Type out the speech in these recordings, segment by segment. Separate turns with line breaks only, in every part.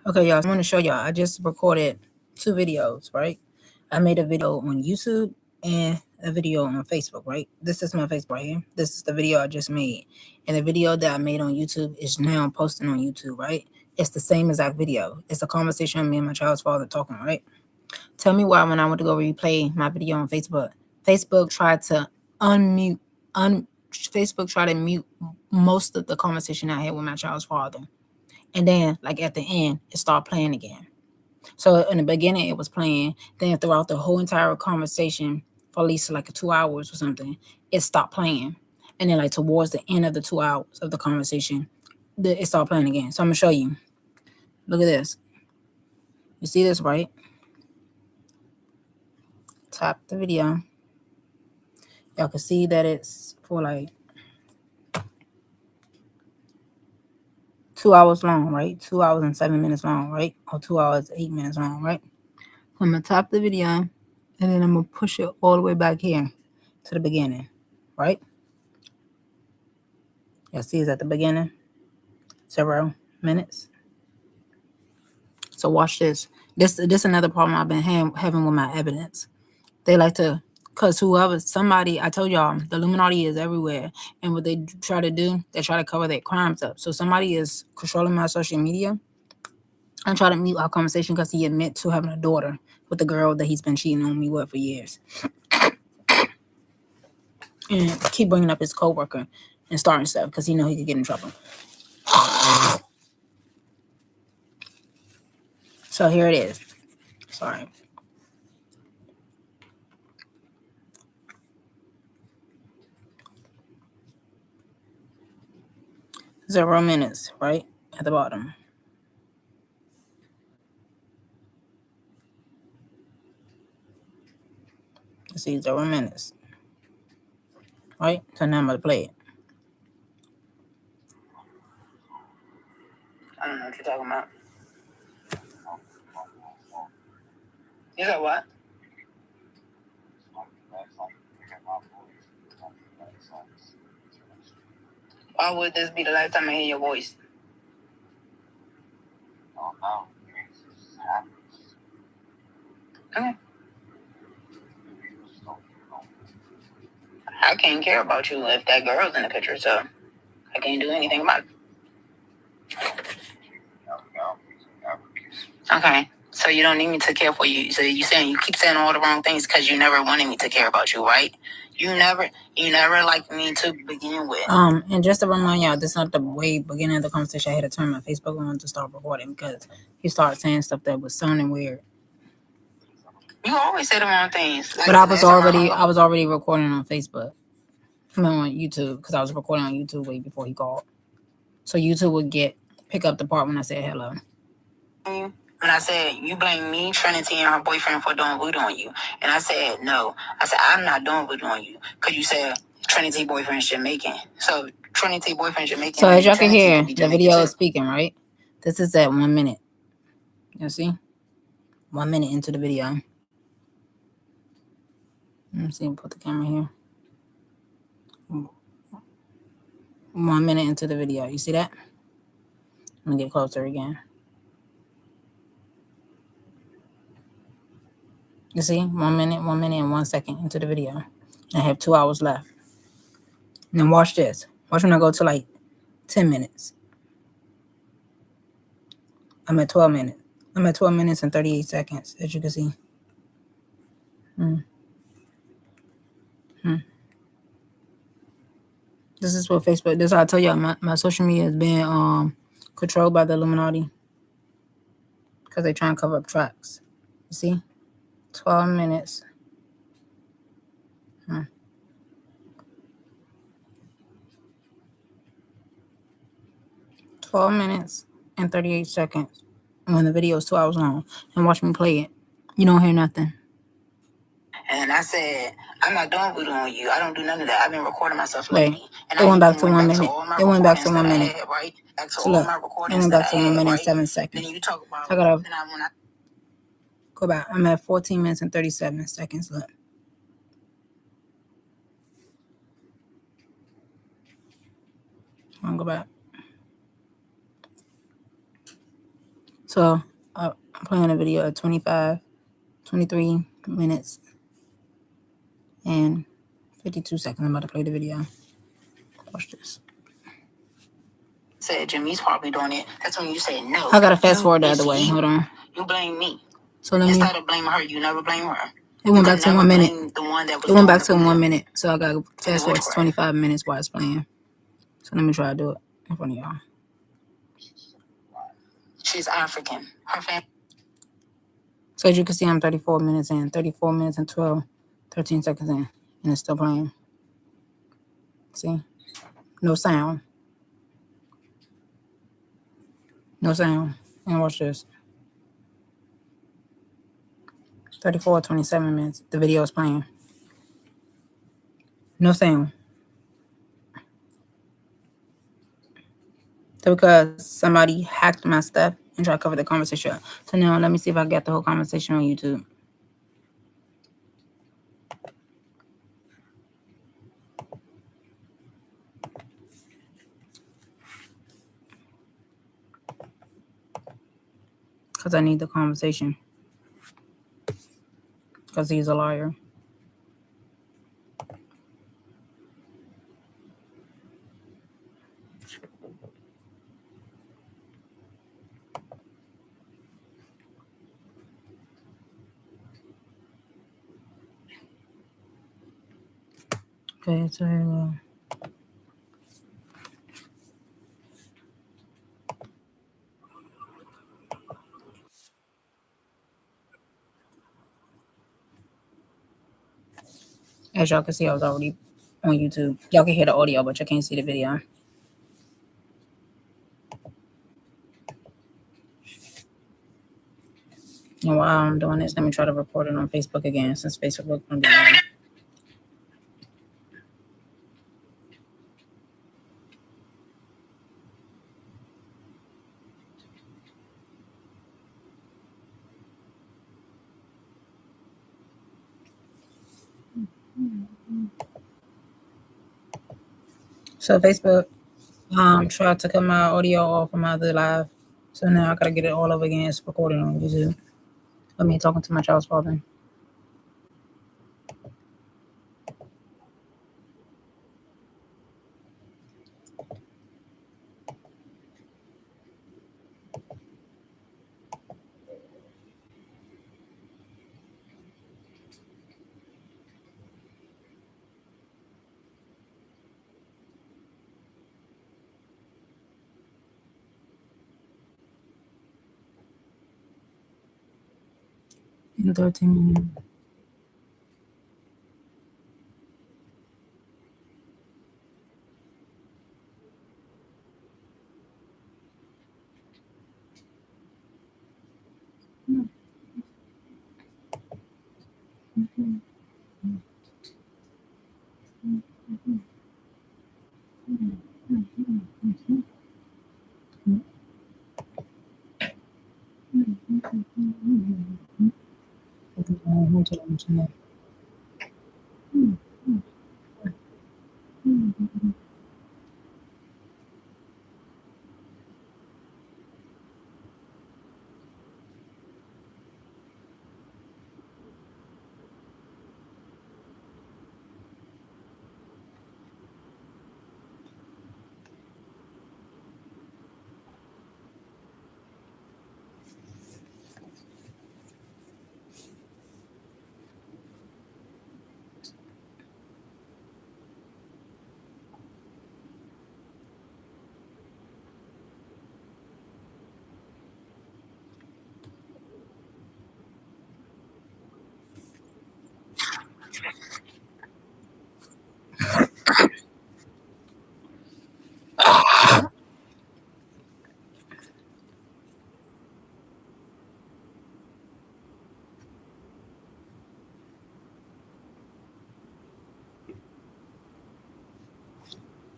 Okay, y'all, I want to show y'all. I just recorded 2 videos, right? I made a video on YouTube and a video on Facebook, right? This is my Facebook right here. This is the video I just made. And the video that I made on YouTube is now posting on YouTube, right? It's the same exact video. It's a conversation of me and my child's father talking, right? Tell me why when I went to go replay my video on Facebook, Facebook tried to Facebook tried to mute most of the conversation I had with my child's father. And then, like, at the end, it started playing again. So in the beginning, it was playing. Then throughout the whole entire conversation, for at least like 2 hours or something, it stopped playing. And then, like, towards the end of the 2 hours of the conversation, it started playing again. So I'm going to show you. Look at this. You see this, right? Tap the video. Y'all can see that it's for like 2 hours long, right? 2 hours and 7 minutes long, right? Or 2 hours, 8 minutes long, right? I'm going to tap the video, and then I'm going to push it all the way back here to the beginning, right? Y'all see it's at the beginning, 0 minutes. So watch this. This another problem I've been having with my evidence. They like to, because somebody, I told y'all, the Illuminati is everywhere. And what they try to do, they try to cover their crimes up. So somebody is controlling my social media and try to mute our conversation because he admit to having a daughter with the girl that he's been cheating on me with for years. And keep bringing up his coworker and starting stuff because he know he could get in trouble. So here it is. Sorry. Zero minutes, right? At the bottom. You see 0 minutes. Right? So now I'm going to play it. I don't know what you're talking about. You said what? Why would this be the last time I hear your voice? Okay. I can't care about you if that girl's in the picture, so I can't do anything about it. Okay. So you don't need me to care for you. So you keep saying all the wrong things because you never wanted me to care about you, right? You never liked me to begin with. And just to remind y'all, this is not the way beginning of the conversation. I had to turn my Facebook on to start recording because he started saying stuff that was sounding weird. You always say the wrong things. But I was already recording on Facebook. On YouTube, because I was recording on YouTube way before he called. So YouTube would pick up the part when I said hello. When I said, you blame me, Trinity, and her boyfriend for doing voodoo on you. And I said, no. I said, I'm not doing voodoo on you. Because you said Trinity boyfriend's Jamaican. So Trinity boyfriend's Jamaican. So as y'all can hear, the video is speaking, right? This is at 1 minute. You see? 1 minute into the video. Let me see, put the camera here. 1 minute into the video. You see that? Let me get closer again. You see? 1 minute and 1 second into the video. I have 2 hours left. And then watch this. Watch when I go to like 10 minutes. I'm at 12 minutes. I'm at 12 minutes and 38 seconds, as you can see. This is what Facebook. This is how I tell y'all my social media has been controlled by the Illuminati. Because they try and cover up tracks. You see? 12 minutes. 12 minutes and 38 seconds. When the video is 2 hours long. And watch me play it. You don't hear nothing. And I said, I'm not doing voodoo on you. I don't do none of that. I've been recording myself lately. And it went back to 1 minute. It went back to 1 minute. Right? So look, it went back to 1 minute and 7 seconds. Then you talk about. I gotta go back. I'm at 14 minutes and 37 seconds. Look. I'm gonna go back. So I'm playing a video at 23 minutes and 52 seconds. I'm about to play the video. Watch this. Said Jimmy's probably doing it. That's when you say no. I gotta fast forward the other way. Hold on. You blame me. So instead of blaming her, you never blame her. It went back to 1 minute. It went back to 1 minute. So I gotta fast forward to 25 minutes while it's playing. So let me try to do it in front of y'all. She's African. Her family. So as you can see, I'm 34 minutes in. 34 minutes and 13 seconds in. And it's still playing. See? No sound. No sound. And watch this. 34, 27 minutes. The video is playing. No sound. So because somebody hacked my stuff and tried to cover the conversation. So now let me see if I got the whole conversation on YouTube. Because I need the conversation. Because he's a liar. Okay, so here we go. As y'all can see, I was already on YouTube. Y'all can hear the audio, but you can't see the video. And while I'm doing this, let me try to record it on Facebook again, since Facebook gonna be on. So Facebook tried to cut my audio off from my other live. So now I gotta get it all over again. It's recorded on YouTube. Of me talking to my child's father. In 13 minutes.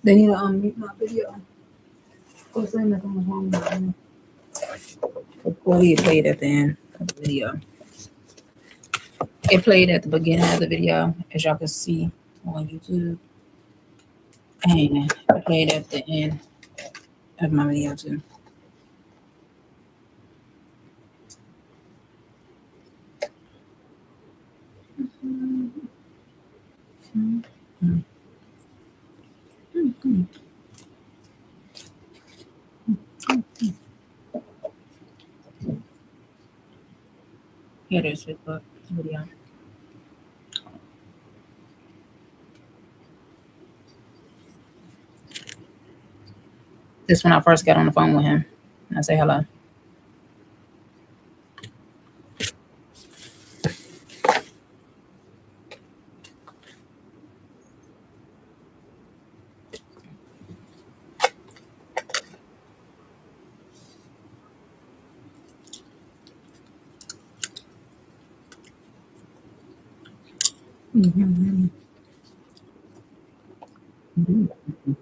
They need to unmute my video. What's saying that was wrong with me? Before we played at the end of the video. It played at the beginning of the video, as y'all can see on YouTube. And it played at the end of my video too. Here it is, Facebook video. This when I first got on the phone with him. And I say hello. Mm-hmm. Mm-hmm.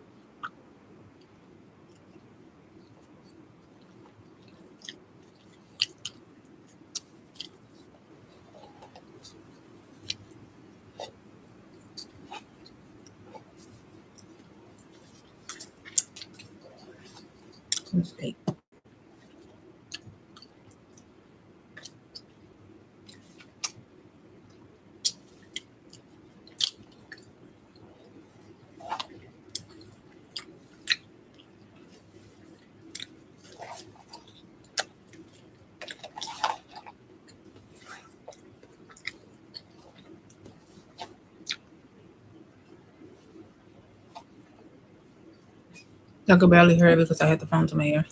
Mistake. I could barely hear it because I had the phone to my ear.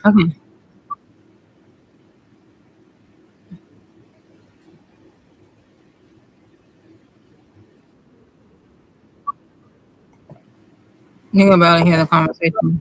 Okay. You about to hear the conversation.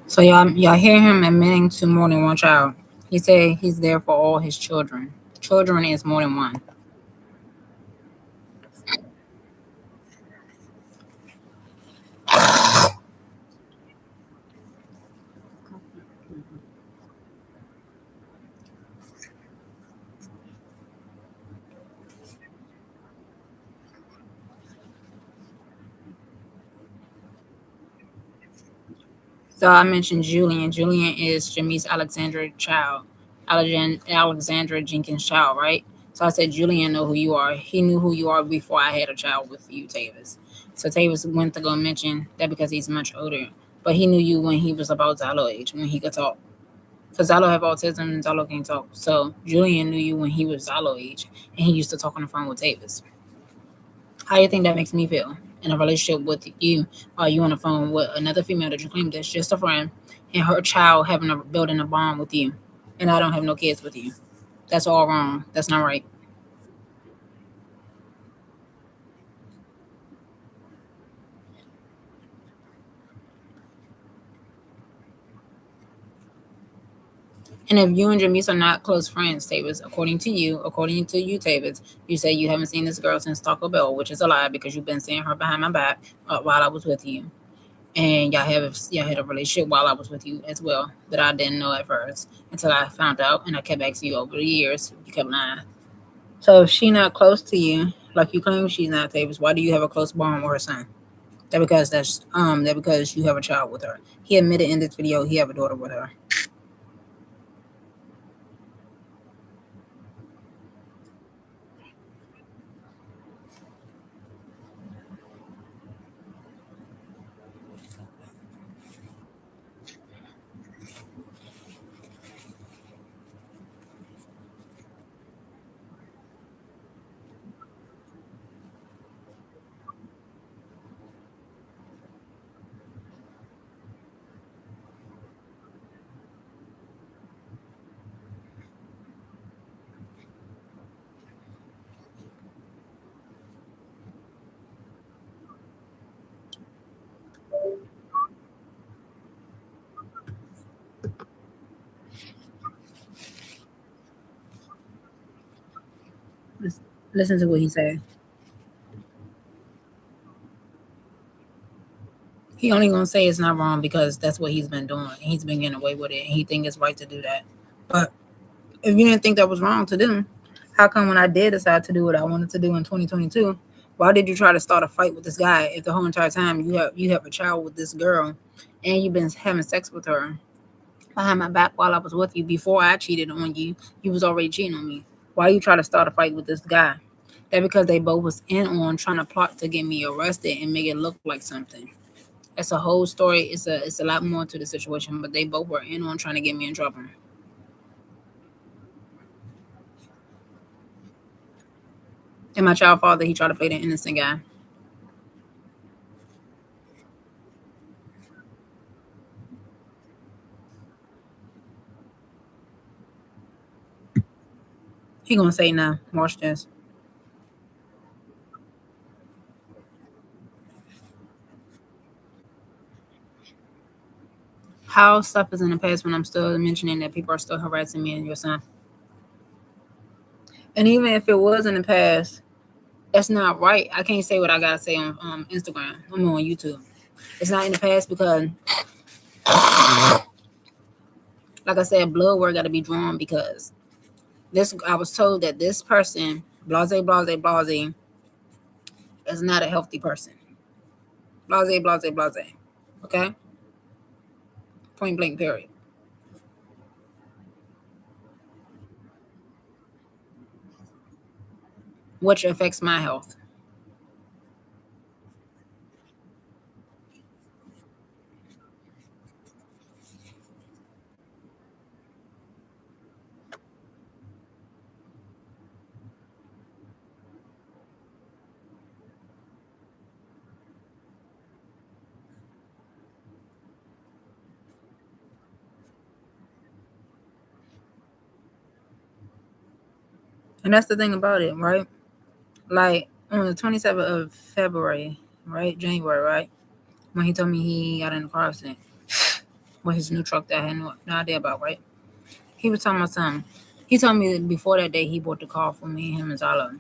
So y'all hear him admitting to more than one child. He said he's there for all his children. Children is more than one. So I mentioned Julian. Julian is Jamise Alexandra child. Alexandra Jenkins child, right? So I said Julian know who you are. He knew who you are before I had a child with you, Tavis. So Tavis went to go mention that because he's much older. But he knew you when he was about Zalo age, when he could talk. Because Zalo have autism and Zalo can't talk. So Julian knew you when he was Zalo age and he used to talk on the phone with Tavis. How do you think that makes me feel in a relationship with you? Are you on the phone with another female that you claim that's just a friend, and her child having a building a bond with you, and I don't have no kids with you? That's all wrong. That's not right. And if you and Jamise are not close friends, Tavis, according to you, Tavis, you say you haven't seen this girl since Taco Bell, which is a lie because you've been seeing her behind my back while I was with you. And y'all had a relationship while I was with you as well that I didn't know at first until I found out, and I kept asking you over the years. You kept lying. So if she not close to you, like you claim she's not, Tavis, why do you have a close bond with her son? That because you have a child with her. He admitted in this video he have a daughter with her. Listen to what he said. He only gonna say it's not wrong because that's what he's been doing. He's been getting away with it, and he think it's right to do that. But If you didn't think that was wrong to do, how come when I did decide to do what I wanted to do in 2022, why did you try to start a fight with this guy if the whole entire time you have a child with this girl and you've been having sex with her behind my back while I was with you before I cheated on you? You was already cheating on me. Why you try to start a fight with this guy? That because they both was in on trying to plot to get me arrested and make it look like something. It's a whole story. It's a lot more to the situation, but they both were in on trying to get me in trouble. And my child father, he tried to play the innocent guy. He gonna say no. Watch this. How stuff is in the past when I'm still mentioning that people are still harassing me and your son. And even if it was in the past, that's not right. I can't say what I gotta say on Instagram. I'm on YouTube. It's not in the past because, like I said, blood work got to be drawn because this. I was told that this person, blase, blase, blase, is not a healthy person. Blase, blase, blase. Okay, point blank. Period. Which affects my health. And that's the thing about it, right? Like on the 27th of February, right? January, right? When he told me he got in a car accident with his new truck that I had no idea about, right? He was talking about something. He told me that before that day he bought the car for me, him and XYLO.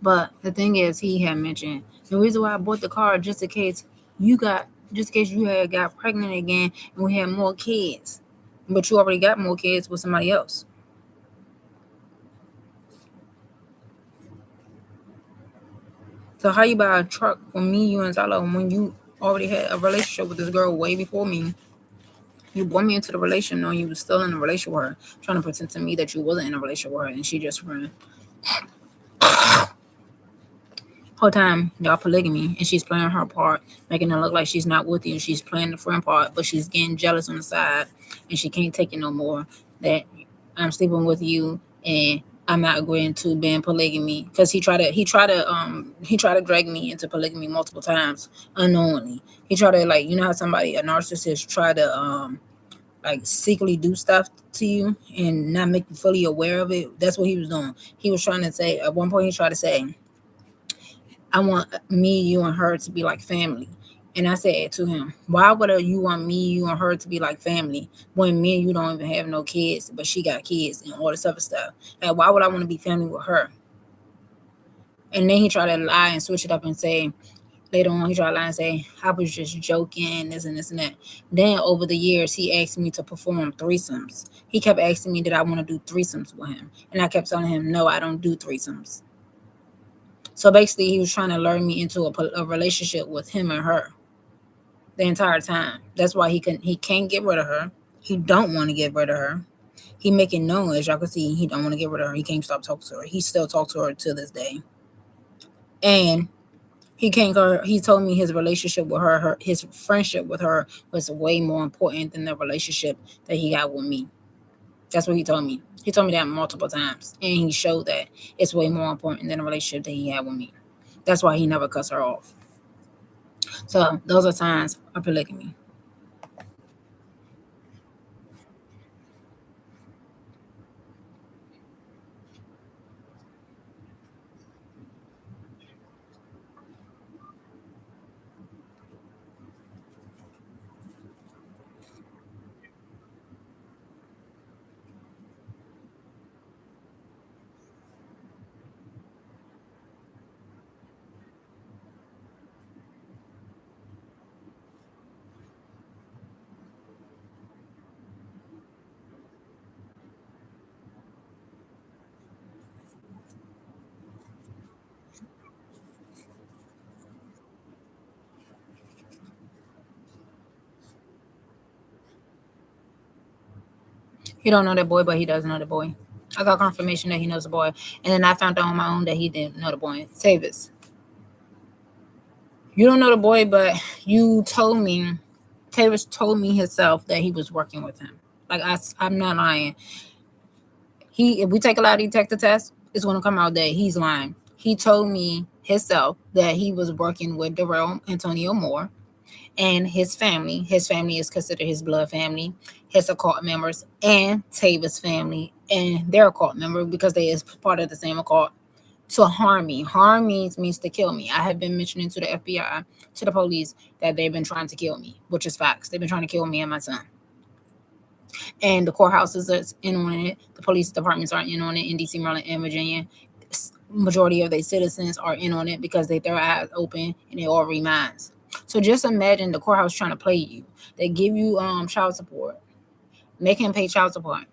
But the thing is, he had mentioned the reason why I bought the car just in case you had got pregnant again and we had more kids, but you already got more kids with somebody else. So how you buy a truck for me, you and XYLO when you already had a relationship with this girl way before me? You brought me into the relationship knowing you was still in a relationship with her, trying to pretend to me that you wasn't in a relationship with her, and she just ran. Whole time y'all polygamy, and she's playing her part, making it look like she's not with you. She's playing the friend part, but she's getting jealous on the side, and she can't take it no more. That I'm sleeping with you, and I'm not agreeing to being polygamy because he tried to drag me into polygamy multiple times unknowingly. He tried to like how somebody a narcissist try to like secretly do stuff to you and not make you fully aware of it. That's what he was doing. He was trying to say at one point he tried to say, I want me, you, and her to be like family. And I said to him, why would you want me, you, and her to be like family when me and you don't even have no kids, but she got kids and all this other stuff? Like, why would I want to be family with her? And then he tried to lie and switch it up and say, later on, he tried to lie and say, I was just joking, this and this and that. Then over the years, he asked me to perform threesomes. He kept asking me, did I want to do threesomes with him? And I kept telling him, no, I don't do threesomes. So basically, he was trying to lure me into a relationship with him and her the entire time. That's why he can't get rid of her. He don't want to get rid of her. He making known, as y'all can see, he don't want to get rid of her. He can't stop talking to her. He still talks to her to this day. And he can't go. He told me his relationship with her, his friendship with her was way more important than the relationship that he got with me. That's what he told me. He told me that multiple times, and he showed that it's way more important than the relationship that he had with me. That's why he never cuts her off. So those are signs of polygamy. He don't know that boy, but he does know the boy. I got confirmation that he knows the boy, and then I found out on my own that he didn't know the boy. Tavis, you don't know the boy, but you told me. Tavis told me himself that he was working with him. Like I'm not lying. If we take a lie detector test, it's gonna come out that he's lying. He told me himself that he was working with Darrell Antonio Moore and his family. His family is considered his blood family, his occult members, and Tavis' family, and their occult member because they is part of the same occult. To harm me. Harm means to kill me. I have been mentioning to the FBI, to the police, that they've been trying to kill me, which is facts. They've been trying to kill me and my son. And the courthouses are in on it. The police departments are in on it in DC, Maryland, and Virginia. Majority of their citizens are in on it because they their eyes open and they all read minds. So just imagine the courthouse trying to play you. They give you child support, make him pay child support,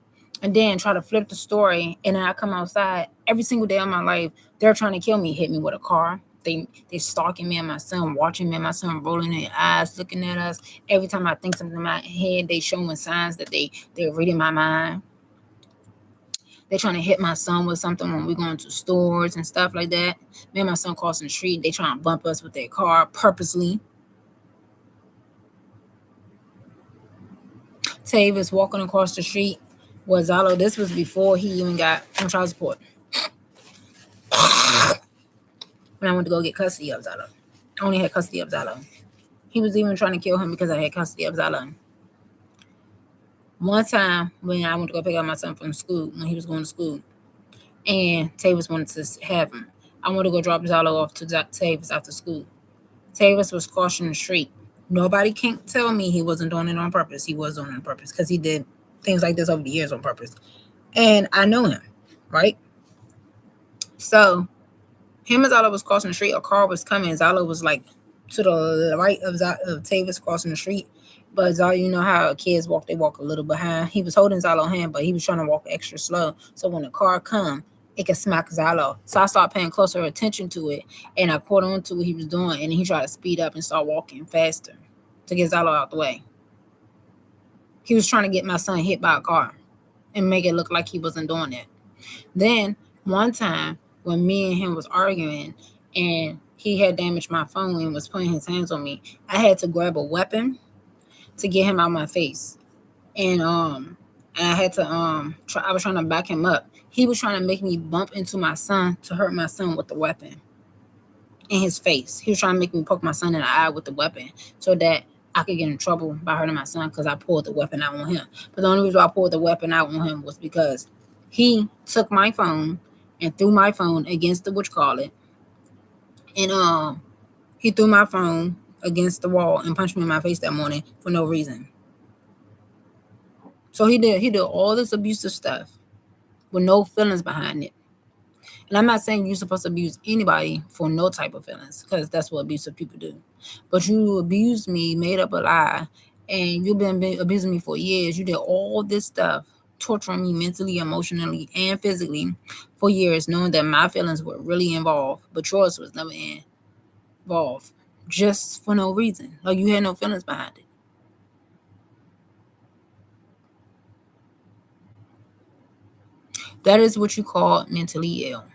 and then try to flip the story. And then I come outside every single day of my life. They're trying to kill me, hit me with a car. They stalking me and my son, watching me and my son, rolling their eyes, looking at us. Every time I think something in my head, they showing signs that they're reading my mind. They're trying to hit my son with something when we're going to stores and stuff like that. Me and my son crossing the street, they trying to bump us with their car purposely. Tavis walking across the street with XYLO. This was before he even got on child support. When I went to go get custody of XYLO. I only had custody of XYLO. He was even trying to kill him because I had custody of XYLO. One time when I went to go pick up my son from school, when he was going to school, and Tavis wanted to have him. I wanted to go drop XYLO off to Tavis after school. Tavis was crossing the street. Nobody can't tell me he wasn't doing it on purpose. He was doing it on purpose because he did things like this over the years on purpose. And I know him, right? So him and XYLO was crossing the street. A car was coming. XYLO was like to the right of Tavis crossing the street. But XYLO, you know how kids walk, they walk a little behind. He was holding XYLO's hand, but he was trying to walk extra slow. So when the car come, it can smack XYLO. So I started paying closer attention to it, and I caught on to what he was doing, and he tried to speed up and start walking faster to get XYLO out the way. He was trying to get my son hit by a car and make it look like he wasn't doing it. Then one time when me and him was arguing and he had damaged my phone and was putting his hands on me, I had to grab a weapon to get him out of my face. And I had to I was trying to back him up. He was trying to make me bump into my son to hurt my son with the weapon in his face. He was trying to make me poke my son in the eye with the weapon so that I could get in trouble by hurting my son because I pulled the weapon out on him. But the only reason I pulled the weapon out on him was because he took my phone and threw my phone against the and he threw my phone against the wall and punched me in my face that morning for no reason. So he did all this abusive stuff with no feelings behind it. And I'm not saying you're supposed to abuse anybody for no type of feelings, because that's what abusive people do. But you abused me, made up a lie, and you've been abusing me for years. You did all this stuff, torturing me mentally, emotionally, and physically for years, knowing that my feelings were really involved, but yours was never involved, just for no reason. Like you had no feelings behind it. That is what you call mentally ill.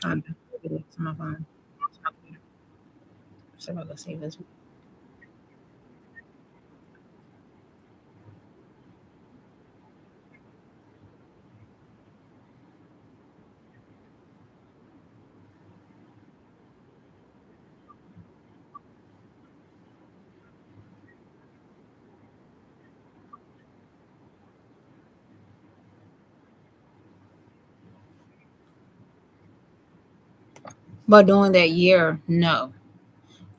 Trying to get it to my phone. So I can see this. But during that year, no.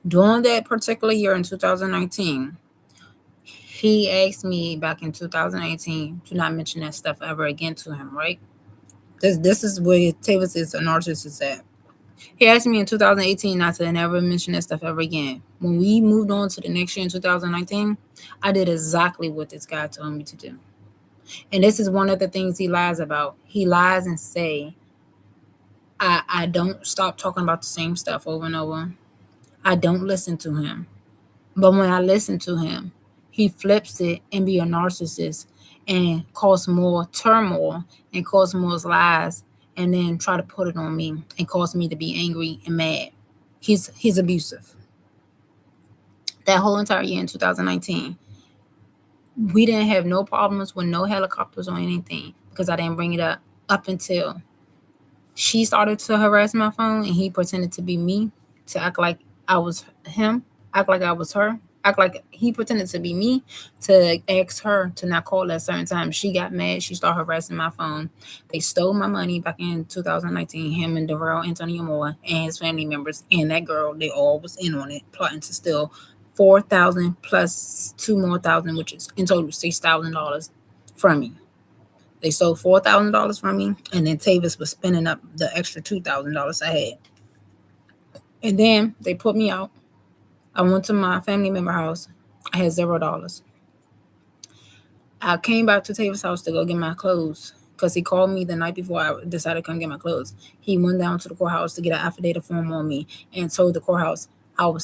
During that particular year in 2019, he asked me back in 2018 to not mention that stuff ever again to him, right? This is where Tavis is a narcissist at. He asked me in 2018 not to never mention that stuff ever again. When we moved on to the next year in 2019, I did exactly what this guy told me to do. And this is one of the things he lies about. He lies and say, I don't stop talking about the same stuff over and over. I don't listen to him. But when I listen to him, he flips it and be a narcissist and cause more turmoil and cause more lies and then try to put it on me and cause me to be angry and mad. He's abusive. That whole entire year in 2019, we didn't have no problems with no helicopters or anything because I didn't bring it up until she started to harass my phone and he pretended to be me, to act like I was him, act like I was her, act like he pretended to be me, to ask her to not call at a certain time. She got mad. She started harassing my phone. They stole my money back in 2019. Him and Darrell Antonio Moore and his family members and that girl, they all was in on it, plotting to steal 4,000 plus two more thousand, which is in total $6,000 from me. They stole $4,000 from me, and then Tavis was spending up the extra $2,000 I had. And then they put me out. I went to my family member house. I had $0. I came back to Tavis' house to go get my clothes because he called me the night before I decided to come get my clothes. He went down to the courthouse to get an affidavit form on me and told the courthouse I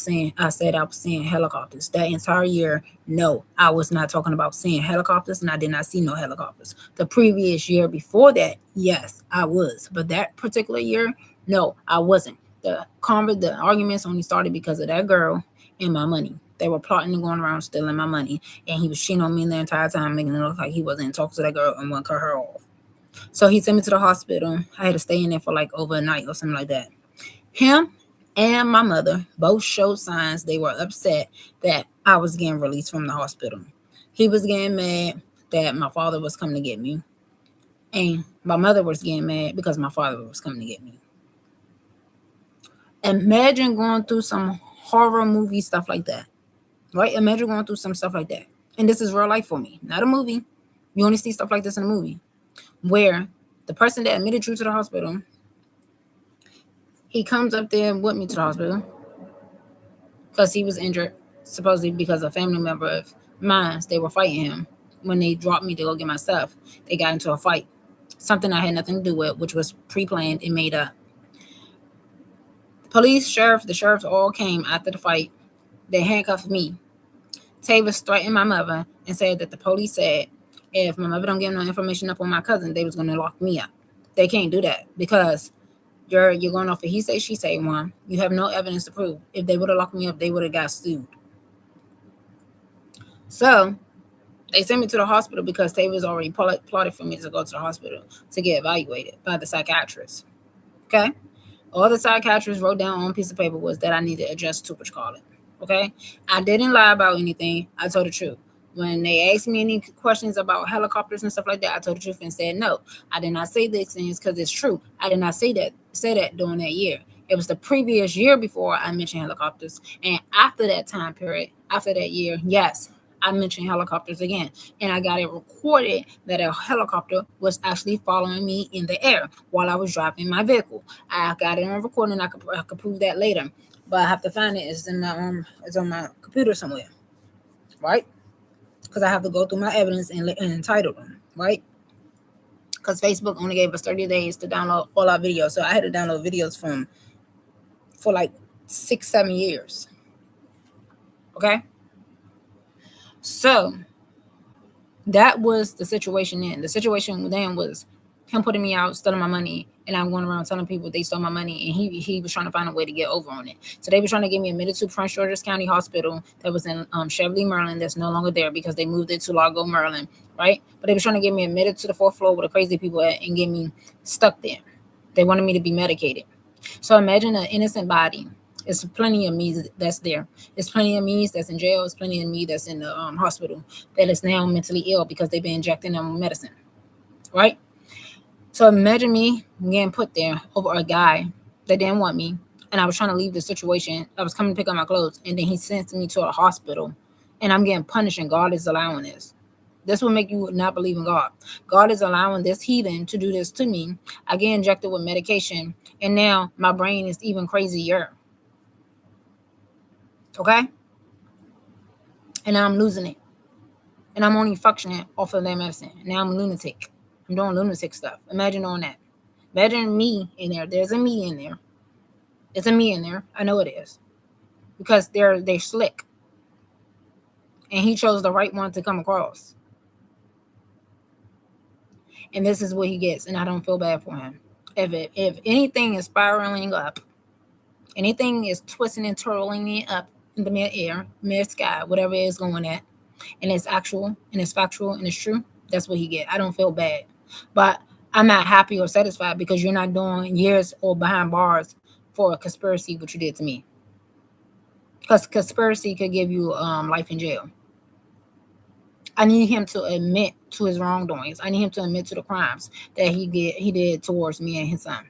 said I was seeing helicopters. That entire year, no, I was not talking about seeing helicopters, and I did not see no helicopters. The previous year before that, yes, I was. But that particular year, no, I wasn't. The arguments only started because of that girl and my money. They were plotting and going around stealing my money, and he was cheating on me the entire time, making it look like he wasn't in talks to that girl and wouldn't cut her off. So he sent me to the hospital. I had to stay in there for like over a night or something like that. Him and my mother both showed signs they were upset that I was getting released from the hospital. He was getting mad that my father was coming to get me, and my mother was getting mad because my father was coming to get me. Imagine going through some horror movie stuff like that, right? Imagine going through some stuff like that. And this is real life for me, not a movie. You only see stuff like this in a movie, where the person that admitted you to the hospital, he comes up there with me to the hospital because he was injured, supposedly because a family member of mine, they were fighting him. When they dropped me to go get my stuff, they got into a fight. Something I had nothing to do with, which was pre-planned and made up. The sheriffs all came after the fight. They handcuffed me. Tavis threatened my mother and said that the police said if my mother don't get no information up on my cousin, they was going to lock me up. They can't do that because you're going off a he say, she say one. You have no evidence to prove. If they would have locked me up, they would have got sued. So they sent me to the hospital because Tavis already plotted for me to go to the hospital to get evaluated by the psychiatrist. Okay? All the psychiatrist wrote down on a piece of paper was that I need to adjust to what you call it. Okay? I didn't lie about anything. I told the truth. When they asked me any questions about helicopters and stuff like that, I told the truth and said no. I did not say these things because it's true. I did not say that during that year. It was the previous year before I mentioned helicopters. And after that time period, after that year, yes, I mentioned helicopters again. And I got it recorded that a helicopter was actually following me in the air while I was driving my vehicle. I got it on recording. I could prove that later. But I have to find it. It's on my computer somewhere. Right? Because I have to go through my evidence and entitle them, right? Because Facebook only gave us 30 days to download all our videos. So I had to download videos for like 6-7 years. Okay? So that was the situation then. The situation then was him putting me out, stealing my money, and I'm going around telling people they stole my money, and he was trying to find a way to get over on it. So they were trying to get me admitted to Prince George's County Hospital that was in Cheverly, Maryland, that's no longer there because they moved it to Largo, Maryland, right? But they were trying to get me admitted to the 4th floor where the crazy people at and get me stuck there. They wanted me to be medicated. So imagine an innocent body. It's plenty of me that's there. It's plenty of me that's in jail. It's plenty of me that's in the hospital that is now mentally ill because they've been injecting them with medicine, right? So imagine me getting put there over a guy that didn't want me, and I was trying to leave the situation. I was coming to pick up my clothes, and then he sent me to a hospital, and I'm getting punished, and God is allowing this. This will make you not believe in God. God is allowing this heathen to do this to me. I get injected with medication, and now my brain is even crazier. Okay? And now I'm losing it. And I'm only functioning off of that medicine. Now I'm a lunatic. I'm doing lunatic stuff. Imagine doing that. Imagine me in there. There's a me in there. It's a me in there. I know it is. Because they're slick. And he chose the right one to come across. And this is what he gets. And I don't feel bad for him. If anything is spiraling up, anything is twisting and twirling it up in the mid-air, mid-sky, whatever it is going at, and it's actual, and it's factual, and it's true, that's what he get. I don't feel bad. But I'm not happy or satisfied because you're not doing years or behind bars for a conspiracy, what you did to me. Because conspiracy could give you life in jail. I need him to admit to his wrongdoings. I need him to admit to the crimes that he did towards me and his son.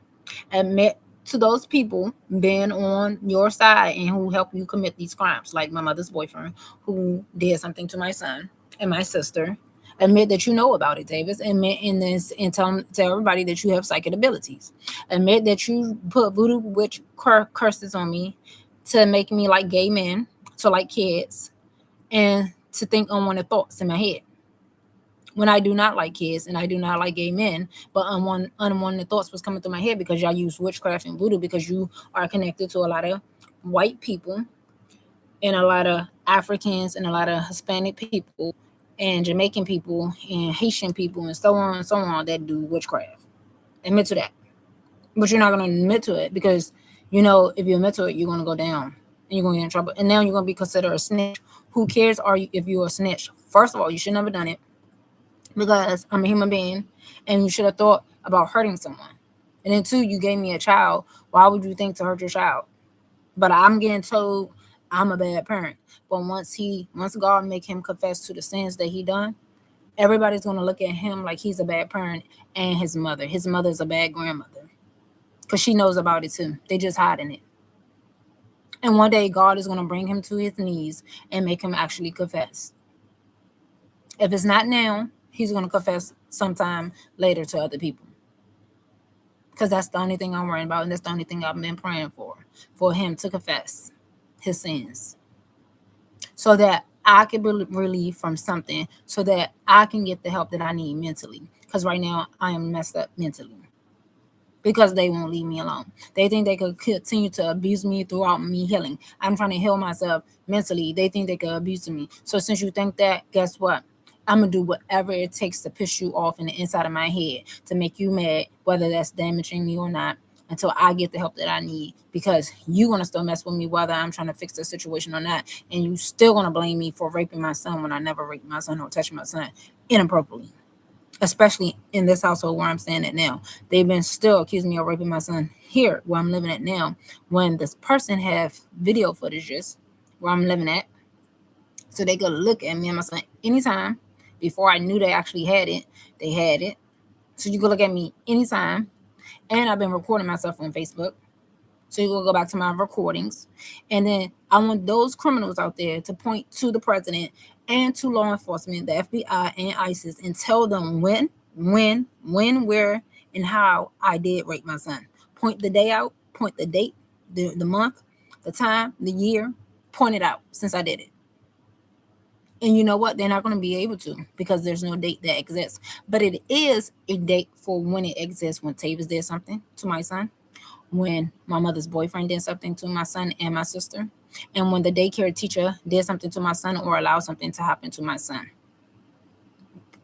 Admit to those people being on your side and who helped you commit these crimes, like my mother's boyfriend who did something to my son and my sister. Admit that you know about it, Davis. Admit in this and tell everybody that you have psychic abilities. Admit that you put voodoo witch curses on me to make me like gay men, to like kids, and to think unwanted thoughts in my head. When I do not like kids and I do not like gay men, but unwanted thoughts was coming through my head because y'all use witchcraft and voodoo because you are connected to a lot of white people and a lot of Africans and a lot of Hispanic people and Jamaican people and Haitian people and so on that do witchcraft. Admit to that. But you're not going to admit to it because, you know, if you admit to it, you're going to go down and you're going to get in trouble. And now you're going to be considered a snitch. Who cares if you're a snitch? First of all, you should never done it because I'm a human being and you should have thought about hurting someone. And then 2, you gave me a child. Why would you think to hurt your child? But I'm getting told I'm a bad parent. But once God make him confess to the sins that he done, everybody's going to look at him like he's a bad parent and his mother. His mother's a bad grandmother because she knows about it too. They just hiding it. And one day God is going to bring him to his knees and make him actually confess. If it's not now, he's going to confess sometime later to other people. Because that's the only thing I'm worrying about. And that's the only thing I've been praying for him to confess his sins. So that I can be relieved from something, so that I can get the help that I need mentally. Because right now I am messed up mentally. Because they won't leave me alone. They think they could continue to abuse me throughout me healing. I'm trying to heal myself mentally. They think they could abuse me. So since you think that, guess what? I'm going to do whatever it takes to piss you off in the inside of my head to make you mad, whether that's damaging me or not, until I get the help that I need. Because you're going to still mess with me whether I'm trying to fix the situation or not. And you still going to blame me for raping my son when I never raped my son or touched my son inappropriately. Especially in this household where I'm staying at now. They've been still accusing me of raping my son here where I'm living at now. When this person have video footages where I'm living at. So they could look at me and my son anytime. Before I knew they actually had it, they had it. So you could look at me anytime. And I've been recording myself on Facebook. So you can go back to my recordings. And then I want those criminals out there to point to the president and to law enforcement, the FBI and ISIS, and tell them when, where, and how I did rape my son. Point the day out, point the date, the month, the time, the year, point it out since I did it. And you know what? They're not going to be able to because there's no date that exists. But it is a date for when it exists, when Tavis did something to my son, when my mother's boyfriend did something to my son and my sister, and when the daycare teacher did something to my son or allowed something to happen to my son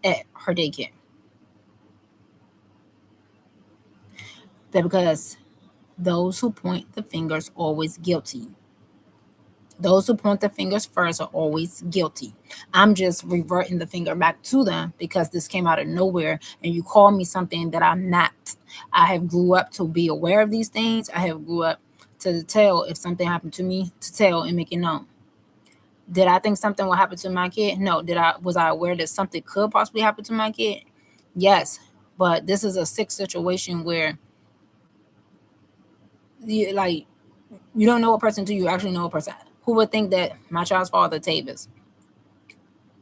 at her daycare. That because those who point the fingers always guilty. Those who point the fingers first are always guilty. I'm just reverting the finger back to them because this came out of nowhere and you call me something that I'm not. I have grew up to be aware of these things. I have grew up to tell if something happened to me, to tell and make it known. Did I think something would happen to my kid? No. Was I aware that something could possibly happen to my kid? Yes. But this is a sick situation where you don't know a person until you actually know a person. Who would think that my child's father, Tavis?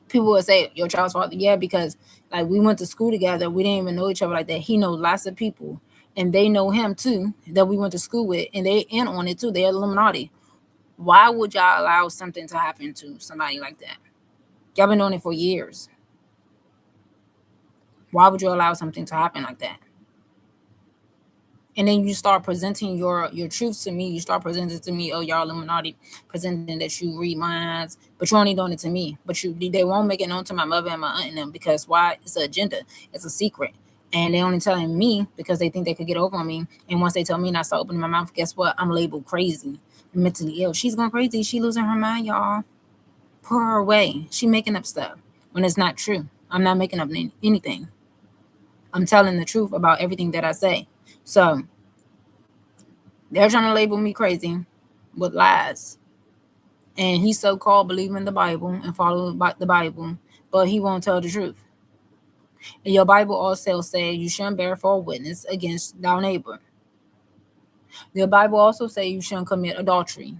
People would say, your child's father? Yeah, because we went to school together. We didn't even know each other like that. He knows lots of people, and they know him too, that we went to school with, and they in on it too. They're Illuminati. Why would y'all allow something to happen to somebody like that? Y'all been doing it for years. Why would you allow something to happen like that? And then you start presenting your truth to me. You start presenting to me, oh, y'all Illuminati, presenting that you read minds, but you're only doing it to me. But they won't make it known to my mother and my aunt and them, because why? It's an agenda. It's a secret. And they only telling me because they think they could get over on me. And once they tell me and I start opening my mouth, guess what? I'm labeled crazy, mentally ill. She's going crazy. She losing her mind, y'all. Put her away. She making up stuff when it's not true. I'm not making up anything. I'm telling the truth about everything that I say. So they're trying to label me crazy with lies. And he so-called believe in the Bible and follow the Bible, but he won't tell the truth. And your Bible also says you shouldn't bear false witness against thy neighbor. Your Bible also says you shouldn't commit adultery.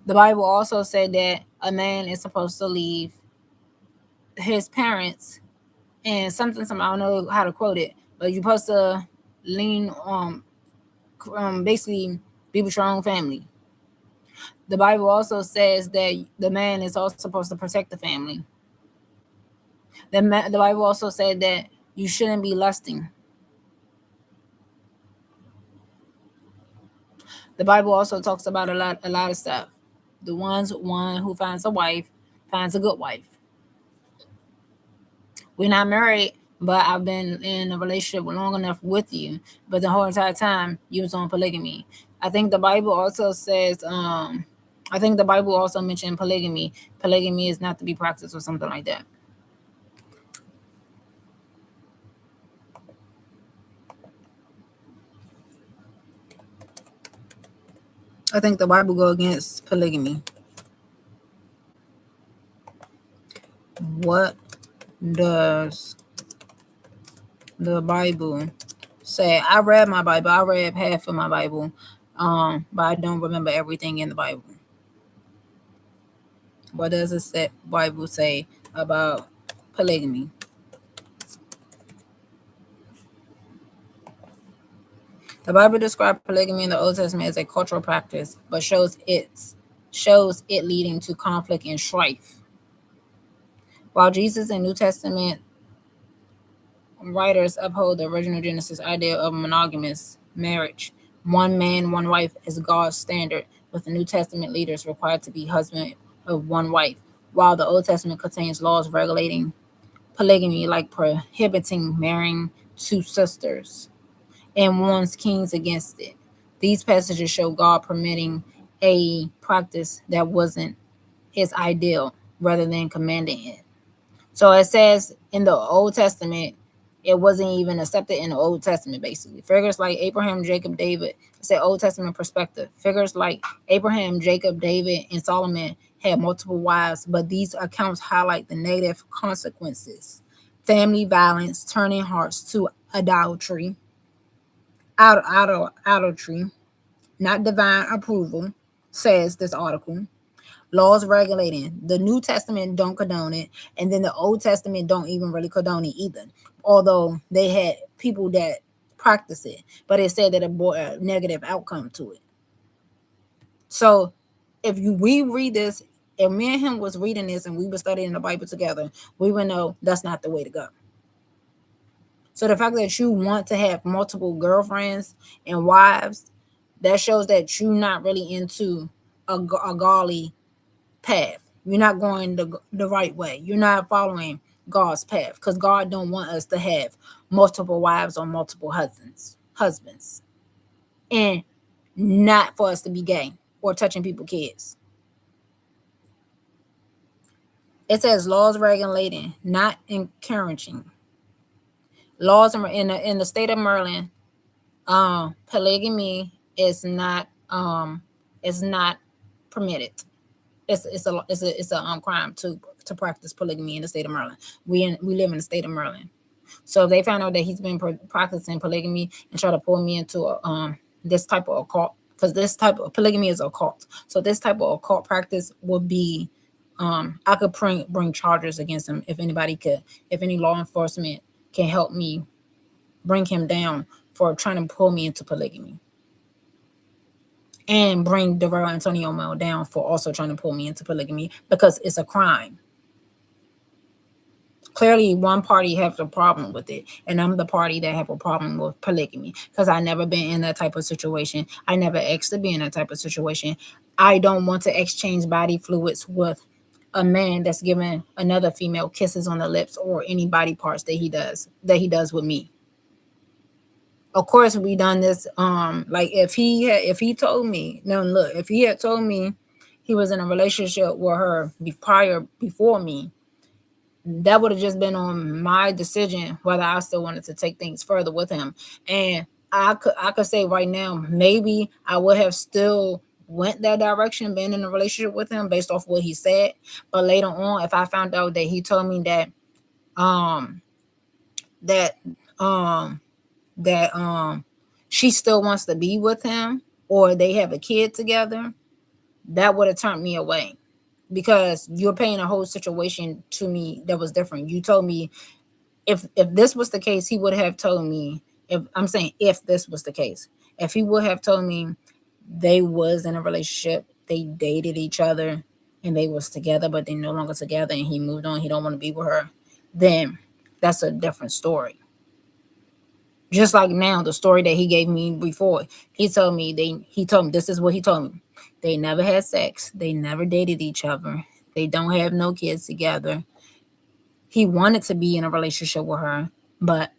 The Bible also said that a man is supposed to leave his parents and something, I don't know how to quote it, but you're supposed to lean basically be with your own family. The Bible also says that the man is also supposed to protect the family. The Bible also said that you shouldn't be lusting. The Bible also talks about a lot of stuff. The one who finds a wife finds a good wife. We're not married, but I've been in a relationship long enough with you. But the whole entire time you was on polygamy. I think the Bible also says, I think the Bible also mentioned polygamy. Polygamy is not to be practiced or something like that. I think the Bible go against polygamy. What does the Bible say? I read my Bible. I read half of my Bible, but I don't remember everything in the Bible. What does the Bible say about polygamy? The Bible describes polygamy in the Old Testament as a cultural practice, but shows it leading to conflict and strife. While Jesus and New Testament writers uphold the original Genesis idea of monogamous marriage, one man, one wife, as God's standard, with the New Testament leaders required to be husband of one wife, while the Old Testament contains laws regulating polygamy, like prohibiting marrying two sisters, and warns kings against it. These passages show God permitting a practice that wasn't his ideal rather than commanding it. So it says in the Old Testament, it wasn't even accepted in the Old Testament, basically. Figures like Abraham, Jacob, David, it's an Old Testament perspective. Figures like Abraham, Jacob, David, and Solomon had multiple wives, but these accounts highlight the negative consequences. Family violence, turning hearts to idolatry, idolatry, not divine approval, says this article. Laws regulating. The New Testament don't condone it, and then the Old Testament don't even really condone it either, although they had people that practice it, but it said that it brought a negative outcome to it. So if we read this, if me and him was reading this and we were studying the Bible together, we would know that's not the way to go. So the fact that you want to have multiple girlfriends and wives, that shows that you're not really into a godly path. You're not going the right way. You're not following God's path, because God don't want us to have multiple wives or multiple husbands, and not for us to be gay or touching people's kids. It says laws regulating, not encouraging. Laws in the state of Maryland, polygamy is not permitted. It's a crime to practice polygamy in the state of Maryland. We live in the state of Maryland. So if they found out that he's been practicing polygamy and try to pull me into this type of occult, because this type of polygamy is a cult. So this type of occult practice would be, I could bring charges against him if any law enforcement can help me bring him down for trying to pull me into polygamy. And bring DeVero Antonio Mel down for also trying to pull me into polygamy, because it's a crime. Clearly, one party has a problem with it, and I'm the party that have a problem with polygamy, because I never been in that type of situation. I never asked to be in that type of situation. I don't want to exchange body fluids with a man that's giving another female kisses on the lips or any body parts that he does with me. Of course, we done this. Like if he told me, no, look, if he had told me he was in a relationship with her before me, that would have just been on my decision whether I still wanted to take things further with him. And I could say right now, maybe I would have still went that direction, been in a relationship with him based off what he said. But later on, if I found out that he told me that she still wants to be with him, or they have a kid together, that would have turned me away, because you're painting a whole situation to me that was different. You told me if this was the case, he would have told me, if this was the case, if he would have told me they was in a relationship, they dated each other and they was together, but they no longer together and he moved on, he don't want to be with her, then that's a different story. Just like now, the story that he gave me before, he told me this is what he told me. They never had sex. They never dated each other. They don't have no kids together. He wanted to be in a relationship with her, but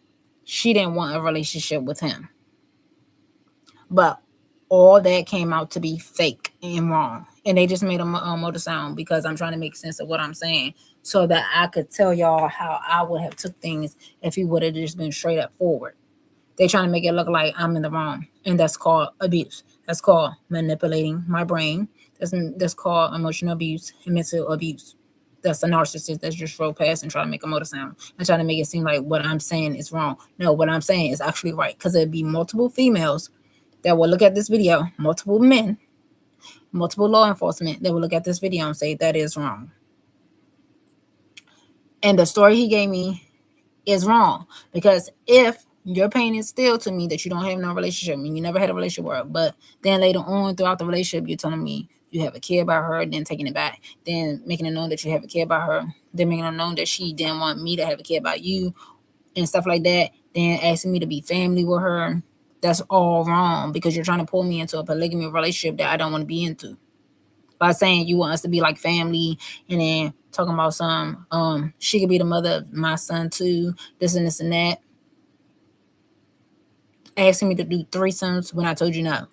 she didn't want a relationship with him. But all that came out to be fake and wrong. And they just made a motor sound, because I'm trying to make sense of what I'm saying, so that I could tell y'all how I would have took things if he would have just been straight up forward. They trying to make it look like I'm in the wrong, and that's called abuse. That's called manipulating my brain. That's called emotional abuse and mental abuse. That's a narcissist that's just roll past and try to make a motor sound and try to make it seem like what I'm saying is wrong. No, what I'm saying is actually right, because there'd be multiple females that will look at this video, multiple men, multiple law enforcement that will look at this video and say that is wrong. And the story he gave me is wrong, because if you're painting still to me that you don't have no relationship, I mean, you never had a relationship with her, but then later on throughout the relationship, you're telling me you have a kid about her, then taking it back, then making it known that you have a kid about her, then making it known that she didn't want me to have a kid about you and stuff like that, then asking me to be family with her. That's all wrong, because you're trying to pull me into a polygamy relationship that I don't want to be into. By saying you want us to be like family, and then talking about she could be the mother of my son too, this and this and that. Asking me to do threesomes when I told you no.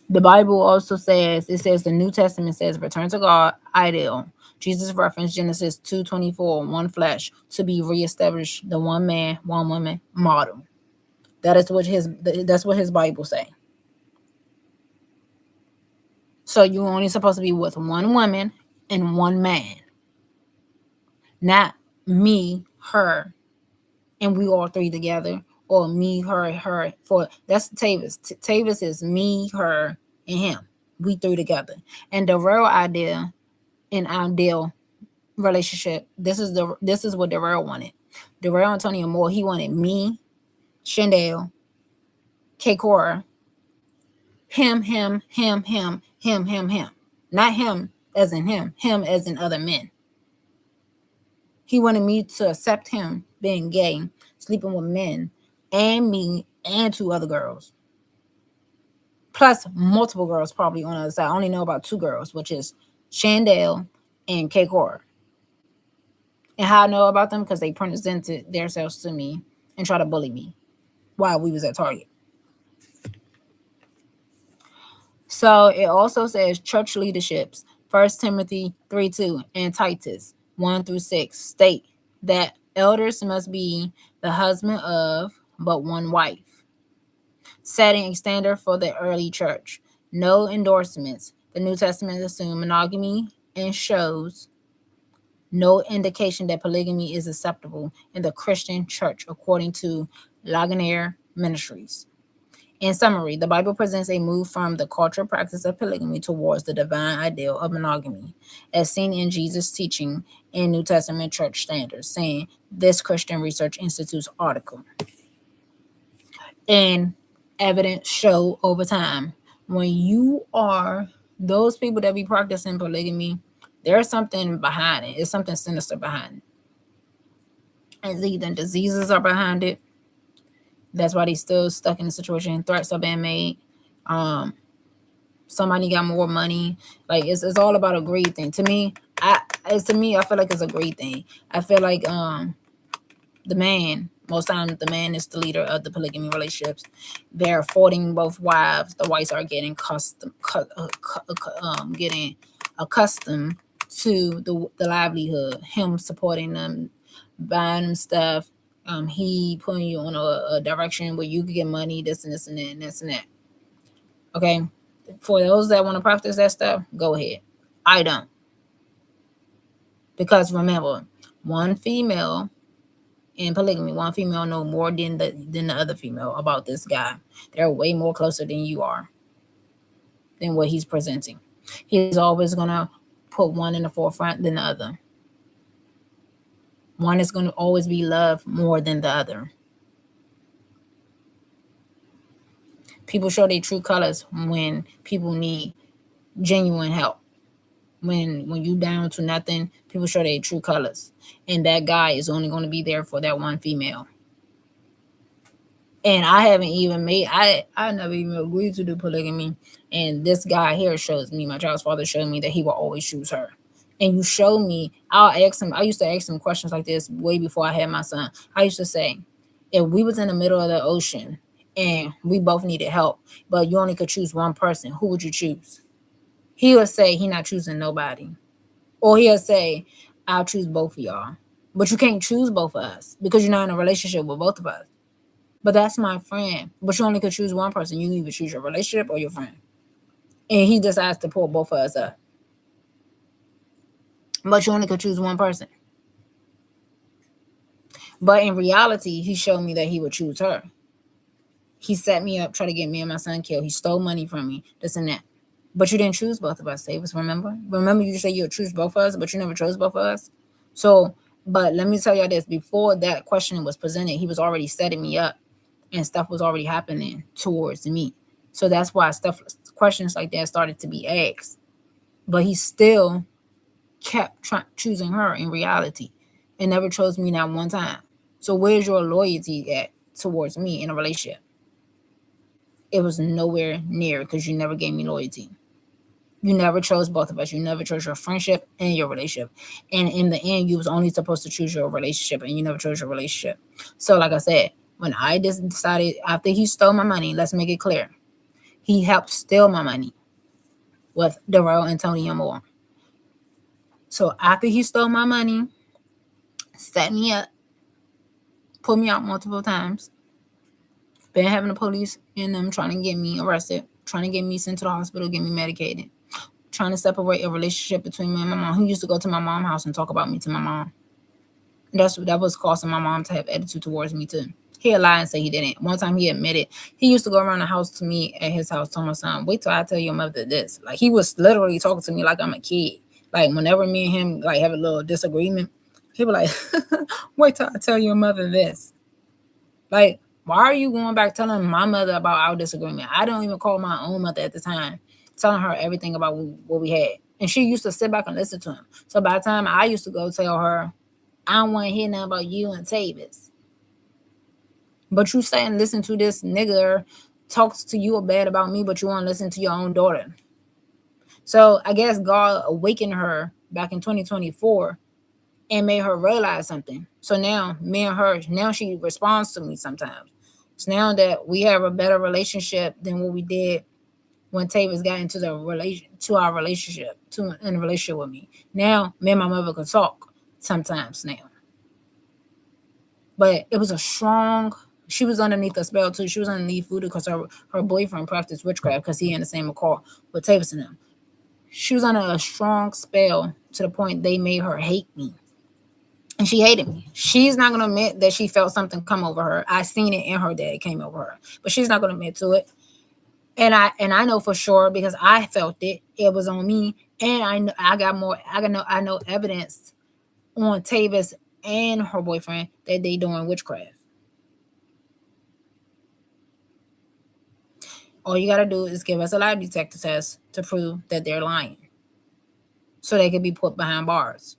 The Bible also says, the New Testament says, return to God, ideal. Jesus referenced Genesis 2:24, one flesh, to be reestablished, the one man, one woman model. That's what his Bible say. So you're only supposed to be with one woman and one man. Not me, her, and we all three together, or me, her. That's Tavis. Tavis is me, her, and him. We three together. And the real idea in ideal relationship, this is what Darrell wanted. Darrell Antonio Moore, he wanted me, Shandell, K Cora, him. Not him as in him as in other men. He wanted me to accept him being gay, sleeping with men, and me, and two other girls. Plus multiple girls probably on the other side. I only know about two girls, which is Shandell and K Cora. And how I know about them? Because they presented themselves to me and tried to bully me while we was at Target. So it also says church leaderships, 1 Timothy 3:2 and Titus 1-6 state that elders must be the husband of but one wife, setting a standard for the early church. No endorsements. The New Testament assumes monogamy and shows no indication that polygamy is acceptable in the Christian church, according to Ligonier Ministries. In summary, the Bible presents a move from the cultural practice of polygamy towards the divine ideal of monogamy, as seen in Jesus' teaching in New Testament church standards, saying this Christian Research Institute's article. And evidence show over time, when you are those people that be practicing polygamy, there's something behind it. It's something sinister behind it. And either diseases are behind it. That's why they still stuck in the situation. Threats are being made. Somebody got more money. Like it's all about a greed thing. To me, I feel like it's a greed thing. I feel like the man, most times the man is the leader of the polygamy relationships. They're affording both wives. The wives are getting getting accustomed to the livelihood. Him supporting them, buying them stuff. He putting you on a direction where you can get money, this and this and that and this and that. Okay, for those that want to practice that stuff, go ahead. I don't, because remember, one female in polygamy, one female know more than the other female about this guy. They're way more closer than you are, than what he's presenting. He's always gonna put one in the forefront than the other. One is going to always be loved more than the other. People show their true colors when people need genuine help. When you down to nothing, people show their true colors. And that guy is only going to be there for that one female. And I haven't even I never even agreed to do polygamy. And this guy here shows me, my child's father showed me that he will always choose her. And you show me, I used to ask him questions like this way before I had my son. I used to say, if we was in the middle of the ocean and we both needed help, but you only could choose one person, who would you choose? He would say he not choosing nobody. Or he'll say, I'll choose both of y'all. But you can't choose both of us because you're not in a relationship with both of us. But that's my friend. But you only could choose one person. You can either choose your relationship or your friend. And he decides to pull both of us up. But you only could choose one person. But in reality, he showed me that he would choose her. He set me up, tried to get me and my son killed. He stole money from me, this and that. But you didn't choose both of us, Davis, remember? Remember you said you would choose both of us, but you never chose both of us? So, but let me tell you this. Before that question was presented, he was already setting me up. And stuff was already happening towards me. So that's why questions like that started to be asked. But he still kept choosing her in reality and never chose me not one time. So where's your loyalty at towards me in a relationship? It was nowhere near, because you never gave me loyalty. You never chose both of us. You never chose your friendship and your relationship. And in the end, you was only supposed to choose your relationship, and you never chose your relationship. So like I said, when I just decided, after he stole my money, let's make it clear, he helped steal my money with Darrell and Tony and more. So after he stole my money, set me up, put me out multiple times, been having the police in them trying to get me arrested, trying to get me sent to the hospital, get me medicated, trying to separate a relationship between me and my mom. He used to go to my mom's house and talk about me to my mom. That was causing my mom to have attitude towards me too. He'll lie and say he didn't. One time he admitted, he used to go around the house to me at his house, telling my son, wait till I tell your mother this. Like, he was literally talking to me like I'm a kid. Like, whenever me and him like have a little disagreement, he was like, wait till I tell your mother this. Like, why are you going back telling my mother about our disagreement? I don't even call my own mother at the time, telling her everything about what we had. And she used to sit back and listen to him. So by the time I used to go tell her, I don't want to hear nothing about you and Tavis. But you say and listen to this nigga talks to you bad about me, but you want to listen to your own daughter. So I guess God awakened her back in 2024 and made her realize something. So now me and her, now she responds to me sometimes. So now that we have a better relationship than what we did when Tavis got into the our relationship, in a relationship with me. Now me and my mother could talk sometimes now. But it was a strong. She was underneath a spell too. She was underneath voodoo because her boyfriend practiced witchcraft because he in the same accord with Tavis and them. She was under a strong spell to the point they made her hate me. And she hated me. She's not gonna admit that she felt something come over her. I seen it in her that it came over her, but she's not gonna admit to it. And I know for sure because I felt it. It was on me, and I know evidence on Tavis and her boyfriend that they doing witchcraft. All you gotta do is give us a lie detector test to prove that they're lying, so they can be put behind bars.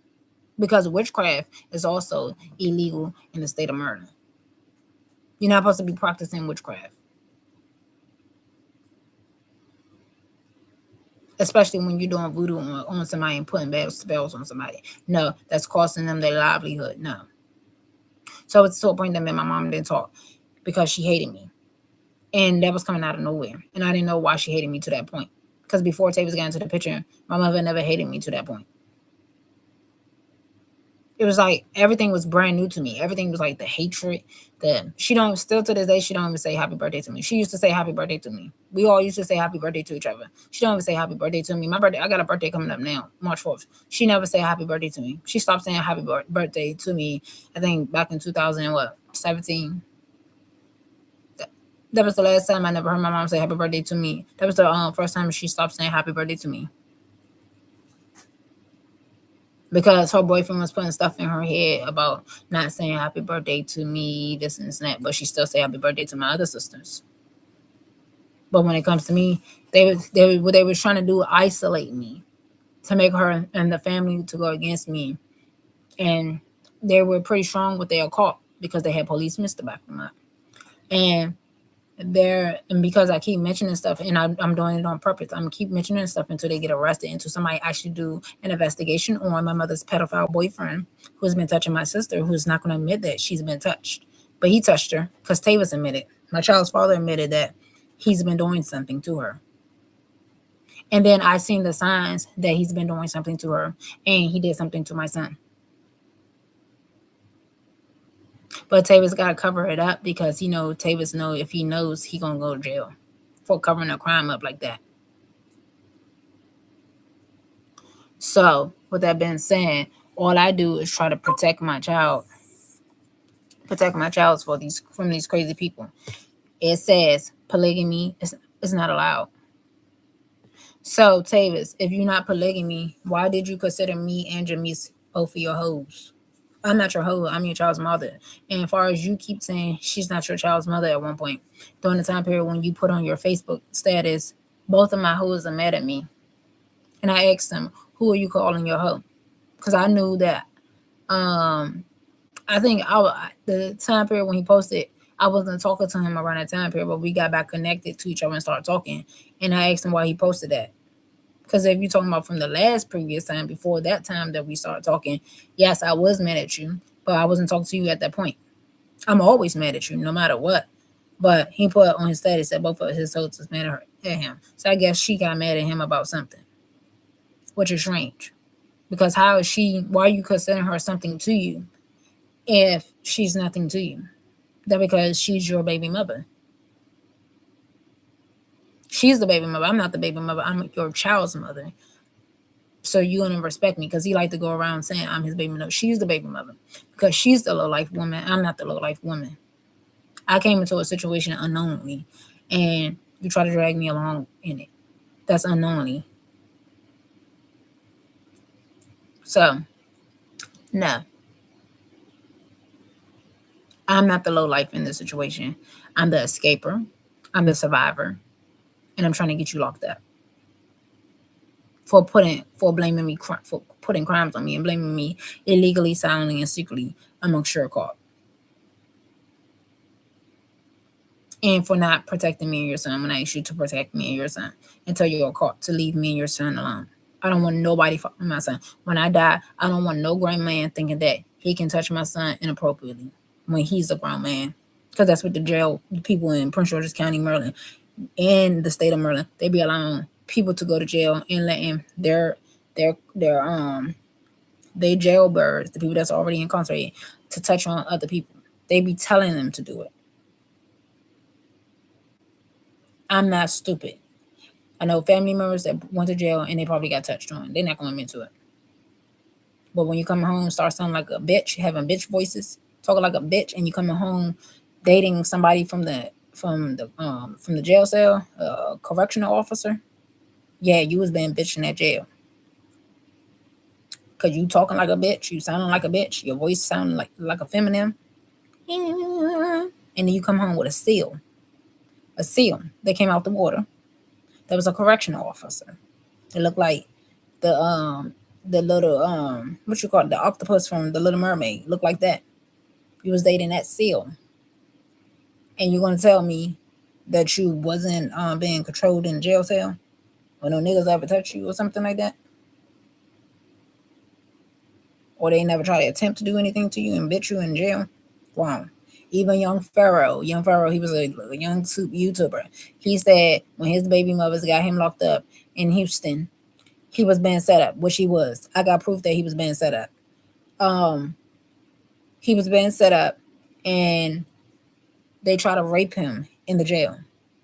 Because witchcraft is also illegal in the state of Maryland. You're not supposed to be practicing witchcraft, especially when you're doing voodoo on somebody and putting bad spells on somebody. No, that's costing them their livelihood. No. So it's to a point that me and my mom didn't talk because she hated me. And that was coming out of nowhere. And I didn't know why she hated me to that point. Because before Tavis got into the picture, my mother never hated me to that point. It was like everything was brand new to me. Everything was like the hatred. She don't, still to this day, she don't even say happy birthday to me. She used to say happy birthday to me. We all used to say happy birthday to each other. She don't even say happy birthday to me. My birthday, I got a birthday coming up now, March 4th. She never say happy birthday to me. She stopped saying happy birthday to me, I think back in 2017. That was the last time I never heard my mom say happy birthday to me. That was the first time she stopped saying happy birthday to me. Because her boyfriend was putting stuff in her head about not saying happy birthday to me, this and that, but she still say happy birthday to my other sisters. But when it comes to me, what they were trying to do, isolate me, to make her and the family to go against me. And they were pretty strong with their occult because they had policemen to back them up. And because I keep mentioning stuff, and I'm doing it on purpose. I'm gonna keep mentioning stuff until they get arrested, until somebody actually do an investigation on my mother's pedophile boyfriend who's been touching my sister, who's not gonna admit that she's been touched, but he touched her because Tavis admitted. My child's father admitted that he's been doing something to her, and then I seen the signs that he's been doing something to her, and he did something to my son. But Tavis got to cover it up because Tavis know if he knows he gonna go to jail for covering a crime up like that. So with that being said, all I do is try to protect my child from these crazy people. It says polygamy is not allowed. So Tavis, if you're not polygamy, why did you consider me and Jamise both of your hoes? I'm not your hoe. I'm your child's mother. And as far as you keep saying she's not your child's mother at one point, during the time period when you put on your Facebook status, both of my hoes are mad at me. And I asked them, who are you calling your hoe? Because I knew that, I think the time period when he posted, I wasn't talking to him around that time period, but we got back connected to each other and started talking. And I asked him why he posted that. Because if you're talking about from the previous time, before that time that we started talking, yes, I was mad at you, but I wasn't talking to you at that point. I'm always mad at you, no matter what. But he put on his status that both of his hosts was mad at him. So I guess she got mad at him about something, which is strange. Because why are you considering her something to you if she's nothing to you? That because she's your baby mother. She's the baby mother. I'm not the baby mother. I'm your child's mother. So you gonna respect me because he like to go around saying I'm his baby mother. She's the baby mother because she's the low life woman. I'm not the low life woman. I came into a situation unknowingly, and you try to drag me along in it. That's unknowingly. So no, I'm not the low life in this situation. I'm the escaper. I'm the survivor, and I'm trying to get you locked up for blaming me for putting crimes on me and blaming me illegally, silently, and secretly amongst your court. And for not protecting me and your son when I asked you to protect me and your son and tell your court to leave me and your son alone. I don't want nobody fucking my son. When I die, I don't want no grown man thinking that he can touch my son inappropriately when he's a grown man. Because that's what the people in Prince George's County, Maryland, in the state of Maryland, they be allowing people to go to jail and letting they jailbirds, the people that's already incarcerated, to touch on other people. They be telling them to do it. I'm not stupid. I know family members that went to jail and they probably got touched on. They're not going to admit to it. But when you come home, start sounding like a bitch, having bitch voices, talking like a bitch, and you coming home dating somebody from the jail cell, correctional officer, yeah, you was being bitch in that jail. Cause you talking like a bitch, you sounding like a bitch, your voice sounding like a feminine, and then you come home with a seal that came out the water. That was a correctional officer. It looked like the little what you call it, the octopus from The Little Mermaid. Looked like that. You was dating that seal, and you're gonna tell me that you wasn't being controlled in the jail cell, or no niggas ever touch you or something like that, or they never try to attempt to do anything to you and bitch you in jail. Wrong. Even Young Pharaoh, he was a young YouTuber. He said when his baby mothers got him locked up in Houston, he was being set up, which he was. I got proof that he was being set up. He was being set up, and they try to rape him in the jail.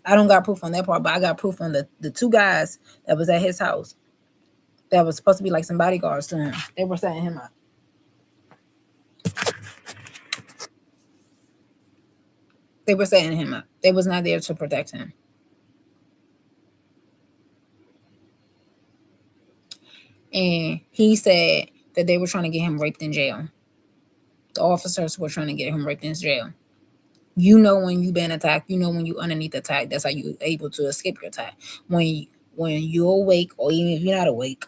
I don't got proof on that part, but I got proof on the two guys that was at his house that was supposed to be like some bodyguards to him. They were setting him up. They were setting him up. They was not there to protect him. And he said that they were trying to get him raped in jail. The officers were trying to get him raped in jail. You know when you been attacked, you know when you underneath attack. That's how you able to escape your attack. When you're awake, or even if you're not awake,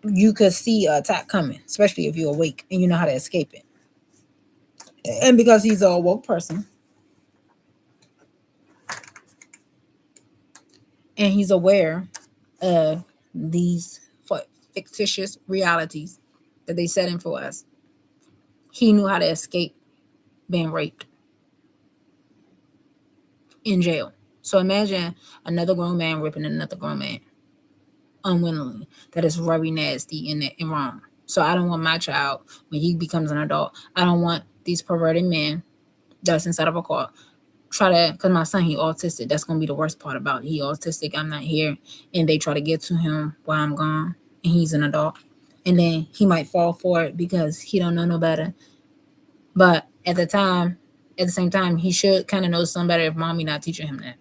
you could see an attack coming, especially if you're awake and you know how to escape it. And because he's a woke person, and he's aware of these fictitious realities that they set in for us, he knew how to escape being raped in jail. So imagine another grown man raping another grown man unwillingly. That is very nasty and wrong. So I don't want my child, when he becomes an adult, I don't want these perverted men that's inside of a car because my son, he autistic. That's gonna be the worst part about it. He autistic. I'm not here, and they try to get to him while I'm gone, and he's an adult, and then he might fall for it because he don't know no better. But at the same time, he should kind of know some better if mommy not teaching him that.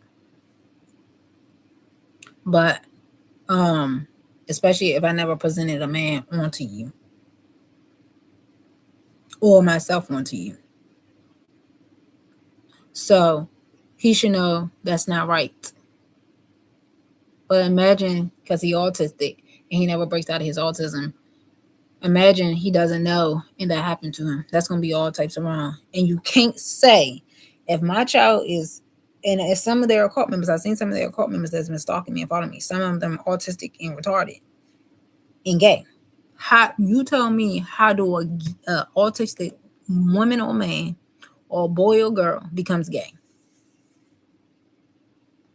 But especially if I never presented a man onto you or myself onto you. So he should know that's not right. But imagine, because he's autistic and he never breaks out of his autism, imagine he doesn't know and that happened to him. That's going to be all types of wrong. And you can't say, if my child is, and if some of their cult members, I've seen some of their cult members that's been stalking me and following me, some of them autistic and retarded and gay. How you tell me, how do a autistic woman or man or boy or girl becomes gay?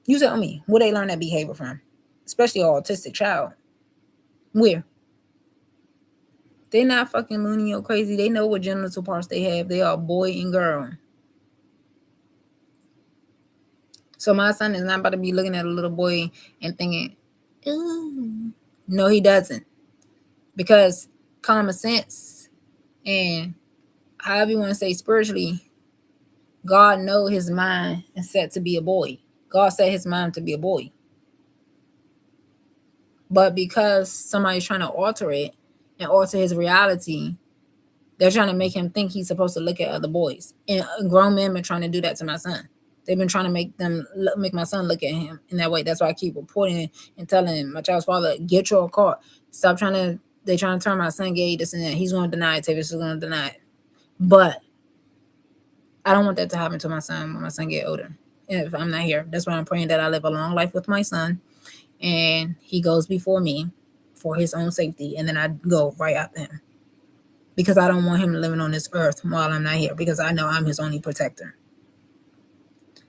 You tell me, where they learn that behavior from? Especially an autistic child. Where? They're not fucking loony or crazy. They know what genital parts they have. They are boy and girl. So my son is not about to be looking at a little boy and thinking, ooh. No, he doesn't. Because common sense and however you want to say spiritually, God know his mind is set to be a boy. God set his mind to be a boy. But because somebody's trying to alter it and alter his reality, they're trying to make him think he's supposed to look at other boys. And grown men been trying to do that to my son. They've been trying to make my son look at him in that way. That's why I keep reporting and telling my child's father, get your car. Stop they're trying to turn my son gay, this and that. He's going to deny it. Tavis is going to deny it. But I don't want that to happen to my son when my son get older. If I'm not here. That's why I'm praying that I live a long life with my son and he goes before me for his own safety, and then I go right after him. Because I don't want him living on this earth while I'm not here, because I know I'm his only protector.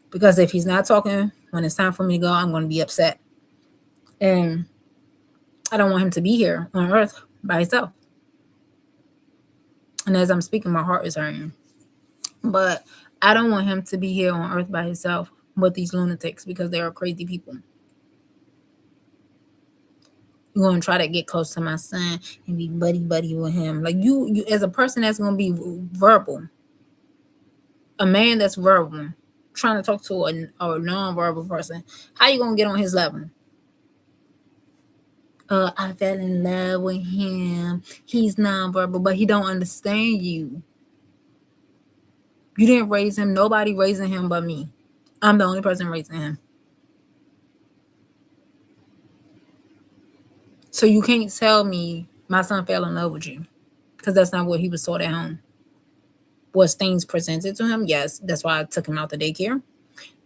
Because if he's not talking when it's time for me to go, I'm going to be upset. And I don't want him to be here on earth by himself. And as I'm speaking, my heart is hurting. But I don't want him to be here on earth by himself with these lunatics, because they are crazy people. You're going to try to get close to my son and be buddy with him. Like you as a person that's going to be verbal, a man that's verbal, trying to talk to a non-verbal person, how you going to get on his level? I fell in love with him. He's non-verbal, but he don't understand you. You didn't raise him. Nobody raising him but me. I'm the only person raising him. So you can't tell me my son fell in love with you, because that's not what he was taught at home. Was things presented to him? Yes. That's why I took him out the daycare.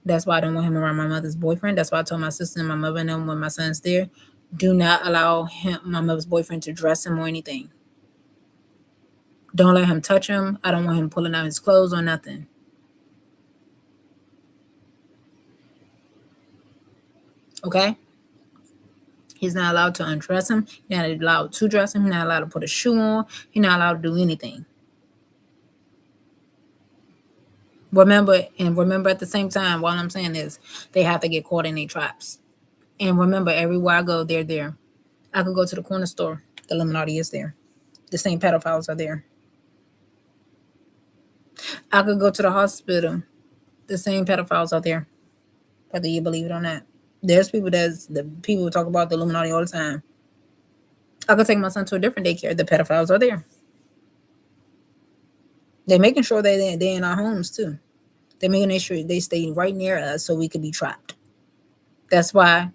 That's why I don't want him around my mother's boyfriend. That's why I told my sister and my mother and them when my son's there, do not allow my mother's boyfriend to dress him or anything. Don't let him touch him. I don't want him pulling out his clothes or nothing. Okay? He's not allowed to undress him. He's not allowed to dress him. He's not allowed to put a shoe on. He's not allowed to do anything. Remember at the same time, while I'm saying this, they have to get caught in their traps. And remember, everywhere I go, they're there. I could go to the corner store. The Illuminati is there. The same pedophiles are there. I could go to the hospital. The same pedophiles are there. Whether you believe it or not. There's people people talk about the Illuminati all the time. I could take my son to a different daycare. The pedophiles are there. They're making sure they're in our homes too. They're making sure they stay right near us so we could be trapped. That's why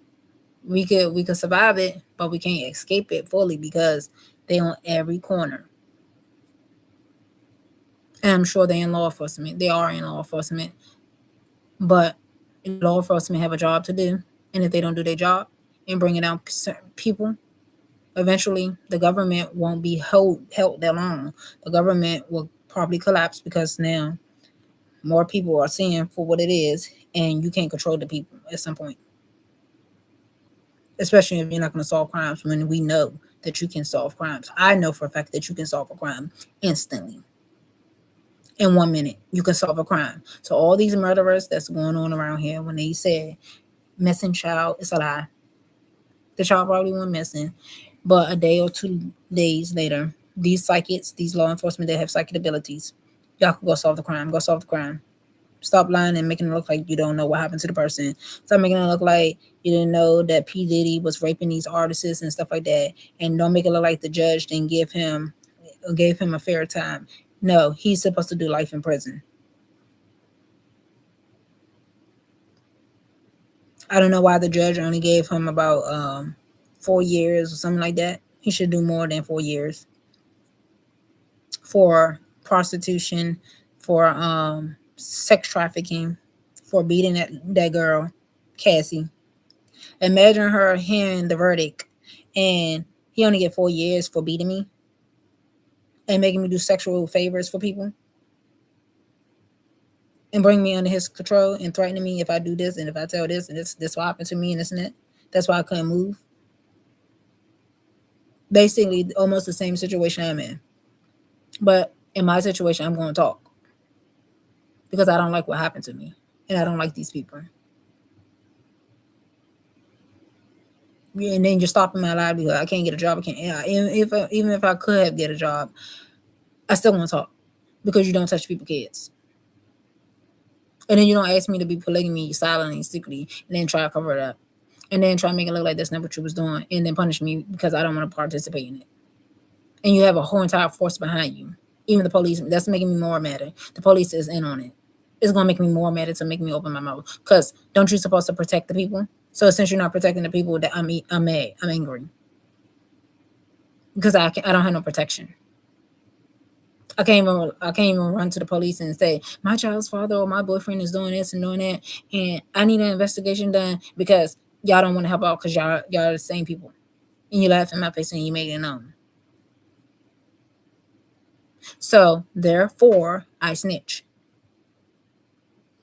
we could survive it, but we can't escape it fully, because they're on every corner. And I'm sure they're in law enforcement. They are in law enforcement. But law enforcement have a job to do. And if they don't do their job and bring it down people, eventually the government won't be held that long. The government will probably collapse, because now more people are seeing for what it is, and you can't control the people at some point. Especially if you're not going to solve crimes, when we know that you can solve crimes. I know for a fact that you can solve a crime instantly. In 1 minute, you can solve a crime. So all these murderers that's going on around here, when they say missing child, it's a lie. The child probably went missing, but a day or 2 days later, these psychics, these law enforcement that have psychic abilities, y'all can go solve the crime. Go solve the crime. Stop lying and making it look like you don't know what happened to the person. Stop making it look like you didn't know that P. Diddy was raping these artists and stuff like that. And don't make it look like the judge didn't gave him a fair time. No, he's supposed to do life in prison. I don't know why the judge only gave him about 4 years or something like that. He should do more than 4 years for prostitution, for sex trafficking, for beating that girl, Cassie. Imagine her hearing the verdict, and he only get 4 years for beating me and making me do sexual favors for people and bring me under his control and threatening me if I do this and if I tell this and this will happen to me and this and that. That's why I couldn't move. Basically, almost the same situation I'm in. But in my situation, I'm going to talk, because I don't like what happened to me, and I don't like these people. And then you're stopping my livelihood. I can't get a job. I can't. Even if I could get a job, I still want to talk, because you don't touch people's kids. And then you don't ask me to be polygamy silently, secretly, and then try to cover it up, and then try to make it look like that's not what you was doing, and then punish me because I don't want to participate in it. And you have a whole entire force behind you. Even the police. That's making me more mad. The police is in on it. It's gonna make me more mad to make me open my mouth. Because don't you supposed to protect the people? So since you're not protecting the people, that I'm mad. I'm angry. Because I don't have no protection. I can't even run to the police and say my child's father or my boyfriend is doing this and doing that, and I need an investigation done, because y'all don't want to help out, because y'all the same people. And you laugh in my face and you made it known. So, therefore, I snitch.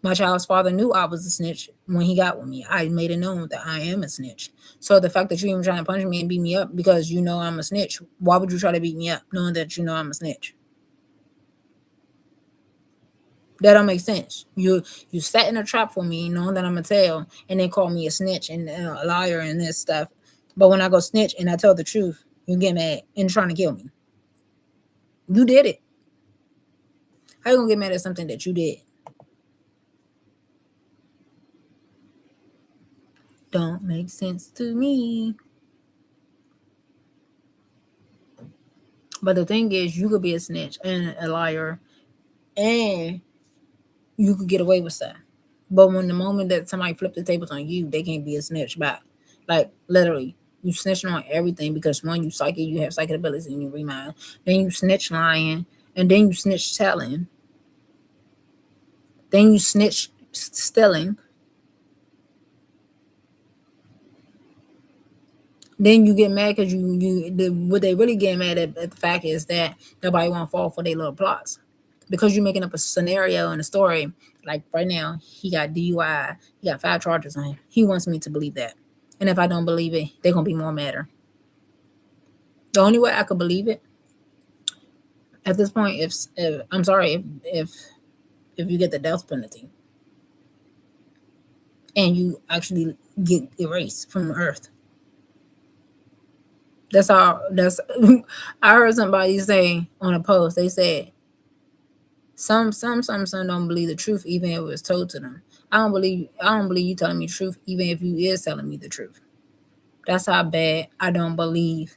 My child's father knew I was a snitch when he got with me. I made it known that I am a snitch. So the fact that you even trying to punch me and beat me up because you know I'm a snitch, why would you try to beat me up knowing that you know I'm a snitch? That don't make sense. You set in a trap for me knowing that I'm a tell and then call me a snitch and a liar and this stuff. But when I go snitch and I tell the truth, you get mad and trying to kill me. You did it. How you gonna get mad at something that you did? Don't make sense to me. But the thing is, you could be a snitch and a liar, and you could get away with stuff. But when the moment that somebody flipped the tables on you, they can't be a snitch back. Like literally, you snitching on everything because one, you psychic, you have psychic abilities and you remind. Then you snitch lying, and then you snitch telling. Then you snitch stealing. Then you get mad because what they really get mad at the fact is that nobody want to fall for their little plots. Because you're making up a scenario and a story. Like right now, he got DUI. He got 5 charges on him. He wants me to believe that. And if I don't believe it, they're going to be more madder. The only way I could believe it at this point, if I'm sorry, if you get the death penalty and you actually get erased from the earth. That's all. I heard somebody say on a post, they said, Some don't believe the truth even if it was told to them. I don't believe you telling me the truth even if you is telling me the truth. That's how bad I don't believe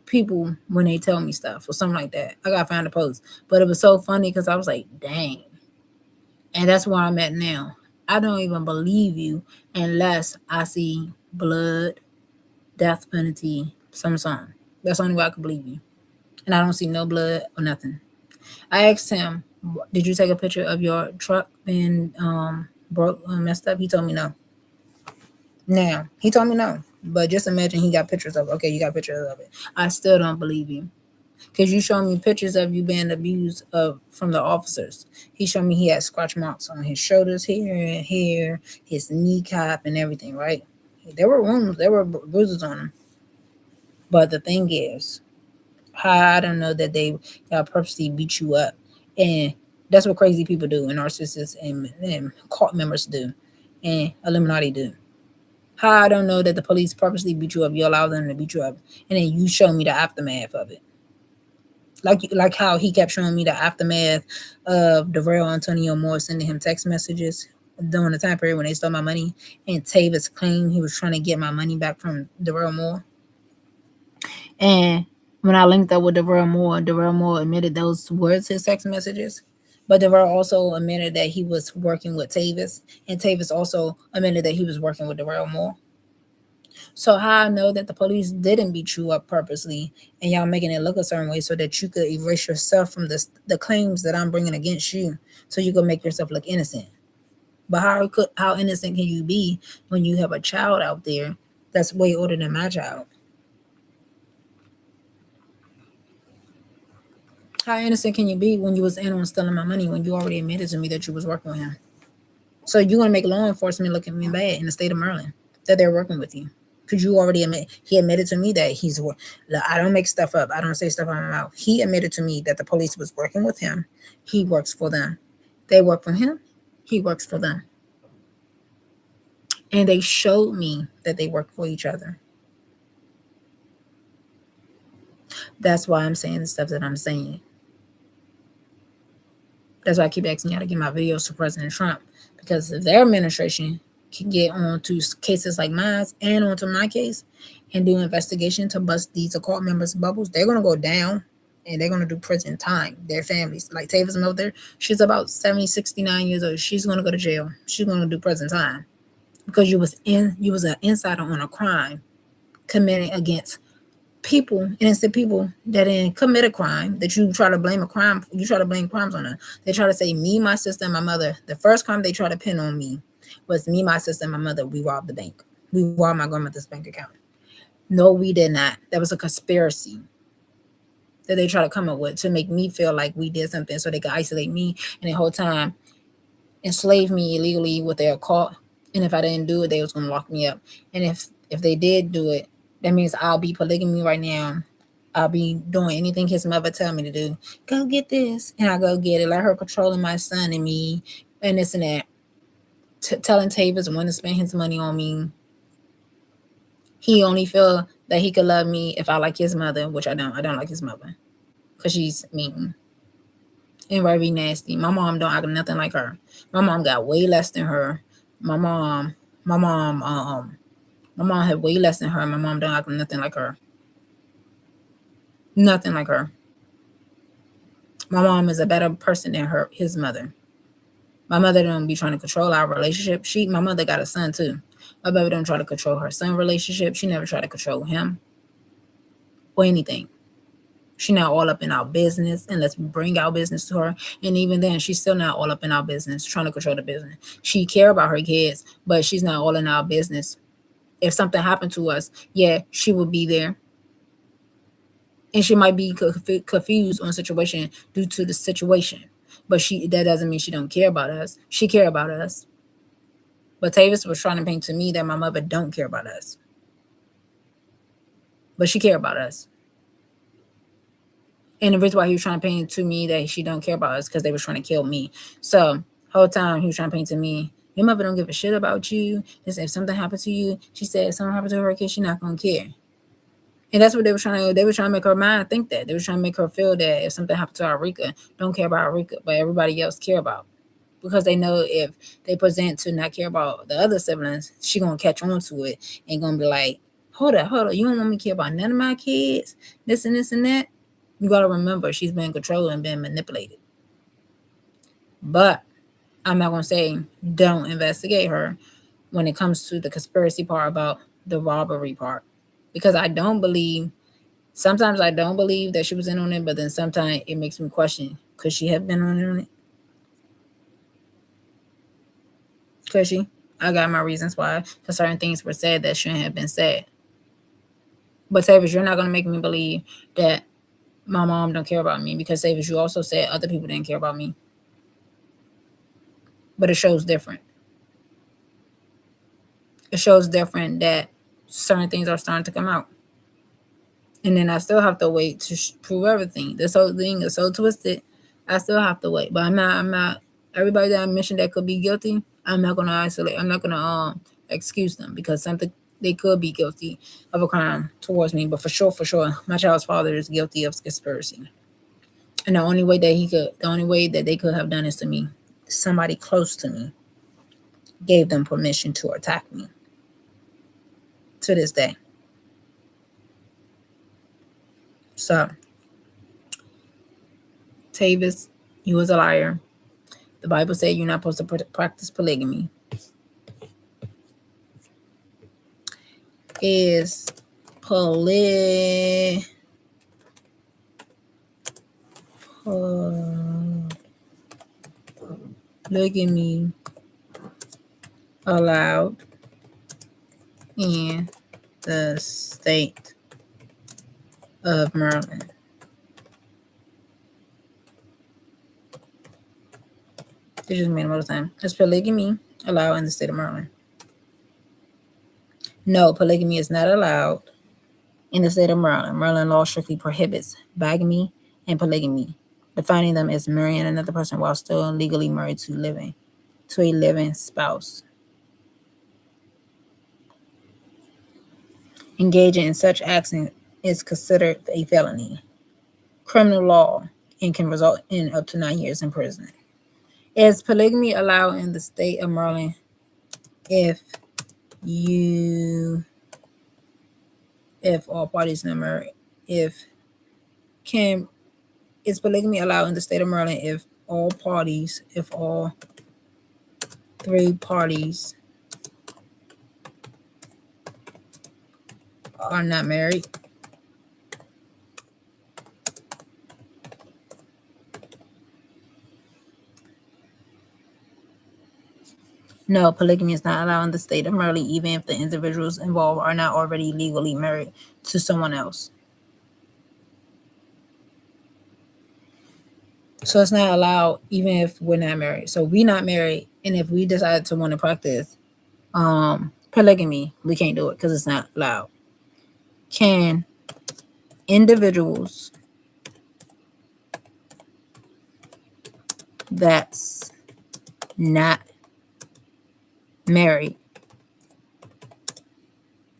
people when they tell me stuff or something like that. I gotta find a post, but it was so funny because I was like, dang. And that's where I'm at now. I don't even believe you unless I see blood, death penalty, some song. That's the only way I can believe you. And I don't see no blood or nothing. I asked him, did you take a picture of your truck being broke, messed up? He told me no. Now, he told me no. But just imagine he got pictures of it. Okay, you got pictures of it. I still don't believe you. Because you showed me pictures of you being abused from the officers. He showed me he had scratch marks on his shoulders here, his kneecap, and everything, right? There were wounds, there were bruises on him. But the thing is, I don't know that they purposely beat you up. And that's what crazy people do, and narcissists and cult members do, and Illuminati do. How I don't know that the police purposely beat you up, you allow them to beat you up, and then you show me the aftermath of it. Like how he kept showing me the aftermath of Darrell Antonio Moore sending him text messages during the time period when they stole my money, and Tavis claimed he was trying to get my money back from Darrell Moore. And when I linked up with Darrell Moore admitted those were his text messages. But Darrell also admitted that he was working with Tavis, and Tavis also admitted that he was working with Darrell Moore. So how I know that the police didn't beat you up purposely and y'all making it look a certain way so that you could erase yourself from the claims that I'm bringing against you, so you could make yourself look innocent. But how innocent can you be when you have a child out there that's way older than my child? How innocent can you be when you was in on stealing my money when you already admitted to me that you was working with him? So you're gonna make law enforcement look at me bad in the state of Maryland that they're working with you. Because you already he admitted to me that I don't make stuff up. I don't say stuff out of my mouth. He admitted to me that the police was working with him. He works for them. They work for him. He works for them. And they showed me that they work for each other. That's why I'm saying the stuff that I'm saying. That's why I keep asking y'all to get my videos to President Trump. Because if their administration can get onto cases like mine and onto my case and do an investigation to bust these occult members' bubbles, they're going to go down and they're going to do prison time. Their families, like Tavis Mother, she's about 70, 69 years old. She's going to go to jail. She's going to do prison time because you was an insider on a crime committed against people, innocent people that didn't commit a crime, that you try to blame crimes on them. They try to say me, my sister, and my mother. The first crime they try to pin on me was me, my sister, and my mother. We robbed the bank. We robbed my grandmother's bank account. No, we did not. That was a conspiracy that they try to come up with to make me feel like we did something so they could isolate me, and the whole time enslave me illegally with their cult. And if I didn't do it, they was gonna lock me up. And if they did do it, that means I'll be polygamy right now. I'll be doing anything his mother tell me to do. Go get this, and I go get it. Like her controlling my son and me, and this and that. Telling Tavis when to spend his money on me. He only feel that he could love me if I like his mother, which I don't. I don't like his mother because she's mean and very nasty. My mom don't act nothing like her. My mom got way less than her. My mom had way less than her. My mom don't act nothing like her. Nothing like her. My mom is a better person than his mother. My mother don't be trying to control our relationship. My mother got a son too. My baby don't try to control her son relationship. She never try to control him or anything. She not all up in our business, and let's bring our business to her. And even then, she's still not all up in our business, trying to control the business. She care about her kids, but she's not all in our business. If something happened to us, yeah, she would be there. And she might be confused on situation due to the situation. But that doesn't mean she don't care about us. She care about us. But Tavis was trying to paint to me that my mother don't care about us. But she care about us. And the reason why he was trying to paint to me that she don't care about us because they were trying to kill me. So whole time he was trying to paint to me, your mother don't give a shit about you. Just if something happened to you, she said if something happened to her kid, she's not gonna care. And that's what they were trying to. They were trying to make her mind think that. They were trying to make her feel that if something happened to Arika, don't care about Arika, but everybody else care about. Because they know if they present to not care about the other siblings, she gonna catch on to it and gonna be like, hold up, you don't want me to care about none of my kids, this and this and that. You gotta remember she's been controlled and been manipulated. But I'm not gonna say don't investigate her when it comes to the conspiracy part about the robbery part. Because sometimes I don't believe that she was in on it, but then sometimes it makes me question, could she have been on it? Could she? I got my reasons why, because certain things were said that shouldn't have been said. But Tavis, you're not going to make me believe that my mom don't care about me, because Tavis, you also said other people didn't care about me. But it shows different. It shows different that certain things are starting to come out. And then I still have to wait to prove everything. This whole thing is so twisted. I still have to wait. But I'm not. Everybody that I mentioned that could be guilty, I'm not going to isolate. I'm not going to excuse them, because they could be guilty of a crime towards me. But for sure, my child's father is guilty of conspiracy. And the only way that they could have done this to me, somebody close to me gave them permission to attack me. To this day. So, Tavis, you was a liar. The Bible said you're not supposed to practice polygamy. Is polygamy allowed in the state of Maryland? They just made it all the time. Is polygamy allowed in the state of Maryland? No, polygamy is not allowed in the state of Maryland. Maryland law strictly prohibits bigamy and polygamy, defining them as marrying another person while still legally married to a living spouse. Engaging in such acts is considered a felony, criminal law, and can result in up to 9 years in prison. Is polygamy allowed in the state of Maryland if all parties are married? Is polygamy allowed in the state of Maryland if all three parties are not married? No, polygamy is not allowed in the state of Maryland, even if the individuals involved are not already legally married to someone else. So it's not allowed even if we're not married. So we're not married, and if we decide to want to practice polygamy, we can't do it because it's not allowed. Can individuals that's not married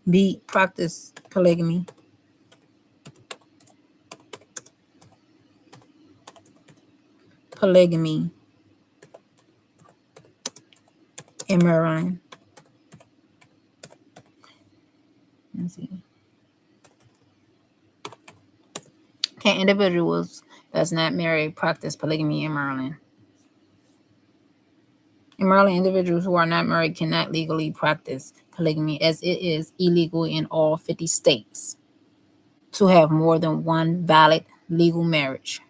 be practice polygamy? Polygamy in Maryland. Let's see. Can individuals that's not married practice polygamy in Maryland? In Maryland, individuals who are not married cannot legally practice polygamy, as it is illegal in all 50 states to have more than one valid legal marriage.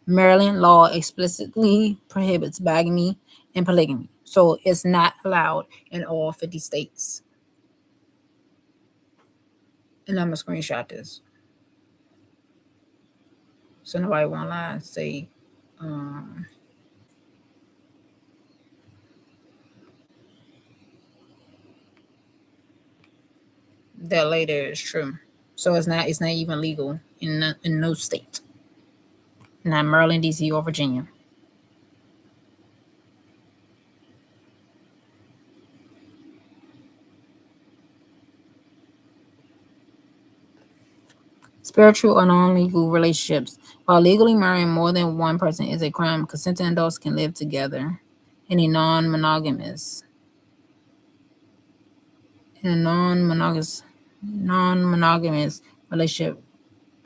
Maryland law explicitly prohibits bigamy and polygamy, so it's not allowed in all 50 states. And I'm going to screenshot this so nobody won't lie and say that later is true. So it's not even legal in no state. Not Maryland, DC, or Virginia. Spiritual or non-legal relationships. While legally marrying more than one person is a crime, consenting adults can live together in a non-monogamous relationship,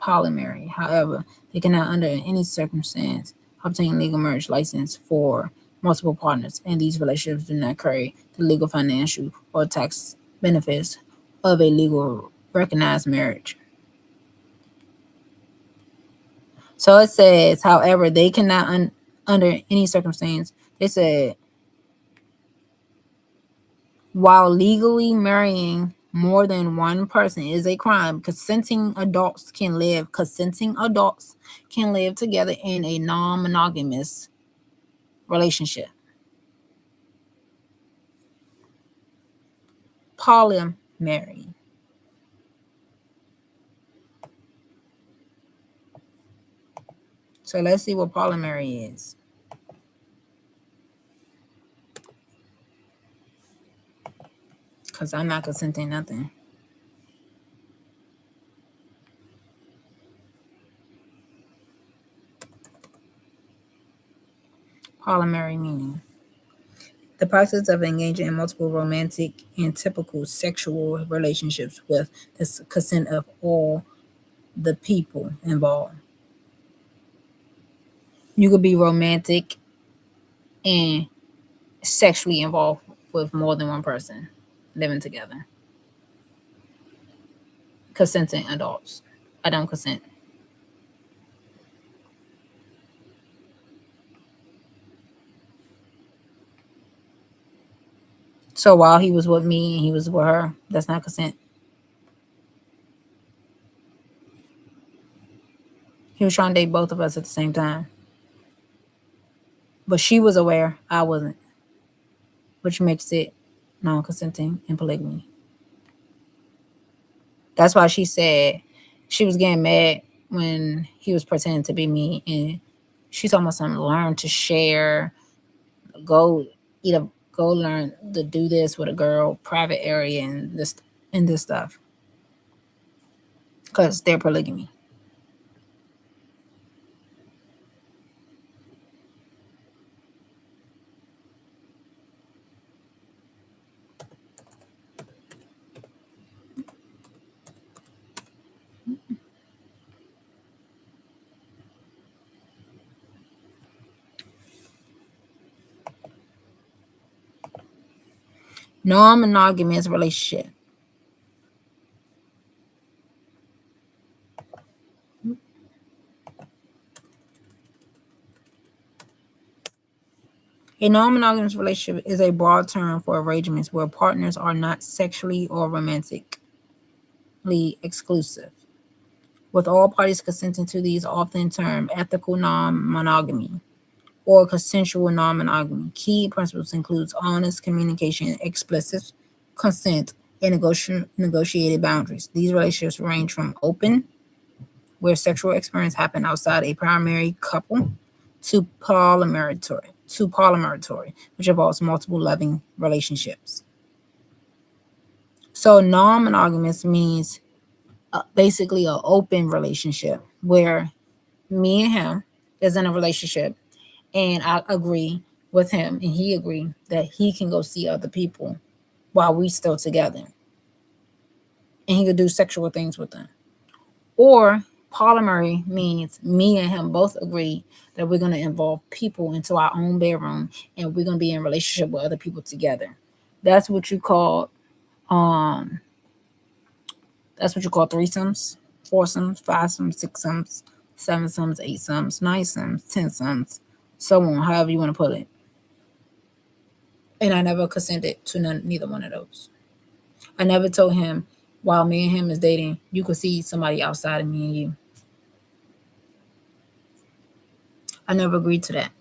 polyamory. However, they cannot, under any circumstance, obtain legal marriage license for multiple partners, and these relationships do not carry the legal, financial, or tax benefits of a legal recognized marriage. So it says, however, they cannot, under any circumstance, they said, while legally marrying more than one person is a crime, consenting adults can live together in a non-monogamous relationship. Polyamory. So let's see what polyamory is. Because I'm not consenting nothing. Polyamory meaning the practice of engaging in multiple romantic and typical sexual relationships with the consent of all the people involved. You could be romantic and sexually involved with more than one person living together. Consenting adults. I don't consent. So while he was with me and he was with her, that's not consent. He was trying to date both of us at the same time. But she was aware, I wasn't, which makes it non-consenting in polygamy. That's why she said she was getting mad when he was pretending to be me, and she told me something, learn to share, go learn to do this with a girl, private area, and this stuff, because they're polygamy. Non-monogamous relationship. A non-monogamous relationship is a broad term for arrangements where partners are not sexually or romantically exclusive, with all parties consenting to these, often termed ethical non-monogamy or consensual non-monogamy. Key principles include honest communication, explicit consent, and negotiated boundaries. These relationships range from open, where sexual experience happen outside a primary couple, to polyamorous, which involves multiple loving relationships. So non-monogamous means basically an open relationship where me and him is in a relationship, and I agree with him, and he agreed that he can go see other people while we still together, and he could do sexual things with them. Or polyamory means me and him both agree that we're going to involve people into our own bedroom, and we're going to be in a relationship with other people together. That's what you call threesomes, foursomes, fivesomes, sixsomes, sevensomes, eightsomes, ninesomes, tensomes, so on, however you want to put it. And I never consented to neither one of those. I never told him while me and him is dating, you could see somebody outside of me and you. I never agreed to that.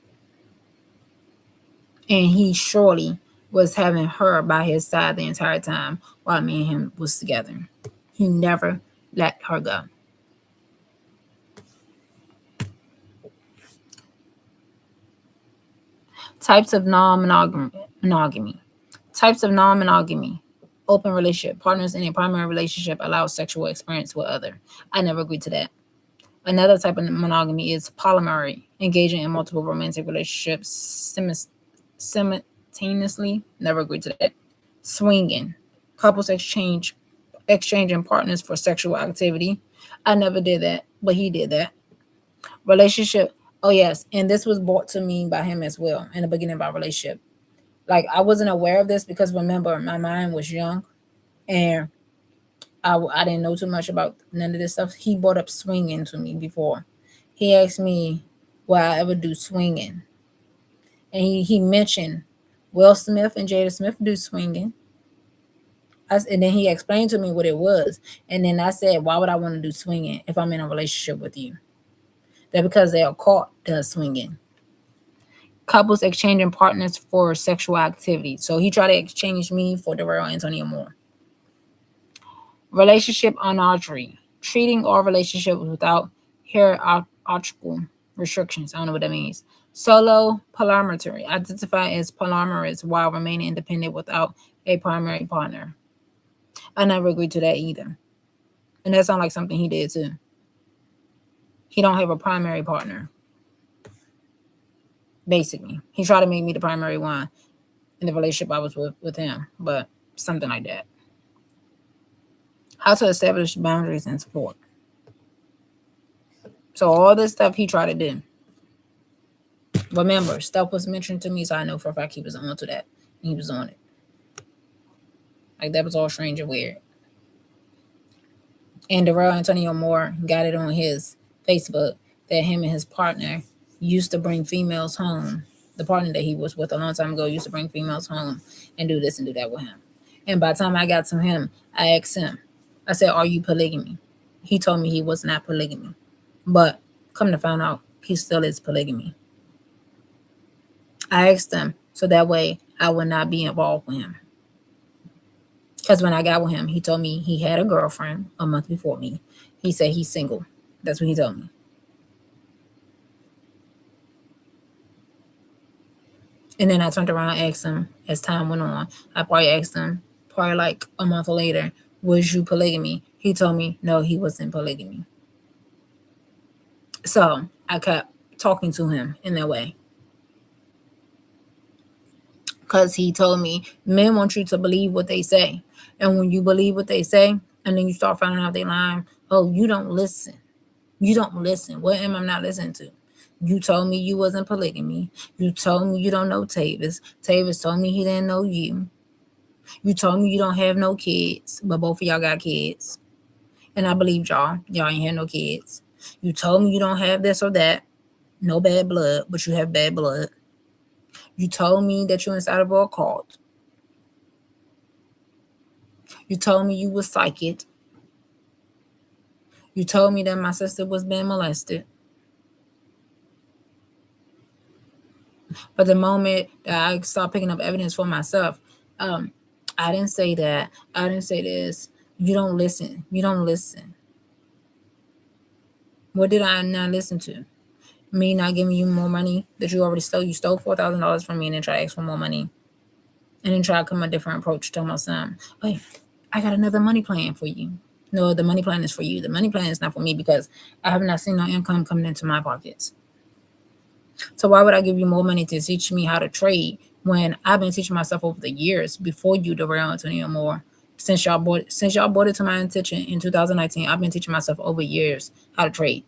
And he surely was having her by his side the entire time while me and him was together. He never let her go. Types of non-monogamy. Types of non-monogamy. Open relationship. Partners in a primary relationship allow sexual experience with other. I never agreed to that. Another type of monogamy is polyamory, engaging in multiple romantic relationships simultaneously. Never agreed to that. Swinging. Couples exchanging partners for sexual activity. I never did that, but he did that. Relationship. Oh, yes. And this was brought to me by him as well in the beginning of our relationship. Like, I wasn't aware of this because, remember, my mind was young and I didn't know too much about none of this stuff. He brought up swinging to me before. He asked me why I ever do swinging. And he mentioned Will Smith and Jada Smith do swinging. And then he explained to me what it was. And then I said, why would I want to do swinging if I'm in a relationship with you? That because they are caught does swinging. Couples exchanging partners for sexual activity. So he tried to exchange me for Darrell Antonio Moore. Relationship unarchery. Treating all relationships without hierarchical restrictions. I don't know what that means. Solo polyamorous. Identify as polyamorous while remaining independent without a primary partner. I never agreed to that either. And that sounds like something he did too. He don't have a primary partner. Basically. He tried to make me the primary one in the relationship I was with him. But something like that. How to establish boundaries and support. So all this stuff he tried to do. Remember, stuff was mentioned to me, so I know for a fact he was on to that. And he was on it. Like, that was all strange and weird. And Darrell Antonio Moore got it on his Facebook that him and his partner used to bring females home. The partner that he was with a long time ago used to bring females home and do this and do that with him. And by the time I got to him, I asked him, I said, are you polygamy? He told me he was not polygamy. But come to find out, he still is polygamy. I asked him so that way I would not be involved with him. Because when I got with him, he told me he had a girlfriend a month before me. He said he's single. That's what he told me. And then I turned around and asked him as time went on. I probably asked him probably like a month later, was you polygamy? He told me no, he wasn't polygamy. So I kept talking to him in that way. Because he told me men want you to believe what they say. And when you believe what they say, and then you start finding out they lying, oh, you don't listen. You don't listen. What am I not listening to? You told me you wasn't polygamy. You told me you don't know Tavis. Tavis told me he didn't know you. You told me you don't have no kids, but both of y'all got kids. And I believed y'all. Y'all ain't had no kids. You told me you don't have this or that. No bad blood, but you have bad blood. You told me that you're inside of a cult. You told me you was psychic. You told me that my sister was being molested. But the moment that I started picking up evidence for myself, I didn't say that. I didn't say this. You don't listen. You don't listen. What did I not listen to? Me not giving you more money that you already stole. You stole $4,000 from me and then try to ask for more money. And then try to come a different approach. Tell my son, wait, I got another money plan for you. No, the money plan is for you. The money plan is not for me because I have not seen no income coming into my pockets. So why would I give you more money to teach me how to trade when I've been teaching myself over the years before you, the real Antonio Moore? Since y'all brought it to my attention in 2019, I've been teaching myself over years how to trade.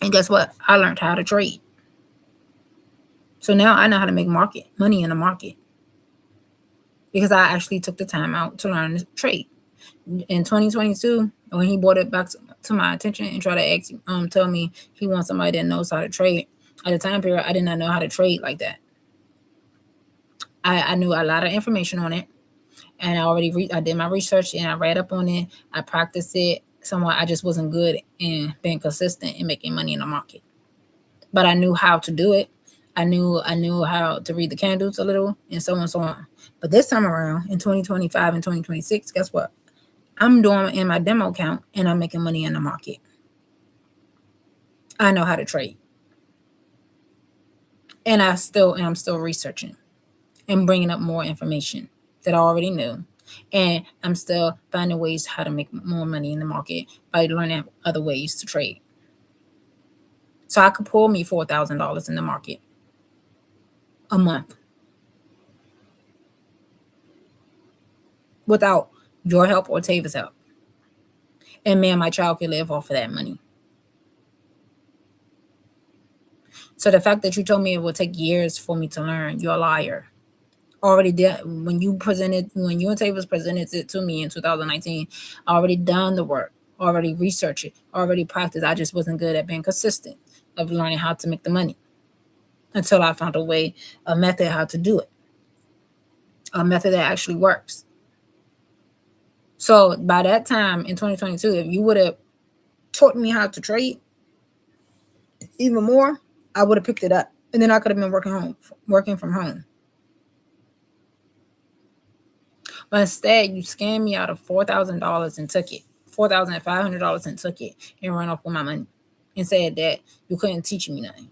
And guess what? I learned how to trade. So now I know how to make money in the market because I actually took the time out to learn to trade. In 2022, when he brought it back to my attention and tried to tell me he wants somebody that knows how to trade, at the time period, I did not know how to trade like that. I knew a lot of information on it, and I did my research and I read up on it. I practiced it. Somewhat, I just wasn't good in being consistent and making money in the market, but I knew how to do it. I knew how to read the candles a little, and so on and so on. But this time around, in 2025 and 2026, guess what? I'm doing in my demo account, and I'm making money in the market. I know how to trade, and I'm still researching and bringing up more information that I already knew. And I'm still finding ways how to make more money in the market by learning other ways to trade. So I could pull me $4,000 in the market a month without your help or Tavis' help. And me and my child could live off of that money. So the fact that you told me it would take years for me to learn, you're a liar. Already did when you and Tavis presented it to me in 2019. I already done the work, already researched it, already practiced. I just wasn't good at being consistent of learning how to make the money until I found a method how to do it, a method that actually works. So by that time in 2022, if you would have taught me how to trade even more, I would have picked it up, and then I could have been working from home. But instead, you scammed me out of $4,000 and took it, $4,500 and took it and ran off with my money and said that you couldn't teach me nothing.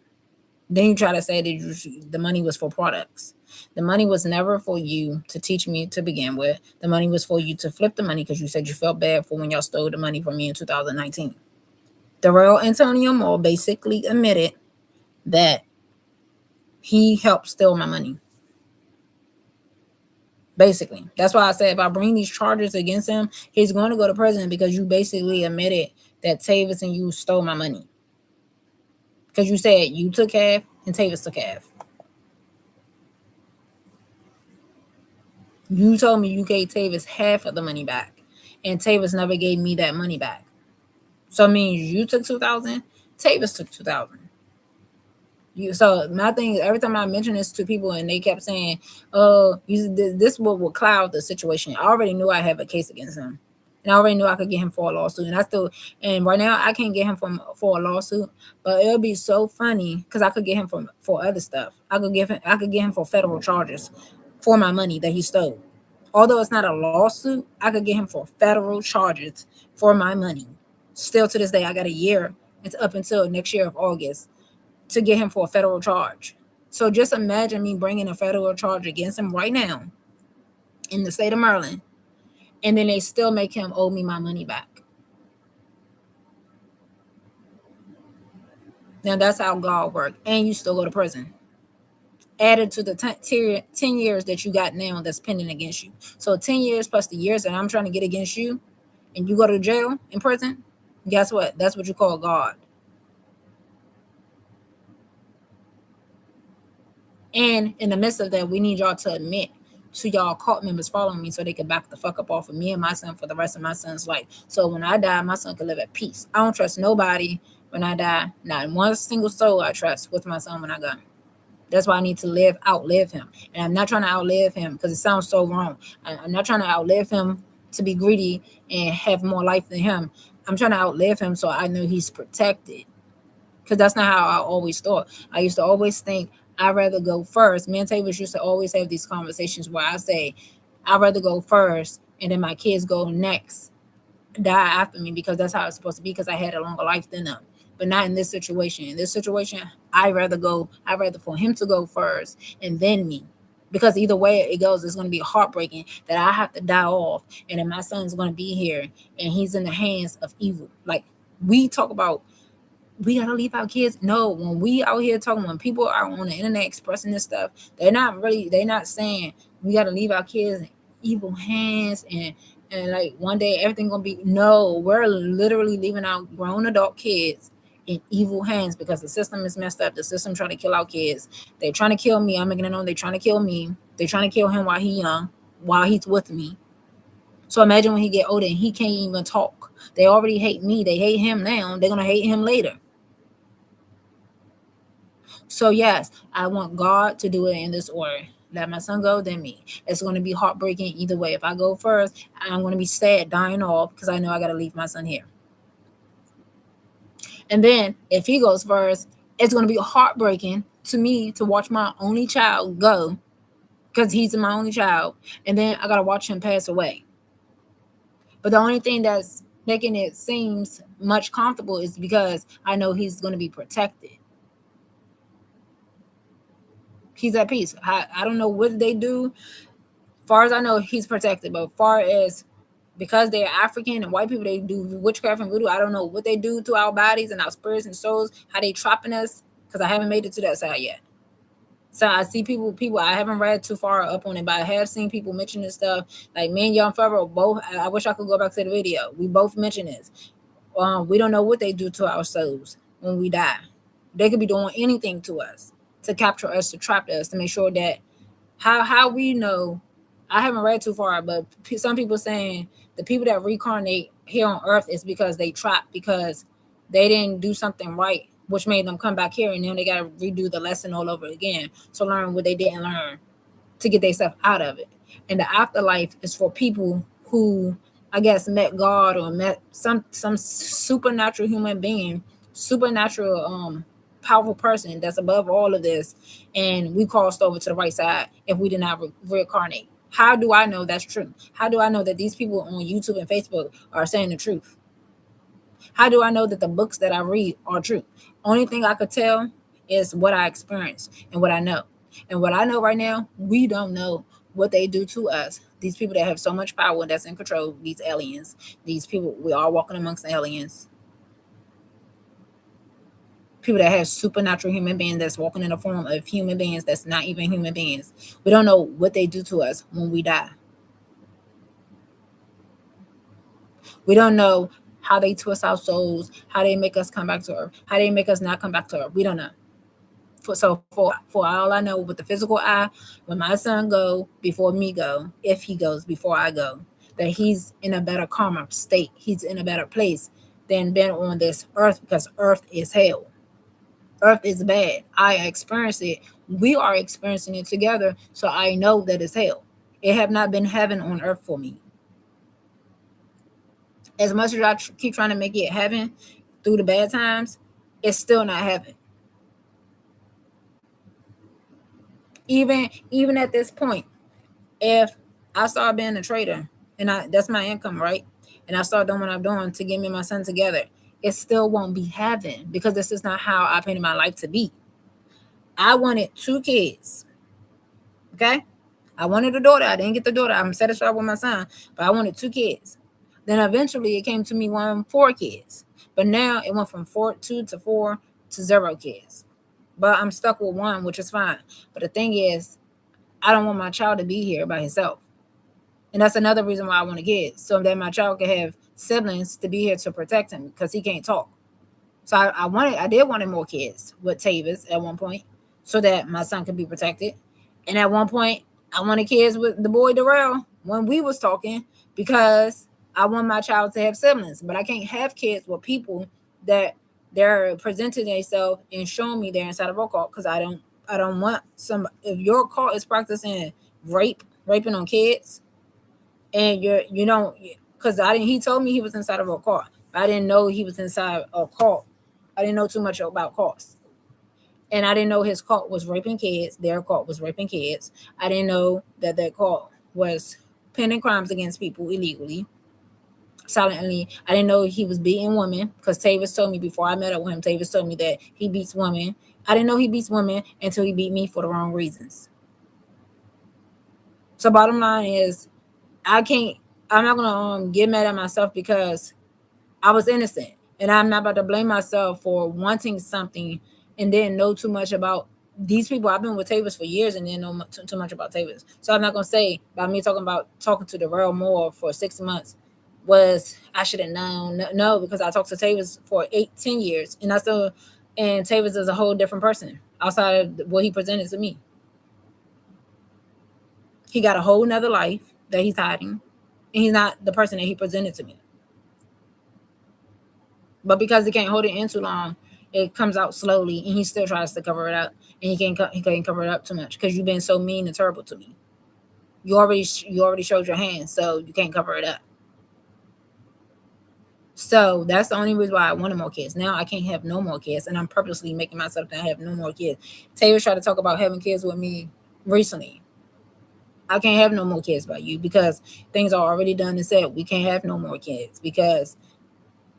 Then you try to say that the money was for products. The money was never for you to teach me to begin with. The money was for you to flip the money because you said you felt bad for when y'all stole the money from me in 2019. The real Antonio Moore basically admitted that he helped steal my money. Basically, that's why I said if I bring these charges against him, he's going to go to prison because you basically admitted that Tavis and you stole my money. Because you said you took half and Tavis took half. You told me you gave Tavis half of the money back, and Tavis never gave me that money back. So it means you took $2,000, Tavis took $2,000. So my thing is, every time I mention this to people and they kept saying, "Oh, this will cloud the situation." I already knew I have a case against him, and I already knew I could get him for a lawsuit. And right now I can't get him for a lawsuit, but it'll be so funny because I could get him for other stuff. I could get him for federal charges for my money that he stole. Although it's not a lawsuit, I could get him for federal charges for my money. Still to this day, I got a year. It's up until next year of August to get him for a federal charge. So just imagine me bringing a federal charge against him right now in the state of Maryland, and then they still make him owe me my money back. Now that's how God works, and you still go to prison. Added to the 10 years that you got now that's pending against you. So 10 years plus the years that I'm trying to get against you, and you go to jail in prison, guess what? That's what you call God. And in the midst of that, we need y'all to admit to y'all cult members following me so they can back the fuck up off of me and my son for the rest of my son's life. So when I die, my son can live at peace. I don't trust nobody when I die. Not one single soul I trust with my son when I go. That's why I need to outlive him. And I'm not trying to outlive him because it sounds so wrong. I'm not trying to outlive him to be greedy and have more life than him. I'm trying to outlive him so I know he's protected. Because that's not how I always thought. I used to always think I'd rather go first. Me and Tavis used to always have these conversations where I say, I'd rather go first and then my kids go next, die after me, because that's how it's supposed to be, because I had a longer life than them. But not in this situation. In this situation, I'd rather for him to go first and then me. Because either way it goes, it's going to be heartbreaking that I have to die off and then my son's going to be here and he's in the hands of evil. Like, we talk about, we gotta leave our kids. No, when we out here talking, when people are on the internet expressing this stuff, they're not saying we gotta leave our kids in evil hands and like one day everything gonna be. No, we're literally leaving our grown adult kids in evil hands because the system is messed up. The system trying to kill our kids. They're trying to kill me. I'm making it known they're trying to kill me. They're trying to kill him while he's young, while he's with me. So imagine when he get older and he can't even talk. They already hate me. They hate him now. They're gonna hate him later. So yes, I want God to do it in this order. Let my son go, then me. It's going to be heartbreaking either way. If I go first, I'm going to be sad, dying off, because I know I got to leave my son here. And then if he goes first, it's going to be heartbreaking to me to watch my only child go, because he's my only child. And then I got to watch him pass away. But the only thing that's making it seems much comfortable is because I know he's going to be protected. He's at peace. I don't know what they do. Far as I know, he's protected. But far as, because they're African and white people, they do witchcraft and voodoo. I don't know what they do to our bodies and our spirits and souls, how they trapping us, because I haven't made it to that side yet. So I see people, I haven't read too far up on it, but I have seen people mention this stuff. Like me and Young Pharaoh both, I wish I could go back to the video. We both mention this. We don't know what they do to our souls when we die. They could be doing anything to us, to capture us, to trap us, to make sure that how we know. I haven't read too far, but some people saying the people that reincarnate here on earth is because they trapped, because they didn't do something right, which made them come back here, and then they got to redo the lesson all over again to learn what they didn't learn, to get themselves out of it. And the afterlife is for people who, I guess, met God or met some supernatural human being, supernatural powerful person that's above all of this, and we crossed over to the right side if we did not reincarnate. How do I know that's true? How do I know that these people on YouTube and Facebook are saying the truth? How do I know that the books that I read are true? Only thing I could tell is what I experienced and what I know. And what I know right now, we don't know what they do to us. These people that have so much power that's in control, these aliens, these people, we are walking amongst aliens. People that have supernatural human beings that's walking in the form of human beings that's not even human beings. We don't know what they do to us when we die. We don't know how they twist our souls, how they make us come back to earth, how they make us not come back to earth. We don't know. For all I know, with the physical eye, when my son go before me go, if he goes before I go, that he's in a better karma state. He's in a better place than being on this earth, because earth is hell. Earth is bad. I experience it. We are experiencing it together, so I know that it's hell. It have not been heaven on earth for me. As much as I keep trying to make it heaven through the bad times, it's still not heaven. Even at this point, if I start being a trader and that's my income, right? And I start doing what I'm doing to get me and my son together, it still won't be heaven, because this is not how I painted my life to be. I wanted 2 kids. Okay? I wanted a daughter. I didn't get the daughter. I'm satisfied with my son, but I wanted 2 kids. Then eventually it came to me wanting 4 kids. But now it went from 2 to 4 to 0 kids. But I'm stuck with 1, which is fine. But the thing is, I don't want my child to be here by himself. And that's another reason why I want a kid, so that my child can have siblings to be here to protect him, because he can't talk. So I did want more kids with Tavis at one point, so that my son could be protected. And at one point, I wanted kids with the boy Darrell when we was talking, because I want my child to have siblings. But I can't have kids with people that they're presenting themselves and showing me they're inside of a cult, because I don't I don't want if your cult is practicing raping on kids, and you don't, because he told me he was inside of a cult. I didn't know he was inside a cult. I didn't know too much about cults. And I didn't know his cult was raping kids. Their cult was raping kids. I didn't know that their cult was pinning crimes against people illegally, silently. I didn't know he was beating women, because Tavis told me before I met up with him, Tavis told me that he beats women. I didn't know he beats women until he beat me for the wrong reasons. So bottom line is, I'm not going to get mad at myself because I was innocent. And I'm not about to blame myself for wanting something and didn't know too much about these people. I've been with Tavis for years and didn't know too much about Tavis. So I'm not going to say by me talking to Darrell Moore for 6 months was I should have known. No, because I talked to Tavis for 10 years. And Tavis is a whole different person outside of what he presented to me. He got a whole nother life that he's hiding. And he's not the person that he presented to me. But because he can't hold it in too long, it comes out slowly, and he still tries to cover it up, and he can't cover it up too much because you've been so mean and terrible to me. You already showed your hand, so you can't cover it up. So that's the only reason why I wanted more kids. Now I can't have no more kids, and I'm purposely making myself not have no more kids. Taylor tried to talk about having kids with me recently. I can't have no more kids by you because things are already done and said. We can't have no more kids because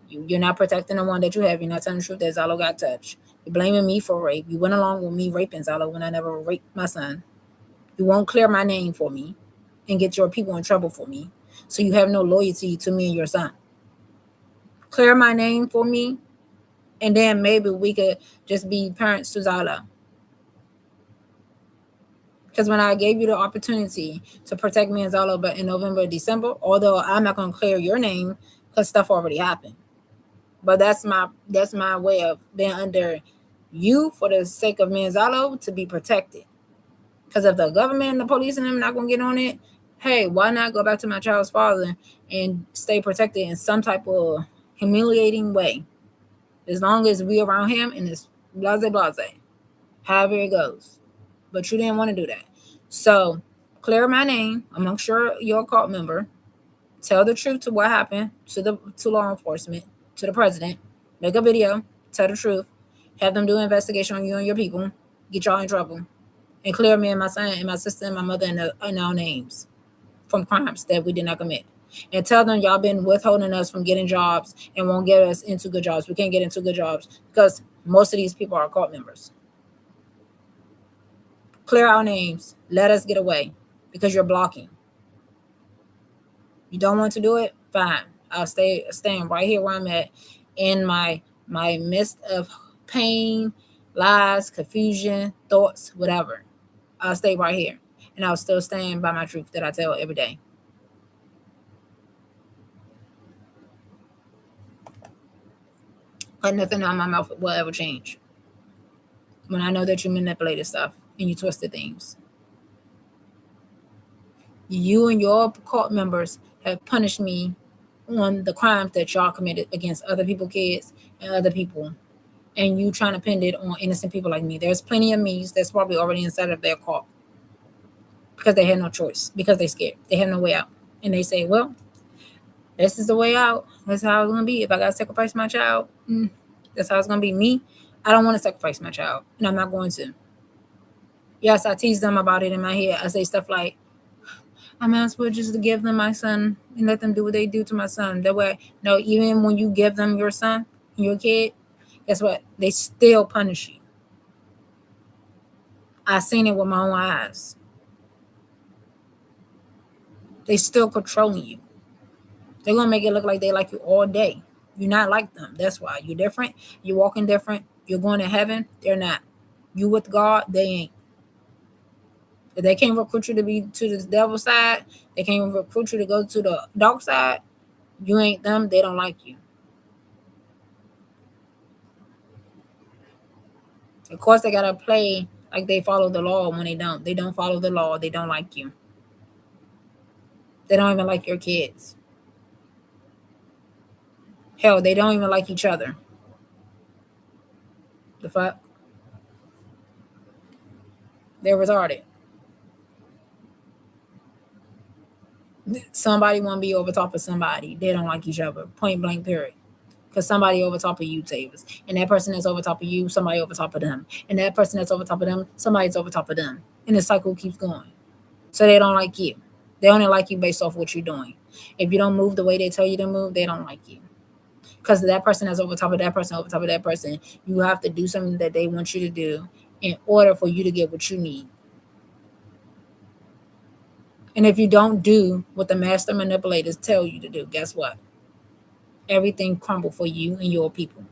you're not protecting the one that you have. You're not telling the truth that XYLO got touched. You're blaming me for rape. You went along with me raping XYLO when I never raped my son. You won't clear my name for me and get your people in trouble for me. So you have no loyalty to me and your son. Clear my name for me, and then maybe we could just be parents to XYLO. Because when I gave you the opportunity to protect me and XYLO, but in November, December, although I'm not going to clear your name because stuff already happened. But that's my way of being under you for the sake of me and XYLO to be protected. Because if the government and the police and them not going to get on it, hey, why not go back to my child's father and stay protected in some type of humiliating way? As long as we around him and it's blase, however it goes. But you didn't want to do that. So clear my name amongst your cult member. Tell the truth to what happened to law enforcement, to the president. Make a video. Tell the truth. Have them do an investigation on you and your people. Get y'all in trouble. And clear me and my son and my sister and my mother and our names from crimes that we did not commit. And tell them y'all been withholding us from getting jobs and won't get us into good jobs. We can't get into good jobs because most of these people are cult members. Clear our names. Let us get away because you're blocking. You don't want to do it? Fine. I'll staying right here where I'm at in my midst of pain, lies, confusion, thoughts, whatever. I'll stay right here. And I'll still stand by my truth that I tell every day. But nothing out of my mouth will ever change. When I know that you manipulated stuff and you twisted things. You and your cult members have punished me on the crimes that y'all committed against other people's kids and other people. And you trying to pin it on innocent people like me. There's plenty of me's that's probably already inside of their cult. Because they had no choice. Because they're scared. They have no way out. And they say, well, this is the way out. That's how it's going to be. If I got to sacrifice my child, that's how it's going to be. Me, I don't want to sacrifice my child. And I'm not going to. Yes, I tease them about it in my head. I say stuff like, I might as well just give them my son and let them do what they do to my son. That way, no, even when you give them your son, your kid, guess what? They still punish you. I seen it with my own eyes. They still controlling you. They're going to make it look like they like you all day. You're not like them. That's why. You're different. You're walking different. You're going to heaven. They're not. You with God, they ain't. If they can't recruit you to be to the devil's side, they can't recruit you to go to the dark side, you ain't them. They don't like you. Of course, they got to play like they follow the law when they don't. They don't follow the law. They don't like you. They don't even like your kids. Hell, they don't even like each other. The fuck? They're retarded. Somebody want to be over top of somebody. They don't like each other. Point blank, period. Because somebody over top of you, Tavis. And that person that's over top of you, somebody over top of them. And that person that's over top of them, somebody's over top of them. And the cycle keeps going. So they don't like you. They only like you based off what you're doing. If you don't move the way they tell you to move, they don't like you. Because that person that's over top of that person, over top of that person, you have to do something that they want you to do in order for you to get what you need. And if you don't do what the master manipulators tell you to do, guess what? Everything crumble for you and your people.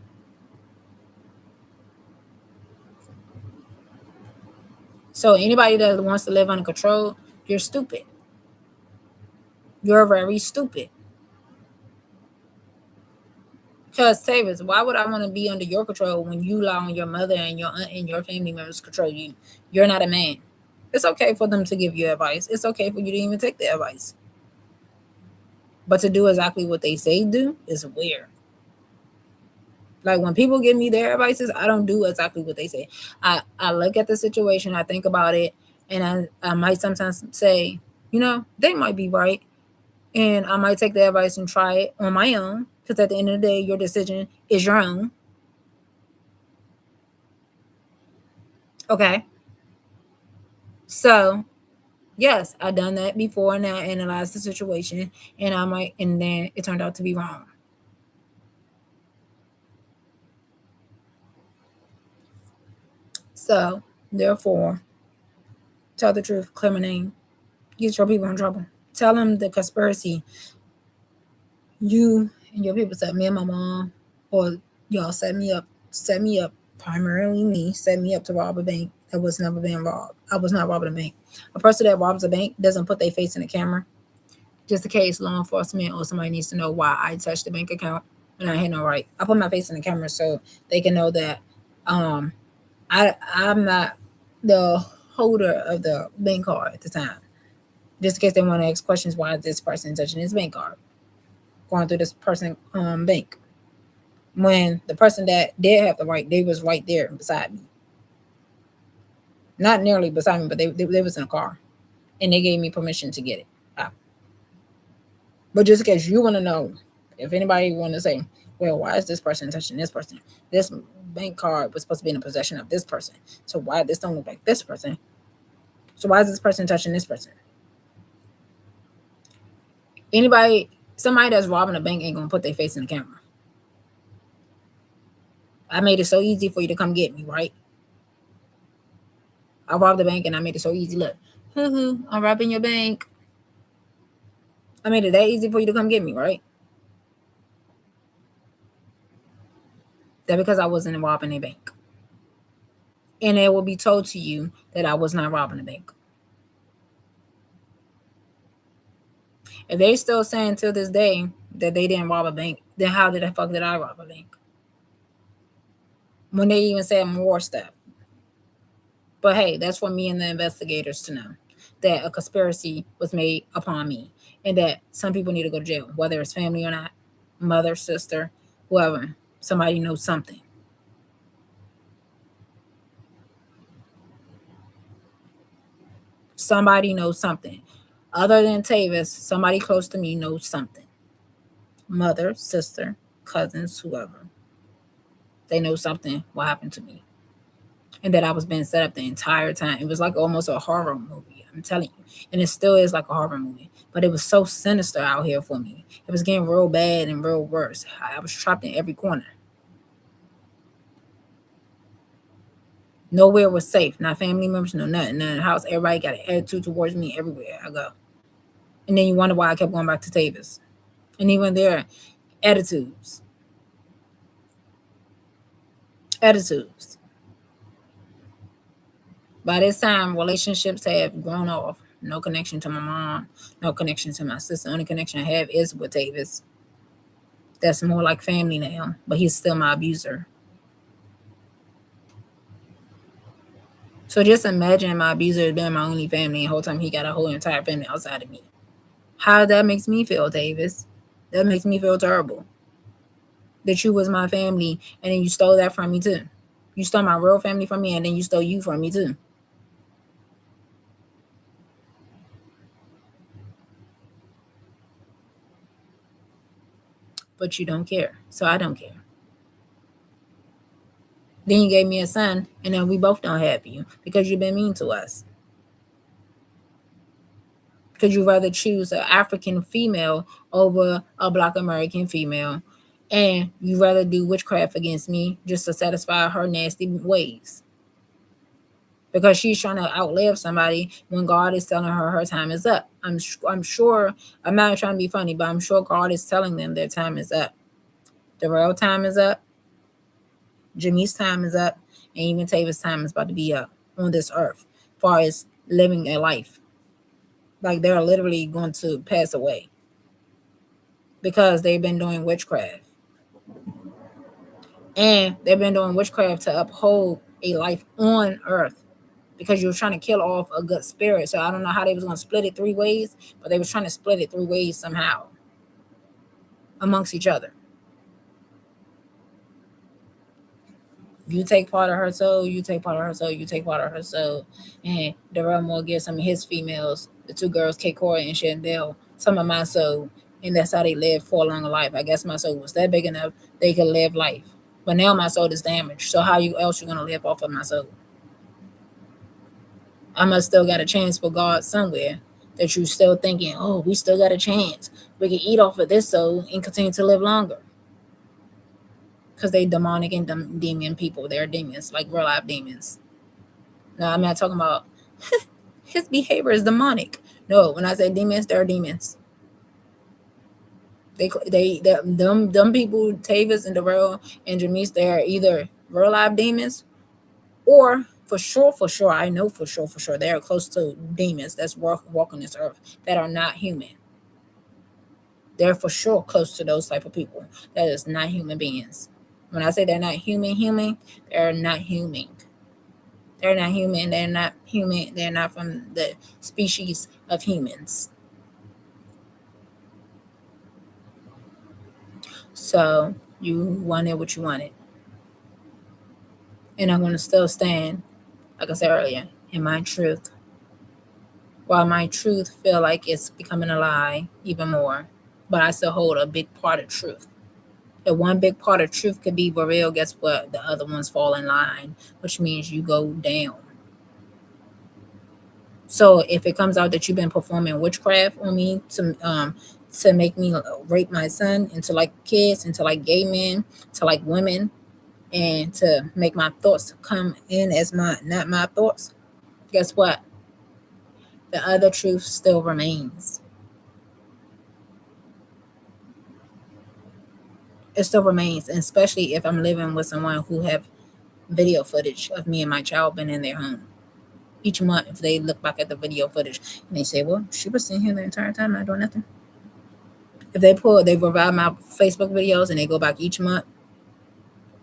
So anybody that wants to live under control, you're stupid. You're very stupid. Because Tavis, why would I want to be under your control when you allow your mother and your aunt and your family members control you? You're not a man. It's okay for them to give you advice. It's okay for you to even take their advice. But to do exactly what they say do is weird. Like when people give me their advices, I don't do exactly what they say. I look at the situation, I think about it, and I might sometimes say, they might be right. And I might take the advice and try it on my own. Because at the end of the day, your decision is your own. Okay. So, yes, I've done that before and I analyzed the situation. And then it turned out to be wrong. So, therefore, tell the truth, clear my name, get your people in trouble. Tell them the conspiracy. You and your people set me and my mom, or y'all set me up, primarily me, set me up to rob a bank that was never being robbed. I was not robbing a bank. A person that robs a bank doesn't put their face in the camera, just in case law enforcement or somebody needs to know why I touched the bank account and I had no right. I put my face in the camera so they can know that I'm not the holder of the bank card at the time. Just in case they want to ask questions, why is this person touching his bank card? Going through this person bank. When the person that did have the right, they was right there beside me. Not nearly beside me, but they was in a car. And they gave me permission to get it out. But just in case you want to know, if anybody want to say, well, why is this person touching this person? This bank card was supposed to be in the possession of this person. So why this don't look like this person? So why is this person touching this person? Somebody that's robbing a bank ain't gonna put their face in the camera. I made it so easy for you to come get me, right? I robbed the bank and I made it so easy. Look, I'm robbing your bank. I made it that easy for you to come get me, right? That because I wasn't robbing a bank. And it will be told to you that I was not robbing a bank. If they still saying to this day that they didn't rob a bank, then how did the fuck did I rob a bank? When they even said more stuff. But hey, that's for me and the investigators to know that a conspiracy was made upon me and that some people need to go to jail, whether it's family or not, mother, sister, whoever. Somebody knows something. Somebody knows something. Other than Tavis, somebody close to me knows something. Mother, sister, cousins, whoever. They know something what happened to me. And that I was being set up the entire time. It was like almost a horror movie, I'm telling you. And it still is like a horror movie. But it was so sinister out here for me. It was getting real bad and real worse. I was trapped in every corner. Nowhere was safe. Not family members, no nothing. None in the house. Everybody got an attitude towards me everywhere I go. And then you wonder why I kept going back to Tavis. And even there, attitudes. By this time, relationships have grown off. No connection to my mom. No connection to my sister. The only connection I have is with Tavis. That's more like family now. But he's still my abuser. So just imagine my abuser being my only family and the whole time he got a whole entire family outside of me. How that makes me feel, Tavis? That makes me feel terrible. That you was my family and then you stole that from me too. You stole my real family from me and then you stole you from me too. but you don't care. So I don't care. Then you gave me a son, and then we both don't have you because you've been mean to us. Because you rather choose an African female over a Black American female, and you rather do witchcraft against me just to satisfy her nasty ways. Because she's trying to outlive somebody when God is telling her time is up. I'm sure, I'm not trying to be funny, but I'm sure God is telling them their time is up. The real time is up. Jimmy's time is up, and even Tavis' time is about to be up on this earth, as far as living a life. Like they're literally going to pass away because they've been doing witchcraft. And they've been doing witchcraft to uphold a life on earth because you were trying to kill off a good spirit. So I don't know how they was going to split it 3 ways, but they was trying to split it 3 ways somehow amongst each other. You take part of her soul, you take part of her soul, you take part of her soul. And Darrell Moore gives some of his females, the 2 girls, Kay Corey and Chandel, some of my soul. And that's how they lived for a long life. I guess my soul was that big enough they could live life. But now my soul is damaged. So how else you going to live off of my soul? I must still got a chance for God somewhere that you still thinking, oh, we still got a chance. We can eat off of this soul and continue to live longer. Because they demonic and demon people. They're demons, like real life demons. No, I'm not talking about his behavior is demonic. No, when I say demons, they're demons. Them people, Tavis and Darrell and Jamise, they're either real life demons or for sure, I know for sure, they are close to demons that's walking this earth that are not human. They're for sure close to those type of people that is not human beings. When I say they're not human, they're not human. They're not human. They're not human. They're not from the species of humans. So you wanted what you wanted. And I'm going to still stand, like I said earlier, in my truth. While my truth feel like it's becoming a lie even more, but I still hold a big part of truth. If one big part of truth could be real, guess what? The other ones fall in line, which means you go down. So if it comes out that you've been performing witchcraft on me to make me rape my son, and to like kids, and to like gay men, to like women, and to make my thoughts come in as not my thoughts, guess what? The other truth still remains. It still remains, and especially if I'm living with someone who have video footage of me and my child being in their home. Each month, if they look back at the video footage and they say, well, she was sitting here the entire time not doing nothing. If they revive my Facebook videos and they go back each month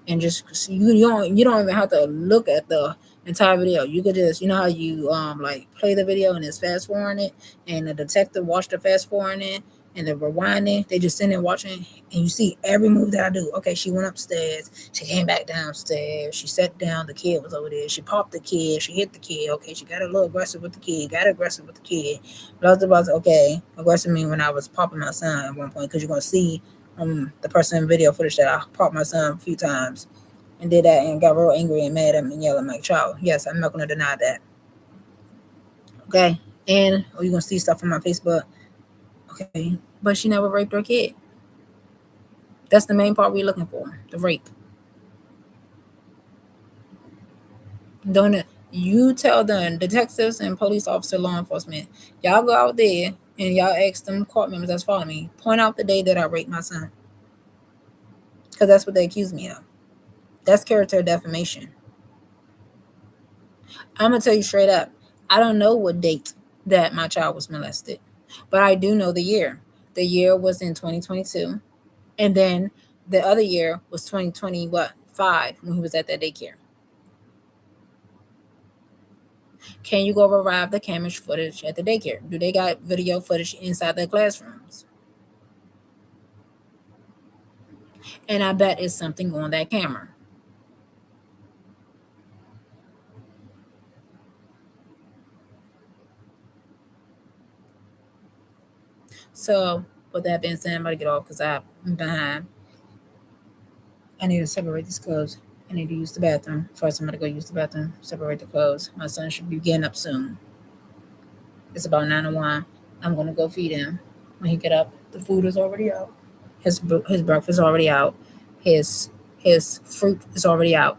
and just you don't even have to look at the entire video. You could just, you know how you like play the video and it's fast forwarding it, and the detective watched the fast forwarding it and the rewinding. They just sitting there watching, and you see every move that I do. Okay, she went upstairs, she came back downstairs, she sat down, the kid was over there, she popped the kid, she hit the kid. Okay, she got a little aggressive with the kid, blah blah blah. Okay, aggressive mean when I was popping my son at one point, because you're gonna see the person in video footage that I popped my son a few times and did that and got real angry and mad at me and yelling at my child. Yes, I'm not going to deny that. Okay. And you're going to see stuff on my Facebook. Okay. But she never raped her kid. That's the main part we're looking for, the rape. Don't you tell them, detectives and police officer, law enforcement, y'all go out there and y'all ask them court members that's following me, point out the day that I raped my son. Because that's what they accuse me of. That's character defamation. I'm going to tell you straight up, I don't know what date that my child was molested, but I do know the year. The year was in 2022, and then the other year was 2025 when he was at that daycare. Can you go revive the camera footage at the daycare? Do they got video footage inside their classrooms? And I bet it's something on that camera. So With that being said, I'm about to get off because I'm behind. I need to separate these clothes. I need to use the bathroom. First, I'm going to go use the bathroom, separate the clothes. My son should be getting up soon. It's about 9:01. I'm going to go feed him. When he get up, the food is already out. His breakfast is already out. His fruit is already out.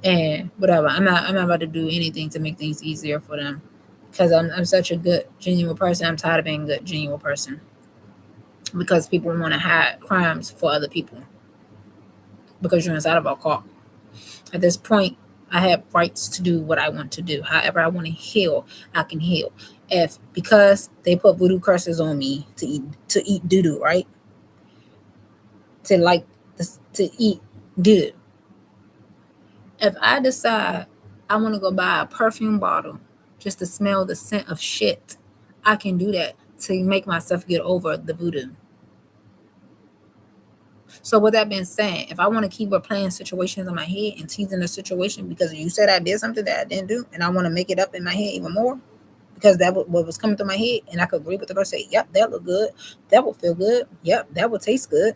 And whatever. I'm not about to do anything to make things easier for them. Because I'm such a good, genuine person. I'm tired of being a good, genuine person. Because people want to hide crimes for other people. Because you're inside of a car. At this point, I have rights to do what I want to do. However I want to heal, I can heal. If because they put voodoo curses on me to eat doo-doo, right? To eat doo. If I decide I want to go buy a perfume bottle just to smell the scent of shit, I can do that to make myself get over the voodoo. So with that being said, if I want to keep replaying situations in my head and teasing the situation because you said I did something that I didn't do, and I want to make it up in my head even more, because that what was coming through my head, and I could agree with the person, say, yep, that look good, that would feel good, yep, that would taste good.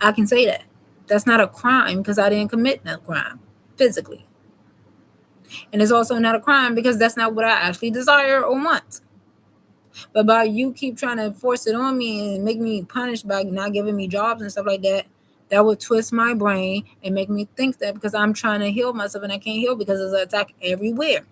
I can say that. That's not a crime because I didn't commit no crime physically. And it's also not a crime because that's not what I actually desire or want. But by you keep trying to force it on me and make me punished by not giving me jobs and stuff like that, that would twist my brain and make me think that because I'm trying to heal myself and I can't heal because there's an attack everywhere.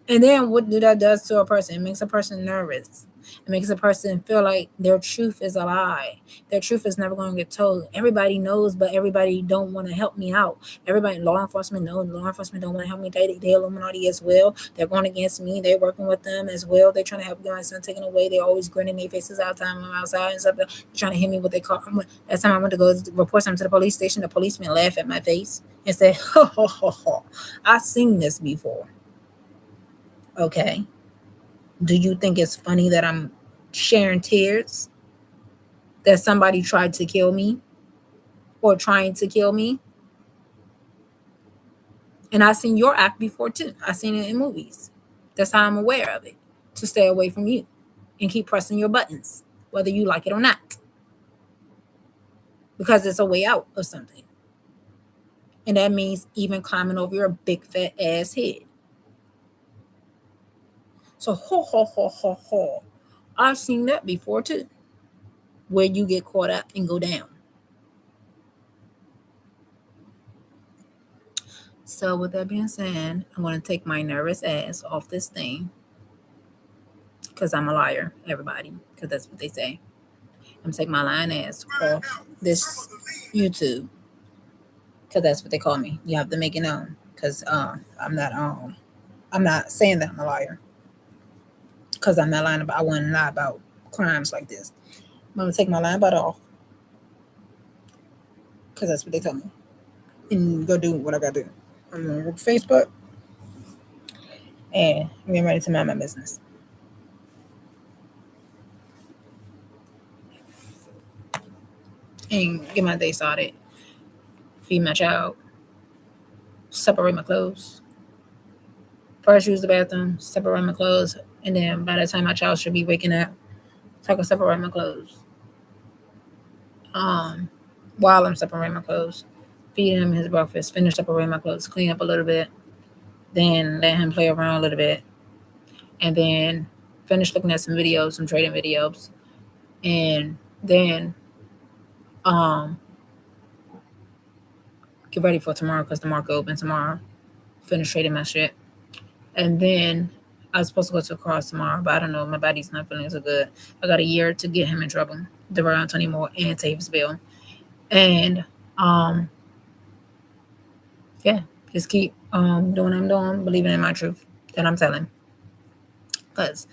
And then what that does to a person? It makes a person nervous. It makes a person feel like their truth is a lie. Their truth is never going to get told. Everybody knows, but everybody don't want to help me out. Everybody, law enforcement knows. Law enforcement don't want to help me. They Illuminati as well. They're going against me. They're working with them as well. They're trying to help get my son taken away. They're always grinning their faces all the time when I'm outside and stuff. They're trying to hit me with their car. Last time I went to go report something to the police station, the policeman laughed at my face and said, "Ho, ho, ho, ho. I've seen this before." Okay. Do you think it's funny that I'm sharing tears that somebody tried to kill me or trying to kill me? And I've seen your act before too. I've seen it in movies. That's how I'm aware of it, to stay away from you and keep pressing your buttons, whether you like it or not, because it's a way out of something. And that means even climbing over your big fat ass head. So, ho, ho, ho, ho, ho. I've seen that before too, where you get caught up and go down. So with that being said, I'm going to take my nervous ass off this thing because I'm a liar, everybody, because that's what they say. I'm going to take my lying ass off this YouTube because that's what they call me. You have to make it known because I'm not saying that I'm a liar because I'm not lying about, I wouldn't lie about crimes like this. I'm going to take my lying butt off because that's what they tell me. And go do what I got to do. I'm going to work Facebook and I'm getting ready to mind my business. And get my day started. Feed my child. Separate my clothes. First use the bathroom, separate my clothes, and then by the time my child should be waking up, so I can separate my clothes. While I'm separating my clothes, feed him his breakfast, finish separating my clothes, clean up a little bit, then let him play around a little bit, and then finish looking at some videos, some trading videos, and then get ready for tomorrow because the market open tomorrow. Finish trading my shit. And then I was supposed to go to the cross tomorrow, but I don't know. My body's not feeling so good. I got a year to get him in trouble, around Tony Moore and Tavesville. And yeah, just keep doing what I'm doing, believing in my truth that I'm telling. Because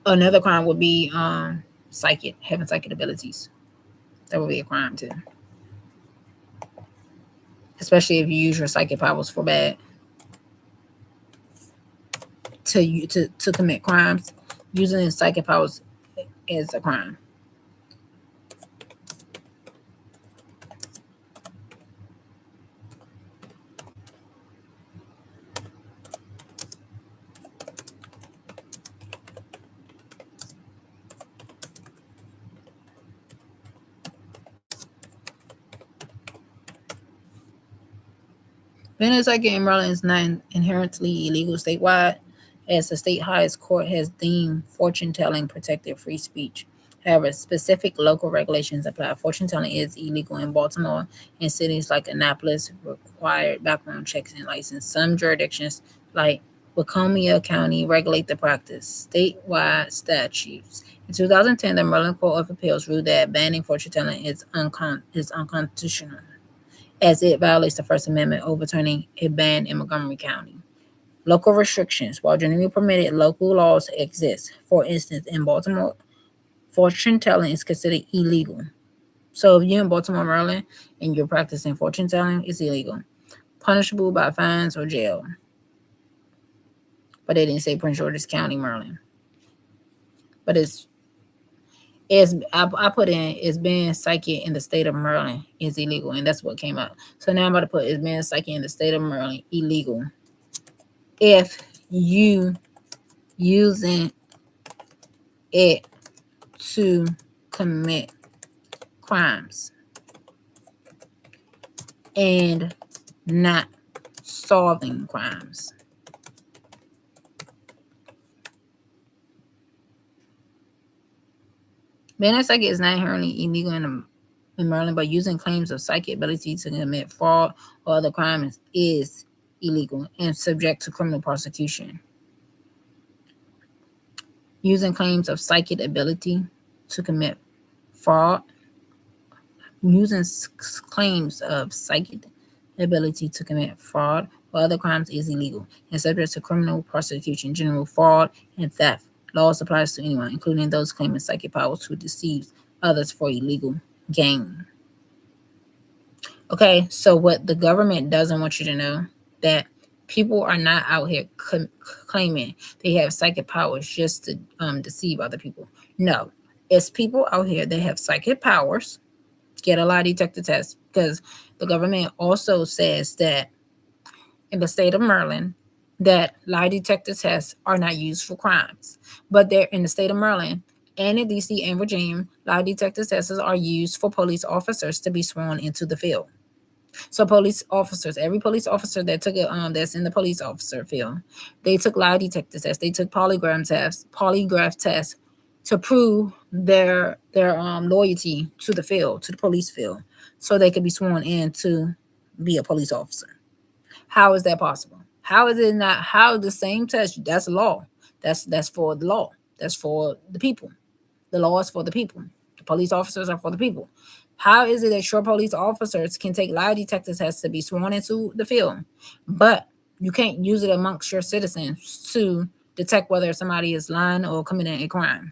another crime would be having psychic abilities. That would be a crime too. Especially if you use your psychic powers for bad. To commit crimes, using psychic powers is a crime. Being a psychic in Maryland is not inherently illegal statewide, as the state highest court has deemed fortune-telling protected free speech. However, specific local regulations apply. Fortune-telling is illegal in Baltimore, and cities like Annapolis require background checks and license. Some jurisdictions, like Wacomico County, regulate the practice. Statewide statutes. In 2010, the Maryland Court of Appeals ruled that banning fortune-telling is unconstitutional, as it violates the First Amendment, overturning a ban in Montgomery County. Local restrictions. While generally permitted, local laws exist. For instance, in Baltimore, fortune-telling is considered illegal. So if you're in Baltimore, Maryland, and you're practicing fortune-telling, it's illegal. Punishable by fines or jail. But they didn't say Prince George's County, Maryland. But I put in is being psychic in the state of Maryland is illegal, and that's what came up. So now I'm about to put is being psychic in the state of Maryland illegal if you using it to commit crimes and not solving crimes. Being a psychic is not inherently illegal in Maryland, but using claims of psychic ability to commit fraud or other crimes is illegal and subject to criminal prosecution. Using claims of psychic ability to commit fraud, using claims of psychic ability to commit fraud or other crimes is illegal and subject to criminal prosecution. General fraud and theft laws applies to anyone, including those claiming psychic powers to deceive others for illegal gain. Okay, so what the government doesn't want you to know, that people are not out here claiming they have psychic powers just to deceive other people. No, it's people out here that have psychic powers, get a lie detector test, because the government also says that in the state of Maryland, that lie detector tests are not used for crimes. But they're in the state of Maryland and in DC and Virginia, lie detector tests are used for police officers to be sworn into the field. So police officers, every police officer that took it, that's in the police officer field, they took lie detector tests, they took polygraph tests to prove their loyalty to the field, to the police field, so they could be sworn in to be a police officer. How is that possible? How is it not? How the same test? That's law. That's for the law. That's for the people. The law is for the people. The police officers are for the people. How is it that your police officers can take lie detector tests to be sworn into the field, but you can't use it amongst your citizens to detect whether somebody is lying or committing a crime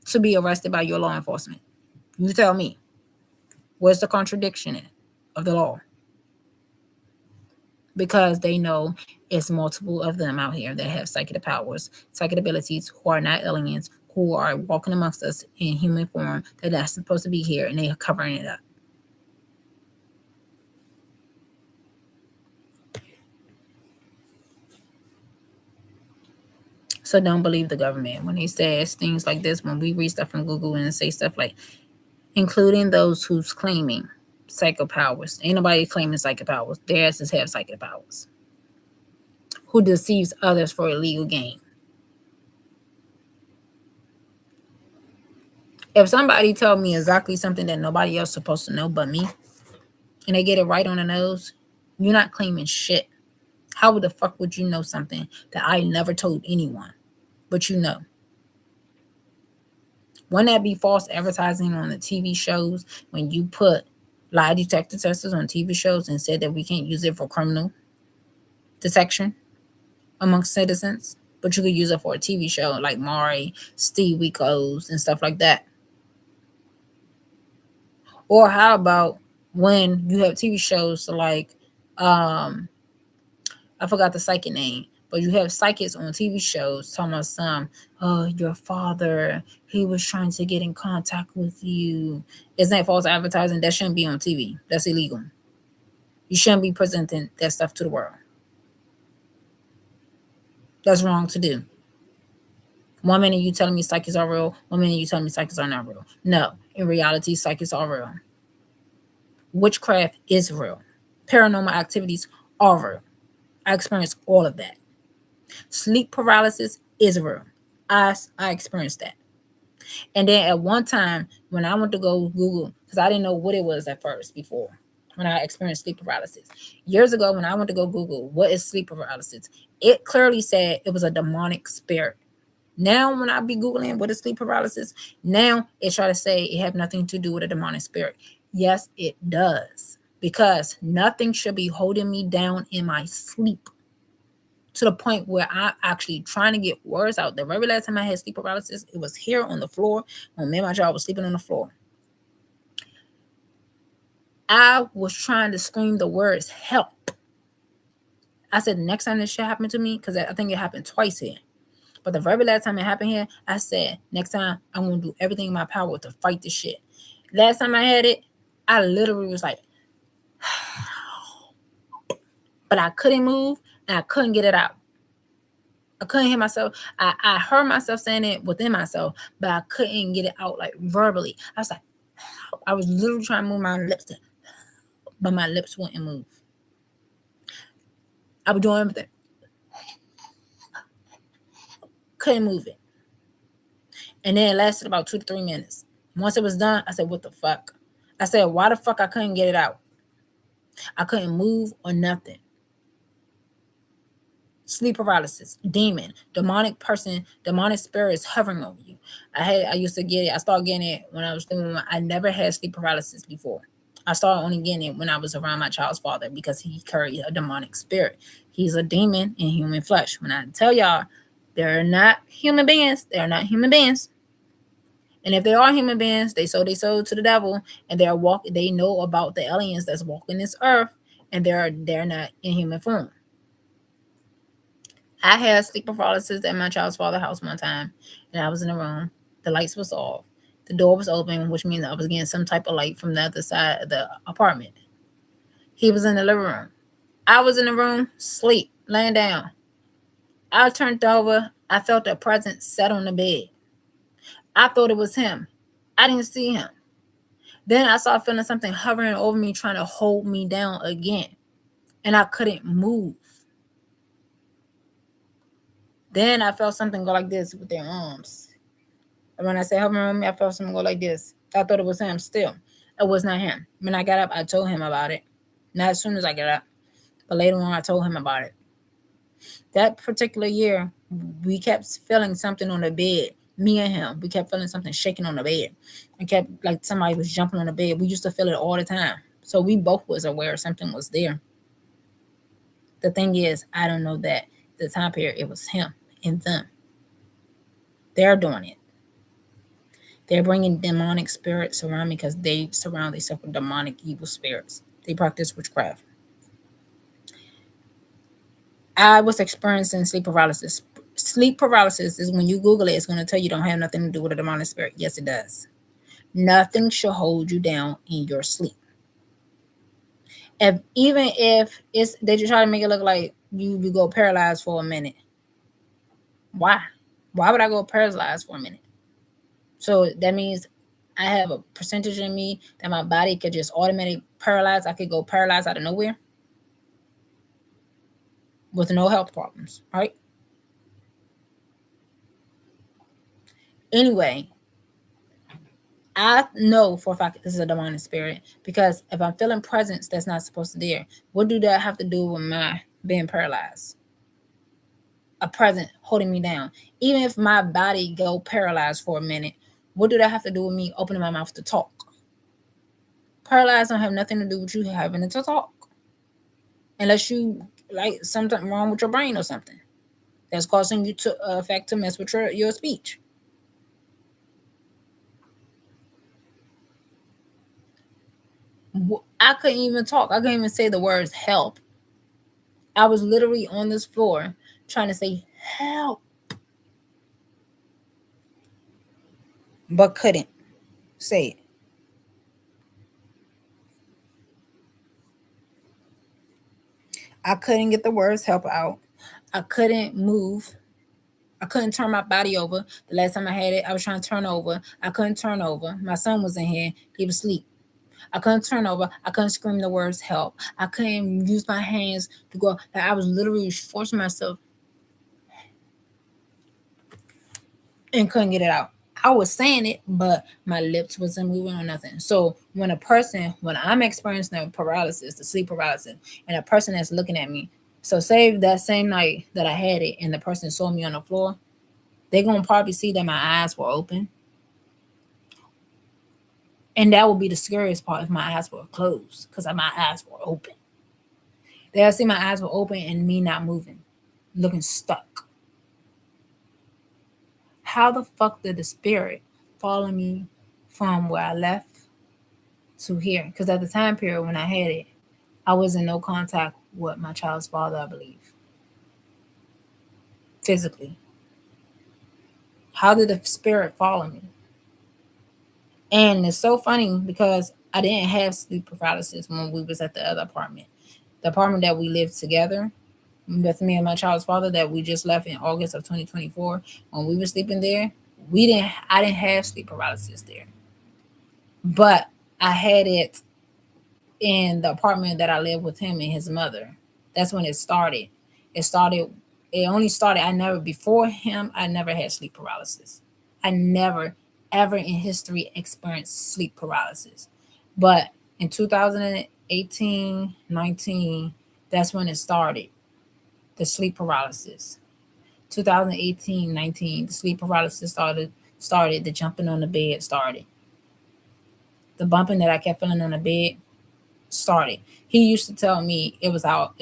to be arrested by your law enforcement? You tell me. Where's the contradiction of the law? Because they know it's multiple of them out here that have psychic powers, psychic abilities, who are not aliens, who are walking amongst us in human form, that are supposed to be here, and they are covering it up. So don't believe the government when he says things like this. When we read stuff from Google and say stuff like, including those who's claiming psychic powers. Ain't nobody claiming psychic powers. Their asses have psychic powers. Who deceives others for illegal gain. If somebody tell me exactly something that nobody else is supposed to know but me, and they get it right on the nose, you're not claiming shit. How the fuck would you know something that I never told anyone, but you know? Wouldn't that be false advertising on the TV shows when you put lie detector testers on TV shows and said that we can't use it for criminal detection amongst citizens, but you could use it for a TV show like Maury, Steve Wico's, and stuff like that? Or how about when you have TV shows like, I forgot the psychic name, but you have psychics on TV shows talking about your father, he was trying to get in contact with you. Isn't that false advertising? That shouldn't be on TV. That's illegal. You shouldn't be presenting that stuff to the world. That's wrong to do. One minute you telling me psychics are real, one minute you telling me psychics are not real. No, in reality, psychics are real. Witchcraft is real. paranormal activities are real. I experienced all of that. Sleep paralysis is real. I experienced that. And then at one time, when I went to go Google, because I didn't know what it was at first before, when I experienced sleep paralysis. Years ago, when I went to go Google, what is sleep paralysis? It clearly said it was a demonic spirit. Now, when I be Googling what is sleep paralysis, now it try to say it have nothing to do with a demonic spirit. Yes, it does. Because nothing should be holding me down in my sleep to the point where I actually trying to get words out. The very last time I had sleep paralysis, it was here on the floor when me and my child was sleeping on the floor. I was trying to scream the words help. I said, next time this shit happened to me, because I think it happened twice here. But the very last time it happened here, I said, next time I'm going to do everything in my power to fight this shit. Last time I had it, I literally was like, but I couldn't move and I couldn't get it out. I couldn't hear myself. I heard myself saying it within myself, but I couldn't get it out like verbally. I was like, I was literally trying to move my lips, but my lips wouldn't move. I was doing everything. Couldn't move it. And then it lasted about 2 to 3 minutes. Once it was done, I said, what the fuck? I said, why the fuck I couldn't get it out? I couldn't move or nothing. Sleep paralysis, demon, demonic person, demonic spirits hovering over you. I used to get it. I started getting it when I was doing. I never had sleep paralysis before. I started only getting it when I was around my child's father because he carried a demonic spirit. He's a demon in human flesh. When I tell y'all, they're not human beings. They're not human beings. And if they are human beings, they sold to the devil, and they know about the aliens that's walking this earth, and they're not in human form. I had sleep paralysis at my child's father's house one time, and I was in the room. The lights was off. The door was open, which means I was getting some type of light from the other side of the apartment. He was in the living room. I was in the room, sleep, laying down. I turned over. I felt a presence set on the bed. I thought it was him. I didn't see him. Then I started feeling something hovering over me, trying to hold me down again. And I couldn't move. Then I felt something go like this with their arms. And when I say hovering over me, I felt something go like this. I thought it was him still. It was not him. When I got up, I told him about it. Not as soon as I got up, but later on I told him about it. That particular year, we kept feeling something on the bed. Me and him, we kept feeling something shaking on the bed. We kept like somebody was jumping on the bed. We used to feel it all the time. So we both was aware something was there. The thing is, I don't know that the time period it was him and them. They're doing it. They're bringing demonic spirits around me because they surround themselves with demonic evil spirits. They practice witchcraft. I was experiencing sleep paralysis. Sleep paralysis is when you Google it, it's going to tell you don't have nothing to do with a demonic spirit. Yes, it does. Nothing should hold you down in your sleep. Even if they just try to make it look like you go paralyzed for a minute. Why? Why would I go paralyzed for a minute? So that means I have a percentage in me that my body could just automatically paralyze. I could go paralyzed out of nowhere with no health problems, right? Anyway, I know for a fact this is a demonic spirit because if I'm feeling presence that's not supposed to be there, what do that have to do with my being paralyzed? A present holding me down. Even if my body go paralyzed for a minute, what do that have to do with me opening my mouth to talk? Paralyzed don't have nothing to do with you having to talk. Unless you like something wrong with your brain or something that's causing you to affect to mess with your speech. I couldn't even talk. I couldn't even say the words help. I was literally on this floor trying to say help, but couldn't say it. I couldn't get the words help out. I couldn't move. I couldn't turn my body over. The last time I had it, I was trying to turn over. I couldn't turn over. My son was in here. He was asleep. I couldn't turn over. I couldn't scream the words help. I couldn't use my hands to go. I was literally forcing myself and couldn't get it out. I was saying it, but my lips wasn't moving or nothing. So when I'm experiencing the paralysis, the sleep paralysis, and a person that's looking at me, so say that same night that I had it and the person saw me on the floor, they're going to probably see that my eyes were open. And that would be the scariest part if my eyes were closed, because my eyes were open. They'll see my eyes were open and me not moving, looking stuck. How the fuck did the spirit follow me from where I left to here? Because at the time period when I had it, I was in no contact with my child's father, I believe, physically. How did the spirit follow me? And it's so funny because I didn't have sleep paralysis when we was at the other apartment. The apartment that we lived together with me and my child's father that we just left in August of 2024, when we were sleeping there, I didn't have sleep paralysis there. But I had it in the apartment that I lived with him and his mother. That's when it started. It only started, before him, I never had sleep paralysis. I never, ever in history experienced sleep paralysis. But in 2018, 19, that's when it started, the sleep paralysis. 2018, 19, the sleep paralysis started, the jumping on the bed started. The bumping that I kept feeling on the bed started. He used to tell me it was our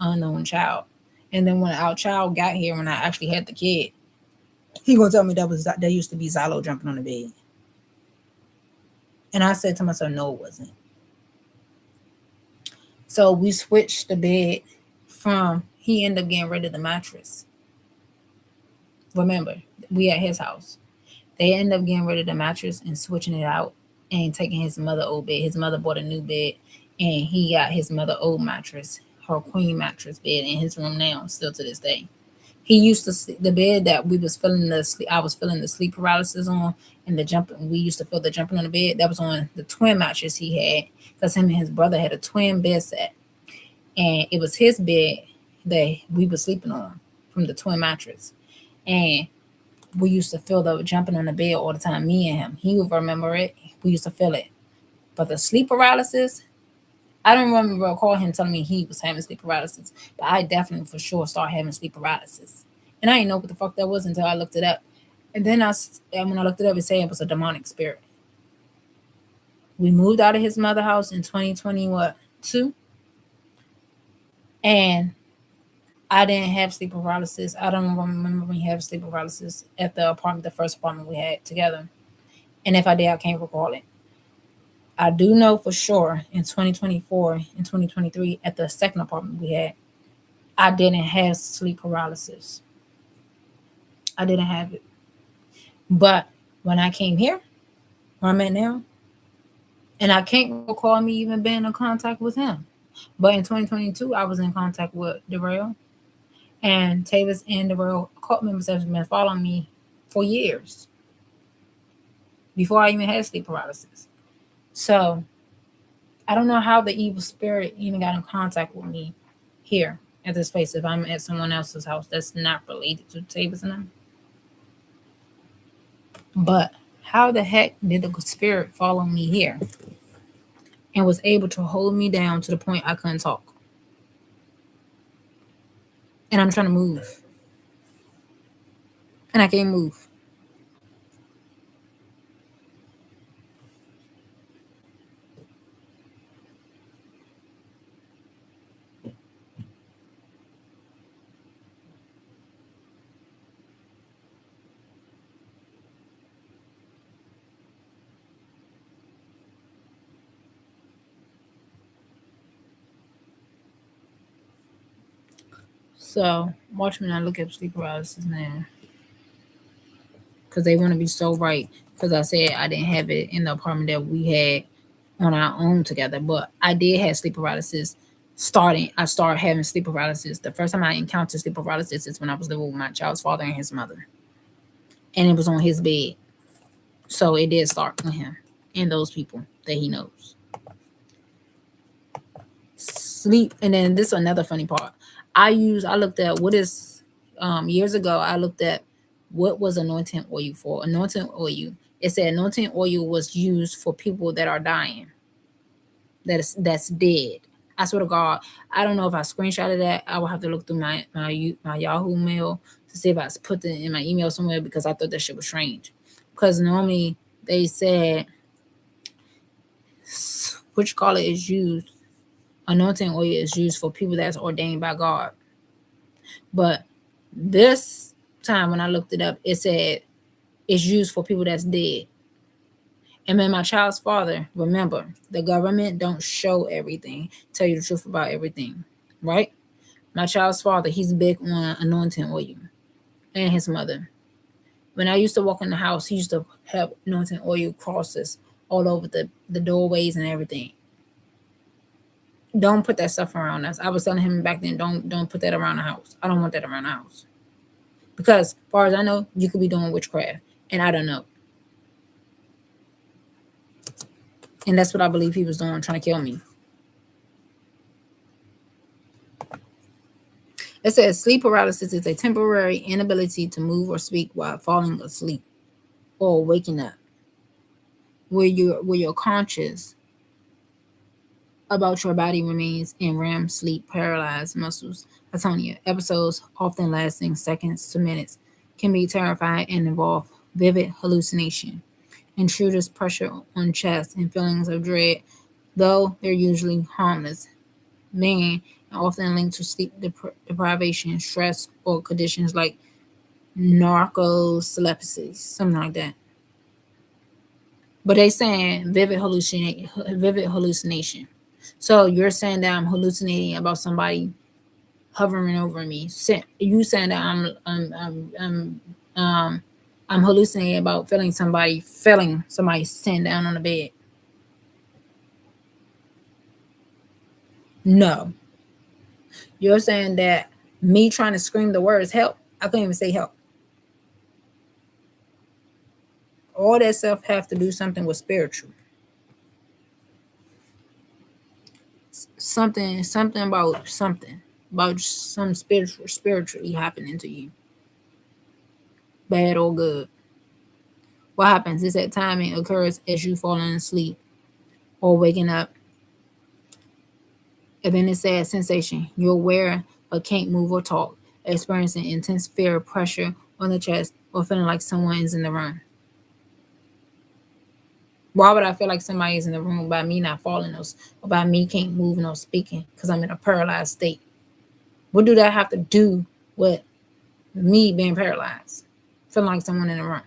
unknown child. And then when our child got here, when I actually had the kid, he gonna tell me there used to be XYLO jumping on the bed. And I said to myself, no, it wasn't. So we switched the bed he ended up getting rid of the mattress. Remember, we at his house. They ended up getting rid of the mattress and switching it out and taking his mother old bed. His mother bought a new bed and he got his mother old mattress, her queen mattress bed, in his room now, still to this day. He used to sleep, the bed that I was feeling the sleep paralysis on, and we used to feel the jumping on the bed. That was on the twin mattress he had, because him and his brother had a twin bed set, and it was his bed that we were sleeping on from the twin mattress, and we used to feel the jumping on the bed all the time. Me and him, he would remember it. We used to feel it, but the sleep paralysis, I don't recall him telling me he was having sleep paralysis, but I definitely for sure started having sleep paralysis. And I didn't know what the fuck that was until I looked it up. And then when I looked it up, it said it was a demonic spirit. We moved out of his mother house in 2022. And I didn't have sleep paralysis. I don't remember me having sleep paralysis at the first apartment we had together. And if I did, I can't recall it. I do know for sure in 2024 and 2023 at the second apartment we had, I didn't have sleep paralysis. I didn't have it. But when I came here, where I'm at now, and I can't recall me even being in contact with him. But in 2022, I was in contact with Darrell. And Tavis and Darrell cult members have been following me for years, before I even had sleep paralysis. So I don't know how the evil spirit even got in contact with me here at this place if I'm at someone else's house that's not related to Tavis and them. But how the heck did the spirit follow me here and was able to hold me down to the point I couldn't talk? And I'm trying to move. And I can't move. So watch me not look up sleep paralysis now, because they want to be so right. Because I said I didn't have it in the apartment that we had on our own together, but I did have sleep paralysis. I started having sleep paralysis. The first time I encountered sleep paralysis is when I was living with my child's father and his mother, and it was on his bed. So it did start with him and those people that he knows. sleep. And then this is another funny part. I looked at what is years ago. I looked at what was anointing oil for. Anointing oil. It said anointing oil was used for people that are dying. That's dead. I swear to God, I don't know if I screenshotted that. I will have to look through my Yahoo mail to see if I put it in my email somewhere, because I thought that shit was strange. Because normally they said which color is used. Anointing oil is used for people that's ordained by God. But this time when I looked it up, it said it's used for people that's dead. And then my child's father, remember, the government don't show everything, tell you the truth about everything, right? My child's father, he's big on anointing oil, and his mother. When I used to walk in the house, he used to have anointing oil crosses all over the doorways and everything. Don't put that stuff around us. I was telling him back then, don't put that around the house. I don't want that around the house. Because as far as I know, you could be doing witchcraft, and I don't know. And that's what I believe he was doing, trying to kill me. It says sleep paralysis is a temporary inability to move or speak while falling asleep or waking up, where you're conscious about your body remains in REM sleep, paralyzed muscles. Atonia episodes, often lasting seconds to minutes, can be terrifying and involve vivid hallucination, intruders pressure on chest, and feelings of dread, though they're usually harmless, being often linked to sleep deprivation, stress, or conditions like narcolepsy, something like that. But they saying vivid hallucination. So you're saying that I'm hallucinating about somebody hovering over me. You saying that I'm hallucinating about feeling somebody sitting down on the bed. No. You're saying that me trying to scream the words help. I couldn't even say help. All that stuff have to do something with spiritual. Something about some spiritually happening to you. Bad or good. What happens is that timing occurs as you falling asleep or waking up. And then it says sensation. You're aware but can't move or talk, experiencing intense fear, pressure on the chest, or feeling like someone is in the room. Why would I feel like somebody is in the room by me not falling or by me can't move nor speaking because I'm in a paralyzed state? What do that have to do with me being paralyzed? Feeling like someone in the room.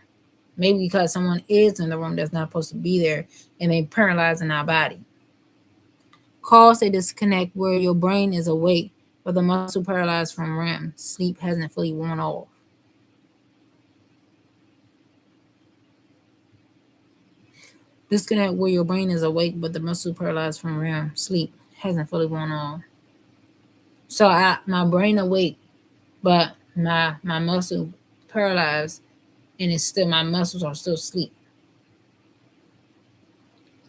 Maybe because someone is in the room that's not supposed to be there and they paralyzing our body. Cause a disconnect where your brain is awake but the muscle paralyzed from REM. Sleep hasn't fully worn off. Disconnect where your brain is awake but the muscle paralyzed from REM. Sleep hasn't fully worn off. So my brain awake, but my muscle paralyzed, and it's still my muscles are still asleep,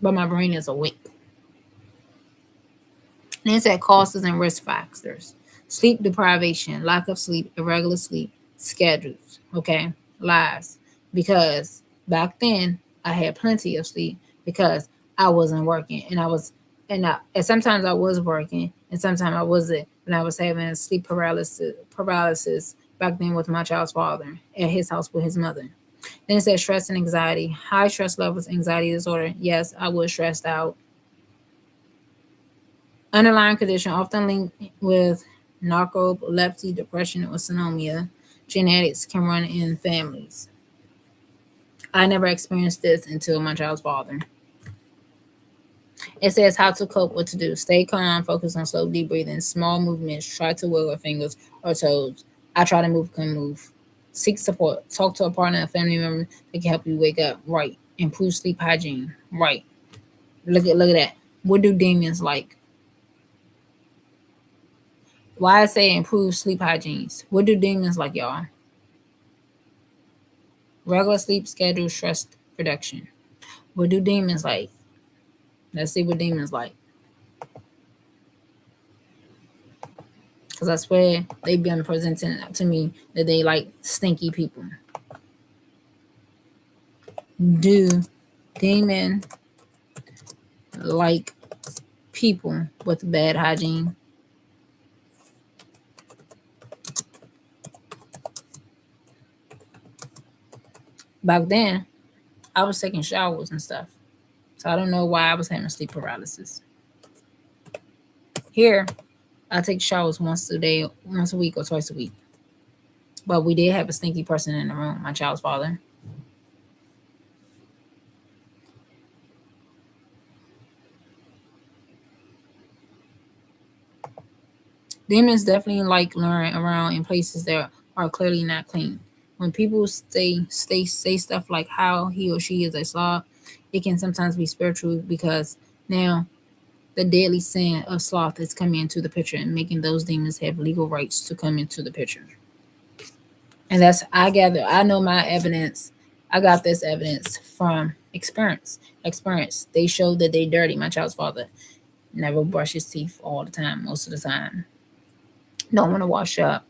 but my brain is awake. And it said causes and risk factors: sleep deprivation, lack of sleep, irregular sleep schedules. Okay, lies, because back then I had plenty of sleep because I wasn't working, and sometimes I was working, and sometimes I wasn't. When I was having sleep paralysis back then with my child's father at his house with his mother. Then it says stress and anxiety, high stress levels, anxiety disorder. Yes, I was stressed out. Underlying condition often linked with narcolepsy, depression, or insomnia. Genetics can run in families. I never experienced this until my child's father. It says how to cope, what to do. Stay calm, focus on slow, deep breathing, small movements. Try to wiggle fingers or toes. I try to move, couldn't move. Seek support. Talk to a partner, a family member that can help you wake up. Right. Improve sleep hygiene. Right. Look at that. What do demons like? Why I say improve sleep hygienes? What do demons like, y'all? Regular sleep schedule, stress reduction. What do demons like? Let's see what demons like. Because I swear they've been presenting to me that they like stinky people. Do demon like people with bad hygiene? Back then, I was taking showers and stuff. So I don't know why I was having sleep paralysis. Here, I take showers once a week or twice a week. But we did have a stinky person in the room, my child's father. Demons definitely like luring around in places that are clearly not clean. When people say stuff like how he or she is a sloth, it can sometimes be spiritual because now the deadly sin of sloth is coming into the picture and making those demons have legal rights to come into the picture. And I know my evidence. I got this evidence from experience. They showed that they dirty. My child's father never brush his teeth all the time, most of the time. Don't want to wash up.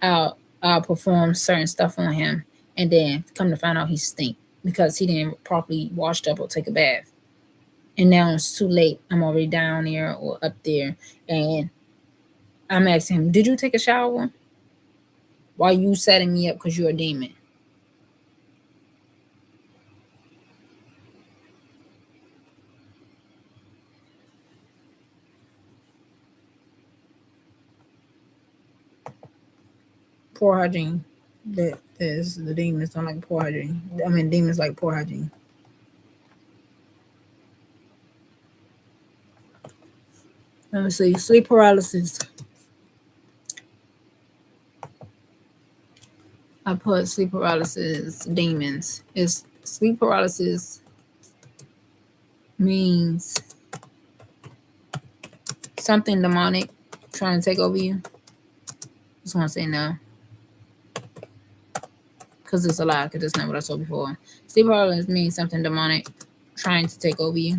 I'll perform certain stuff on him, and then come to find out he stink because he didn't properly wash up or take a bath. And now it's too late. I'm already down there or up there, and I'm asking him, "Did you take a shower? Why you setting me up because you're a demon?" Poor hygiene. That is the demons don't like poor hygiene. I mean, demons like poor hygiene. Let me see. Sleep paralysis. I put sleep paralysis demons. It's sleep paralysis means something demonic trying to take over you. Just want to say no. Because it's a lie, because that's not what I saw before. Sleep paralysis means something demonic trying to take over you.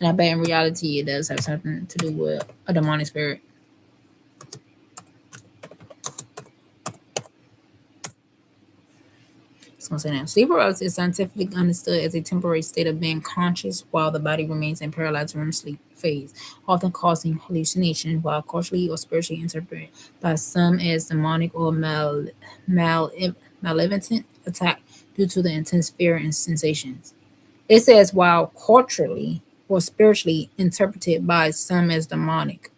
And I bet in reality it does have something to do with a demonic spirit. Sleep paralysis is scientifically understood as a temporary state of being conscious while the body remains in paralyzed REM sleep phase, often causing hallucination, while culturally or spiritually interpreted by some as demonic or malevolent attack due to the intense fear and sensations. It says while culturally or spiritually interpreted by some as demonic.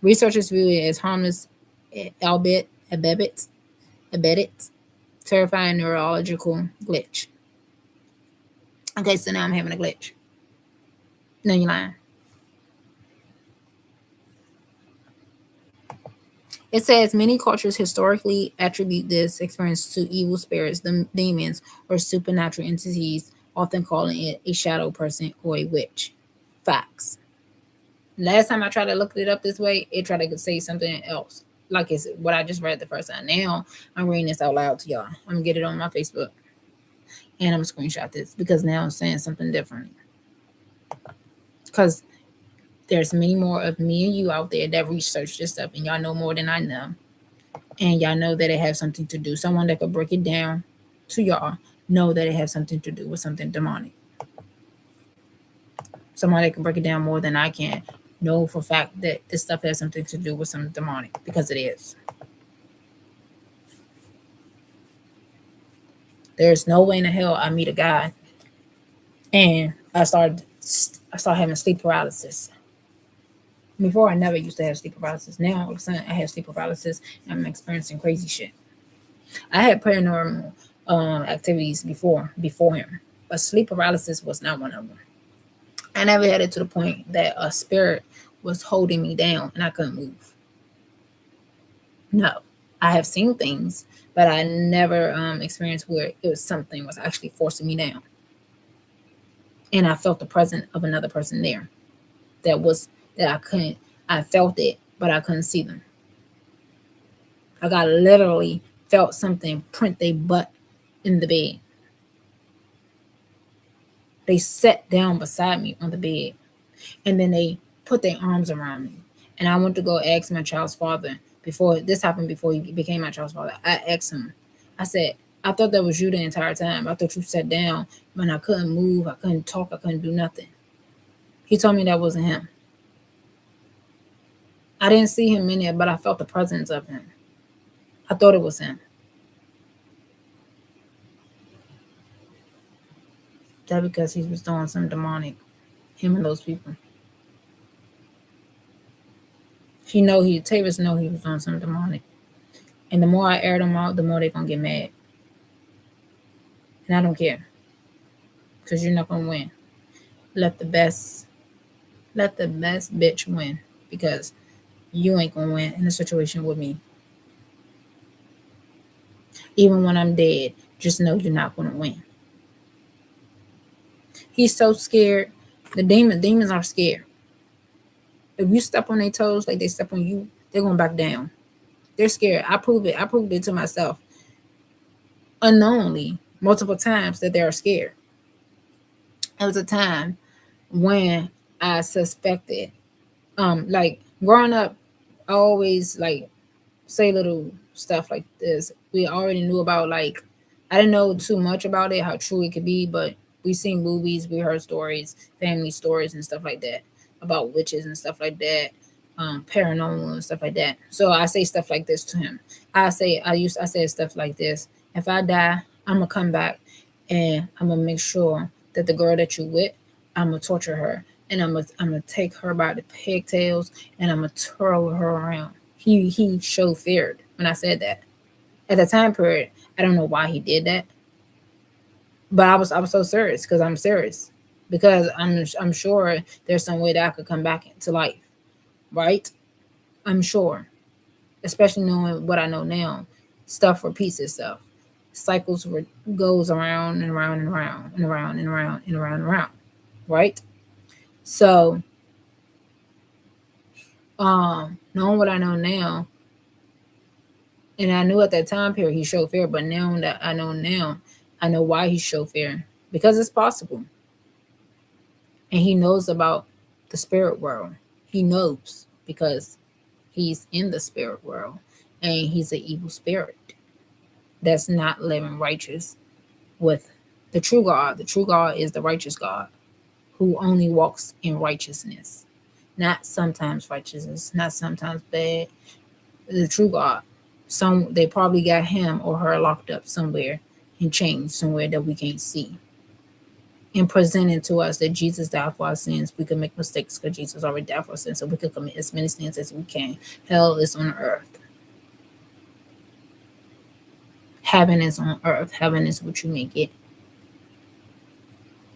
Researchers view it as harmless, albeit abetted, terrifying neurological glitch. Okay, so now I'm having a glitch. No, you're lying. It says many cultures historically attribute this experience to evil spirits, demons, or supernatural entities, often calling it a shadow person or a witch. Facts. Last time I tried to look it up this way, it tried to say something else. Like it's what I just read the first time. Now I'm reading this out loud to y'all. I'm gonna get it on my Facebook. And I'm gonna screenshot this because now I'm saying something different. Because there's many more of me and you out there that research this stuff, and y'all know more than I know. And y'all know that it has something to do. Someone that could break it down to y'all know that it has something to do with something demonic. Someone that can break it down more than I can know for a fact that this stuff has something to do with something demonic, because it is. There's no way in the hell I meet a guy and I start having sleep paralysis. Before I never used to have sleep paralysis. Now all of a sudden I have sleep paralysis and I'm experiencing crazy shit. I had paranormal activities before him, but sleep paralysis was not one of them. I never had it to the point that a spirit was holding me down and I couldn't move. No, I have seen things, but I never experienced where it was something was actually forcing me down. And I felt the presence of another person there. I felt it, but I couldn't see them. I got literally felt something print their butt in the bed. They sat down beside me on the bed, and then they put their arms around me, And I went to go ask my child's father before this happened, before he became my child's father. I asked him, I said, I thought that was you the entire time. I thought you sat down when I couldn't move, I couldn't talk, I couldn't do nothing. He told me that wasn't him. I didn't see him in there, but I felt the presence of him. I thought it was him. That because he was doing some demonic, him and those people. Tavis know he was doing some demonic. And the more I air them out, the more they're going to get mad. And I don't care. Because you're not going to win. Let the best bitch win. Because you ain't going to win in a situation with me. Even when I'm dead, just know you're not going to win. He's so scared. The demons are scared. If you step on their toes like they step on you, they're going to back down. They're scared. I proved it to myself unknowingly multiple times that they're scared. There was a time when I suspected, like growing up, I always like say little stuff like this. We already knew about, like, I didn't know too much about it, how true it could be, but we seen movies, we heard stories, family stories and stuff like that about witches and stuff like that, paranormal and stuff like that. So I say stuff like this to him. I said stuff like this. If I die, I'm gonna come back and I'm gonna make sure that the girl that you with, I'm gonna torture her and I'm gonna take her by the pigtails and I'm gonna twirl her around. He showed feared when I said that. At the time period, I don't know why he did that, but I was so serious because I'm serious, because I'm sure there's some way that I could come back to life, right? I'm sure, especially knowing what I know now. Stuff repeats itself. Cycles goes around and around and around and around and around and around and around, right? So, knowing what I know now, and I knew at that time period he showed fear, but now that I know why he showed fear, because it's possible, and he knows about the spirit world. He knows because he's in the spirit world, and he's an evil spirit that's not living righteous with the true God. The true God is the righteous God who only walks in righteousness, not sometimes righteousness, not sometimes bad. The true God. They probably got him or her locked up somewhere in chains somewhere that we can't see, and presenting to us that Jesus died for our sins. We can make mistakes because Jesus already died for our sins, so we can commit as many sins as we can. Hell is on earth. Heaven is on earth. Heaven is what you make it.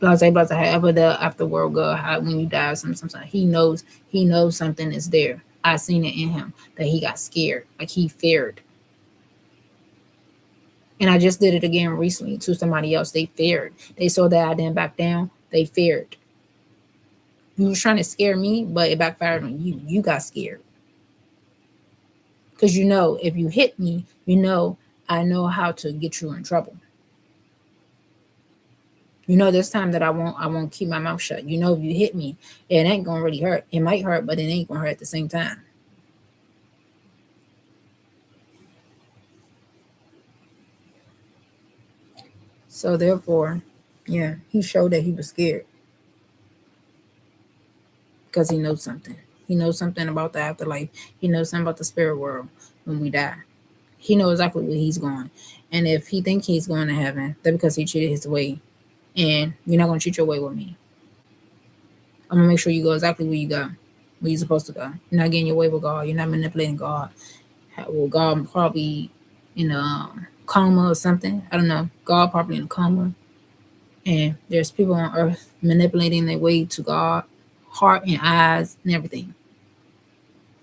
Blase, however the afterworld go, how when you die, sometimes he knows something is there. I seen it in him that he got scared, like he feared. And I just did it again recently to somebody else. They feared. They saw that I didn't back down. They feared. You were trying to scare me, but it backfired on you. You got scared. Because if you hit me, I know how to get you in trouble. This time that I won't keep my mouth shut. If you hit me, it ain't gonna really hurt. It might hurt, but it ain't gonna hurt at the same time. So therefore, yeah, he showed that he was scared. Because he knows something. He knows something about the afterlife. He knows something about the spirit world when we die. He knows exactly where he's going. And if he thinks he's going to heaven, that's because he cheated his way. And you're not going to cheat your way with me. I'm going to make sure you go exactly where you're supposed to go. You're not getting your way with God. You're not manipulating God. Well, God probably in a coma or something. I don't know. God probably in a coma. And there's people on earth manipulating their way to God, heart and eyes and everything.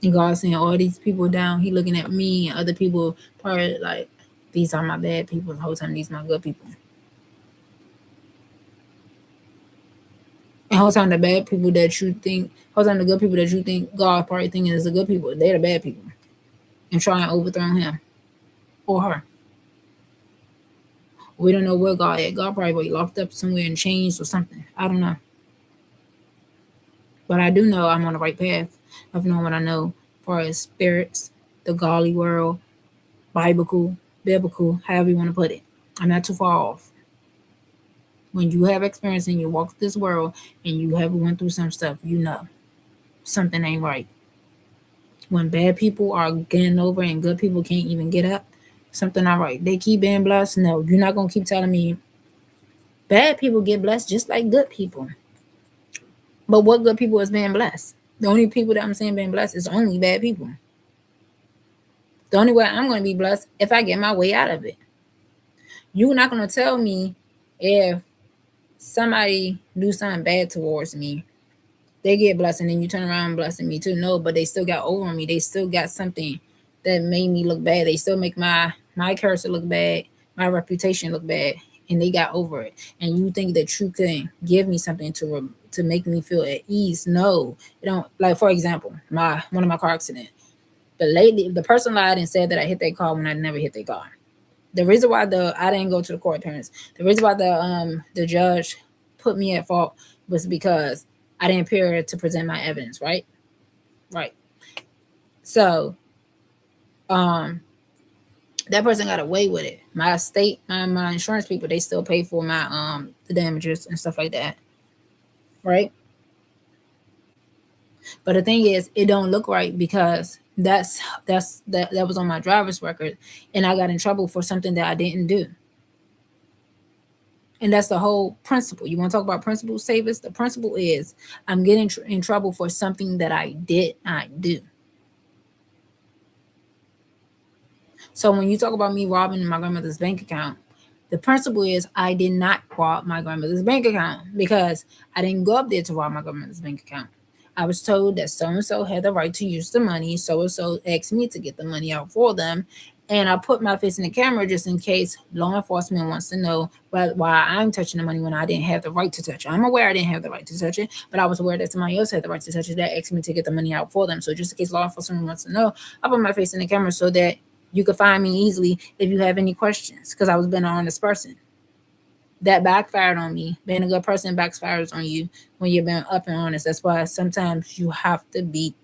And God saying all these people down, he looking at me and other people probably like, these are my bad people. The whole time these are my good people. And whole time the good people that you think God probably thinking is the good people, they're the bad people. And try and overthrow him or her. We don't know where God is. God probably locked up somewhere in chains or something. I don't know. But I do know I'm on the right path. of knowing what I know as far as spirits, the godly world, biblical, however you want to put it. I'm not too far off. When you have experience and you walk this world and you have went through some stuff, you know something ain't right. When bad people are getting over and good people can't even get up, something not right. They keep being blessed. No, you're not gonna keep telling me bad people get blessed just like good people. But what good people is being blessed? The only people that I'm saying being blessed is only bad people. The only way I'm going to be blessed if I get my way out of it. You're not going to tell me if somebody do something bad towards me, they get blessed, and then you turn around blessing me too. No, but they still got over me. They still got something that made me look bad. They still make my character look bad, my reputation look bad, and they got over it. And you think that you can give me something to make me feel at ease? No, you don't. Like, for example, one of my car accidents. The person lied and said that I hit their car when I never hit their car. The reason why I didn't go to the court appearance, the reason why the judge put me at fault was because I didn't appear to present my evidence, right? Right. So, that person got away with it. My state, my insurance people, they still pay for my the damages and stuff like that, right? But the thing is, it don't look right because that was on my driver's record, and I got in trouble for something that I didn't do. And that's the whole principle. You want to talk about principles, Savis? The principle is I'm getting in trouble for something that I did not do. So when you talk about me robbing my grandmother's bank account, the principle is I did not rob my grandmother's bank account because I didn't go up there to rob my grandmother's bank account. I was told that so-and-so had the right to use the money. So-and-so asked me to get the money out for them. And I put my face in the camera just in case law enforcement wants to know why I'm touching the money when I didn't have the right to touch it. I'm aware I didn't have the right to touch it, but I was aware that somebody else had the right to touch it that asked me to get the money out for them. So just in case law enforcement wants to know, I put my face in the camera so that you can find me easily if you have any questions, because I was being an honest person. That backfired on me. Being a good person backfires on you when you're being up and honest. That's why sometimes you have to beat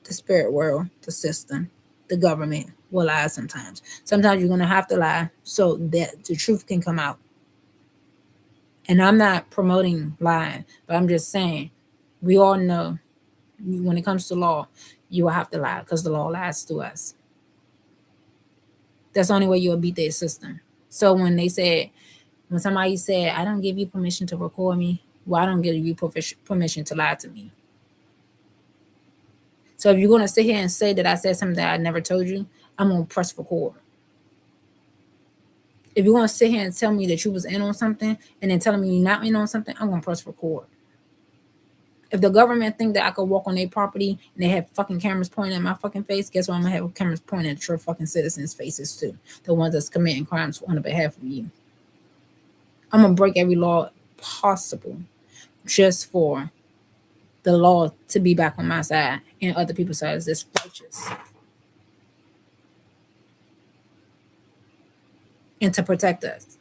the spirit world, the system, the government will lie sometimes. Sometimes you're going to have to lie so that the truth can come out. And I'm not promoting lying, but I'm just saying we all know when it comes to law, you will have to lie because the law lies to us. That's the only way you'll beat their system. So when somebody said, I don't give you permission to record me, well, I don't give you permission to lie to me. So if you're going to sit here and say that I said something that I never told you, I'm going to press record. If you're going to sit here and tell me that you was in on something and then telling me you're not in on something, I'm going to press record. If the government think that I could walk on their property and they have fucking cameras pointing at my fucking face, guess what? I'm going to have cameras pointing at your fucking citizens' faces too. The ones that's committing crimes on behalf of you. I'm going to break every law possible just for the law to be back on my side and other people's sides that's righteous. And to protect us.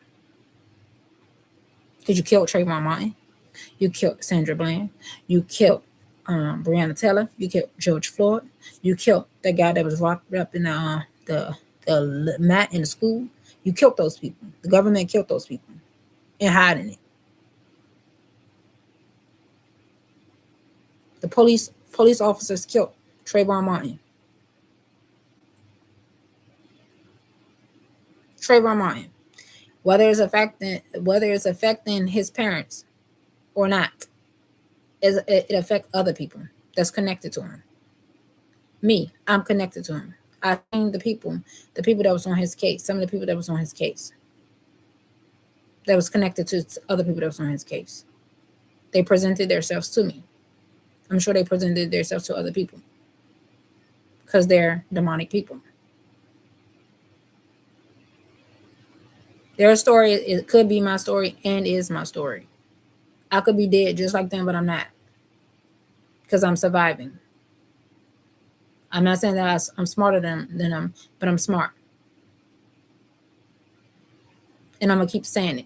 Because you killed Trayvon Martin. You killed Sandra Bland. You killed Breonna Taylor. You killed George Floyd. You killed that guy that was locked up in the mat in the school. You killed those people. The government killed those people and hiding it. The police officers killed Trayvon Martin. Trayvon Martin. Whether it's affecting his parents or not, it affects other people that's connected to him. Me, I'm connected to him. I think the people that was on his case, some of the people that was on his case, that was connected to other people that was on his case. They presented themselves to me. I'm sure they presented themselves to other people because they're demonic people. Their story, it could be my story and is my story. I could be dead just like them, but I'm not because I'm surviving. I'm not saying that I'm smarter than them, but I'm smart. And I'm going to keep saying it.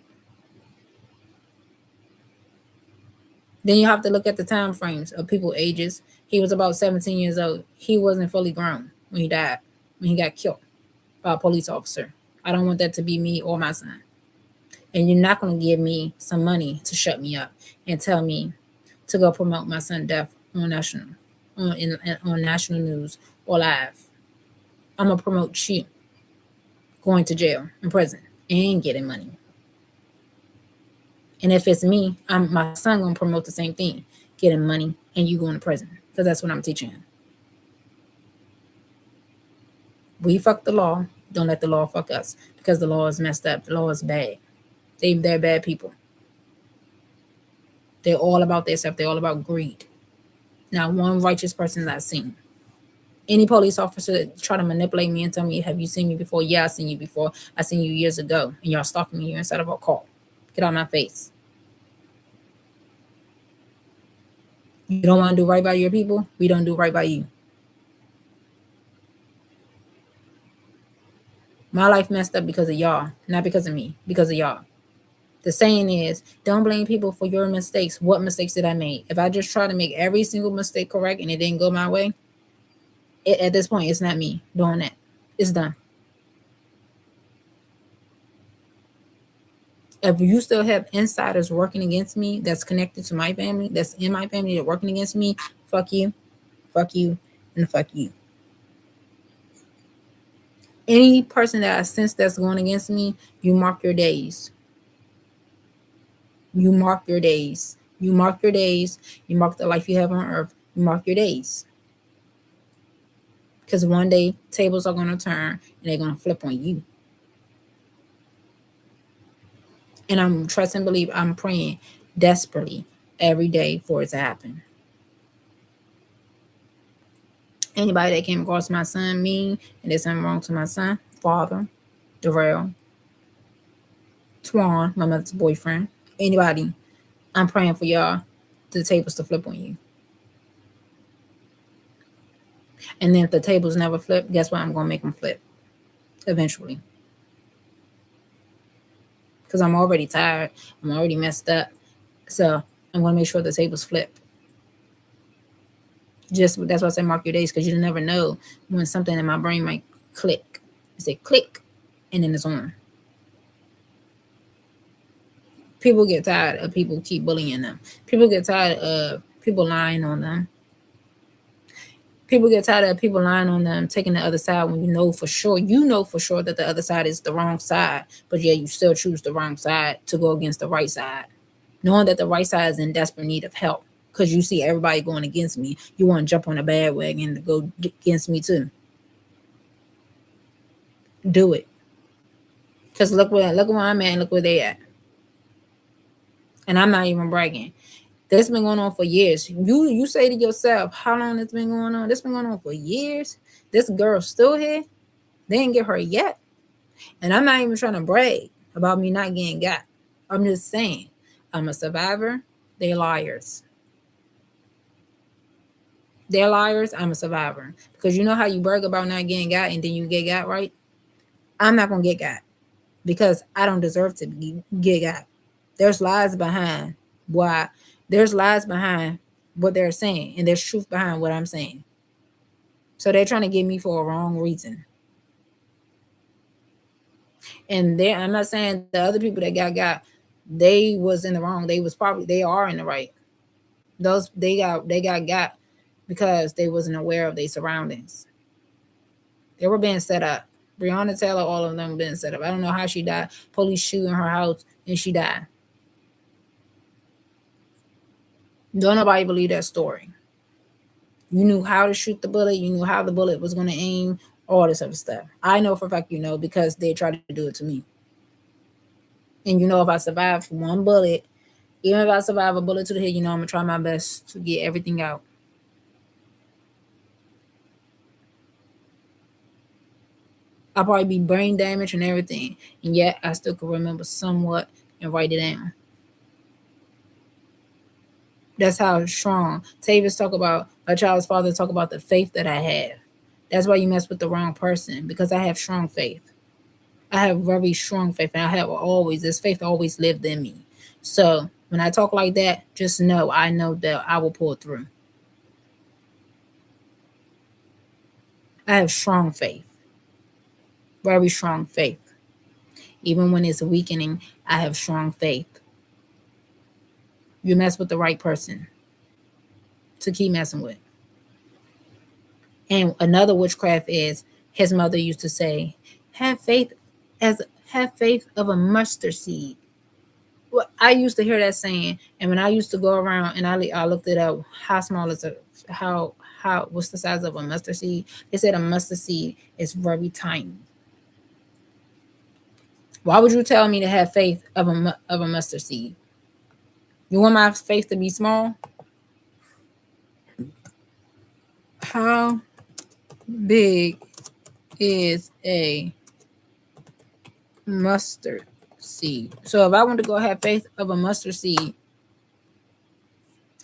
Then you have to look at the time frames of people's ages. He was about 17 years old. He wasn't fully grown when he died, when he got killed by a police officer. I don't want that to be me or my son. And you're not going to give me some money to shut me up and tell me to go promote my son's death on national news or live. I'm going to promote you going to jail and prison and getting money. And if it's me, my son going to promote the same thing, getting money and you going to prison, because that's what I'm teaching him. We fuck the law. Don't let the law fuck us, because the law is messed up. The law is bad. They're bad people. They're all about their stuff. They're all about greed. Not one righteous person that I've seen. Any police officer try to manipulate me and tell me, have you seen me before? Yeah, I seen you before. I seen you years ago. And y'all stalking me. You're inside of a car. Get out of my face. You don't want to do right by your people? We don't do right by you. My life messed up because of y'all. Not because of me. Because of y'all. The saying is, don't blame people for your mistakes. What mistakes did I make? If I just try to make every single mistake correct and it didn't go my way, at this point, it's not me doing that. It's done. If you still have insiders working against me that's connected to my family, that's in my family, that working against me, fuck you, and fuck you. Any person that I sense that's going against me, you mark your days. You mark your days. You mark your days. You mark the life you have on earth. You mark your days. Because one day, tables are going to turn and they're going to flip on you. And I'm trust and believe, I'm praying desperately every day for it to happen. Anybody that came across my son mean and did something wrong to my son, father, Darrell, Twan, my mother's boyfriend, anybody, I'm praying for y'all, the tables to flip on you. And then if the tables never flip, guess what? I'm going to make them flip eventually. Because I'm already tired. I'm already messed up. So I'm going to make sure the tables flip. Just that's why I say mark your days, because you never know when something in my brain might click. I say click, and then it's on. People get tired of people keep bullying them. People get tired of people lying on them. People get tired of people lying on them, taking the other side when you know for sure that the other side is the wrong side, but yeah, you still choose the wrong side to go against the right side, knowing that the right side is in desperate need of help. Because you see everybody going against me, you want to jump on a bandwagon to go against me too. Do it. Because look where I'm at and look where they at. And I'm not even bragging. This been going on for years. You say to yourself, how long it's been going on? This been going on for years. This girl's still here. They didn't get her yet. And I'm not even trying to brag about me not getting got. I'm just saying, I'm a survivor. They're liars. They're liars. I'm a survivor. Because you know how you brag about not getting got and then you get got, right? I'm not going to get got because I don't deserve to get got. There's lies behind why. There's lies behind what they're saying, and there's truth behind what I'm saying. So they're trying to get me for a wrong reason. And I'm not saying the other people that got, they was in the wrong. They are in the right. They got because they wasn't aware of their surroundings. They were being set up. Breonna Taylor, all of them been set up. I don't know how she died. Police shooting her house and she died. Don't nobody believe that story. You knew how to shoot the bullet. You knew how the bullet was going to aim. All this other stuff. I know for a fact you know, because they tried to do it to me. And you know, if I survive one bullet, even if I survive a bullet to the head, you know I'm going to try my best to get everything out. I'll probably be brain damaged and everything. And yet I still can remember somewhat and write it down. That's how strong. Tavis talk about, a child's father talk about the faith that I have. That's why you mess with the wrong person, because I have strong faith. I have very strong faith, and I have always, this faith always lived in me. So When I talk like that, just know I know that I will pull through. I have strong faith, very strong faith. Even when it's weakening, I have strong faith. You mess with the right person to keep messing with. And another witchcraft is his mother used to say, have faith of a mustard seed. Well, I used to hear that saying, and when I used to go around and I looked it up, how small is how what's the size of a mustard seed? They said a mustard seed is very tiny. Why would you tell me to have faith of a mustard seed? You want my faith to be small? How big is a mustard seed? So if I want to go have faith of a mustard seed,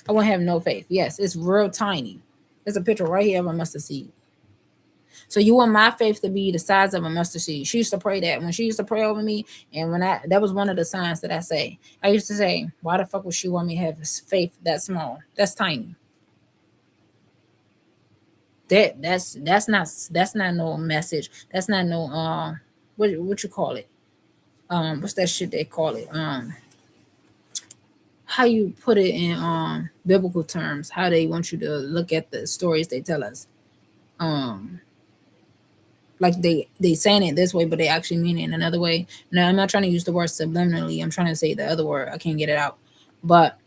I won't have no faith. Yes, it's real tiny. There's a picture right here of a mustard seed. So you want my faith to be the size of a mustard seed. She used to pray that when she used to pray over me, and that was one of the signs that I say. I used to say, why the fuck would she want me to have faith that small? That's tiny. That's not no message. That's not no what you call it? What's that shit they call it? How you put it in biblical terms? How they want you to look at the stories they tell us. Like they saying it this way, but they actually mean it in another way. Now I'm not trying to use the word subliminally. I'm trying to say the other word. I can't get it out. But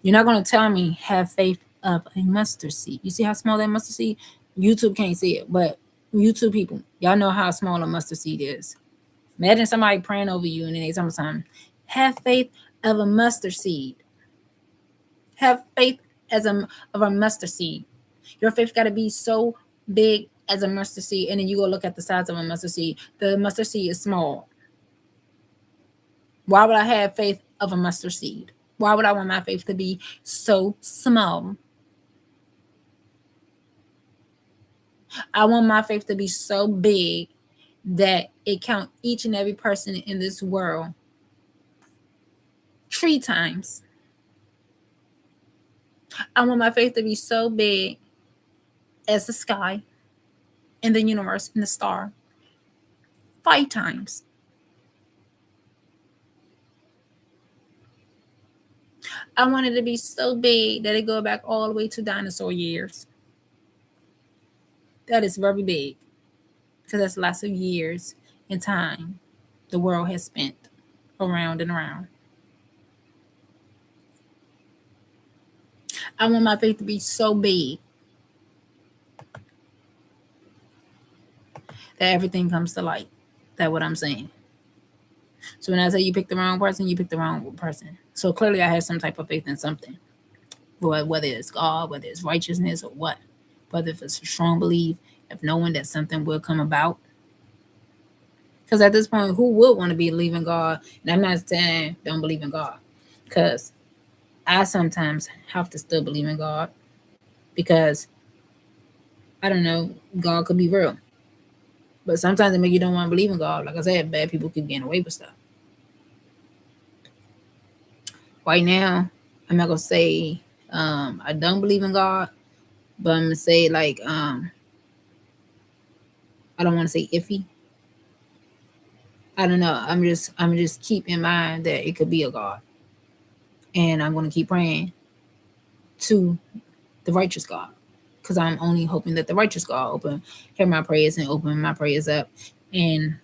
you're not gonna tell me have faith of a mustard seed. You see how small that mustard seed? YouTube can't see it, but YouTube people, y'all know how small a mustard seed is. Imagine somebody praying over you and then they tell me something. Have faith of a mustard seed. Have faith of a mustard seed. Your faith got to be so big as a mustard seed, and then you go look at the size of a mustard seed. The mustard seed is small. Why would I have faith of a mustard seed? Why would I want my faith to be so small? I want my faith to be so big that it count each and every person in this world 3 times. I want my faith to be so big as the sky and the universe and the star 5 times. I want it to be so big that it go back all the way to dinosaur years. That is very big because that's lots of years in time the world has spent around and around. I want my faith to be so big that everything comes to light. That's what I'm saying. So when I say you pick the wrong person, you pick the wrong person. So clearly I have some type of faith in something. Whether it's God, whether it's righteousness or what. Whether if it's a strong belief, if knowing that something will come about. Because at this point, who would want to believe in God? And I'm not saying don't believe in God. Because I sometimes have to still believe in God. Because, I don't know, God could be real. But sometimes it make you don't want to believe in God. Like I said, bad people keep getting away with stuff. Right now, I'm not going to say I don't believe in God. But I'm going to say like, I don't want to say iffy. I don't know. I'm just keep in mind that it could be a God. And I'm going to keep praying to the righteous God. Because I'm only hoping that the righteous God hear my prayers and open my prayers up and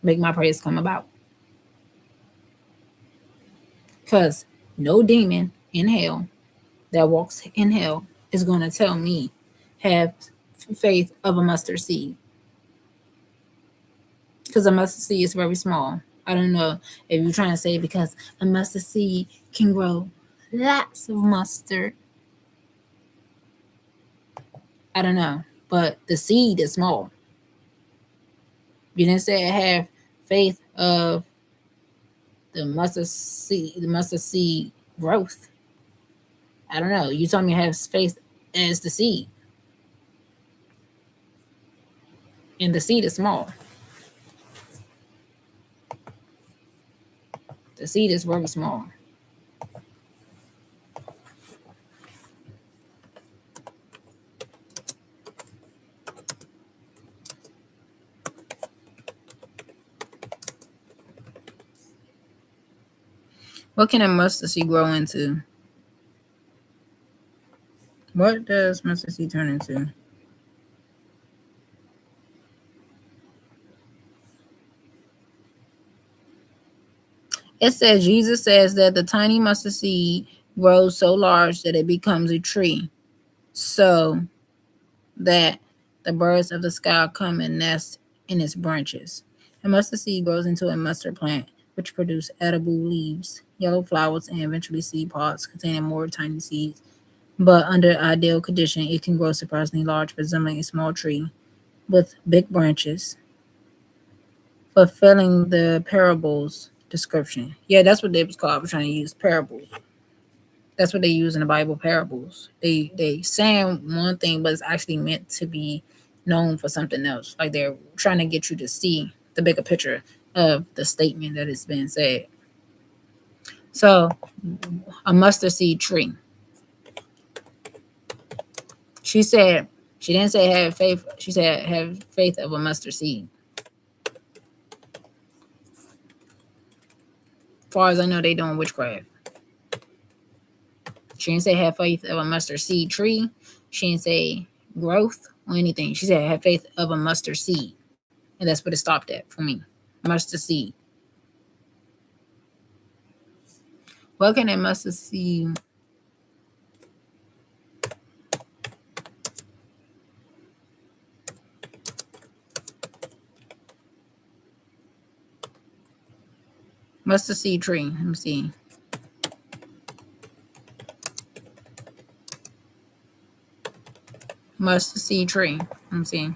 make my prayers come about. Because no demon in hell that walks in hell is going to tell me have faith of a mustard seed. Because a mustard seed is very small. I don't know if you're trying to say because a mustard seed can grow lots of mustard. I don't know. But the seed is small. You didn't say have faith of the mustard seed growth. I don't know. You told me to have faith as the seed. And the seed is small. seed is very small. What can a mustard seed grow into? What does mustard seed turn into? It says Jesus says that the tiny mustard seed grows so large that it becomes a tree, so that the birds of the sky come and nest in its branches. A mustard seed grows into a mustard plant, which produces edible leaves, yellow flowers, and eventually seed pods containing more tiny seeds. But under ideal condition, it can grow surprisingly large, resembling a small tree with big branches, fulfilling the parables description. Yeah, that's what they was called. I was trying to use parables. That's what they use in the Bible, parables. They saying one thing, but it's actually meant to be known for something else. Like they're trying to get you to see the bigger picture of the statement that is being said. So, a mustard seed tree. She said, she didn't say have faith. She said have faith of a mustard seed. As far as I know, they doing witchcraft. She didn't say have faith of a mustard seed tree. She didn't say growth or anything. She said have faith of a mustard seed. And that's what it stopped at for me. Mustard seed. What can a mustard seed? Mustard seed tree. Let me see. Mustard seed tree. Let me see.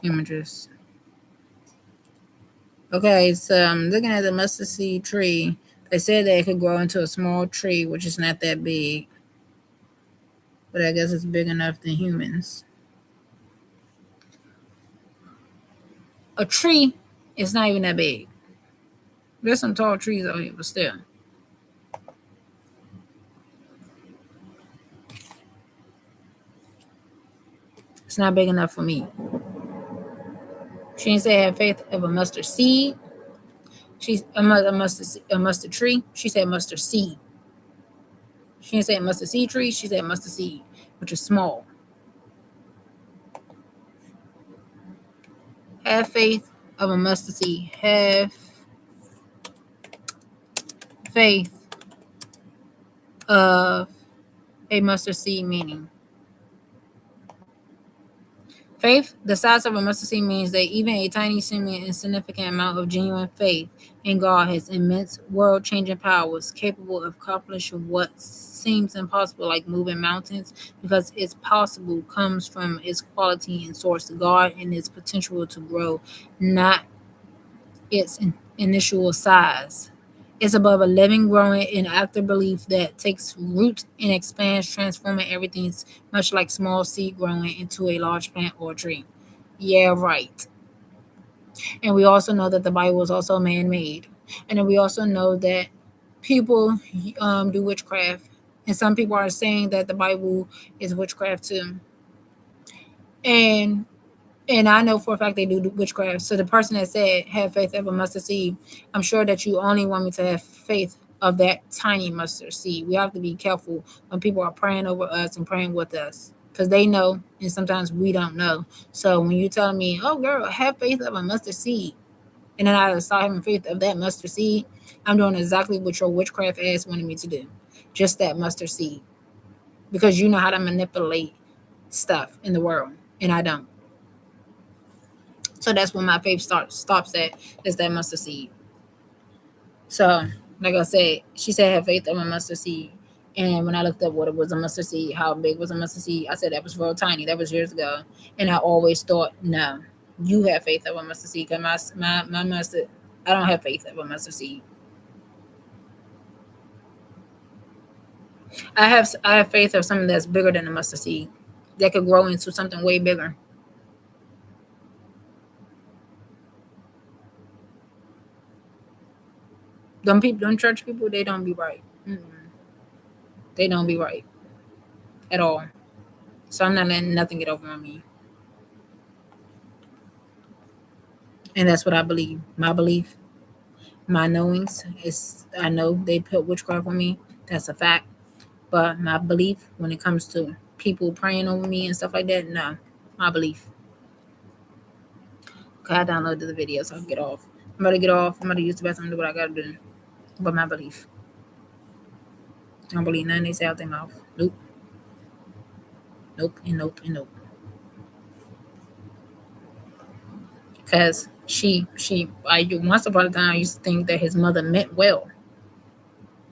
Images. Okay, so I'm looking at the mustard seed tree. They said that it could grow into a small tree, which is not that big. But I guess it's big enough than humans. A tree is not even that big. There's some tall trees out here, but still. It's not big enough for me. She didn't say have faith of a mustard seed. She's a mustard tree. She said mustard seed. She didn't say mustard seed tree. She said mustard seed, which is small. Have faith of a mustard seed. Have faith of a mustard seed meaning. Faith, the size of a mustard seed, means that even a tiny, seemingly insignificant amount of genuine faith in God has immense world-changing powers, capable of accomplishing what seems impossible, like moving mountains, because it's possible comes from its quality and source, God, and its potential to grow, not its initial size. It's above a living, growing, and active belief that takes root and expands, transforming everything, much like small seed growing into a large plant or tree. Yeah, right. And we also know that the Bible is also man-made. And then we also know that people do witchcraft. And some people are saying that the Bible is witchcraft too. And I know for a fact they do witchcraft. So the person that said, have faith of a mustard seed, I'm sure that you only want me to have faith of that tiny mustard seed. We have to be careful when people are praying over us and praying with us, because they know, and sometimes we don't know. So when you tell me, oh, girl, have faith of a mustard seed, and then I start having faith of that mustard seed, I'm doing exactly what your witchcraft ass wanted me to do. Just that mustard seed. Because you know how to manipulate stuff in the world, and I don't. So that's when my faith stops at, is that mustard seed. So, like I said, she said have faith of a mustard seed. And when I looked up what it was a mustard seed, how big was a mustard seed, I said that was real tiny. That was years ago. And I always thought, no, you have faith of a mustard seed. Because my mustard, I don't have faith of a mustard seed. I have faith of something that's bigger than a mustard seed, that could grow into something way bigger. Them church people, they don't be right. They don't be right at all. So I'm not letting nothing get over on me. And that's what I believe. My belief, my knowings is I know they put witchcraft on me. That's a fact. But my belief when it comes to people praying over me and stuff like that, no. My belief. Okay, I downloaded the video, so I'll get off. I'm about to get off. I'm about to use the bathroom and do what I gotta do. But my belief. I don't believe nothing they say out their mouth. Nope. Nope and nope and nope. Because once upon a time, I used to think that his mother meant well.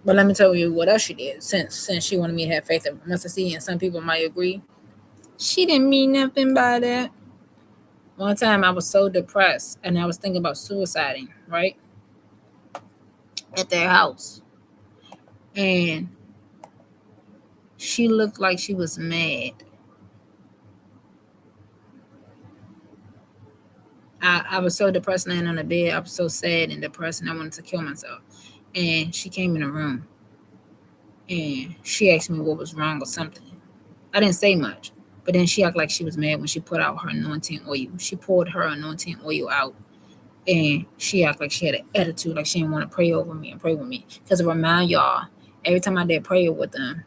But let me tell you what else she did. Since she wanted me to have faith in mustard seed, and some people might agree, she didn't mean nothing by that. One time I was so depressed and I was thinking about suiciding, right? At their house. And she looked like she was mad. I was so depressed laying on the bed. I was so sad and depressed and I wanted to kill myself. And she came in the room and she asked me what was wrong or something. I didn't say much. But then she acted like she was mad when she put out her anointing oil. She poured her anointing oil out. And she acted like she had an attitude, like she didn't want to pray over me and pray with me. Because to remind y'all, every time I did prayer with them,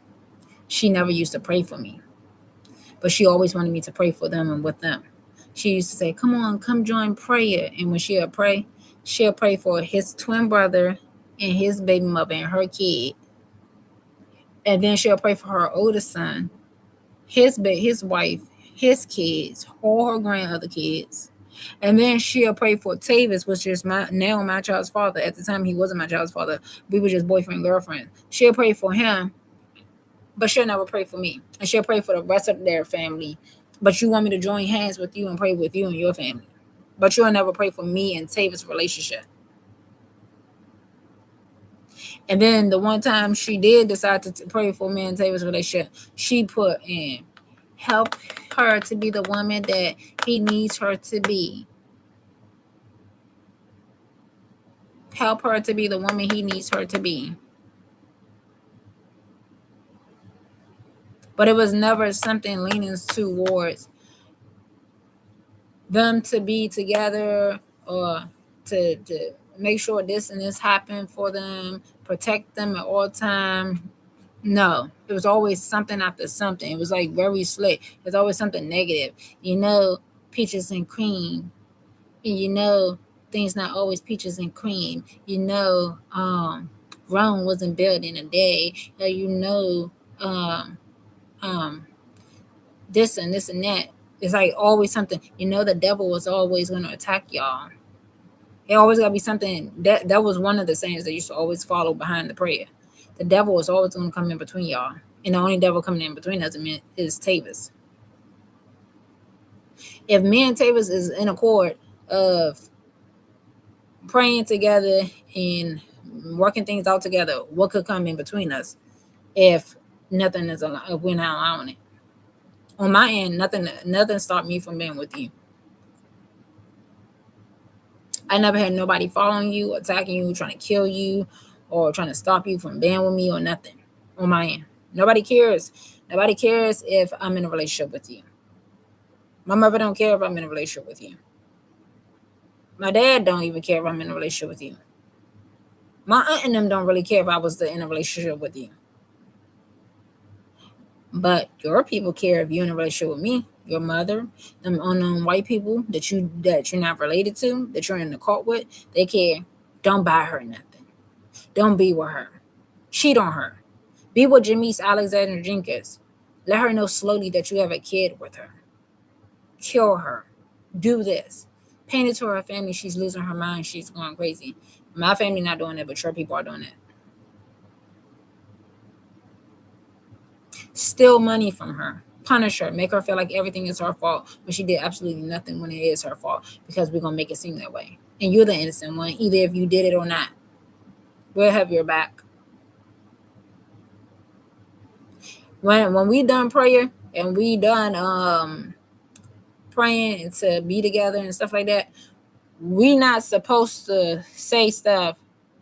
she never used to pray for me. But she always wanted me to pray for them and with them. She used to say, come on, come join prayer. And when she'll pray for his twin brother and his baby mother and her kid. And then she'll pray for her oldest son, his wife, his kids, all her grandother kids. And then she'll pray for Tavis, which is my child's father. At the time, he wasn't my child's father. We were just boyfriend, girlfriend. She'll pray for him, but she'll never pray for me. And she'll pray for the rest of their family. But you want me to join hands with you and pray with you and your family. But you'll never pray for me and Tavis' relationship. And then the one time she did decide to pray for me and Tavis' relationship, she put in, help her to be the woman that he needs her to be. Help her to be the woman he needs her to be. But it was never something leaning towards them to be together or to make sure this and this happened for them, protect them at all times. No, it was always something after something. It was like very slick. There's always something negative. Peaches and cream. And things not always peaches and cream. Rome wasn't built in a day. This and this and that. It's like always something. The devil was always going to attack y'all. It always got to be something. That was one of the sayings that used to always follow behind the prayer. The devil was always going to come in between y'all. And the only devil coming in between us is Tavis. If me and Tavis is in accord of praying together and working things out together, what could come in between us if nothing is if we're not allowing it? On my end, nothing stopped me from being with you. I never had nobody following you, attacking you, trying to kill you, or trying to stop you from being with me or nothing. On my end. Nobody cares. Nobody cares if I'm in a relationship with you. My mother don't care if I'm in a relationship with you. My dad don't even care if I'm in a relationship with you. My aunt and them don't really care if I was in a relationship with you. But your people care if you're in a relationship with me, your mother, them unknown white people that you're not related to, that you're in the cult with, they care. Don't buy her nothing. Don't be with her. Cheat on her. Be with Janice Alexander Jenkins. Let her know slowly that you have a kid with her. Kill her. Do this. Paint it to her family. She's losing her mind. She's going crazy. My family not doing that, but your people are doing that. Steal money from her. Punish her. Make her feel like everything is her fault when she did absolutely nothing when it is her fault, because we're going to make it seem that way. And you're the innocent one, either if you did it or not. We'll have your back. When we done prayer and we done praying to be together and stuff like that, we not supposed to say stuff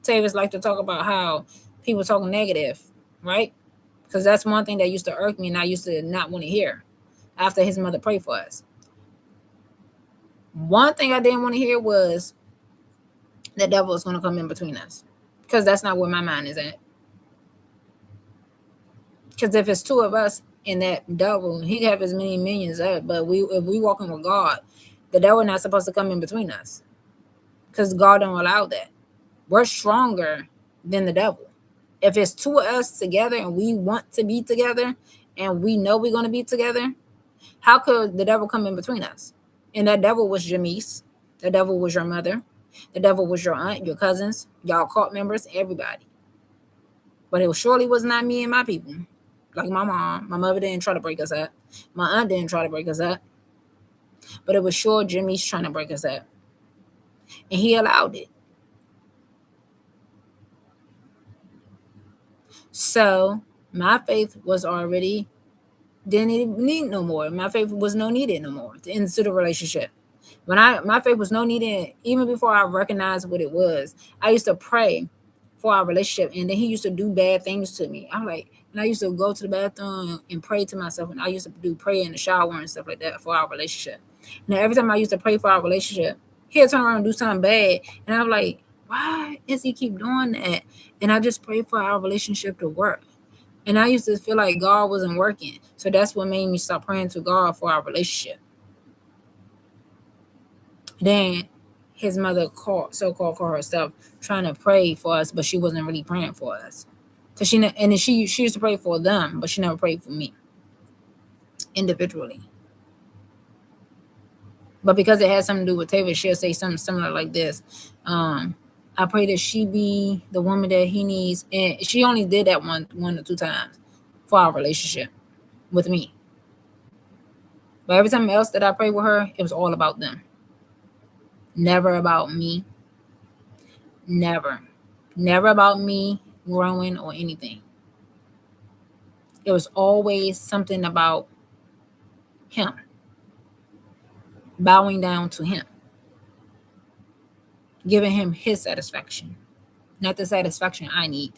Tavis like to talk about how people talking negative, right? Because that's one thing that used to irk me and I used to not want to hear after his mother prayed for us. One thing I didn't want to hear was the devil is going to come in between us, because that's not where my mind is at. Because if it's two of us and that devil, he can have as many minions up, but if we walking with God, the devil not supposed to come in between us, because God don't allow that. We're stronger than the devil. If it's two of us together and we want to be together and we know we're going to be together, how could the devil come in between us? And that devil was Jamise. The devil was your mother. The devil was your aunt, your cousins, y'all cult members, everybody. But it surely was not me and my people. Like my mom. My mother didn't try to break us up. My aunt didn't try to break us up. But it was sure Jimmy's trying to break us up. And he allowed it. So my faith was already, didn't need no more. My faith was no needed no more into the relationship. My faith was no needed, even before I recognized what it was. I used to pray for our relationship, and then he used to do bad things to me. I'm like, and I used to go to the bathroom and pray to myself, and I used to do prayer in the shower and stuff like that for our relationship. Now every time I used to pray for our relationship, he'd turn around and do something bad, and I'm like, why does he keep doing that? And I just pray for our relationship to work. And I used to feel like God wasn't working. So that's what made me stop praying to God for our relationship. Then his mother called herself trying to pray for us, but she wasn't really praying for us. Cause she used to pray for them, but she never prayed for me individually. But because it has something to do with Taylor, she'll say something similar like this. I pray that she be the woman that he needs. And she only did that one or two times for our relationship with me. But every time else that I prayed with her, it was all about them. Never about me. Never. Never about me growing or anything. It was always something about him. Bowing down to him. Giving him his satisfaction. Not the satisfaction I need.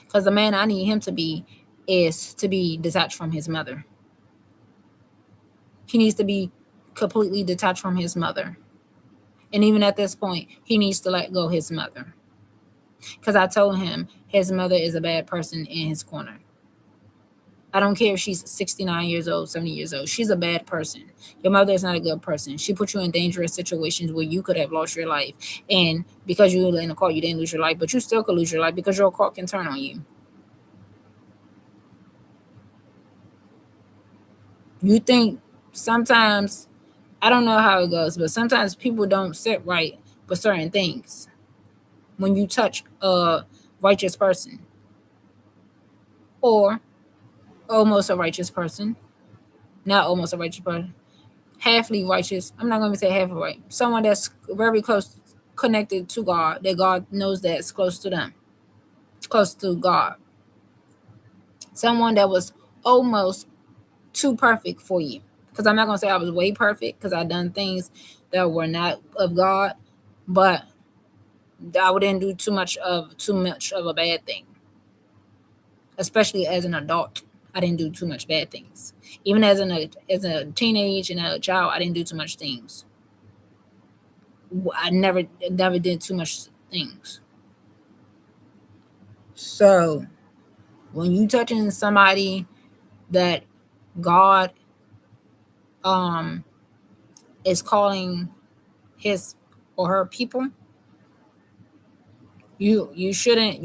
Because the man I need him to be is to be detached from his mother. He needs to be completely detached from his mother. And even at this point, he needs to let go his mother. Because I told him his mother is a bad person in his corner. I don't care if she's 69 years old, 70 years old. She's a bad person. Your mother is not a good person. She put you in dangerous situations where you could have lost your life. And because you were in a car, you didn't lose your life. But you still could lose your life because your car can turn on you. You think sometimes, I don't know how it goes, but sometimes people don't sit right for certain things. When you touch a righteous person or almost a righteous person, not almost a righteous person, halfly righteous. I'm not going to say half right. Someone that's very close, connected to God, that God knows that's close to them, close to God. Someone that was almost too perfect for you. Because I'm not going to say I was way perfect, because I done things that were not of God, but I wouldn't do too much of a bad thing. Especially as an adult, I didn't do too much bad things. Even as a teenage and a child, I didn't do too much things. I never did too much things. So when you touching somebody that God is calling his or her people, you shouldn't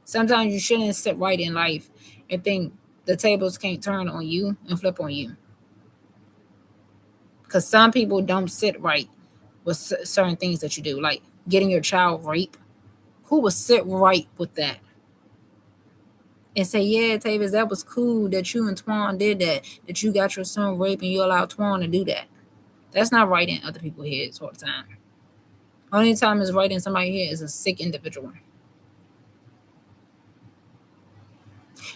sometimes you shouldn't sit right in life and think the tables can't turn on you and flip on you. Because some people don't sit right with certain things that you do, like getting your child raped. Who would sit right with that and say, yeah, Tavis, that was cool that you and Twan did that you got your son raped and you allowed Twan to do that? That's not right in other people's heads all the time. Only time it's right in somebody's head is a sick individual.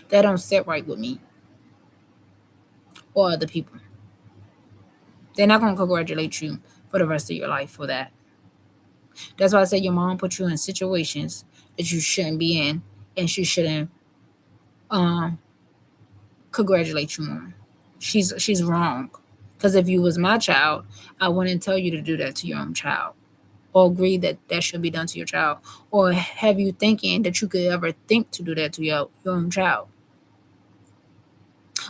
That don't sit right with me or other people. They're not going to congratulate you for the rest of your life for that. That's why I say your mom put you in situations that you shouldn't be in, and she shouldn't congratulate you on. She's wrong. Because if you was my child, I wouldn't tell you to do that to your own child, or agree that that should be done to your child, or have you thinking that you could ever think to do that to your own child.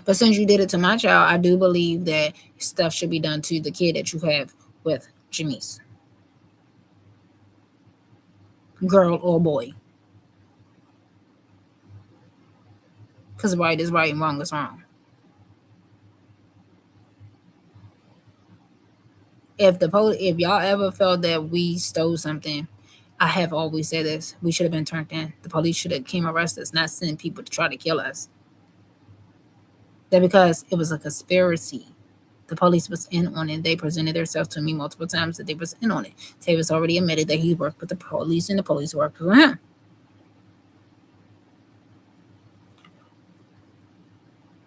But since you did it to my child, I do believe that stuff should be done to the kid that you have with Jamise. Girl or boy. Because right is right and wrong is wrong. If y'all ever felt that we stole something, I have always said this: we should have been turned in. The police should have came arrest us, not send people to try to kill us. That because it was a conspiracy. The police was in on it. They presented themselves to me multiple times that they was in on it. Tavis already admitted that he worked with the police and the police worked with him.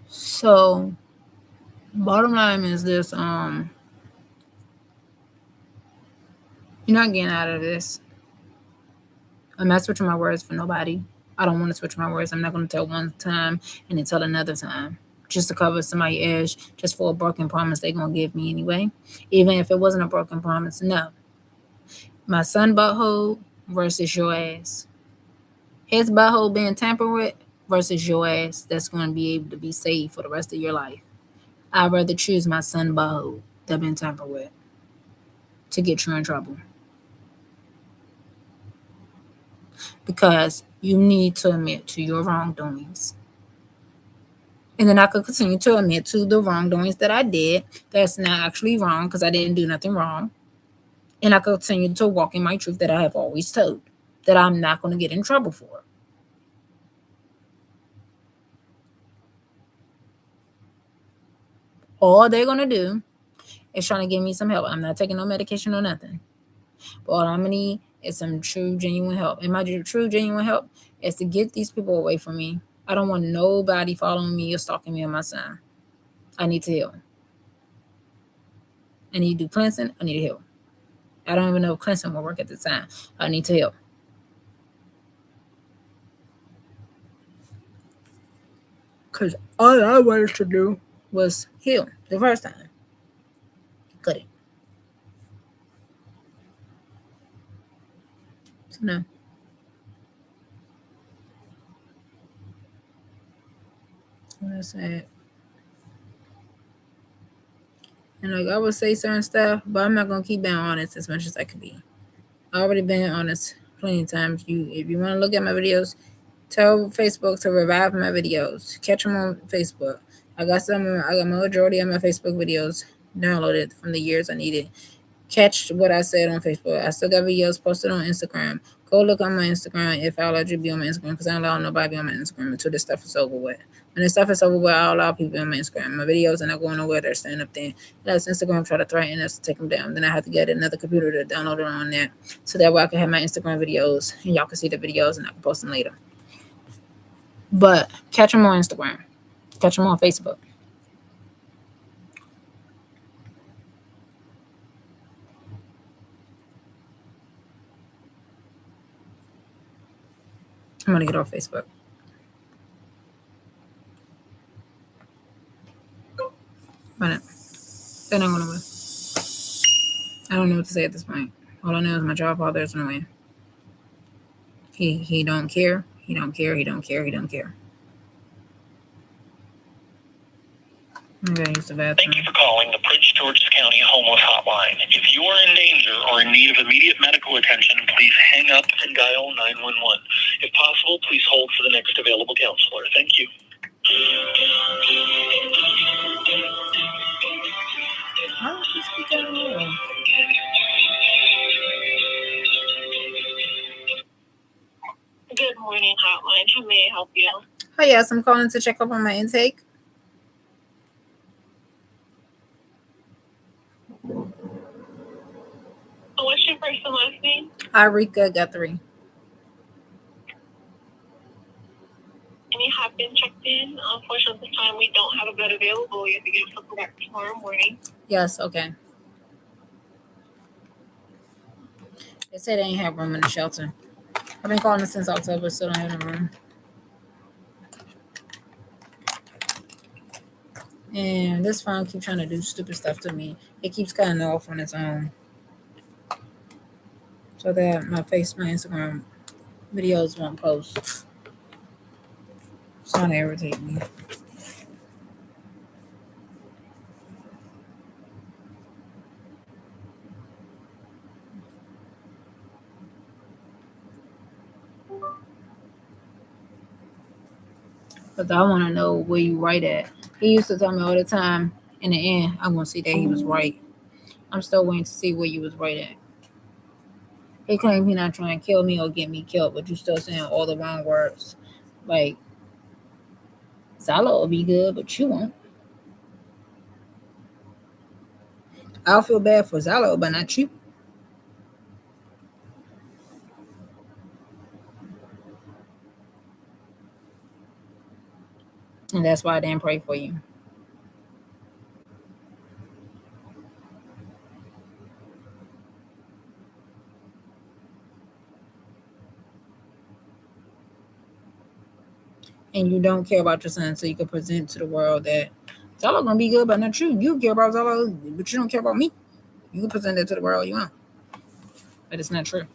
So, bottom line is this: you're not getting out of this. I'm not switching my words for nobody. I don't want to switch my words. I'm not going to tell one time and then tell another time just to cover somebody's edge, just for a broken promise they're going to give me anyway. Even if it wasn't a broken promise, no. My son butthole versus your ass. His butthole being tampered with versus your ass that's going to be able to be saved for the rest of your life. I'd rather choose my son butthole that been tampered with to get you in trouble. Because you need to admit to your wrongdoings. And then I could continue to admit to the wrongdoings that I did. That's not actually wrong because I didn't do nothing wrong. And I could continue to walk in my truth that I have always told, that I'm not going to get in trouble for. All they're going to do is trying to give me some help. I'm not taking no medication or nothing. But all I'm going to need is some true, genuine help. And my true, genuine help is to get these people away from me. I don't want nobody following me or stalking me or my son. I need to heal. I need to do cleansing. I need to heal. I don't even know if cleansing will work at the time. I need to heal. Because all I wanted to do was heal the first time. Couldn't. So no. That's it. And like I would say certain stuff, but I'm not gonna keep being honest as much as I could be. I already been honest plenty of times. If you want to look at my videos, tell Facebook to revive my videos. Catch them on Facebook. I got majority of my Facebook videos downloaded from the years I needed. Catch what I said on Facebook. I still got videos posted on Instagram. Go look on my Instagram if I let you be on my Instagram, because I don't allow nobody to be on my Instagram until this stuff is over with. When this stuff is over with, I'll allow people on my Instagram. My videos are not going nowhere. They're staying up there. Unless Instagram try to threaten us to take them down. Then I have to get another computer to download it on there. So that way I can have my Instagram videos and y'all can see the videos and I can post them later. But catch them on Instagram. Catch them on Facebook. I'm going to get off Facebook. But they're not going to win. I don't know what to say at this point. All I know is my child father is going to win. He don't care. He don't care. He don't care. He don't care. Thank you
for calling the Prince George's County Homeless Hotline. If you are in danger or in need of immediate medical attention, please hang up and dial 911. If possible, please hold for the next available counselor. Thank you. Good morning, hotline. How may I help you?
Hi, yes, I'm calling to check up on my intake.
What's your first and last name?
Arika Guthrie.
And you have been checked in. Unfortunately, at this time, we don't have a bed available. You have to give us a call back tomorrow morning.
Yes, okay. They said they ain't have room in the shelter. I've been calling since October, still don't have no room. And this phone keeps trying to do stupid stuff to me. It keeps cutting off on its own. So that my Instagram videos won't post. It's trying to irritate me. Because I want to know where you right at. He used to tell me all the time, in the end, I'm going to see that he was right. I'm still waiting to see where you was right at. He claimed he not trying to kill me or get me killed, but you still saying all the wrong words. Like, XYLO will be good, but you won't. I'll feel bad for XYLO, but not you. And that's why I didn't pray for you. And you don't care about your son, so you can present to the world that XYLO gonna be good, but not you. You care about XYLO, but you don't care about me. You can present it to the world you want, but it's not true.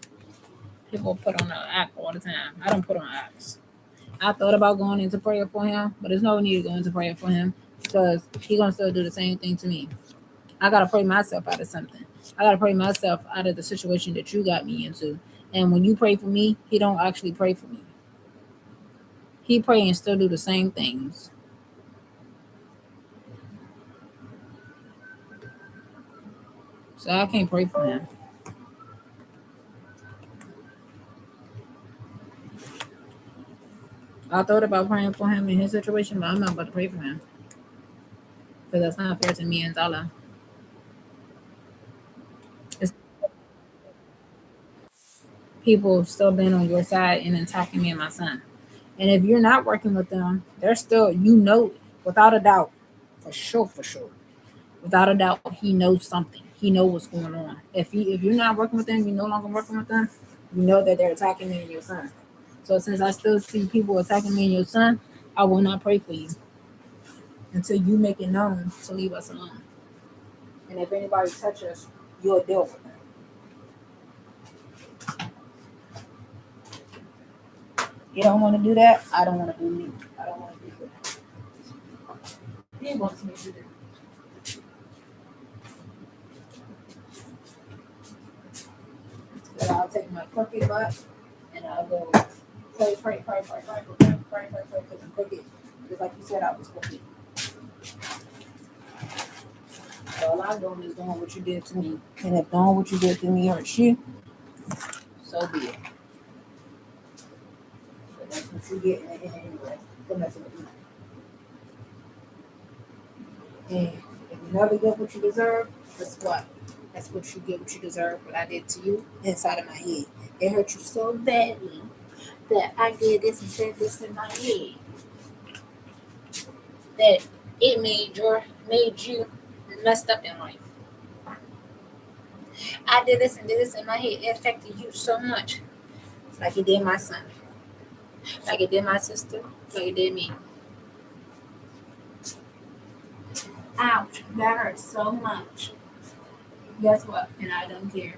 People put on an act all the time. I don't put on acts. I thought about going into prayer for him, but there's no need to go into prayer for him because he's gonna still do the same thing to me. I gotta pray myself out of something. I gotta pray myself out of the situation that you got me into. And when you pray for me, he don't actually pray for me. He pray and still do the same things. So I can't pray for him. I thought about praying for him in his situation, but I'm not about to pray for him because that's not fair to me and XYLO. It's people still being on your side and attacking me and my son. And if you're not working with them, they're still, without a doubt, for sure, without a doubt, he knows something. He knows what's going on. If you're not working with them, you're no longer working with them, you know that they're attacking me and your son. So since I still see people attacking me and your son, I will not pray for you until you make it known to leave us alone. And if anybody touches us, you'll deal with them. You don't want to do that. I don't want to do me. I don't want to do that. He wants me to do. So I'll take my crooked butt and I'll go pray, because I'm crooked. Just like you said, I was crooked. So all I'm doing is doing what you did to me. And if doing what you did to me hurts you, so be it. But that's what you get in the end anyway. For messing with me. And if you never get what you deserve, guess what? That's what you get what you deserve, what I did to you inside of my head. It hurt you so badly that I did this and said this in my head. That it made you messed up in life. I did this and did this in my head. It affected you so much. Like it did my son. Like it did my sister. Like it did me. Ouch. That hurt so much. Guess what? And I don't care.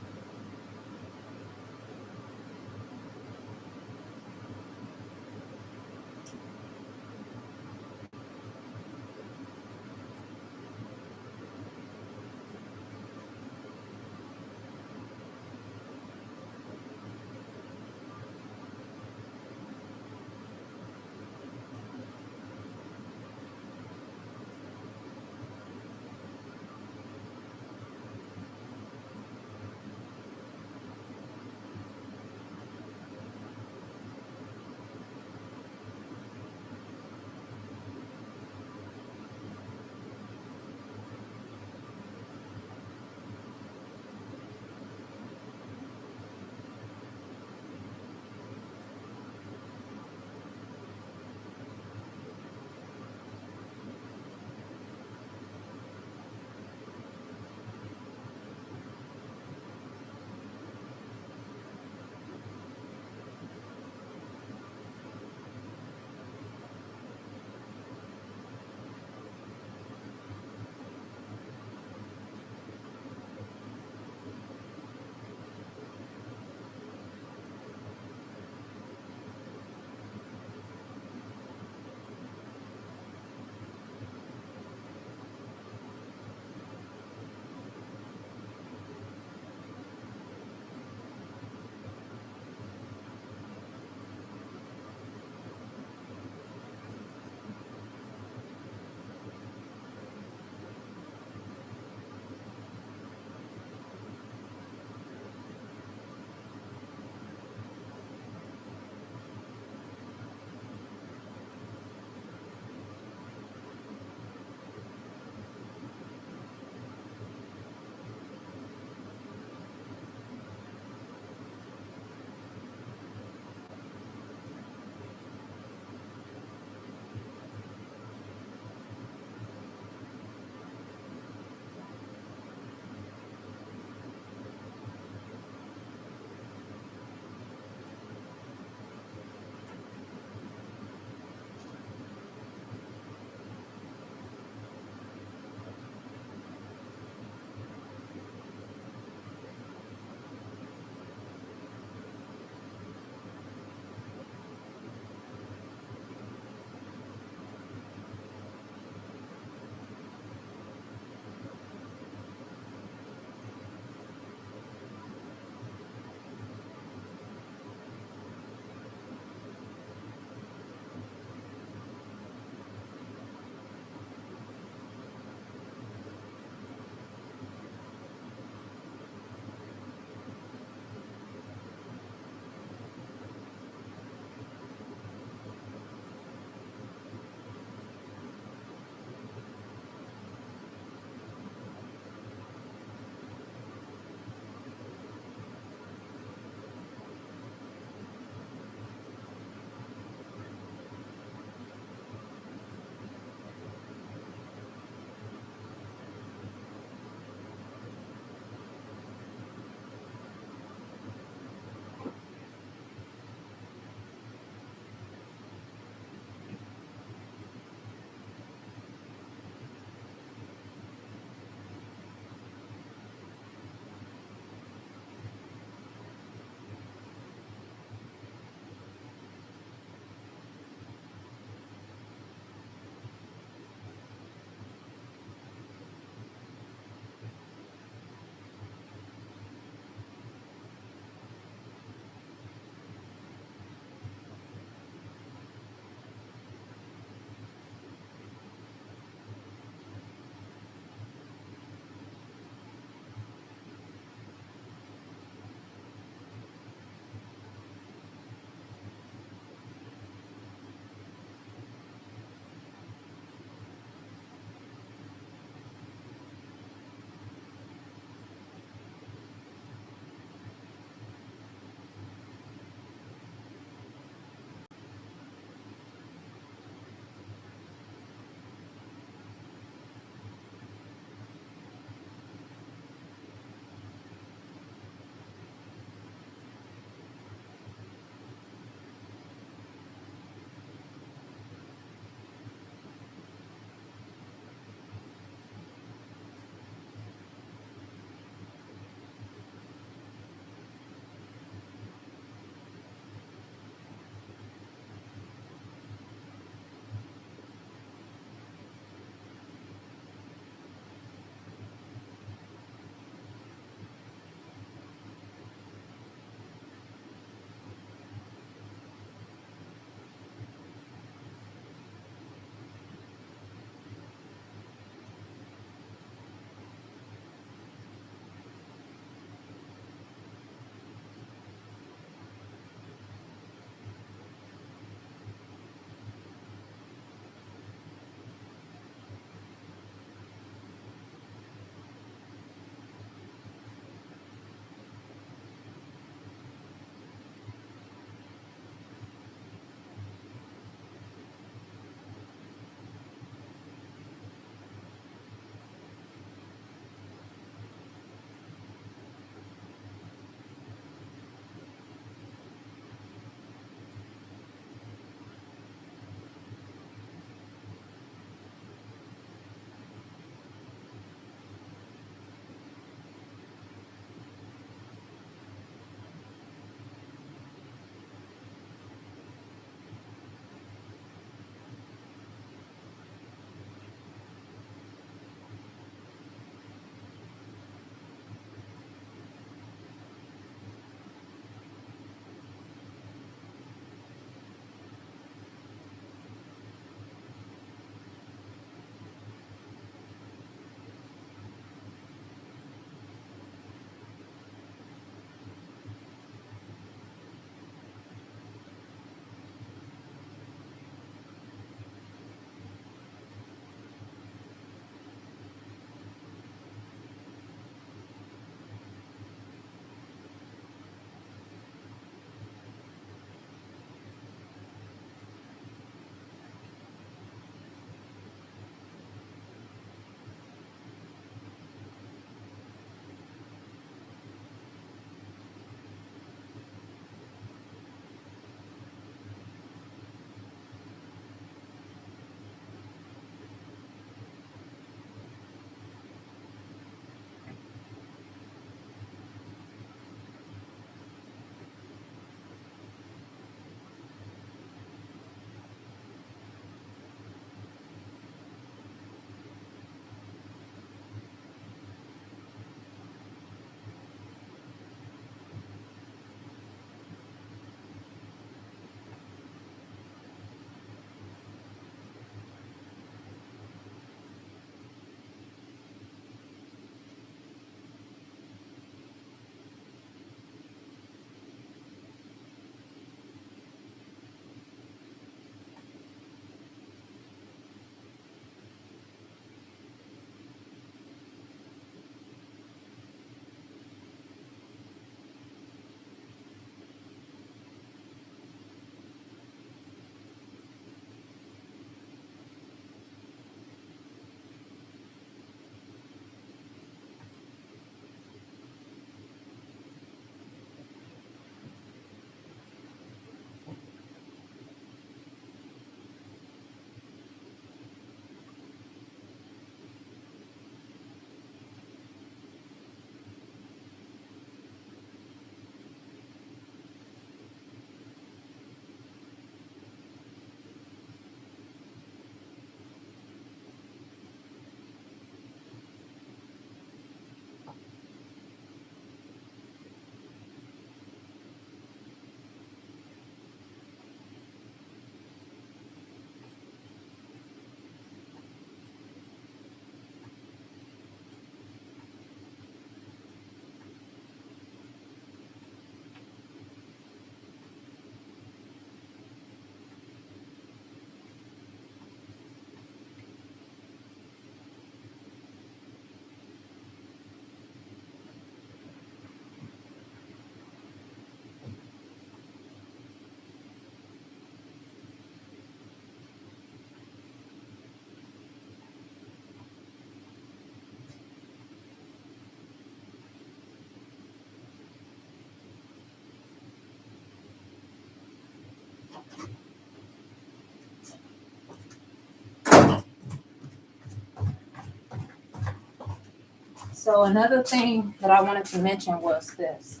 So another thing that I wanted to mention was this.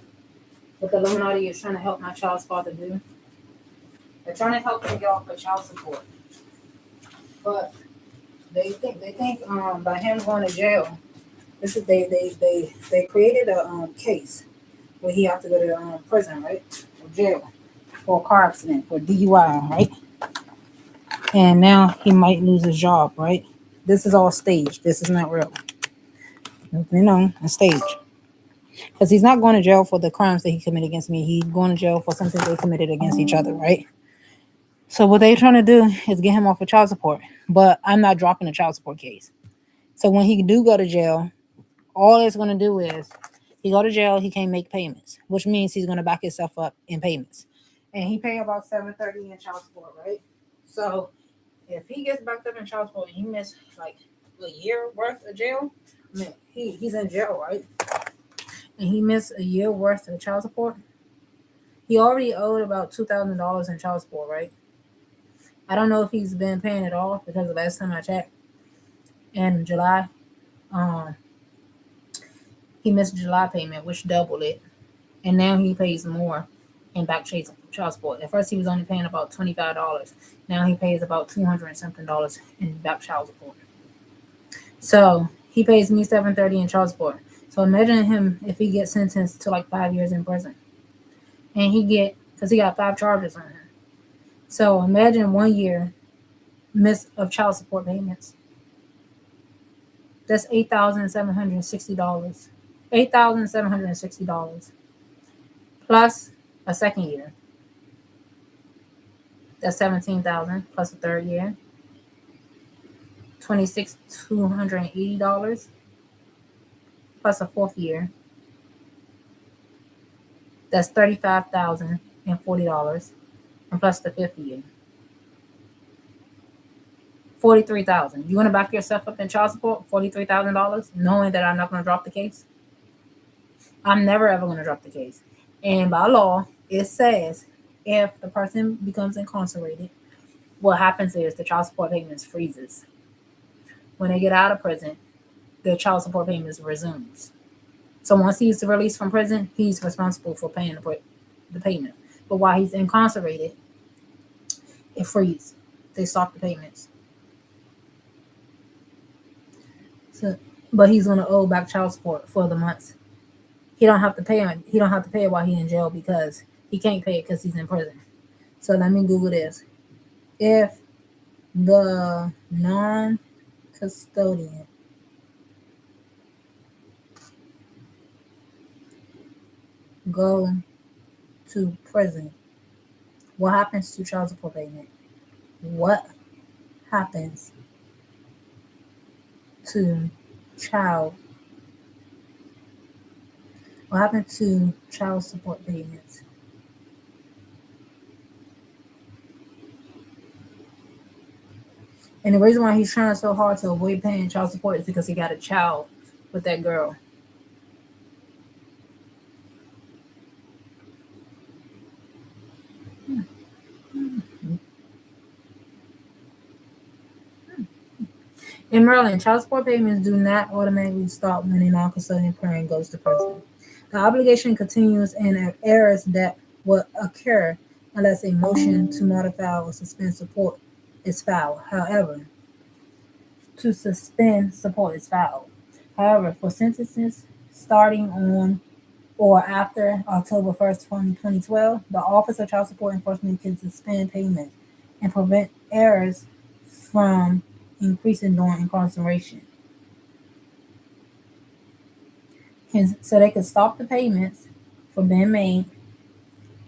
What the Illuminati is trying to help my child's father do. They're trying to help him get off of child support. But they think by him going to jail, this is they created a case where he have to go to prison, right? Or jail for a car accident, for DUI, right? And now he might lose his job, right? This is all staged. This is not real. A stage. Because he's not going to jail for the crimes that he committed against me. He's going to jail for something they committed against each other, right? So what they're trying to do is get him off of child support. But I'm not dropping the child support case. So when he do go to jail, all it's going to do is he go to jail, he can't make payments, which means he's going to back himself up in payments. And he pay about $730 in child support, right? So if he gets backed up in child support and he missed like a year worth of jail, I mean, he's in jail, right? And he missed a year worth of child support. He already owed about $2,000 in child support, right? I don't know if he's been paying it all because the last time I checked in July, he missed July payment, which doubled it. And now he pays more in back child support. At first, he was only paying about $25. Now he pays about $200 and something in back child support. So he pays me $730 in child support. So imagine him if he gets sentenced to like 5 years in prison, and because he got 5 charges on him. So imagine 1 year miss of child support payments. That's $8,760. $8,760 plus a second year. That's $17,000 plus a third year. $26,280 plus a fourth year. That's $35,040, and plus the fifth year. $43,000. You want to back yourself up in child support? $43,000, knowing that I'm not going to drop the case. I'm never ever going to drop the case. And by law, it says if the person becomes incarcerated, what happens is the child support payments freezes. When they get out of prison, the child support payments resumes. So once he's released from prison, he's responsible for paying the payment. But while he's incarcerated, it freezes. They stop the payments. So, but he's going to owe back child support for the months. He don't have to pay it. He don't have to pay it while he's in jail because he can't pay it because he's in prison. So let me Google this. If the non-custodian go to prison, what happens to child support payment? What happens to child support payments? And the reason why he's trying so hard to avoid paying child support is because he got a child with that girl. In Maryland, child support payments do not automatically stop when a non-custodian parent goes to prison. The obligation continues, and errors that will occur unless a motion to modify or suspend support is filed. However, for sentences starting on or after October 1st, 2012, the Office of Child Support Enforcement can suspend payments and prevent errors from increasing during incarceration. So they can stop the payments from being made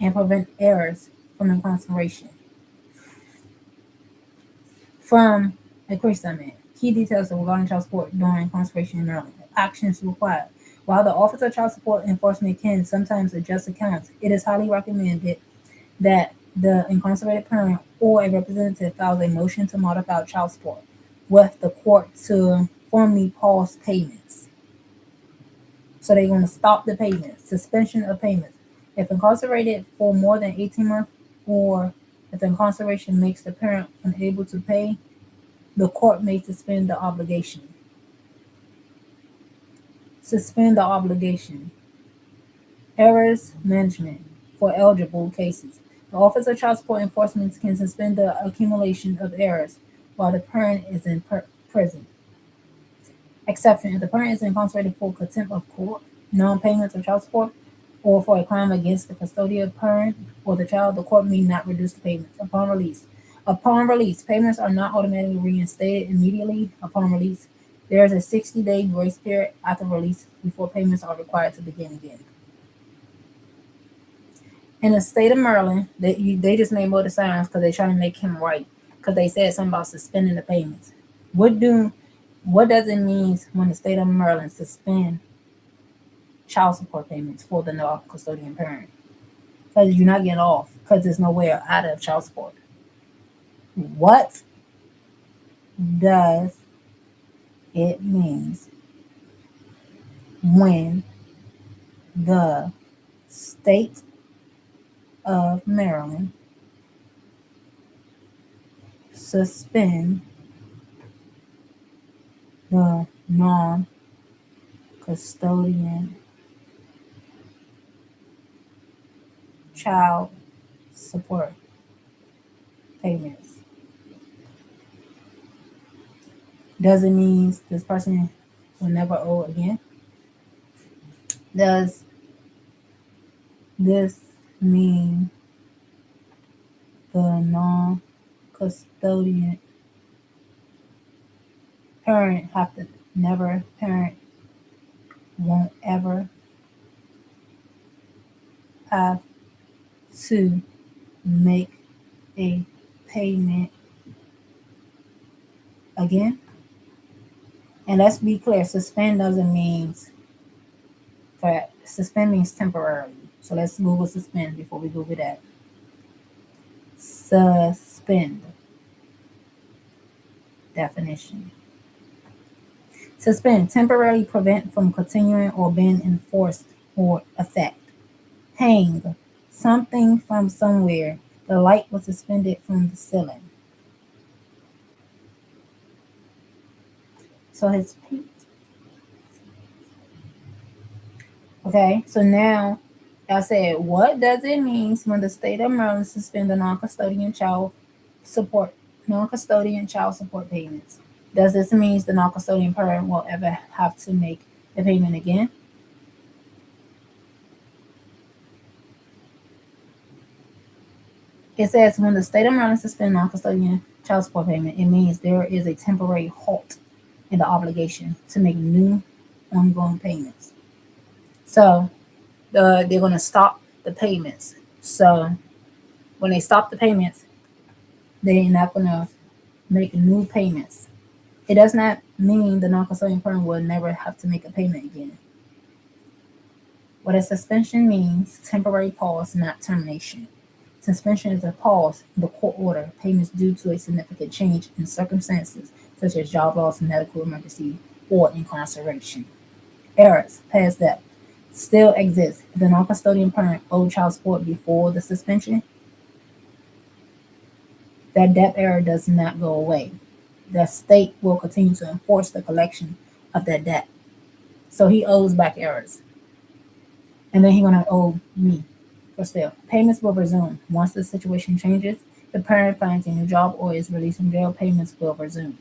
and prevent errors from incarceration. From increasing key details regarding child support during incarceration in Maryland. Actions required. While the Office of Child Support Enforcement can sometimes adjust accounts, it is highly recommended that the incarcerated parent or a representative files a motion to modify child support with the court to formally pause payments. So they're going to stop the payments, suspension of payments. If incarcerated for more than 18 months, or if the incarceration makes the parent unable to pay, the court may suspend the obligation. Suspend the obligation. Errors management for eligible cases. The Office of Child Support Enforcement can suspend the accumulation of errors while the parent is in prison. Exception: if the parent is incarcerated for contempt of court, non-payments of child support, or for a crime against the custodial parent or the child, the court may not reduce the payments upon release. Upon release, payments are not automatically reinstated immediately upon release. There is a 60-day grace period after release before payments are required to begin again. In the state of Maryland, they just made more the signs because they're trying to make him right, because they said something about suspending the payments. What does it mean when the state of Maryland suspend child support payments for the non-custodian parent? Because you're not getting off, because there's no way out of child support. What does it mean when the state of Maryland suspend the non-custodian child support payments? Does it mean this person will never owe again? Does this mean the non-custodian parent have to never parent won't ever have to make a payment again? And let's be clear, suspend doesn't mean suspend means temporarily. So let's Google suspend before we Google that. Suspend. Definition. Suspend, temporarily prevent from continuing or being in force or effect. Hang, something from somewhere. The light was suspended from the ceiling. So his feet. Okay, so now I said, what does it mean when the state of Maryland suspend the non-custodian child support payments? Does this mean the non-custodian parent will ever have to make the payment again? It says when the state of Maryland suspend non-custodian child support payment, it means there is a temporary halt in the obligation to make new ongoing payments. So they're going to stop the payments. So when they stop the payments, they're not going to make new payments. It does not mean the non-custodian parent will never have to make a payment again. What a suspension means, temporary pause, not termination. Suspension is a pause in the court order, payments due to a significant change in circumstances, such as job loss, medical emergency, or incarceration. Errors, past debt, still exist. If the non-custodian parent owed child support before the suspension, that debt error does not go away. The state will continue to enforce the collection of that debt. So he owes back errors. And then he's going to owe me for still. Payments will resume. Once the situation changes, the parent finds a new job or is released from jail, payments will resume.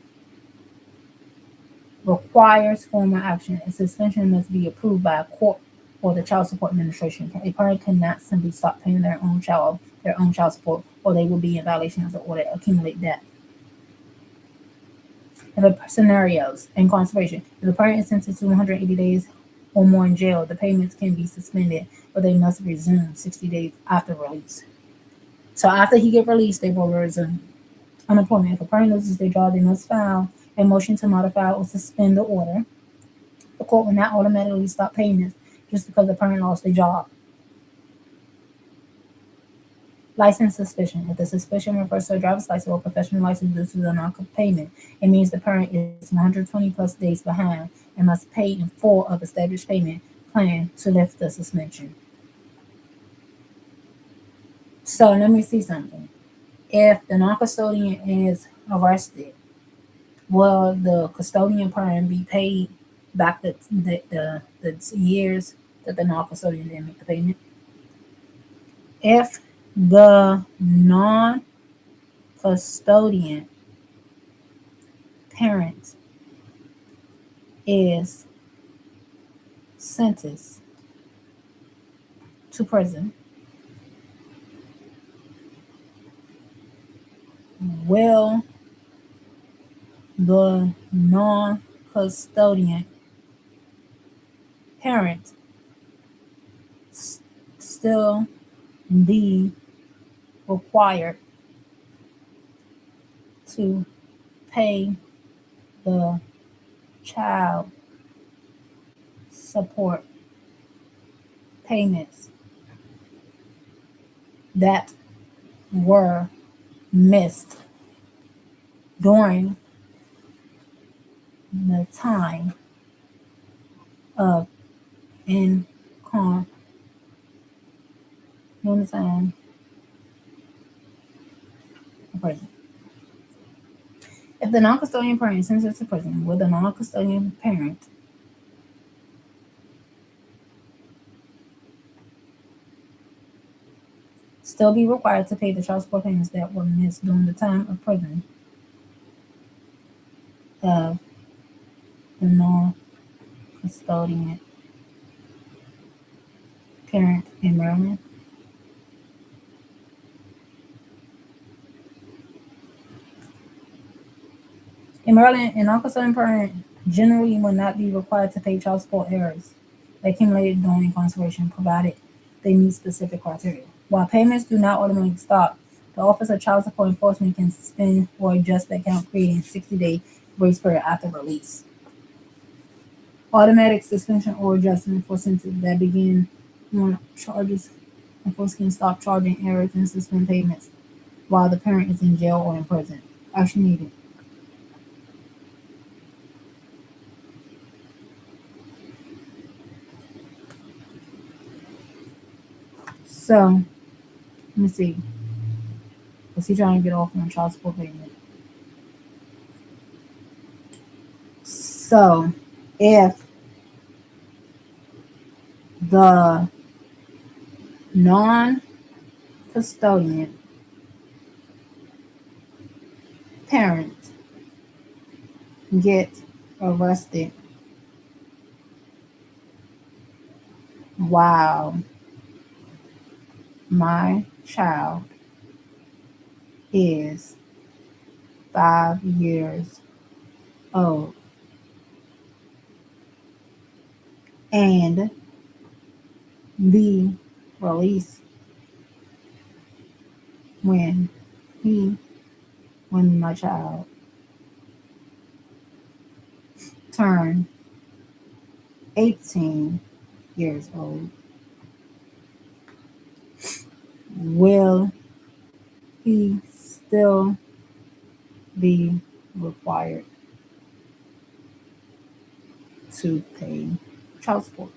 Requires formal action. A suspension must be approved by a court or the Child Support Administration. A parent cannot simply stop paying their own child support, or they will be in violation of the order to accumulate debt. If the scenarios, incarceration. If the parent is sentenced to 180 days or more in jail, the payments can be suspended, but they must resume 60 days after release. So after he get released, they will resume. Unemployment. If a parent loses their job, they must file a motion to modify or suspend the order. The court will not automatically stop payments just because the parent lost their job. License suspicion. If the suspicion refers to a driver's license or professional license due to the non-payment, it means the parent is 120 plus days behind and must pay in full of established payment plan to lift the suspension. So let me see something. If the non-custodian is arrested, will the custodian parent be paid back the years that the non-custodian didn't make the payment. If the non-custodian parent is sentenced to prison, will the non-custodian parent still be required to pay the child support payments that were missed during the time of incarceration? If the non-custodian parent is sentenced to prison, will the non-custodian parent still be required to pay the child support payments that were missed during the time of prison of the non-custodian parent in Maryland? In Maryland, a non-custodian parent generally will not be required to pay child support errors accumulated during incarceration, provided they meet specific criteria. While payments do not automatically stop, the Office of Child Support Enforcement can suspend or adjust the account, creating a 60-day grace period after release. Automatic suspension or adjustment for sentences that begin on charges. Enforcement can stop charging errors and suspend payments while the parent is in jail or in prison. Action needed. So, let me see. Was he trying to get off on child support payment? So, if the non-custodian parent get arrested while my child is 5 years old and be released when my child turned 18 years old, will he still be required to pay child support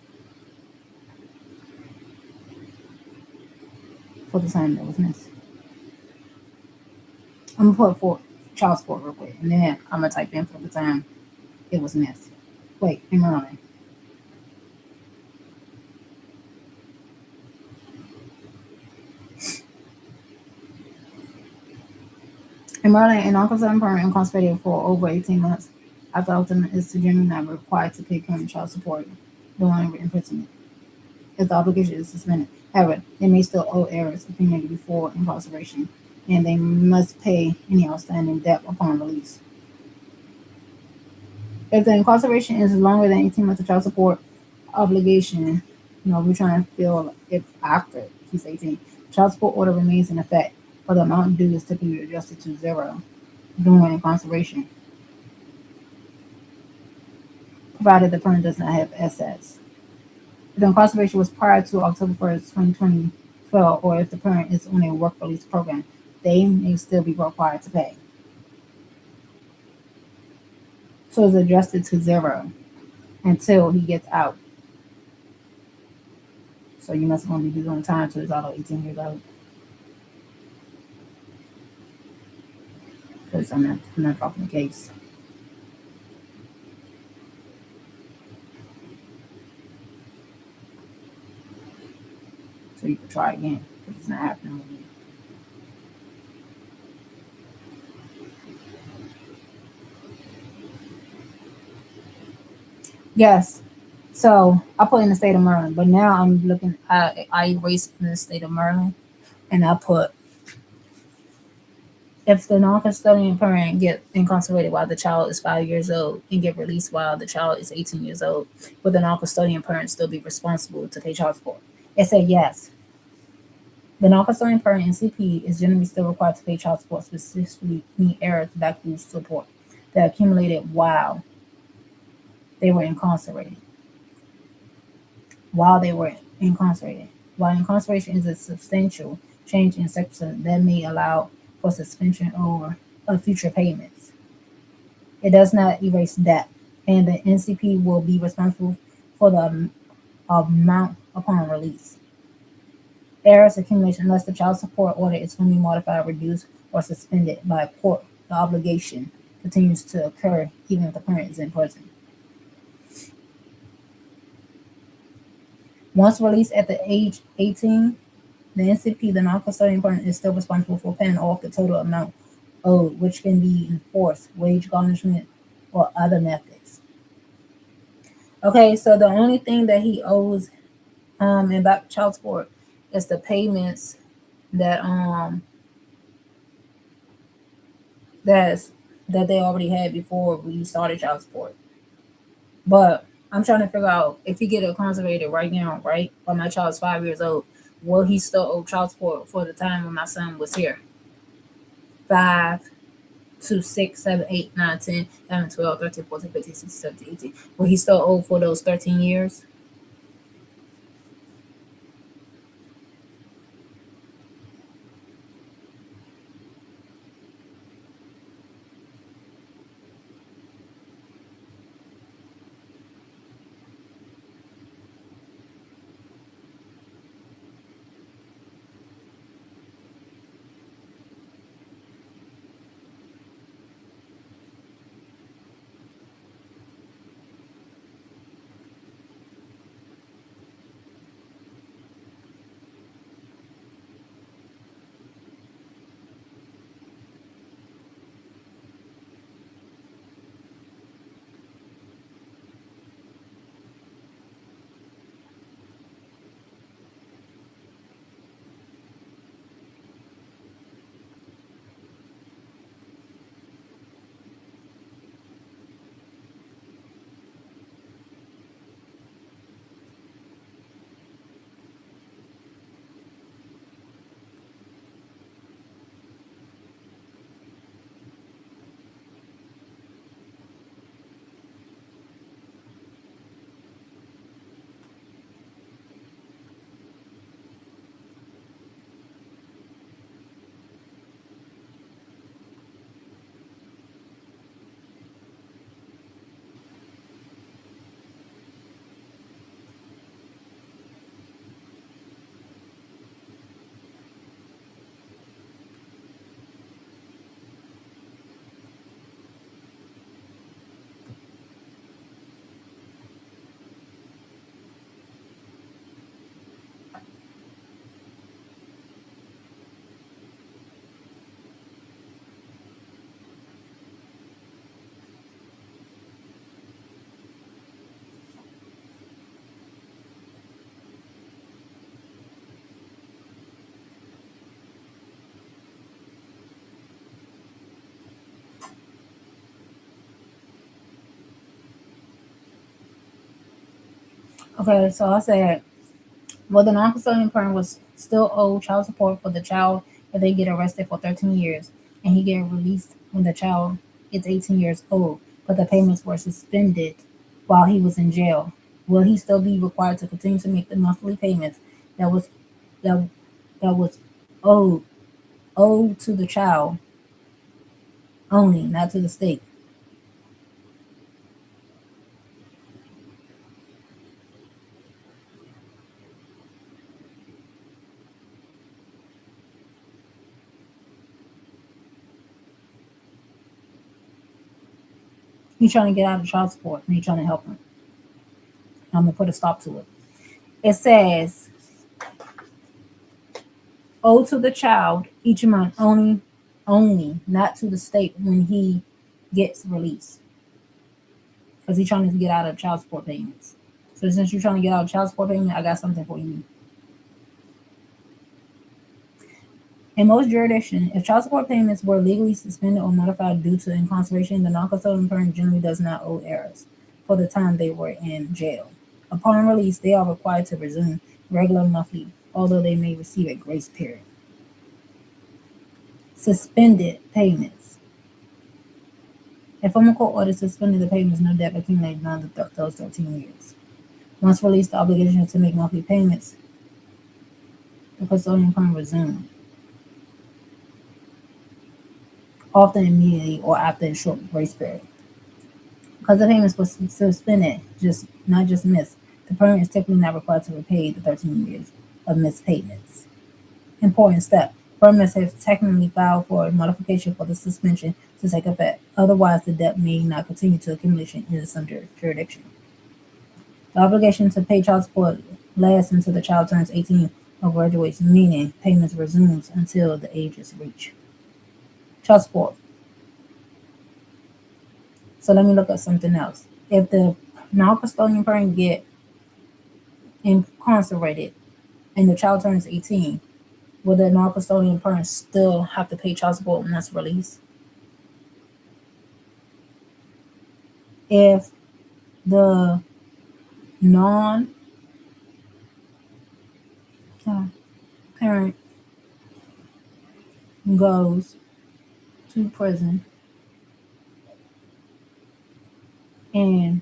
for the time that was missed? I'm gonna put for child support real quick, and then I'm gonna type in for the time it was missed. Wait, in Maryland. In Maryland, an non-custodian parent incarcerated for over 18 months after ultimate is generally not required to pay current child support during imprisonment if the obligation is suspended. However, they may still owe errors accumulated before incarceration, and they must pay any outstanding debt upon release. If the incarceration is longer than 18 months, of child support obligation, we're trying to feel if after he's 18, child support order remains in effect, but the amount due is typically adjusted to zero during incarceration, provided the parent does not have assets. If the incarceration was prior to October 1st, 2012, or if the parent is on a work release program, they may still be required to pay. So it's adjusted to zero until he gets out. So you must only be doing time until he's out of 18 years old. Because I'm not dropping the case. so you can try again because it's not happening with you. Yes. So I put in the state of Maryland, but now I'm looking. I erased in the state of Maryland, and I put if the non-custodian parent get incarcerated while the child is 5 years old and get released while the child is 18 years old, will the non-custodian parent still be responsible to pay child support? It said yes. The non-custodian parent in CP is generally still required to pay child support, specifically any errors back due support that accumulated while they were incarcerated. While they were incarcerated. While incarceration is a substantial change in section that may allow for suspension or of future payments, it does not erase debt, and the NCP will be responsible for the amount upon release. Errors accumulation unless the child support order is fully modified, reduced, or suspended by a court. The obligation continues to occur even if the parent is in prison. Once released at the age 18, the NCP, the non-custodian parent, is still responsible for paying off the total amount owed, which can be enforced, wage garnishment, or other methods. Okay, so the only thing that he owes in back child support is the payments that that's that they already had before we started child support. But I'm trying to figure out if he get incarcerated right now, right? While my child's 5 years old, will he still owe child support for the time when my son was here? 5 to 6, 7, 8, 9, 10, 11, 12, 13, 14, 15, 16, 17, 18. Will he still owe for those 13 years? Okay, so I said, well, the non-custodian parent was still owe child support for the child if they get arrested for 13 years and he get released when the child is 18 years old, but the payments were suspended while he was in jail. Will he still be required to continue to make the monthly payments that was that that was owed owed to the child only, not to the state? He's trying to get out of child support and he's trying to help him. I'm gonna put a stop to it. It says owed to the child each month only, not to the state when he gets released. Because he's trying to get out of child support payments. So since you're trying to get out of child support payment, I got something for you. In most jurisdictions, if child support payments were legally suspended or modified due to incarceration, the non-custodial parent generally does not owe heirs for the time they were in jail. Upon release, they are required to resume regular monthly, although they may receive a grace period. Suspended payments. If a court order suspended the payments, no debt accumulated beyond those 13 years. Once released, the obligation to make monthly payments, the custodian parent resume, often immediately or after a short grace period. Because the payments were suspended, not just missed, the parent is typically not required to repay the 13 years of missed payments. Important step. Parent must have technically filed for a modification for the suspension to take effect. Otherwise, the debt may not continue to accumulation in some jurisdiction. The obligation to pay child support lasts until the child turns 18 or graduates, meaning payments resumes until the age is reached. Child support. So let me look at something else. If the non-custodian parent get incarcerated and the child turns 18, will the non-custodian parent still have to pay child support once released? If the non-parent goes to prison and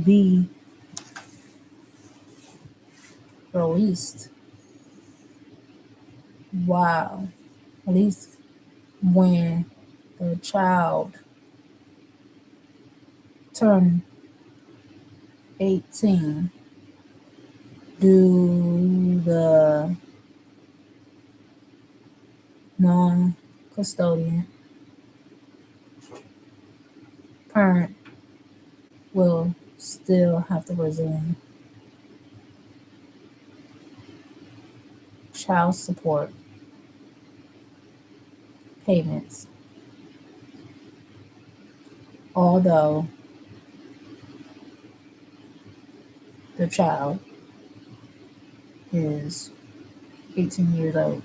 be released, wow, at least when the child turned 18, do the non-custodian parent will still have to resume child support payments, although the child is 18 years old.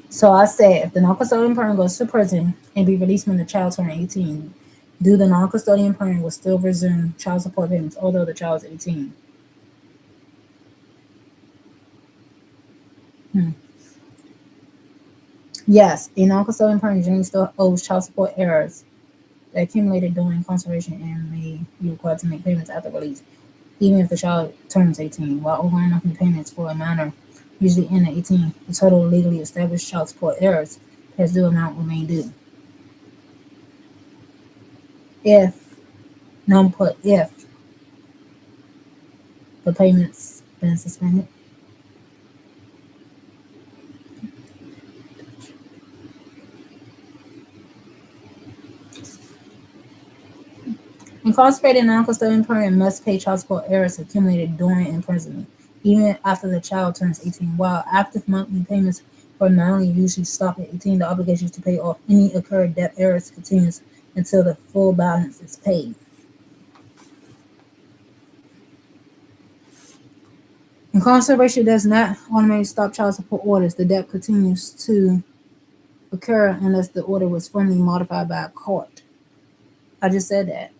So I said, if the non-custodian parent goes to prison and be released when the child turns 18, do the non-custodian parent will still resume child support payments, although the child is 18? Yes, a non-custodian parent generally still owes child support errors that accumulated during incarceration and may be required to make payments after release, even if the child turns 18. While owing monthly payments for a minor usually end at 18, the total legally established child support errors past due amount remain due. If the payments been suspended. Incarcerated non-custodian parent must pay child support errors accumulated during imprisonment, even after the child turns 18. While active monthly payments for non usually stop at 18, the obligation to pay off any incurred debt errors continues until the full balance is paid. Incarceration does not automatically stop child support orders. The debt continues to occur unless the order was formally modified by a court. I just said that.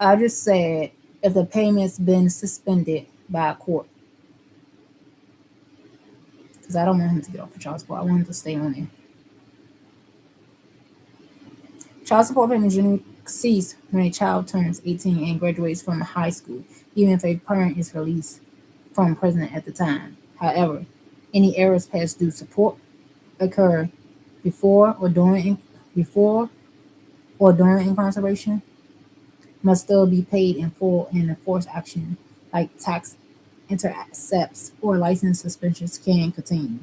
I just said if the payment's been suspended by a court. Because I don't want him to get off of child support. I want him to stay on there. Child support payments generally cease when a child turns 18 and graduates from high school, even if a parent is released from prison at the time. However, any errors past due support occur before or during incarceration must still be paid in full, and enforced action like tax intercepts or license suspensions can continue.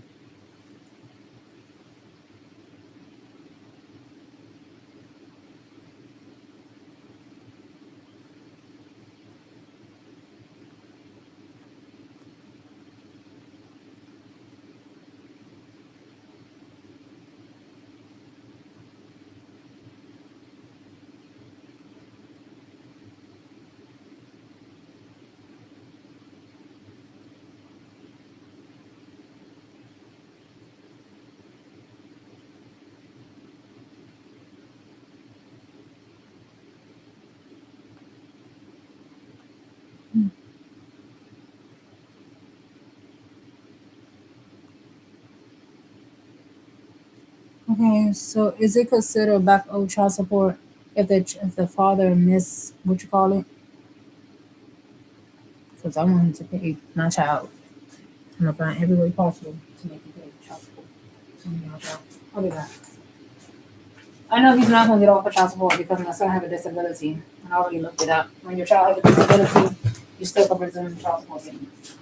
Okay, so is it considered back old child support if the father miss what you call it? Because I want him to pay my child. I'm gonna find every way possible to make him pay child support. So my child. I'll be back. I know he's not gonna get off of child support because my son have a disability. And I already looked it up. When your child has a disability, you still can resume child support payments.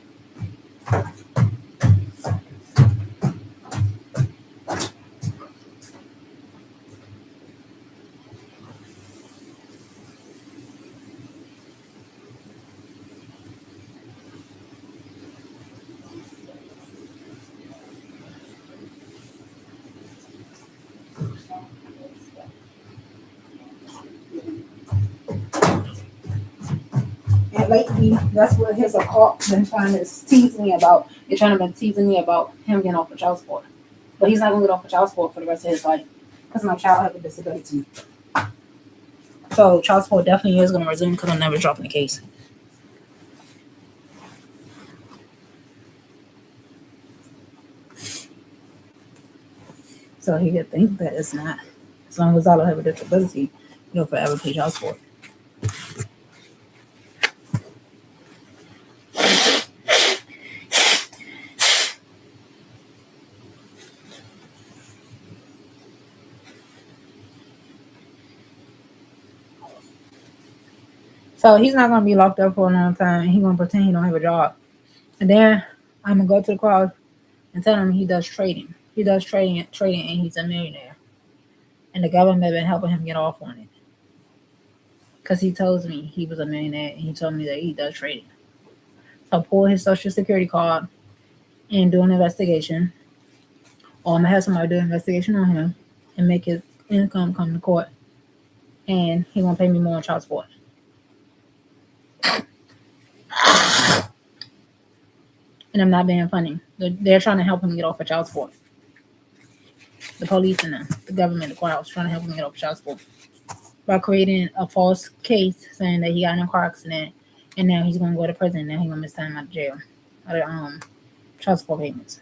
And lately, that's what his caught been trying to tease me about. They're trying to been teasing me about him getting off of child support. But he's not gonna get off of child support for the rest of his life because my child has a disability. So child support definitely is gonna resume because I'm never dropping the case. So he could think that it's not. As long as I don't have a disability, you'll forever pay child support. So he's not gonna be locked up for a long time. He's gonna pretend he don't have a job, and then I'm gonna go to the crowd and tell him he does trading. He does trading, and he's a millionaire. And the government been helping him get off on it because he tells me he was a millionaire, and he told me that he does trading. So pull his social security card and do an investigation, or I'm gonna have somebody do an investigation on him and make his income come to court, and he won't pay me more on child support. And I'm not being funny. They're trying to help him get off of child support. The police and the government, the courthouse, trying to help him get off of child support by creating a false case saying that he got in a car accident and now he's going to go to prison. Now he's going to miss time out of jail, out of child support payments.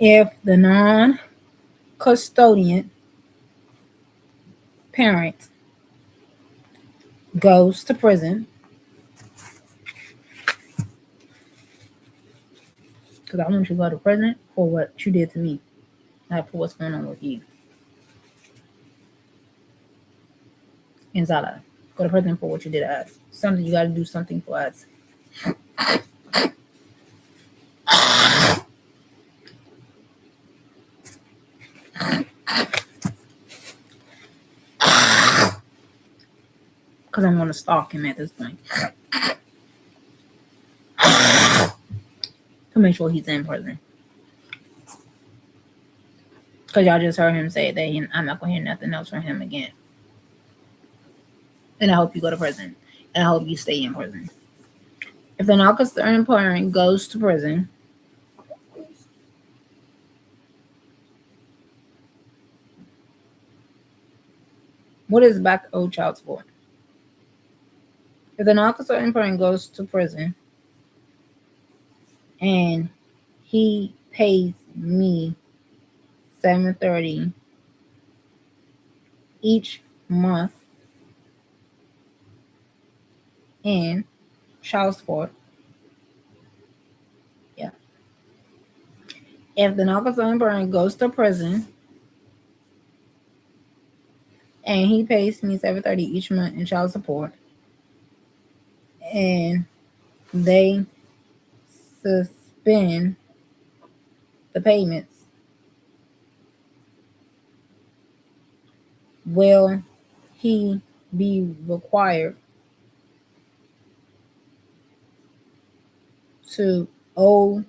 If the non-custodian parent goes to prison, because I want you to go to prison for what you did to me, not for what's going on with you. Inside, go to prison for what you did to us. Something you got to do something for us. Because I'm going to stalk him at this point to make sure he's in prison. Because y'all just heard him say that I'm not going to hear nothing else from him again. And I hope you go to prison. And I hope you stay in prison. If the non-concerned parent goes to prison, what is back owed child support? If the non-concerned parent goes to prison and he pays me $730 each month in child support, yeah. If the non-concerned parent goes to prison and he pays me $730 each month in child support, and they suspend the payments, will he be required to owe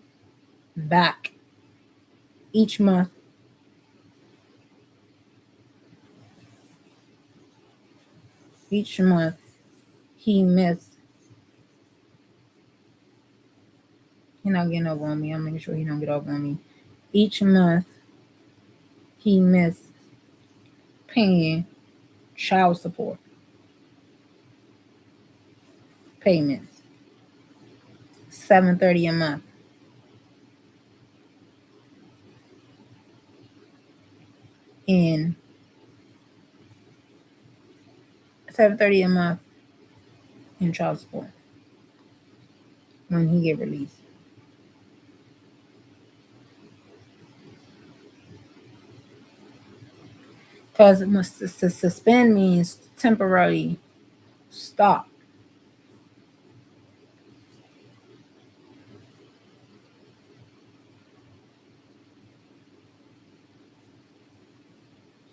back each month he missed? He's not getting over on me. I'm making sure he don't get over on me. Each month he missed paying child support payments, $730 a month. and $730 a month in child support when he get released. Because to suspend means temporarily stop.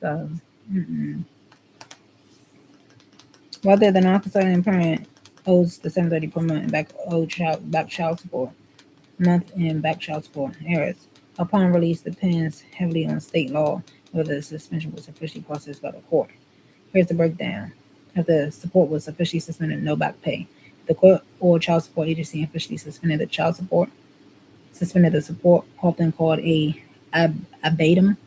So, whether the non-custodian parent owes the $730 per month back child support month and back child support errors upon release depends heavily on state law whether the suspension was officially processed by the court. Here's the breakdown. If the support was officially suspended, no back pay. The court or child support agency officially suspended the support, often called a abatement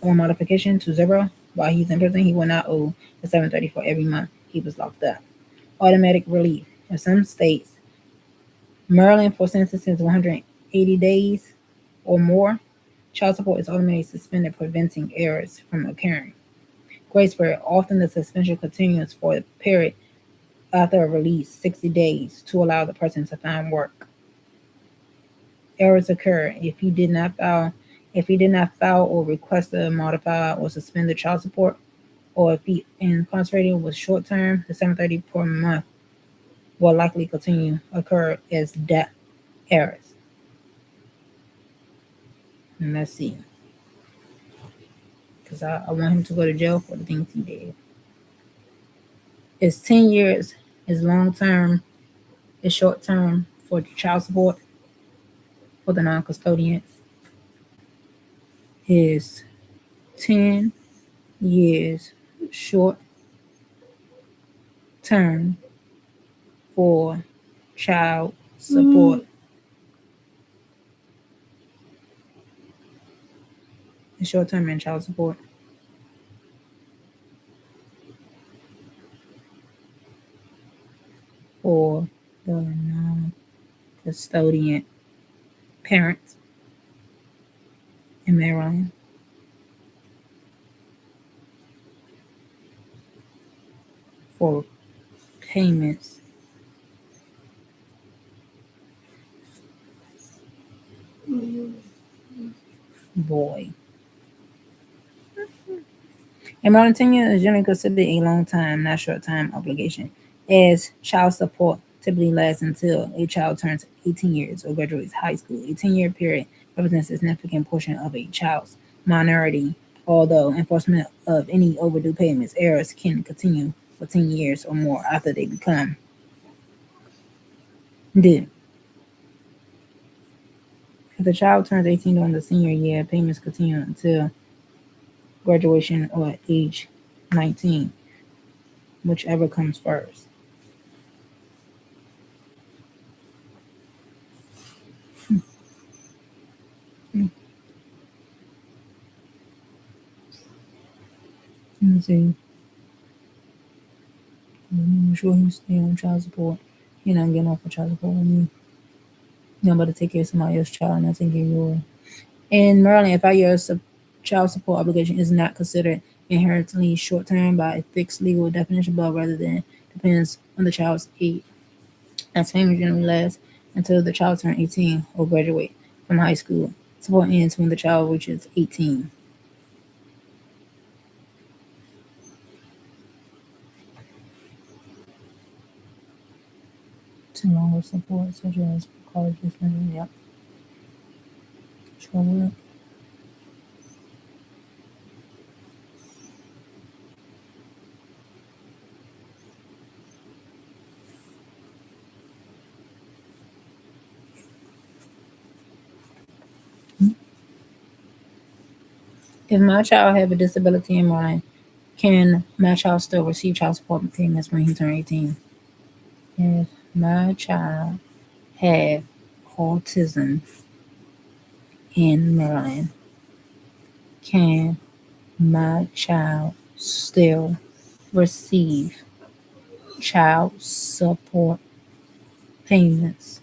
or modification to zero. While he's in prison, he will not owe the $730 for every month he was locked up. Automatic relief. In some states, Maryland for sentences 180 days or more, child support is automatically suspended, preventing errors from occurring. Grace period. Often the suspension continues for a period after a release, 60 days, to allow the person to find work. Errors occur if he did not file or request to modify or suspend the child support, or if he incarcerated with short term, the $730 per month will likely continue occur as debt errors. And let's see. Because I want him to go to jail for the things he did. Is 10 years is long term, is short term for child support for the non-custodian. Is 10 years short term for child support. Is short term in child support. For the non-custodian parents in Maryland. For payments boy. In Maryland, 10 years is generally considered a long time, not short time obligation, as child support typically lasts until a child turns 18 years or graduates high school. A 10-year period represents a significant portion of a child's minority, although enforcement of any overdue payments errors can continue for 10 years or more after they become due. If the child turns 18 during the senior year, payments continue until graduation or age 19, whichever comes first. Let me see. I'm sure he's staying on child support. You're not getting off of child support when you're about to take care of somebody else's child, not taking care of yours. In Maryland, a 5-year child support obligation is not considered inherently short term by a fixed legal definition, but rather than depends on the child's age. As payments generally last until the child turns 18 or graduate from high school. Support ends when the child reaches 18. To longer support, such as colleges and yep. Sure. If my child have a disability in mind, can my child still receive child support payments when he turns 18? If my child have autism in Maryland, can my child still receive child support payments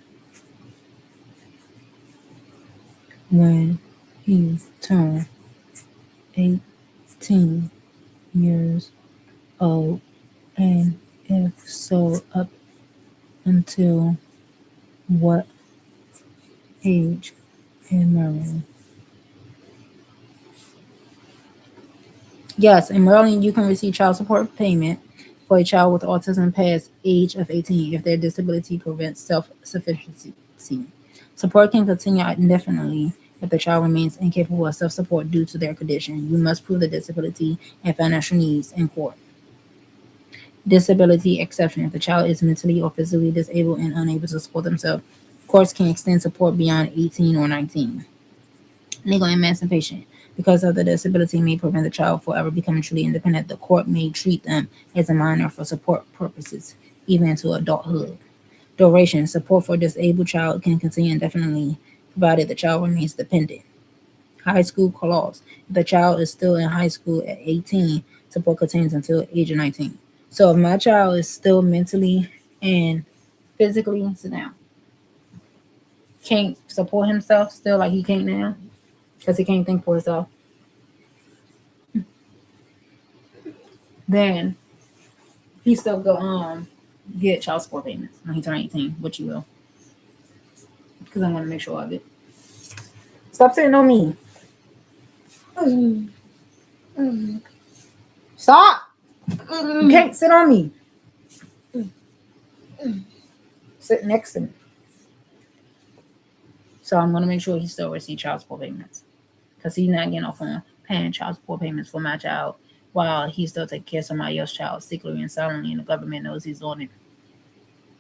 when he turns 18 years old, and if so, up until what age in Maryland? Yes, in Maryland, you can receive child support payment for a child with autism past age of 18 if their disability prevents self-sufficiency. Support can continue indefinitely if the child remains incapable of self-support due to their condition. You must prove the disability and financial needs in court. Disability exception: if the child is mentally or physically disabled and unable to support themselves, courts can extend support beyond 18 or 19. Legal emancipation: because of the disability may prevent the child from ever becoming truly independent, the court may treat them as a minor for support purposes, even into adulthood. Duration: support for a disabled child can continue indefinitely, provided the child remains dependent. High school clause: if the child is still in high school at 18, support continues until age of 19. So if my child is still mentally and physically, sit down, can't support himself still like he can't now, because he can't think for himself, then he still go get child support payments when he turn 18, which you will, because I want to make sure of it. Stop sitting on me. Stop. You can't sit on me. Sit next to me. So I'm going to make sure he still receives child support payments, because he's not getting off on paying child support payments for my child while he still taking care of somebody else's child secretly and silently, and the government knows he's doing it.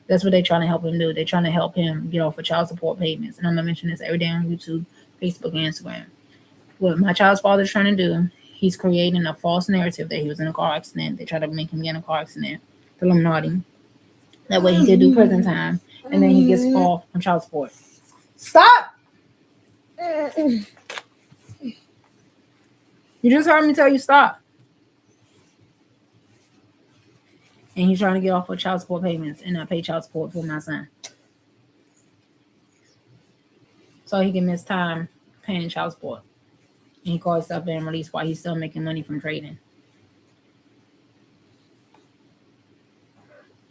That's what they're trying to help him do. They're trying to help him get off of child support payments. And I'm going to mention this every day on YouTube, Facebook, and Instagram. What my child's father is trying to do, he's creating a false narrative that he was in a car accident. They try to make him get in a car accident, the Illuminati. That way he can do prison time, and then he gets off on child support. Stop! You just heard me tell you stop. And he's trying to get off of child support payments and not pay child support for my son, so he can miss time paying child support. And he calls himself being released while he's still making money from trading.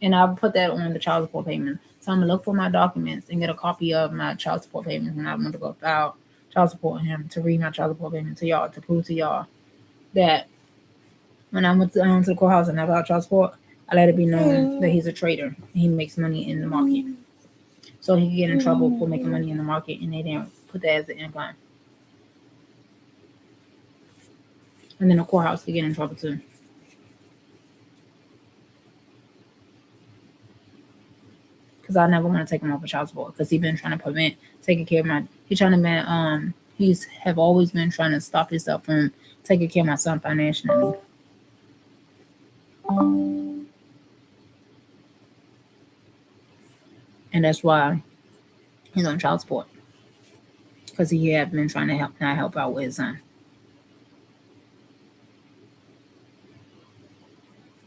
And I'll put that on the child support payment. So I'm going to look for my documents and get a copy of my child support payments when I'm going to go file child support on him, to read my child support payment to y'all, to prove to y'all that when I went to the courthouse and I filed child support, I let it be known that he's a trader and he makes money in the market. So he could get in trouble for making money in the market, and they didn't put that as an income. And then the courthouse could get in trouble too. Because I never want to take him off of child support, because he's been trying to prevent taking care of my. He's have always been trying to stop himself from taking care of my son financially. And that's why he's on child support, because he had been trying to help out with his son,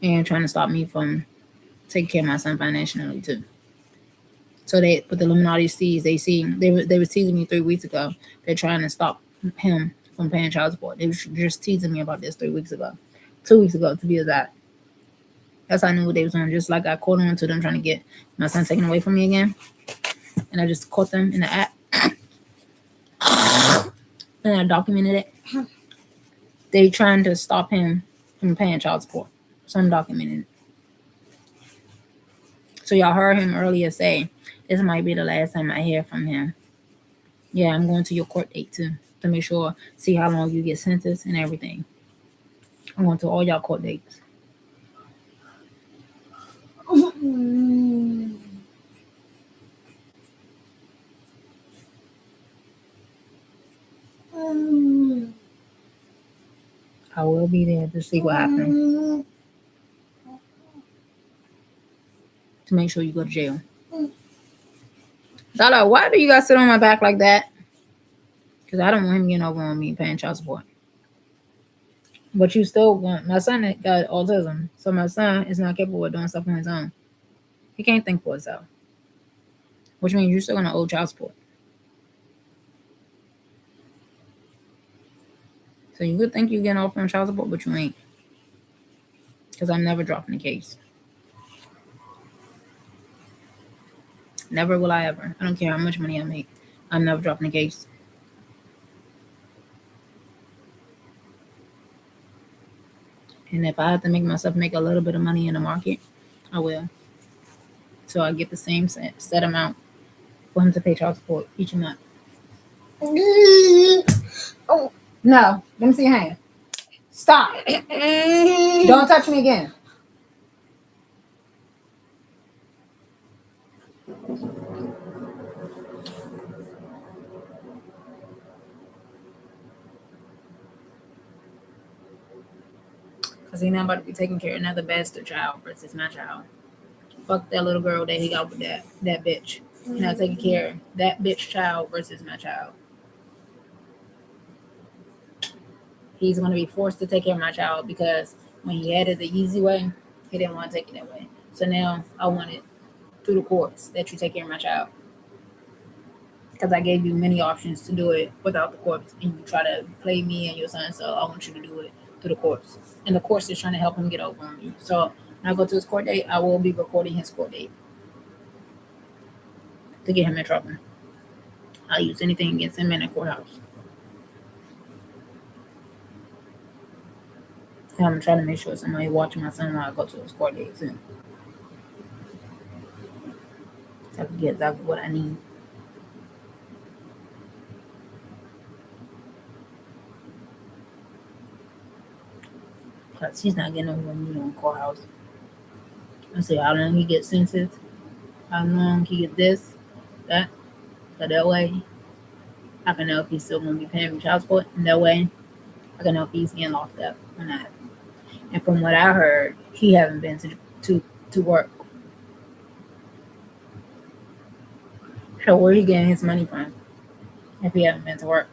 and trying to stop me from taking care of my son financially too. So but the Illuminati sees, they were teasing me 3 weeks ago. They're trying to stop him from paying child support. They were just teasing me about this 3 weeks ago, 2 weeks ago to be exact. That's how I knew what they was doing. Just like I caught on to them trying to get my son taken away from me again, and I just caught them in the act, and I documented it. They trying to stop him from paying child support, so I'm documenting it. So y'all heard him earlier say, this might be the last time I hear from him. Yeah, I'm going to your court date too, to make sure, see how long you get sentenced and everything. I'm going to all y'all court dates. I will be there to see what happens, to make sure you go to jail. Dollar, why do you guys sit on my back like that? Because I don't want him getting over on me paying child support. But you still want, my son got autism, so my son is not capable of doing stuff on his own. He can't think for himself, which means you're still going to owe child support. So you would think you're getting off on child support, but you ain't. Because I'm never dropping the case. Never will I ever. I don't care how much money I make. I'm never dropping the case. And if I have to make myself make a little bit of money in the market, I will. So I get the same set amount for him to pay child support each month. Oh, no. Let me see your hand. Stop. Don't touch me again. Because he's not about to be taking care of another bastard child versus my child. Fuck that little girl that he got with that bitch. He's not taking care of that bitch child versus my child. He's going to be forced to take care of my child because when he had it the easy way, he didn't want to take it that way. So now I want it through the courts that you take care of my child. Because I gave you many options to do it without the courts, and you try to play me and your son, so I want you to do it through the courts. And the courts is trying to help him get over on me. So when I go to his court date, I will be recording his court date to get him in trouble. I'll use anything against him in the courthouse. And I'm trying to make sure somebody watching my son while I go to his court date too. So I can get exactly what I need. Because he's not getting over me in the courthouse. I say how long he gets sentenced, how long he get this, that. So that way I can know if he's still going to be paying child support. And that way I can know if he's getting locked up or not. And from what I heard, he haven't been to work. So where he getting his money from if he haven't been to work?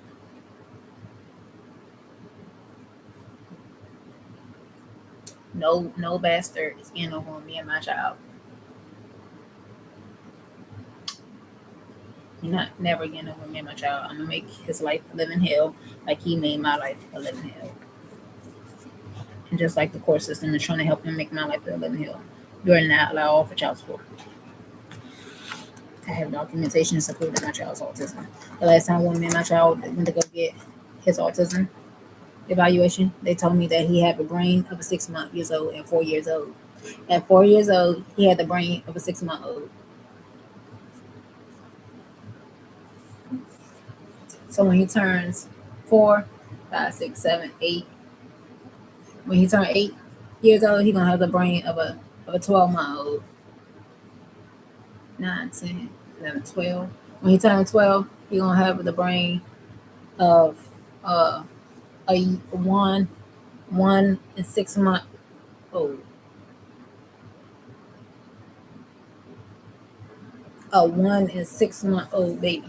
No bastard is getting over on me and my child. You're not never getting over me and my child. I'm gonna make his life a living hell like he made my life a living hell. And just like the court system is trying to help him make my life a living hell, you're not allowed for child support. I have documentation to prove that my child's autism. The last time when me and my child went to go get his autism evaluation, they told me that he had the brain of a 6 years old and 4 years old. At 4 years old, he had the brain of a 6 old. So when he turns 4, 5, 6, 7, 8, when he turns 8 years old, he's gonna have the brain of a 12-old. 9, 10, 11, 12. When he turns 12, he's gonna have the brain of a 1 and 6 old. A 1 and 6 old baby.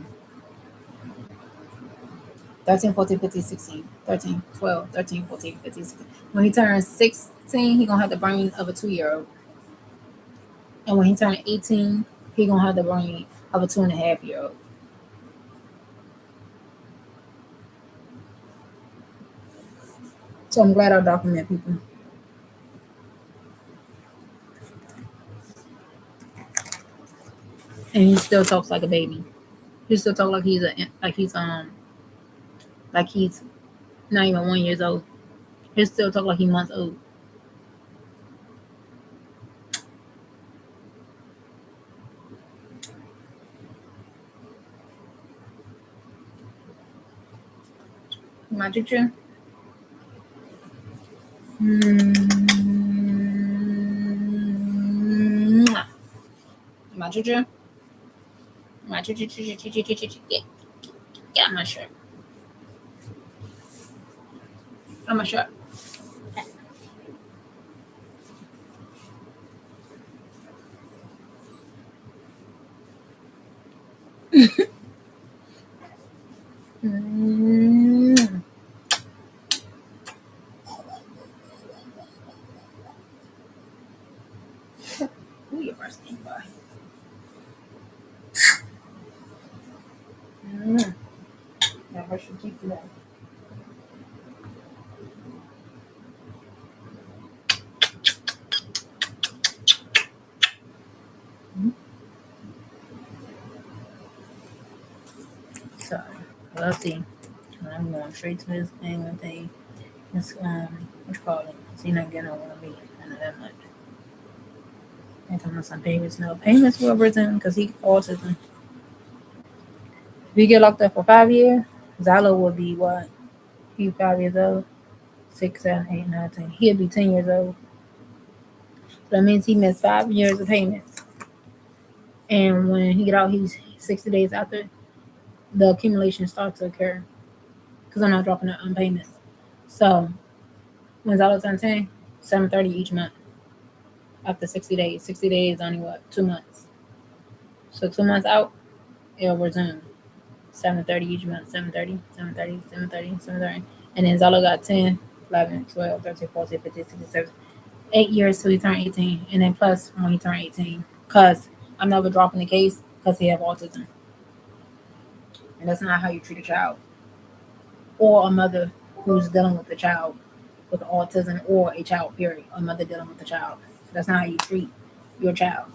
13, 14, 15, 16, 13, 12, 13, 14, 15, 16. When he turns 16, he's going to have the brain of a 2-year-old. And when he turns 18, he's going to have the brain of a 2.5-year-old. So I'm glad I document people. And he still talks like a baby. He still talks like he's not even 1 year old. He still talk like he's months old. My teacher. My teacher. My teacher. Get my shirt. On my shirt. Who your first name by? That brush your teeth today. So we'll see. I'm going straight to this thing and thing. This what you call it? So you're not getting on with me. I know that much. And come on some payments. No payments will resume because he autism. If you get locked up for 5 years, XYLO will be what? He 5 years old. 6, 7, 8, 9, 10. He'll be 10 years old. So that means he missed 5 years of payments. And when he get out, he's 60 days after the accumulation starts to occur. Because I'm not dropping the payments. So when XYLO turns 10, 730 each month. After 60 days. 60 days is only what? 2 months. So 2 months out, it'll resume. 730 each month. 730, 730, 730, 730. And then XYLO got 10, 11, 12, 13, 14, 15, 16, 17. 8 years till he turned 18, and then plus when he turned 18. Cause I'm never dropping the case because he have autism, and that's not how you treat a child or a mother who's dealing with a child with autism or a child. Period. A mother dealing with a child. That's not how you treat your child.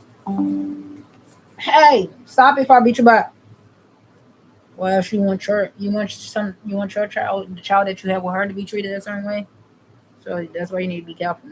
Hey, stop before I beat you back. Well, if you want your child, the child that you have with her, to be treated a certain way. So that's why you need to be careful.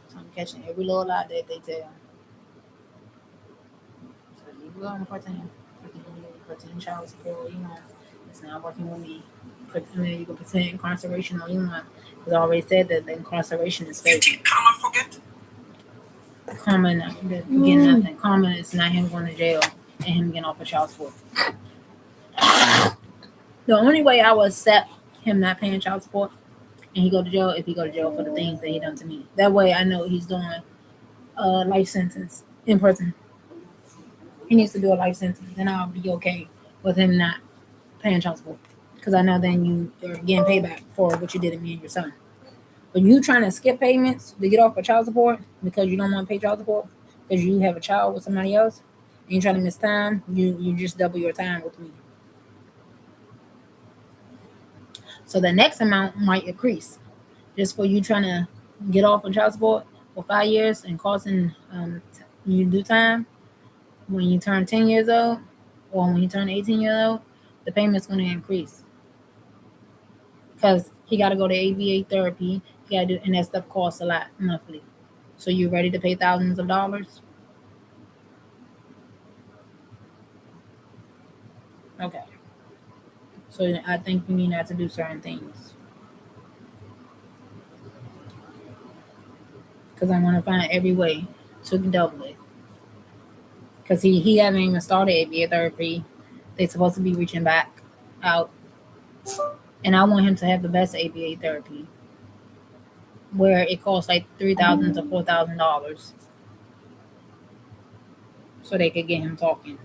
So I'm catching every little lie that they tell. So you go on pretend child support, you know, it's not working with me. You can pretend incarceration all you want. Because I already said that the incarceration is fake. Common, getting nothing. Common is not him going to jail and him getting off of child support. The only way I would accept him not paying child support and he go to jail if he go to jail for the things that he done to me. That way I know he's doing a life sentence in prison. He needs to do a life sentence, then I'll be okay with him not paying child support. Because I know then you're getting payback for what you did to me and your son. But you trying to skip payments to get off of child support because you don't want to pay child support because you have a child with somebody else and you're trying to miss time, you just double your time with me. So the next amount might increase just for you trying to get off of child support for 5 years and costing you do time. When you turn 10 years old or when you turn 18 years old, the payment's going to increase because he got to go to ABA therapy. He got to do, and that stuff costs a lot monthly. So you ready to pay thousands of dollars? Okay. So I think you need not to do certain things because I want to find every way to double it. Because he hasn't even started ABA therapy. They're supposed to be reaching back out, and I want him to have the best ABA therapy, where it costs like $3,000 to $4,000, so they could get him talking.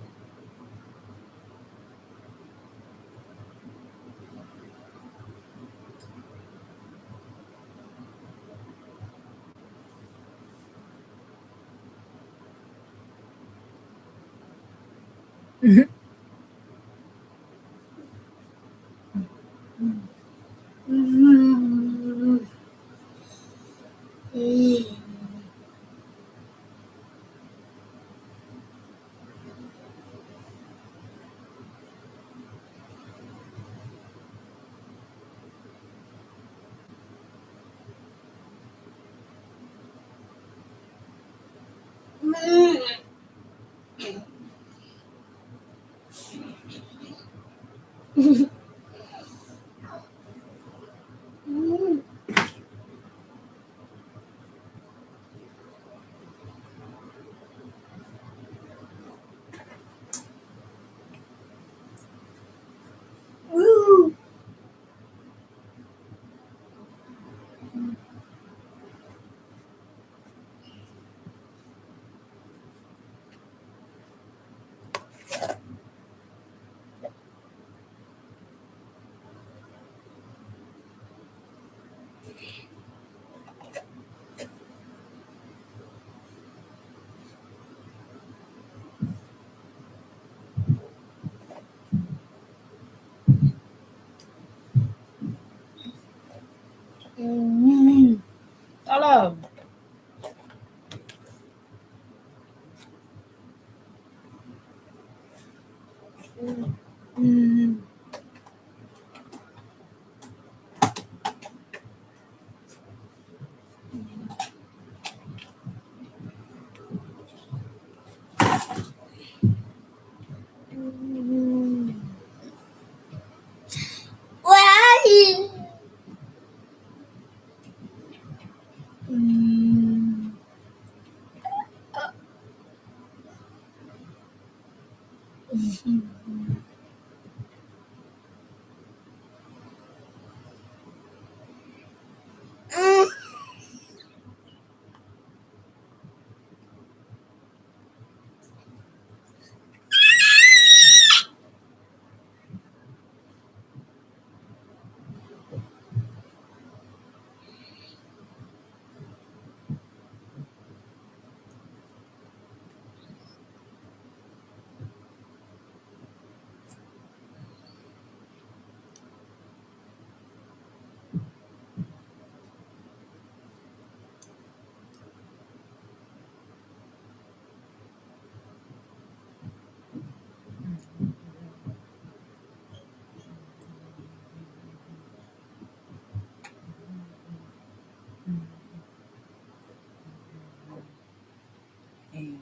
And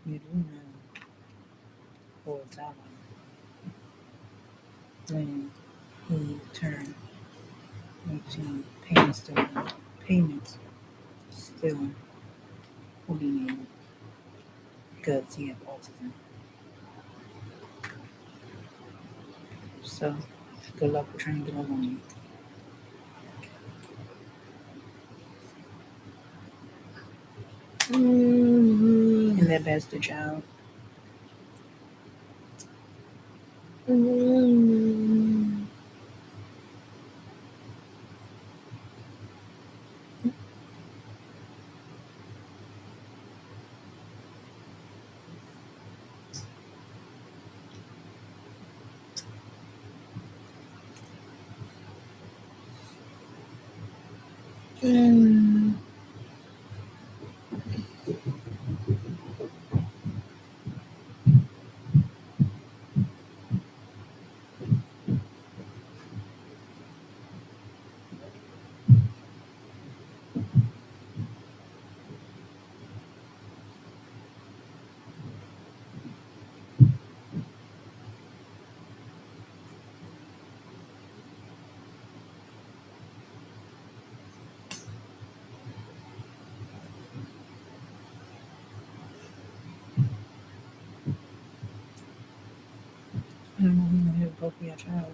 you do know for XYLO when he turned 18, payments still will be made because he has autism. So good luck with trying to get along with. And that bastard child. I don't know who's gonna hit both of your child.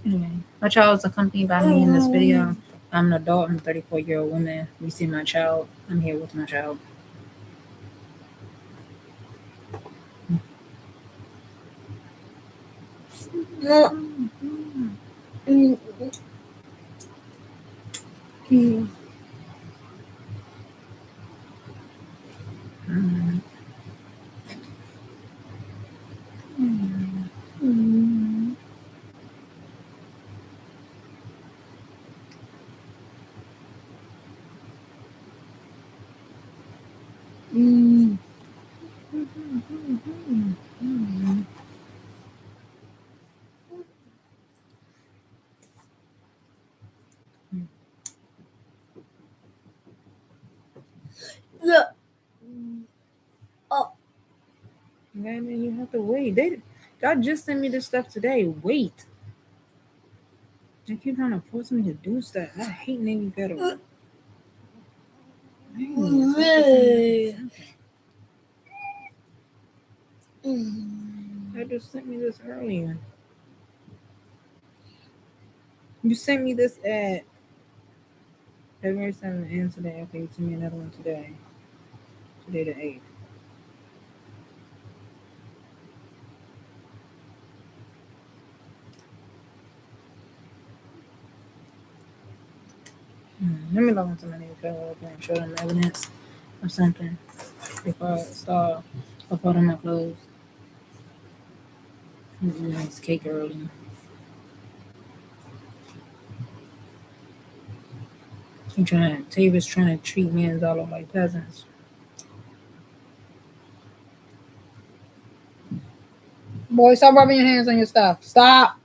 Anyway, my child is accompanied by me in this video. I'm an adult. I'm a 34-year-old woman. You see my child. I'm here with my child. Okay, man, you have to wait. God just sent me this stuff today. Wait. They keep trying to force me to do stuff. I hate Navy Federal. I just sent me this earlier. You sent me this at February 7th and today. Okay, you send me another one today. Today the 8th. Let me log into my name and show them evidence or something before I start before them close. Nice cake early. Tavis trying to treat men's all like peasants. Boy, stop rubbing your hands on your stuff. Stop.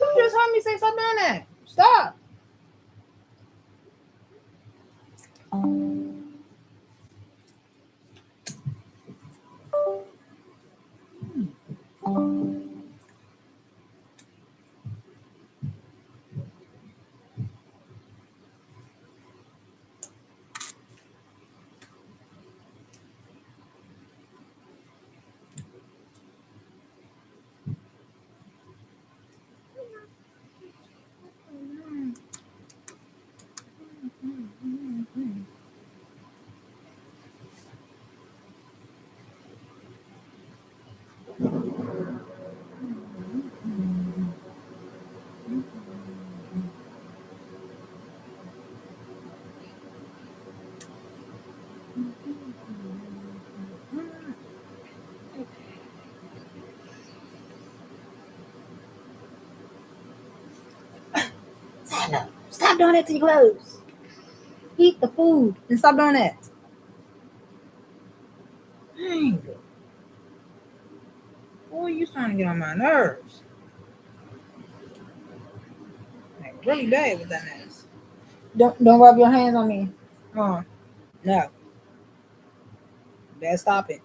You just heard me say stop doing that. Stop. Stop doing that to your clothes. Eat the food and stop doing that. Dang. Boy, you starting to get on my nerves. Like, really bad with that ass. Don't rub your hands on me. No. Better stop it.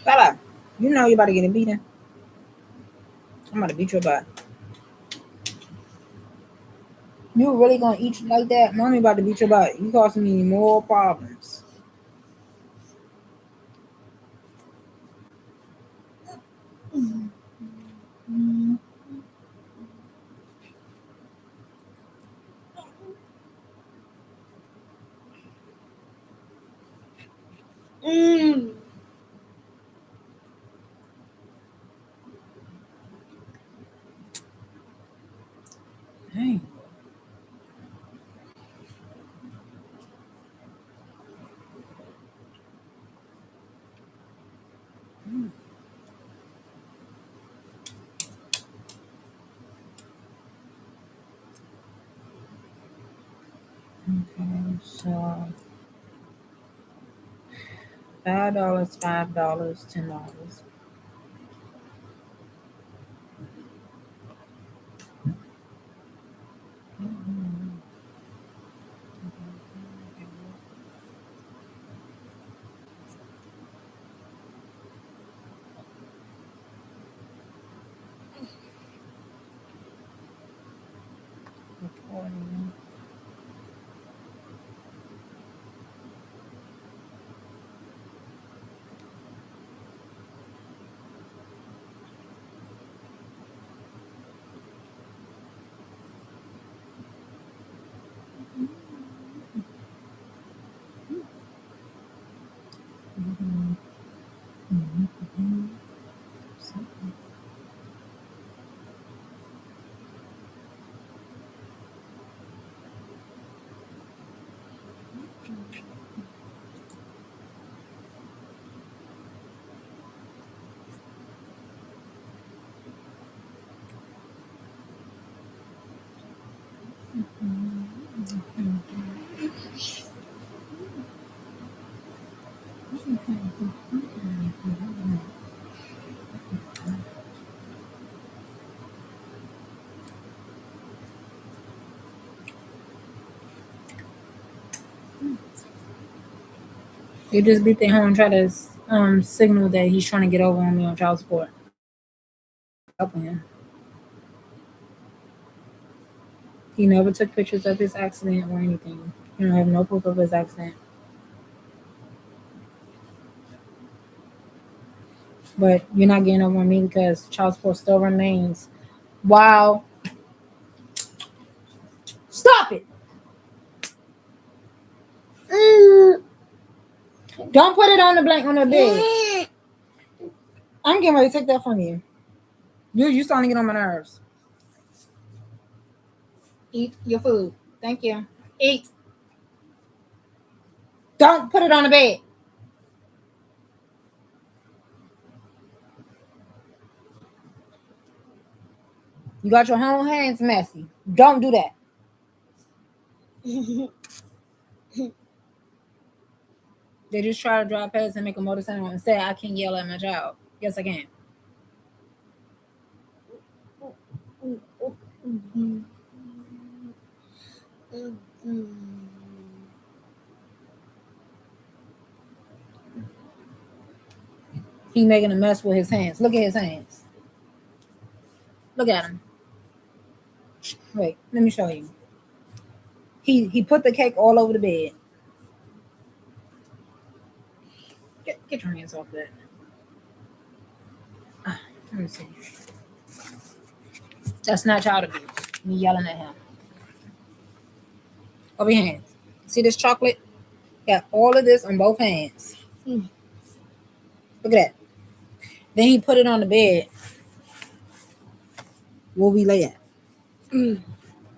Fella, you know you about to get a beating. I'm about to beat your butt. You really gonna eat like that? Mommy about to beat your butt. You causing me more problems. Dang. Okay, so $5, $5, $10. Recording. You just beat their horn, try to signal that he's trying to get over on me on child support. Helping him. He never took pictures of his accident or anything. You don't have no proof of his accident. But you're not getting over on me because child support still remains. Wow. Stop it. Don't put it on the blank on the bed. I'm getting ready to take that from you. You starting to get on my nerves. Eat your food. Thank you. Eat. Don't put it on the bed. You got your whole hands messy. Don't do that. They just try to drive past and make a motorcycle and say I can yell at my child. Yes, I can. He making a mess with his hands. Look at his hands. Look at him. Wait, let me show you. He put the cake all over the bed. Get your hands off that. Let me see. That's not child abuse. Me yelling at him. Over your hands. See this chocolate? Got all of this on both hands. Look at that. Then he put it on the bed where we lay at.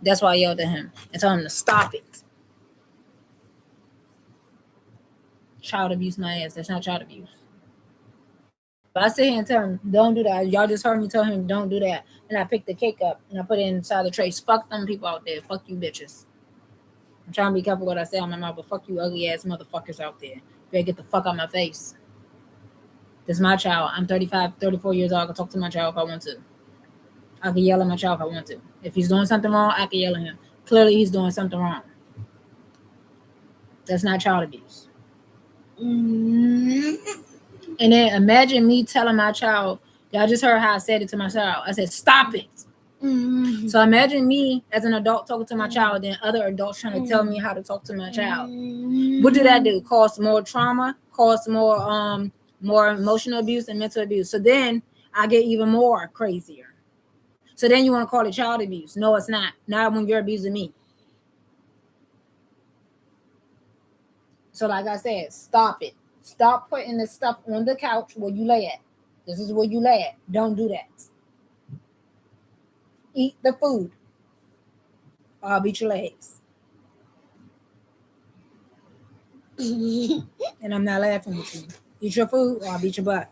That's why I yelled at him and told him to stop it. Child abuse my ass. That's not child abuse. But I sit here and tell him, don't do that. Y'all just heard me tell him, don't do that. And I picked the cake up and I put it inside the tray. Fuck them people out there. Fuck you bitches. I'm trying to be careful what I say on my mouth, but fuck you ugly ass motherfuckers out there. You better get the fuck out my face. This is my child. I'm 35, 34 years old. I can talk to my child if I want to. I can yell at my child if I want to. If he's doing something wrong, I can yell at him. Clearly, he's doing something wrong. That's not child abuse. And then imagine me telling my child, y'all just heard how I said it to my child. I said, stop it. So imagine me as an adult talking to my child, then other adults trying to tell me how to talk to my child. What did that do? Cause more trauma, cause more emotional abuse and mental abuse. So then I get even more crazier. So then you want to call it child abuse. No, it's not. Not when you're abusing me. So like I said, stop it. Stop putting the stuff on the couch where you lay at. This is where you lay at. Don't do that. Eat the food. Or I'll beat your legs. And I'm not laughing with you. Eat your food or I'll beat your butt.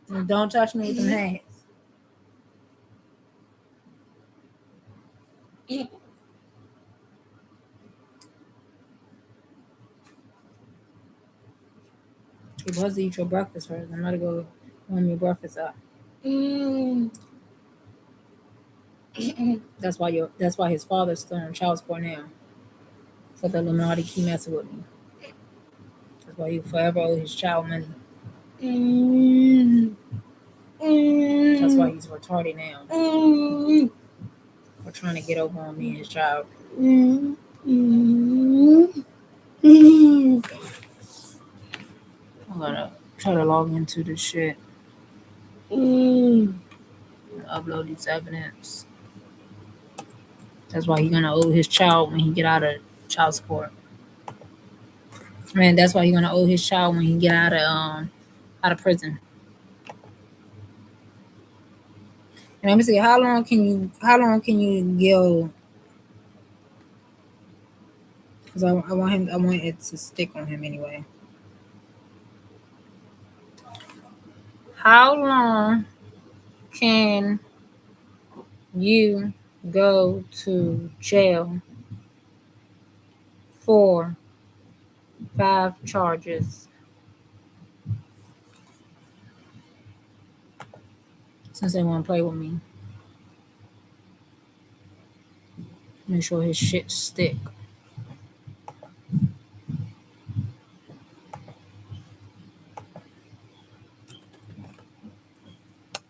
And don't touch me with them hands. You're supposed to eat your breakfast first. I'm gonna go warm your breakfast up. That's why his father's still on child support now. So that Leonardo keep messing with me. That's why he forever owe his child money. That's why he's retarded now. For trying to get over on me and his child. I'm gonna try to log into this shit. Upload these evidence. That's why he's gonna owe his child when he get out of child support. Man, that's why he's gonna owe his child when he get out of prison. And let me see, how long can you go? Because I want it to stick on him anyway. How long can you go to jail for 5 charges. Since they want to play with me, make sure his shit stick.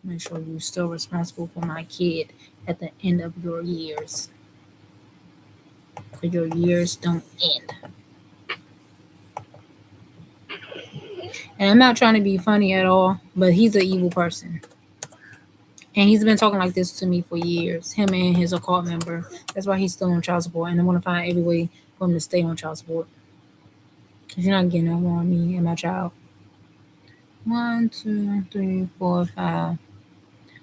Make sure you're still responsible for my kid at the end of your years. Because your years don't end. And I'm not trying to be funny at all, but he's an evil person. And he's been talking like this to me for years. Him and his occult member. That's why he's still on child support. And I want to find every way for him to stay on child support. Because you're not getting no more on me and my child. 1, 2, 3, 4, 5.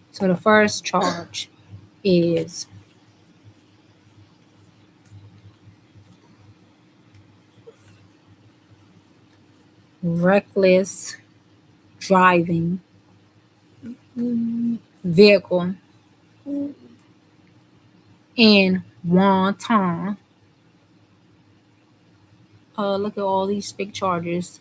So the first charge is reckless driving vehicle in wanton. Look at all these fake charges.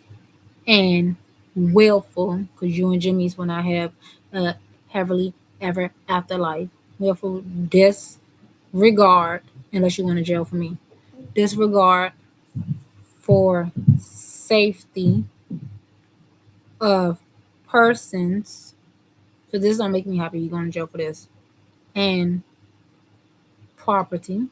And willful, because you and Jimmy's will not have a heavily ever afterlife. Willful disregard, unless you went to jail for me. Disregard for safety of persons. So this don't make me happy. You're going to jail for this. And property.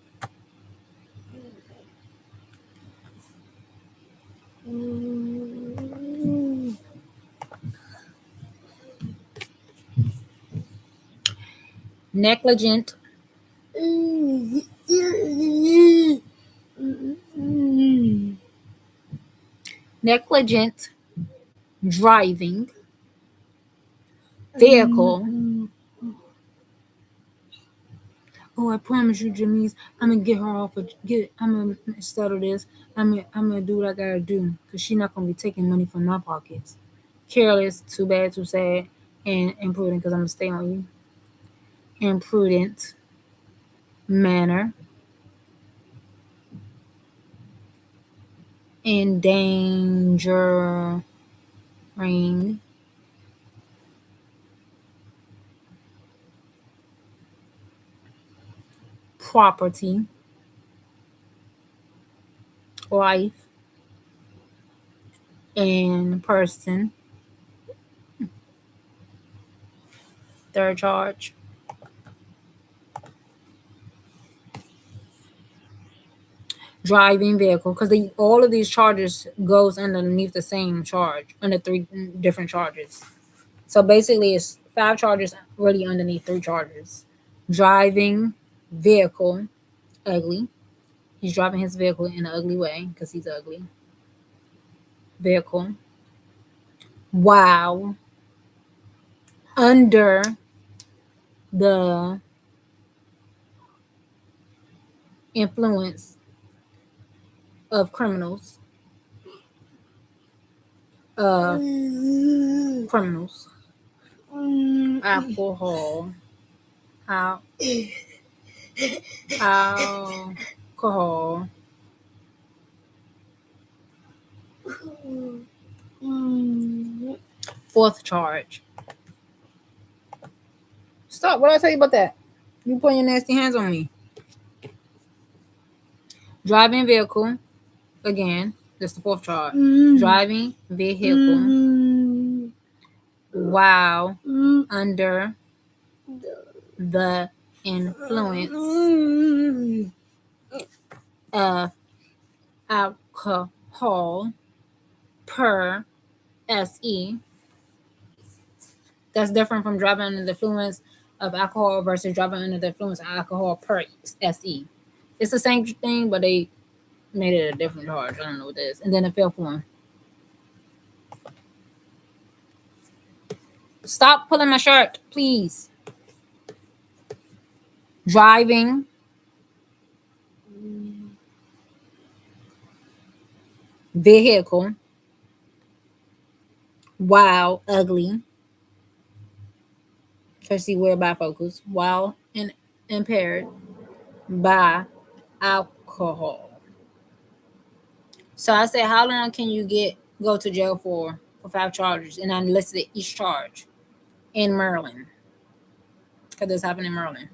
Negligent. Negligent driving vehicle. Oh, I promise you, Jimmy's, I'm gonna get her off of I'm gonna settle this. I'm gonna do what I gotta do, because she's not gonna be taking money from my pockets. Careless, too bad, too sad, and imprudent, because I'm gonna stay on you. Imprudent manner. Endangering property, life, and person. Third charge. Driving vehicle, because all of these charges goes underneath the same charge, under 3 different charges. So basically, it's 5 charges really underneath 3 charges. Driving vehicle, ugly. He's driving his vehicle in an ugly way because he's ugly. Vehicle. Wow. Under the influence of criminals. Criminals. Alcohol. Alcohol. Fourth charge. Stop. What did I tell you about that? You putting your nasty hands on me. Driving vehicle. Again, that's the 4th charge. Driving vehicle while under the influence of alcohol per SE. That's different from driving under the influence of alcohol versus driving under the influence of alcohol per SE. It's the same thing, but they made it a different charge. I don't know what that is. And then the 5th one. Stop pulling my shirt, please. Driving vehicle while ugly. Because see, we're bifocals. While impaired. by alcohol. So I said, how long can you go to jail for 5 charges? And I listed each charge in Maryland, because this happened in Maryland.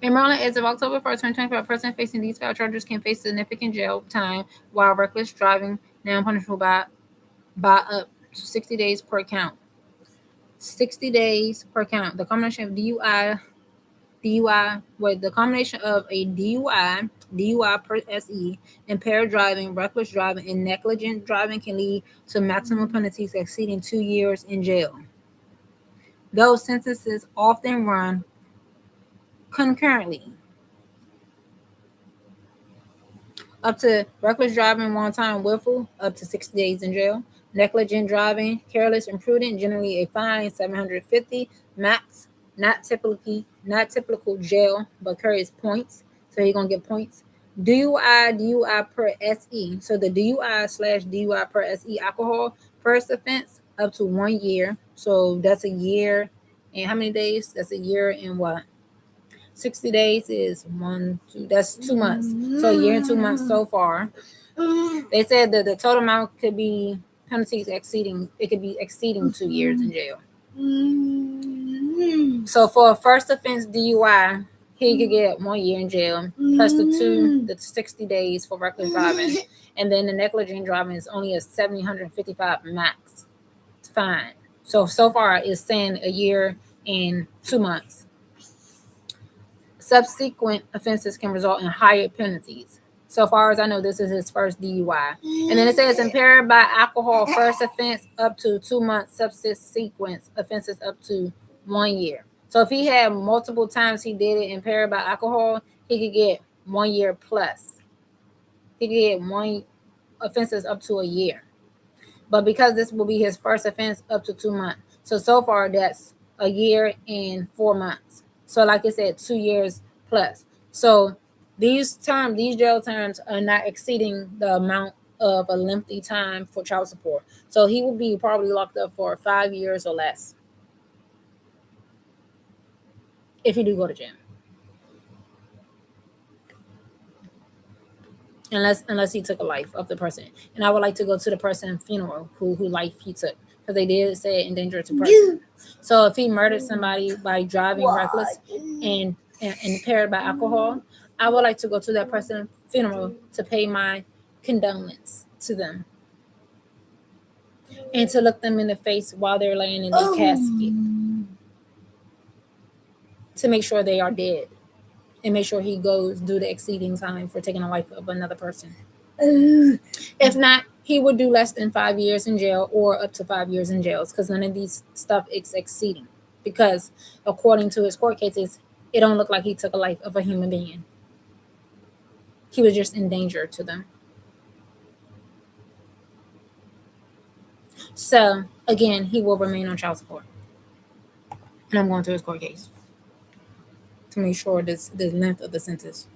In Maryland, as of October 1st, 2025, a person facing these 5 charges can face significant jail time, while reckless driving now punishable by up to 60 days per count. 60 days per count. The combination of the combination of a DUI per SE, impaired driving, reckless driving, and negligent driving can lead to maximum penalties exceeding 2 years in jail. Those sentences often run concurrently. Up to reckless driving, one-time willful, up to 60 days in jail. Negligent driving, careless, imprudent, generally a fine, 750 max. Not typical jail, but carries points. So you're gonna get points. DUI per SE. So the DUI/DUI per SE alcohol, first offense up to 1 year. So that's a year and how many days? That's a year and what? 60 days is 1, 2, that's 2 months. So a year and 2 months so far. They said that the total amount could be penalties exceeding 2 years in jail. So for a first offense DUI, he could get 1 year in jail, plus the 60 days for reckless driving. And then the negligent driving is only a 755 max fine. So far it's saying a year and 2 months. Subsequent offenses can result in higher penalties. So far as I know, this is his first DUI. And then it says impaired by alcohol, first offense up to 2 months, subsequent offenses up to 1 year. So if he had multiple times he did it impaired by alcohol, he could get 1 year plus. He could get 1 offenses up to a year. But because this will be his first offense, up to 2 months. So far that's a year and 4 months. So like I said, 2 years plus. So these jail terms are not exceeding the amount of a lengthy time for child support. So he will be probably locked up for 5 years or less if you do go to jail. Unless he took a life of the person. And I would like to go to the person's funeral who life he took, because they did say endangered to person. So if he murdered somebody by driving reckless and impaired by alcohol, I would like to go to that person's funeral to pay my condolence to them and to look them in the face while they're laying in their casket to make sure they are dead and make sure he goes do the exceeding time for taking the life of another person. If not, he would do less than 5 years in jail or up to 5 years in jail, because none of these stuff is exceeding. Because according to his court cases, it don't look like he took a life of a human being. He was just in danger to them. So again, he will remain on child support. And I'm going through his court case to make sure the length of the sentence.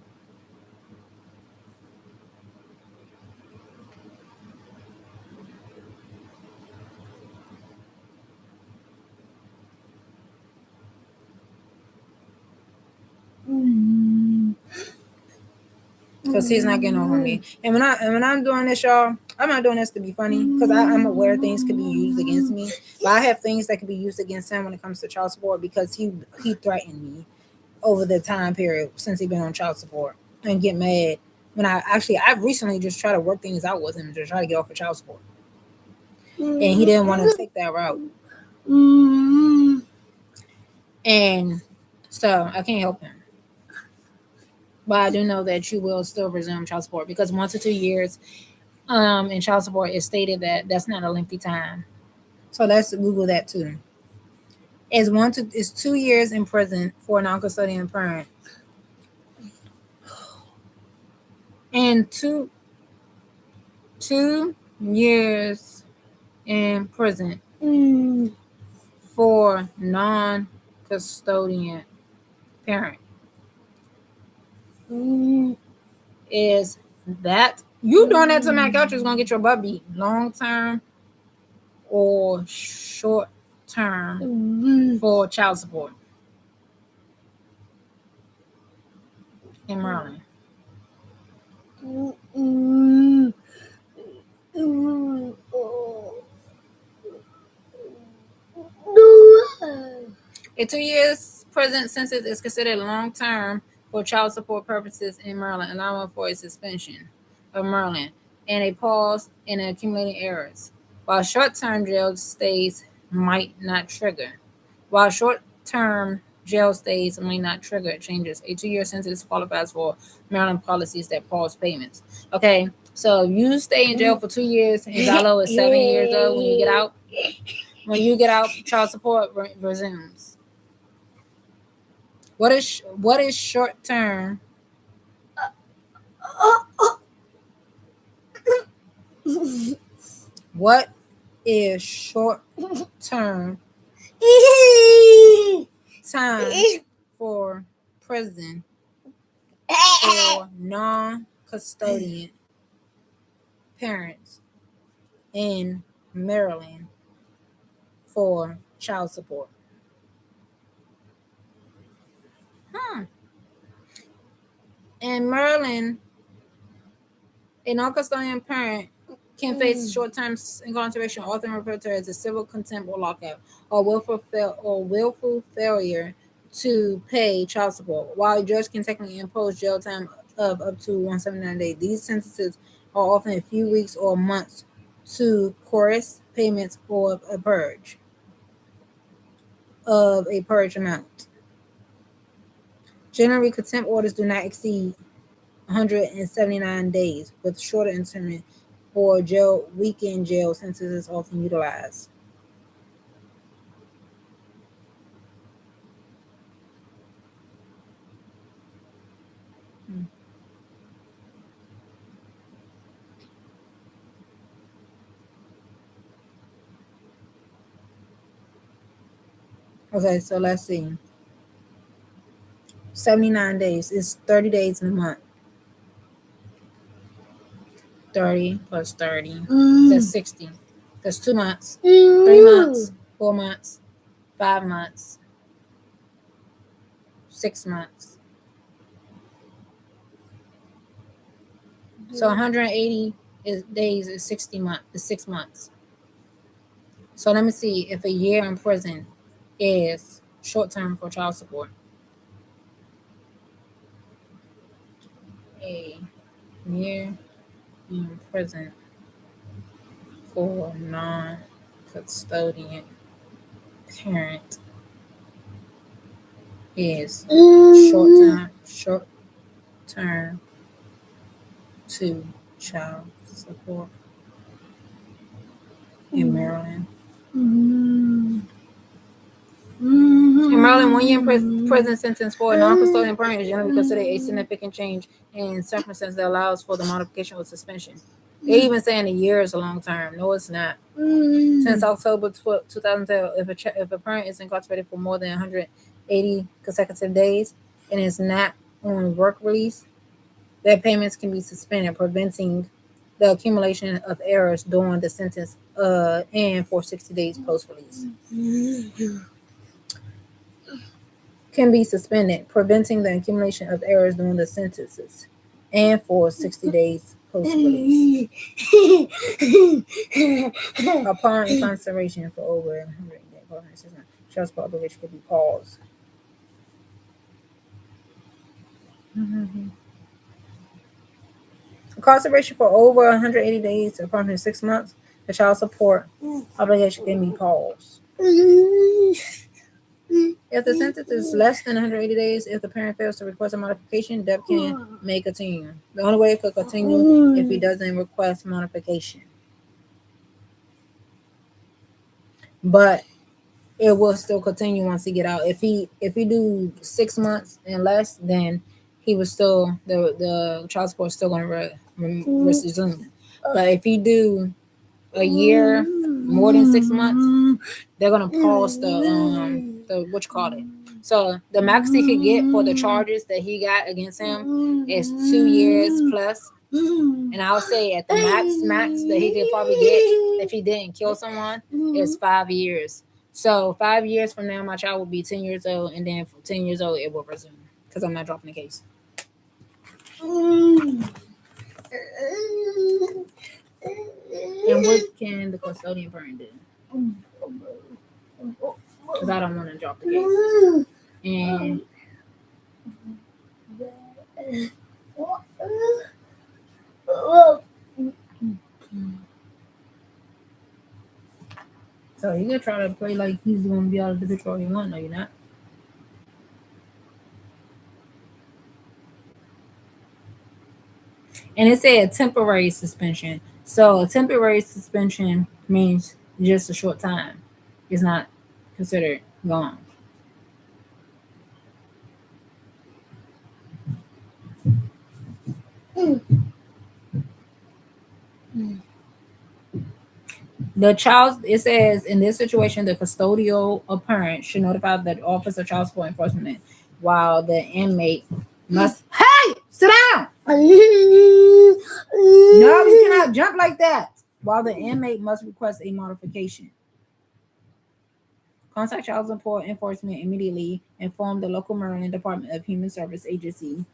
Because he's not getting over me. And when I'm doing this, y'all, I'm not doing this to be funny, because I'm aware things could be used against me. But I have things that could be used against him when it comes to child support, because he threatened me over the time period since he's been on child support and get mad when I recently just tried to work things out with him to try to get off of child support. And he didn't want to take that route. And so I can't help him. But I do know that you will still resume child support, because 1 to 2 years in child support is stated that that's not a lengthy time. So let's Google that too. It's 2 years in prison for a non-custodial parent, and two years in prison for non-custodian parent. Is that you doing that to my couch is gonna get your butt beat, long term or short term for child support? in Maryland? A 2 years prison sentence is considered long term for child support purposes in Maryland, allowing for a suspension of Maryland and a pause in accumulating errors, while short term jail stays might not trigger. While short term jail stays may not trigger changes, a 2 year sentence qualifies for Maryland policies that pause payments. Okay, so you stay in jail for 2 years, and XYLO is 7 years old when you get out. When you get out, child support resumes. What is short term? What is short term time for prison for non-custodian parents in Maryland for child support? In Maryland, a non-custodian parent can face short-term incarceration, often referred to as a civil contempt or lockout, or willful failure to pay child support. While a judge can technically impose jail time of up to 179 days, these sentences are often a few weeks or months to coerce payments or a purge amount. Generally, contempt orders do not exceed 179 days, with shorter internment or weekend jail sentences often utilized. Okay, so let's see. 79 days is 30 days in a month. 30 plus 30. That's 60. That's 2 months. 3 months. 4 months. 5 months. 6 months. So 180 days is 60 months. Is 6 months. So let me see if a year in prison is short term for child support. A year in prison for non-custodian parent is short term to child support in Maryland. In Maryland, 1 year prison sentence for a non-custodian parent is generally considered a significant change in circumstances that allows for the modification or suspension. They even saying a year is a long term. No, it's not. Since October 2012, if a parent is incarcerated for more than 180 consecutive days and is not on work release, their payments can be suspended, preventing the accumulation of errors during the sentence and for 60 days post-release. Can be suspended, preventing the accumulation of errors during the sentences and for 60 days post-release. Upon incarceration for over 100 days, child support obligation could be paused. Incarceration for over 180 days, approximately 6 months, the child support obligation can be paused. If the sentence is less than 180 days, if the parent fails to request a modification, debt may continue. The only way it could continue if he doesn't request modification. But it will still continue once he get out. If he do 6 months and less, then he was still the child support is still going to resume. But if he do a year, more than 6 months, they're gonna pause the what you call it. So the max he could get for the charges that he got against him is 2 years plus. And I would say at the max that he could probably get if he didn't kill someone is 5 years. So 5 years from now, my child will be 10 years old, and then from 10 years old, it will resume because I'm not dropping the case. And what can the custodian parent do? Because I don't want to drop the case. And so you're gonna try to play like he's gonna be out of the picture all you want, no, you're not. And it said temporary suspension. So a temporary suspension means just a short time. It's not considered gone. The child, it says in this situation, the custodial parent should notify the Office of Child Support Enforcement while the inmate must. Hey, sit down. No, you cannot jump like that. While the inmate must request a modification. Contact Child Support Enforcement immediately. Inform the local Maryland Department of Human Service Agency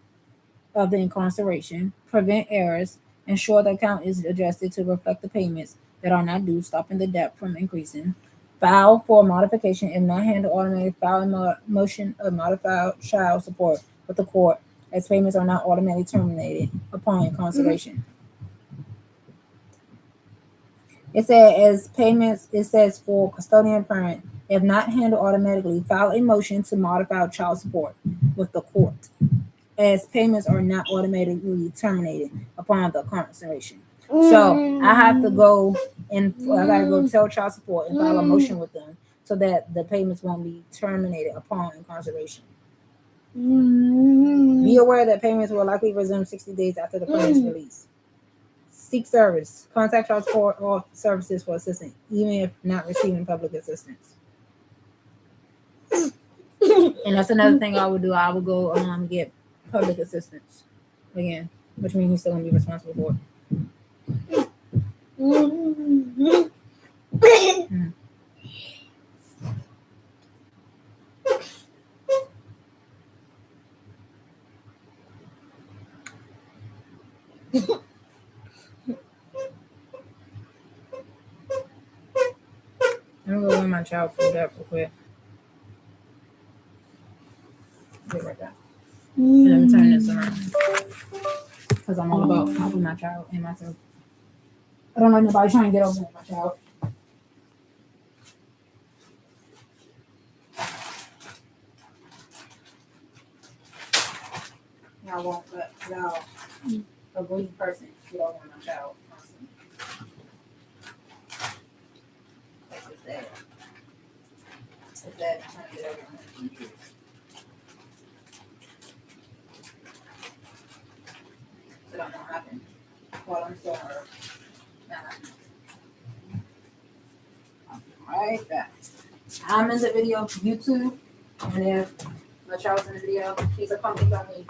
of the incarceration. Prevent errors. Ensure the account is adjusted to reflect the payments that are not due, stopping the debt from increasing. File for modification. If not handled automatically, file a motion of modified child support with the court, as payments are not automatically terminated upon incarceration. It says for custodian parent, if not handled automatically, file a motion to modify child support with the court, as payments are not automatically terminated upon the incarceration. So I have to go and I gotta go tell child support and file a motion with them so that the payments won't be terminated upon incarceration. Be aware that payments will likely resume 60 days after the parent's release. Seek service. Contact child support or services for assistance, even if not receiving public assistance. And that's another thing I would do. I would go get public assistance again, which means he's still gonna be responsible for it. I'm gonna go win my child food up real quick. Get right back. And let me turn this around. Because I'm all about helping my child and myself. I don't like nobody trying to get over my child. I won't let y'all, a greedy person, get over my child. It's that. It's that trying to get over my kids. So that won't happen while I'm still hurt. Right back. I'm in the video for YouTube, and if my child's in the video, he's a pumpkin by me.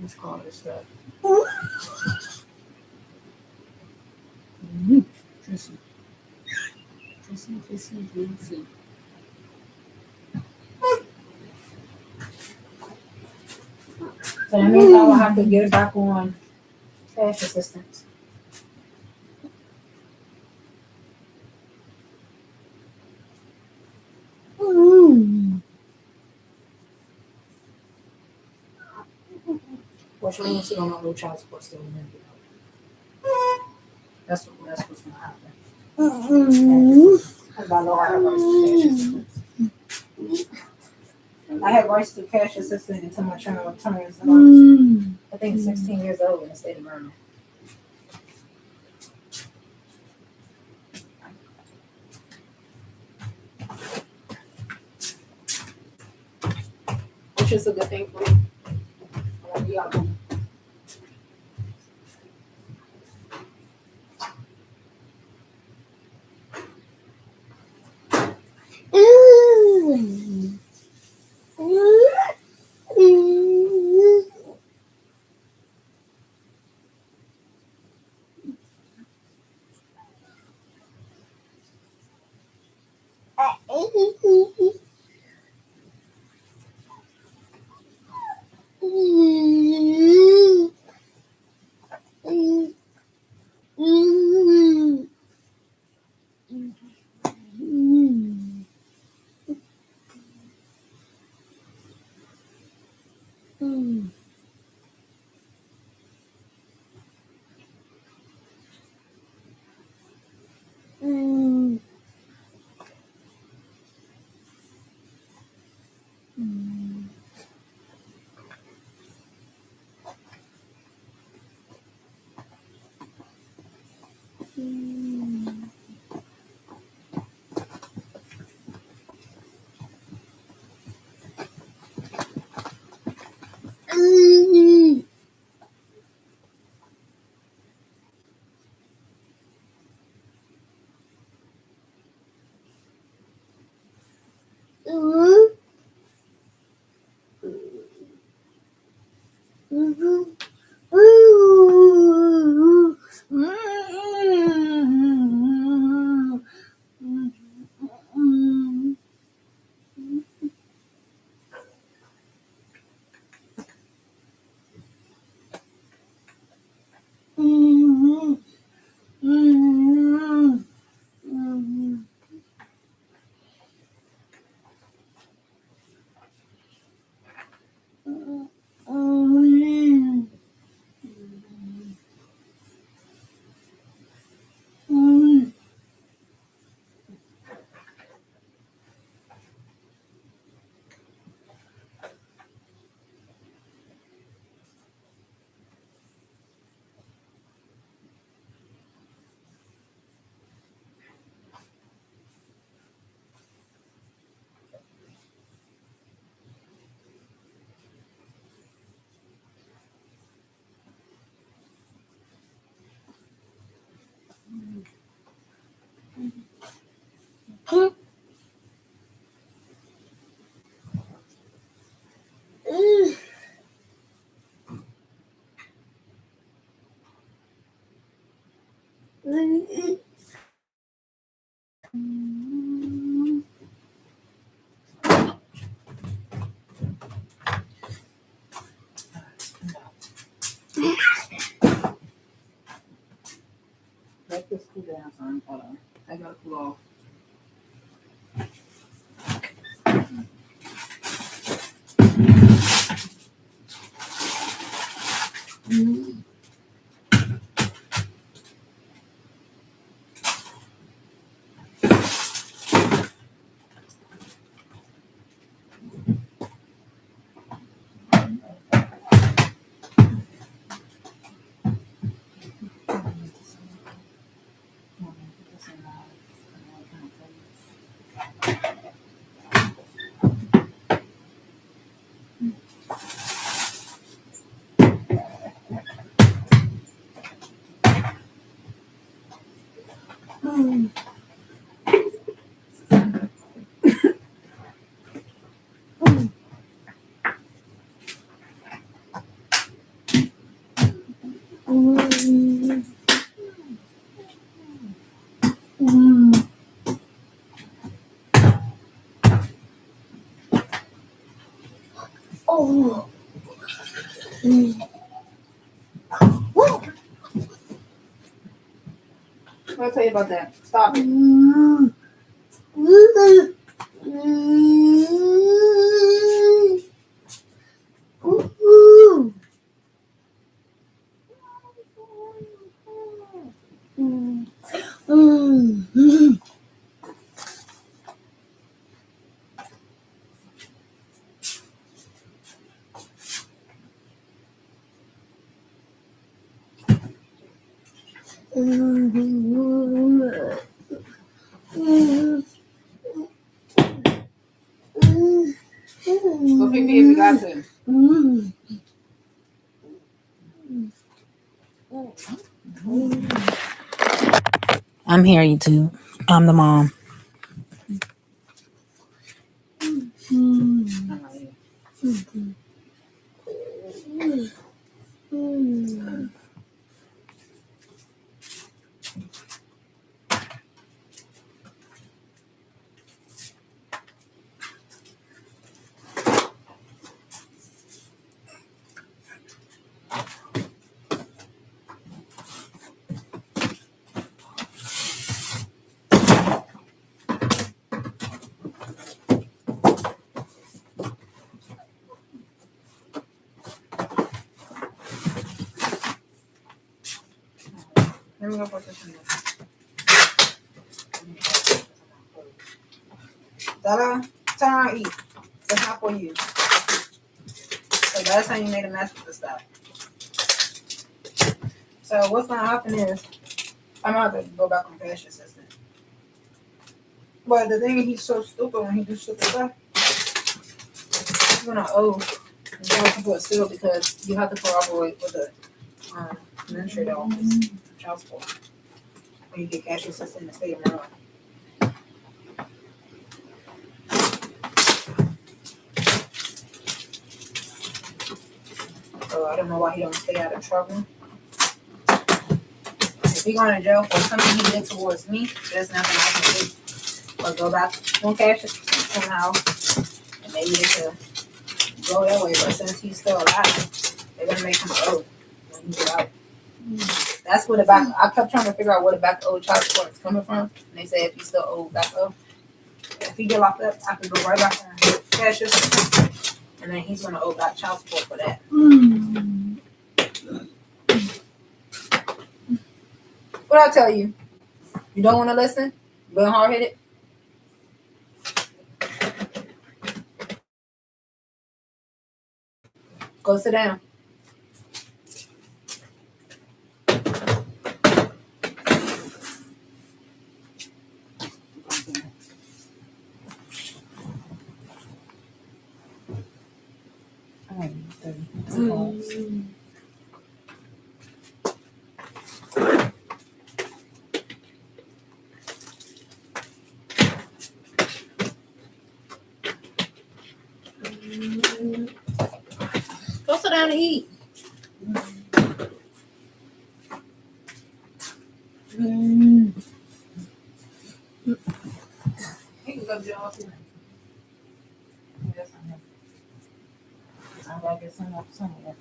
Let's call this stuff. Tracy. So that means I will have to get back on cash assistance. Which means she don't know no child support still in there. That's what's gonna happen. Because I know I have rights to cash assistance. I have rights to cash assistance until my child turns I think 16 years old in the state of Maryland. Which is a good thing for me. Yeah. Let this cool down, son. Hold on. I gotta cool off. Oh. I'll tell you about that. Stop it. Go pee if you got to. I'm here, YouTube. I'm the mom. Let me go put this in there. Dada, turn around and eat. That's not for you. So last time you made a mess with the stuff. So what's gonna happen is I'm gonna have to go back on cash assistant. But the thing is, he's so stupid when he do stupid stuff. He's gonna owe support still because you have to cooperate with the administrator office, child support, when you get cash assistant in the state of Maryland. So I don't know why he don't stay out of trouble. If he going to jail for something he did towards me, there's nothing I can do. But go back on cash somehow, and maybe they could go that way. But since he's still alive, they're gonna make him owe when he get out. That's where the back. I kept trying to figure out where the back owe child support is coming from, and they say if he still owe back owe, if he get locked up, I can go right back on cash assistance, and then he's gonna owe back child support for that. What I tell you? You don't want to listen? You being hard-headed? Go sit down. Go sit down and eat. He can go jail too. I gotta get some up somewhere.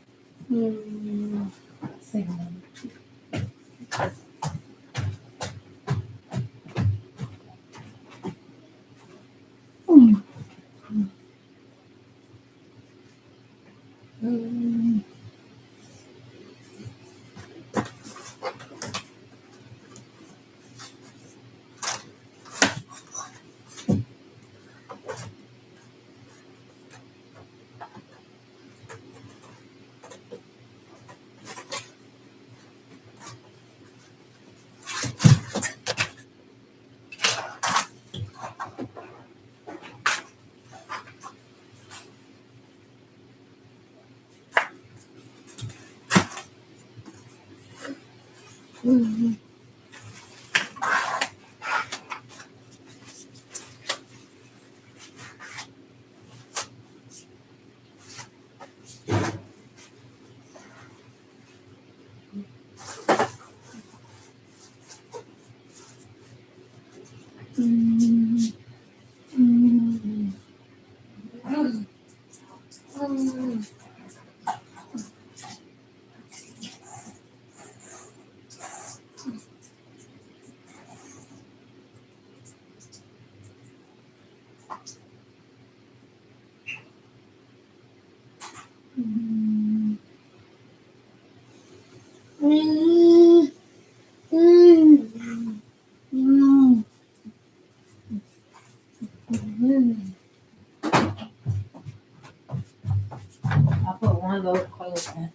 I put one load of clothes in.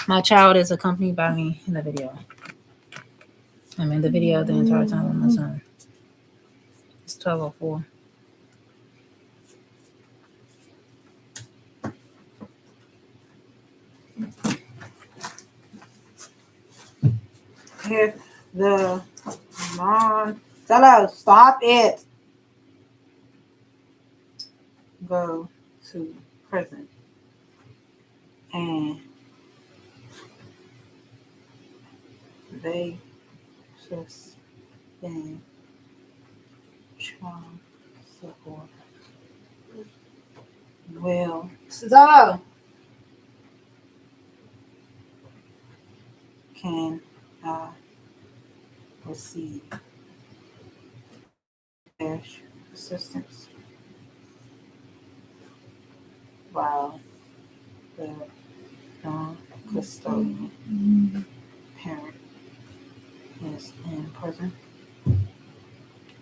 My child is accompanied by me in the video. I made the video the entire time with my son. It's 12:04.
If the mom, stop it. Go to prison and they suspend child support. Well, Zalo, can I receive cash assistance while the non-custodial parent is in prison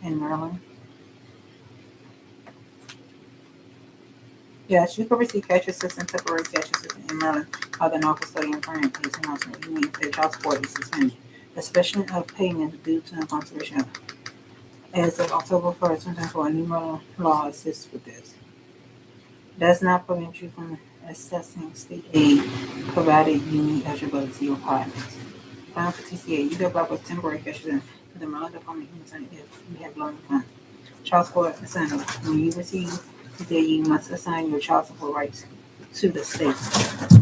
in Maryland? Yes, you can receive cash assistance, temporary cash assistance in Maryland while the non-custodial parent is in prison, even if their child support is suspended. The suspension of payment due to incarceration as of October 1st, 2024, a new Maryland law assists with this. Does not prevent you from accessing state aid provided you meet eligibility requirements. Applying for TCA, you can apply for temporary cash assistance to the Maryland Department of Human Services if you have low income. Child support assignment. When you receive TCA, you must assign your child support rights to the state.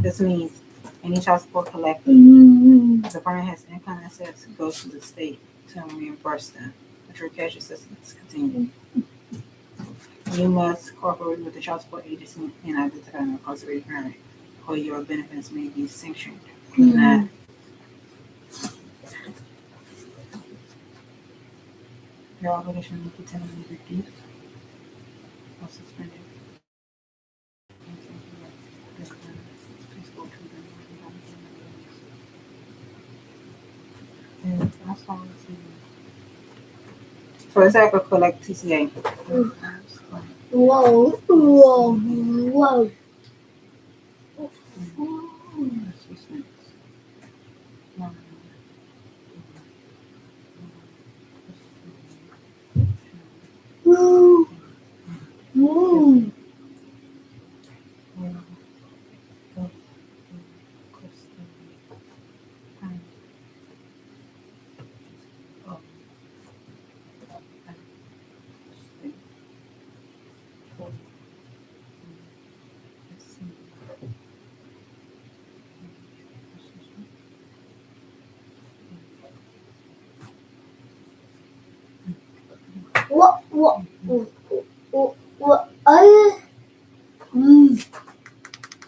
This means any child support collected, the parent has income assets, goes to the state to reimburse them. But your cash assistance continues. You must cooperate with the child support agency and identify an incarcerated parent, or your benefits may be sanctioned. Not. Your obligation may be temporarily reduced or suspended. And also, so it's like a collect TCA.
Whoa.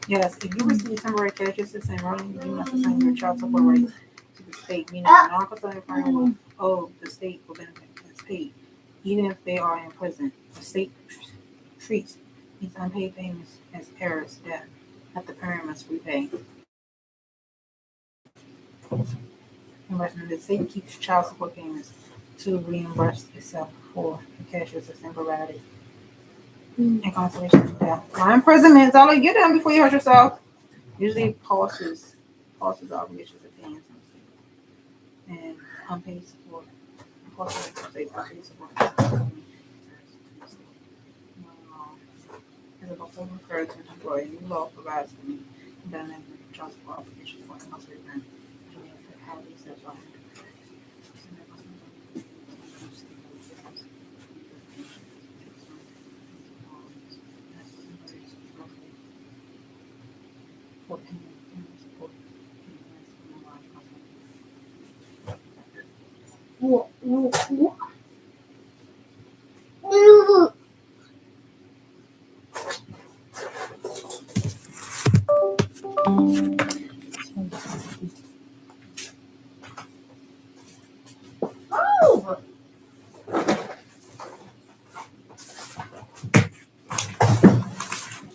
Yes, if you receive temporary cash assistance in Maryland, you must assign your child support rights to the state, meaning the non-custodial parent will owe the state for benefits paid, even if they are in prison. The state treats these unpaid payments as errors that the parent must repay. The state keeps child support payments to reimburse itself for the cash assistance provided. Incarceration, death, or imprisonment. All you get them before you hurt yourself. Usually pauses obligations of paying something. And unpaid support. Unpaid support. As of October 1st, 2024, a new law provides for me dynamic child support obligations for incarcerated parents. How these steps are.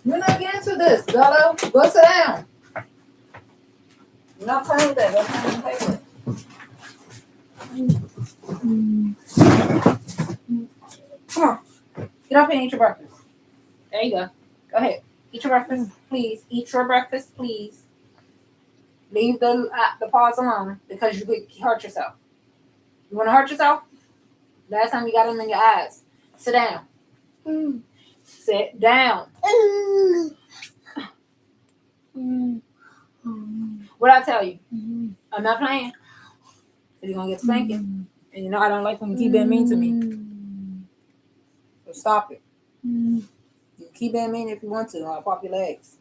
You're not getting to this, Dolo. Go sit down. You're not playing with that. Go sit down and play with it. Come on. Get up and eat your breakfast. There you go. Go ahead. Eat your breakfast, please. Eat your breakfast, please. Leave the paws alone because you could hurt yourself. You want to hurt yourself? Last time you got them in your eyes. Sit down. Sit down. What I tell you? I'm not playing. You're going to get spanking. And you know I don't like when you keep being mean to me. So stop it. You keep being mean if you want to. I'll pop your legs.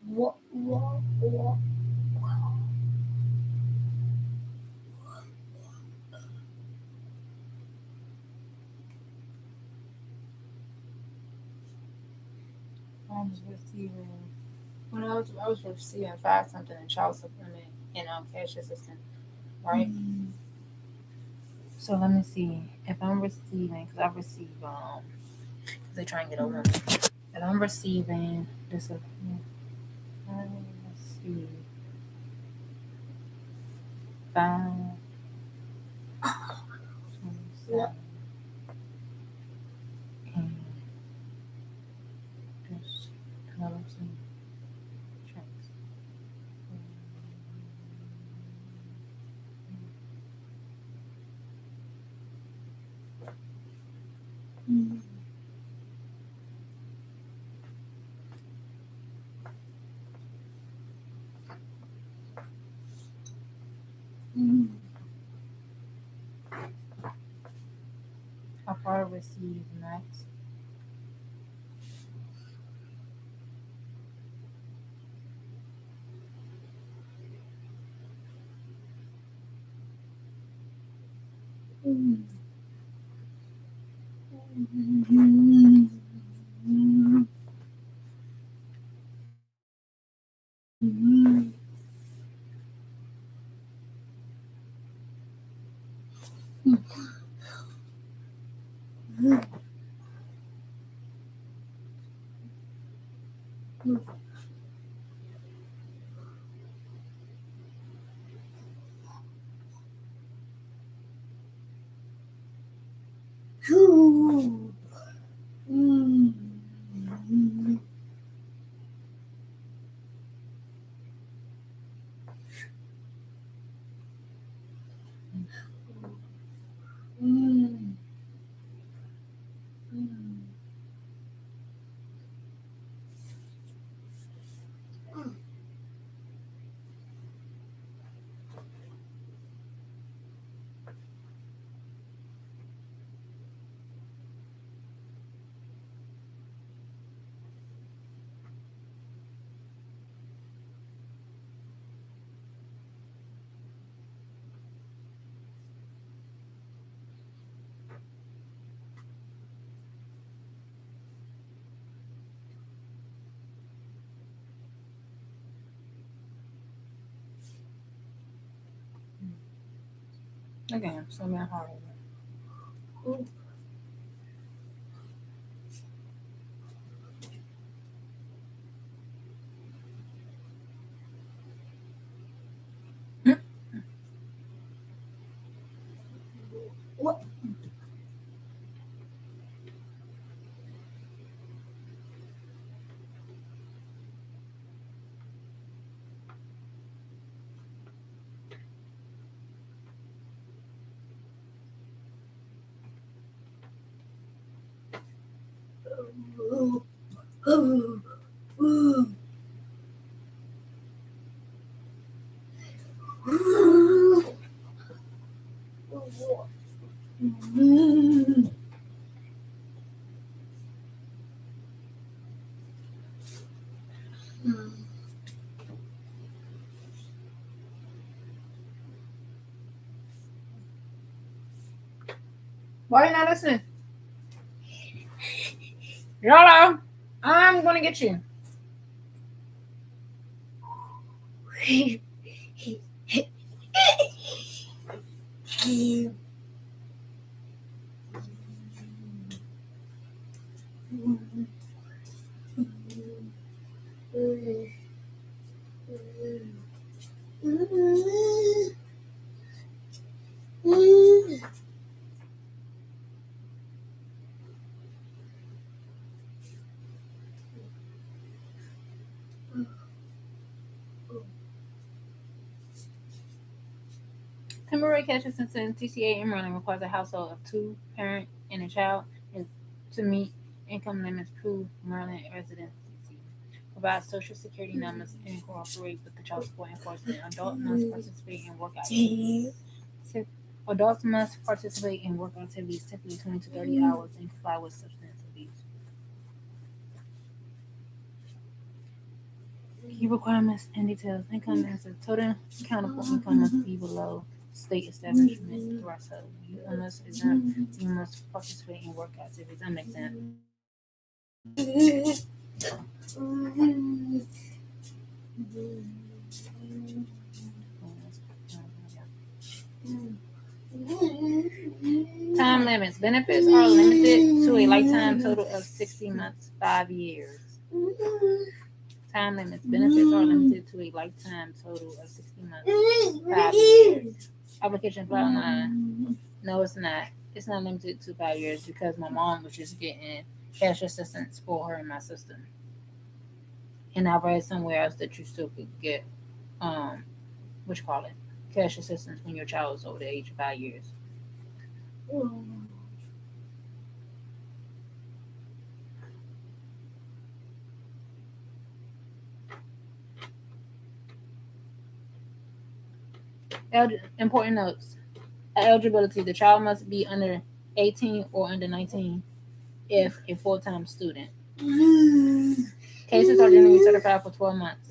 What? When I was receiving 5 something in child supplement and cash assistance, right? So let me see if I'm receiving, because I receive because they try and get over me. And I'm receiving this. Let's see, 5. Yeah. And this $12 checks. How far received max? Again, so I'm hard. What? Why are you not listening? YOLO, I'm gonna get you.
Temporary cash assistance TCA in Maryland requires a household of 2 parent and a child and to meet income limits prove Maryland residency. Provide social security numbers and cooperate with the child support enforcement. Adults must participate in work activities. Adults must participate in work activities typically 20 to 30 hours and comply with substance abuse. Key requirements and details. Income answer. Total countable income must be below state establishment threshold. You must participate in work activities. That makes sense. Time limits. Benefits are limited to a lifetime total of 60 months, 5 years. Time limits. Benefits are limited to a lifetime total of 60 months, 5 years. Application file online. No, it's not. It's not limited to 5 years because my mom was just getting cash assistance for her and my sister. And I read somewhere else that you still could get, cash assistance when your child is over the age of 5 years. Important notes. Eligibility. The child must be under 18 or under 19 if a full-time student. Cases are generally certified for 12 months.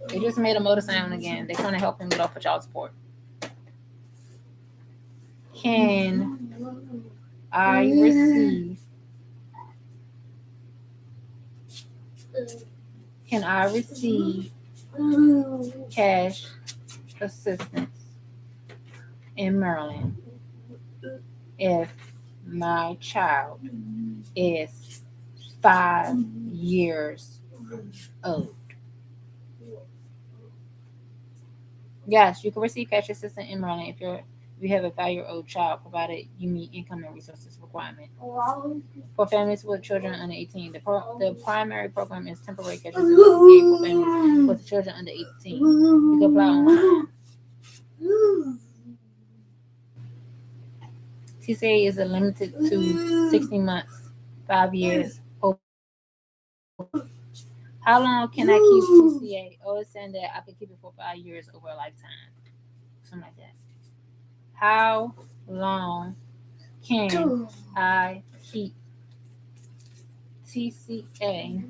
They just made a motor sound again. They're trying to help him get off of child support. Can I receive cash assistance in Maryland if my child is 5 years old? Yes, you can receive cash assistance in Maryland if you have a 5-year-old child, provided you meet income and resources requirement. For families with children under 18, the primary program is temporary cash assistance for families with children under 18. You can apply online. TCA is limited to 60 months, 5 years. How long can I keep TCA? Oh, it's saying that I could keep it for 5 years over a lifetime. Something like that. How long can I keep TCA?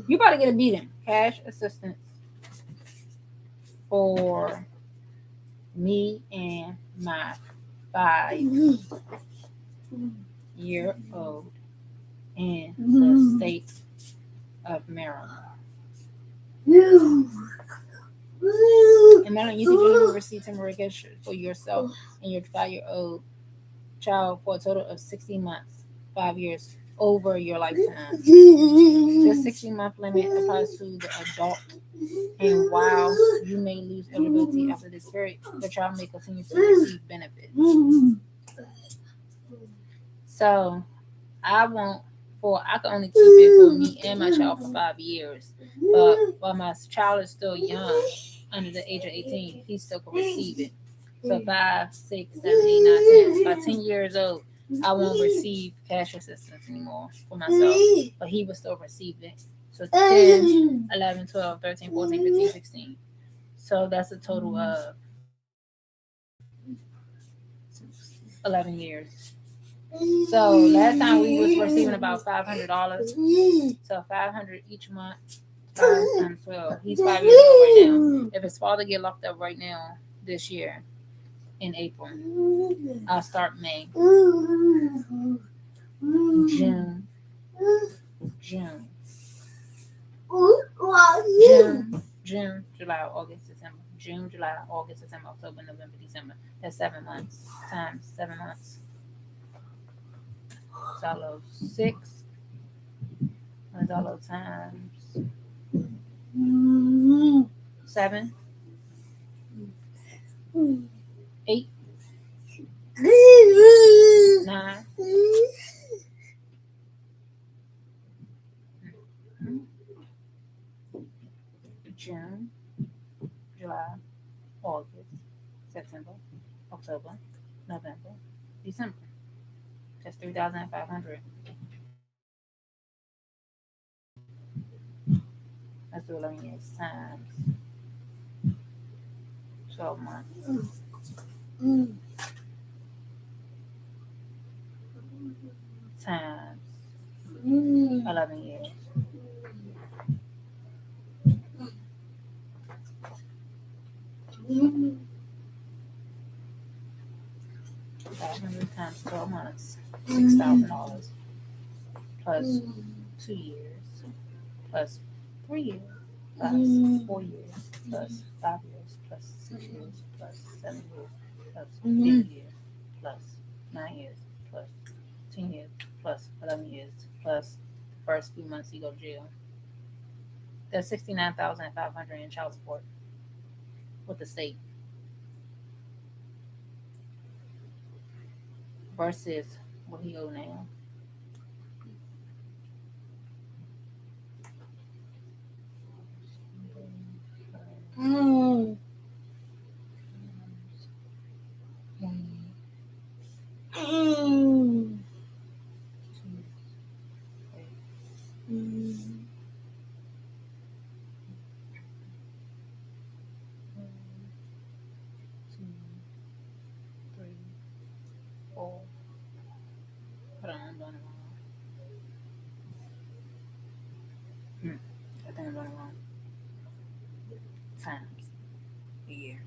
You about to get a beating. Cash assistance for me and my 5-year-old in the state of Maryland. In Maryland, you can generally receive temporary cash for yourself and your 5-year-old child for a total of 60 months, 5 years over your lifetime. This 60-month limit applies to the adult, and while you may lose eligibility after this period, the child may continue to receive benefits. So I can only keep it for me and my child for 5 years. But while my child is still young, under the age of 18, he still can receive it. So 5, 6, 7, 8, 9, 10. By 10 years old, I won't receive cash assistance anymore for myself, but he will still receive it. So 10, 11, 12, 13, 14, 15, 16. So that's a total of 11 years. So last time we was receiving about $500. So $500 each month, 5 times 12. He's 5 years old right now. If his father get locked up right now this year in April, I'll start May. June, July, August, September. June, July, August, September, October, November, December. That's 7 months times 7 months. XYLO 6. XYLO times 7, 8, 9. June, July, August, September, October, November, December. That's 3,500. Let's do 11 years times 12 months times 11 years. $500 times 12 months, $6,000 plus 2 years plus 3 years plus 4 years plus 5 years plus 6 years plus 7 years plus 8 years plus 9 years plus 10 years plus 11 years plus the first few months you go to jail. That's 69,500 in child support with the state versus what he owe now. Four. Hold on, I'm doing it wrong. I think I'm doing it wrong. Times a year.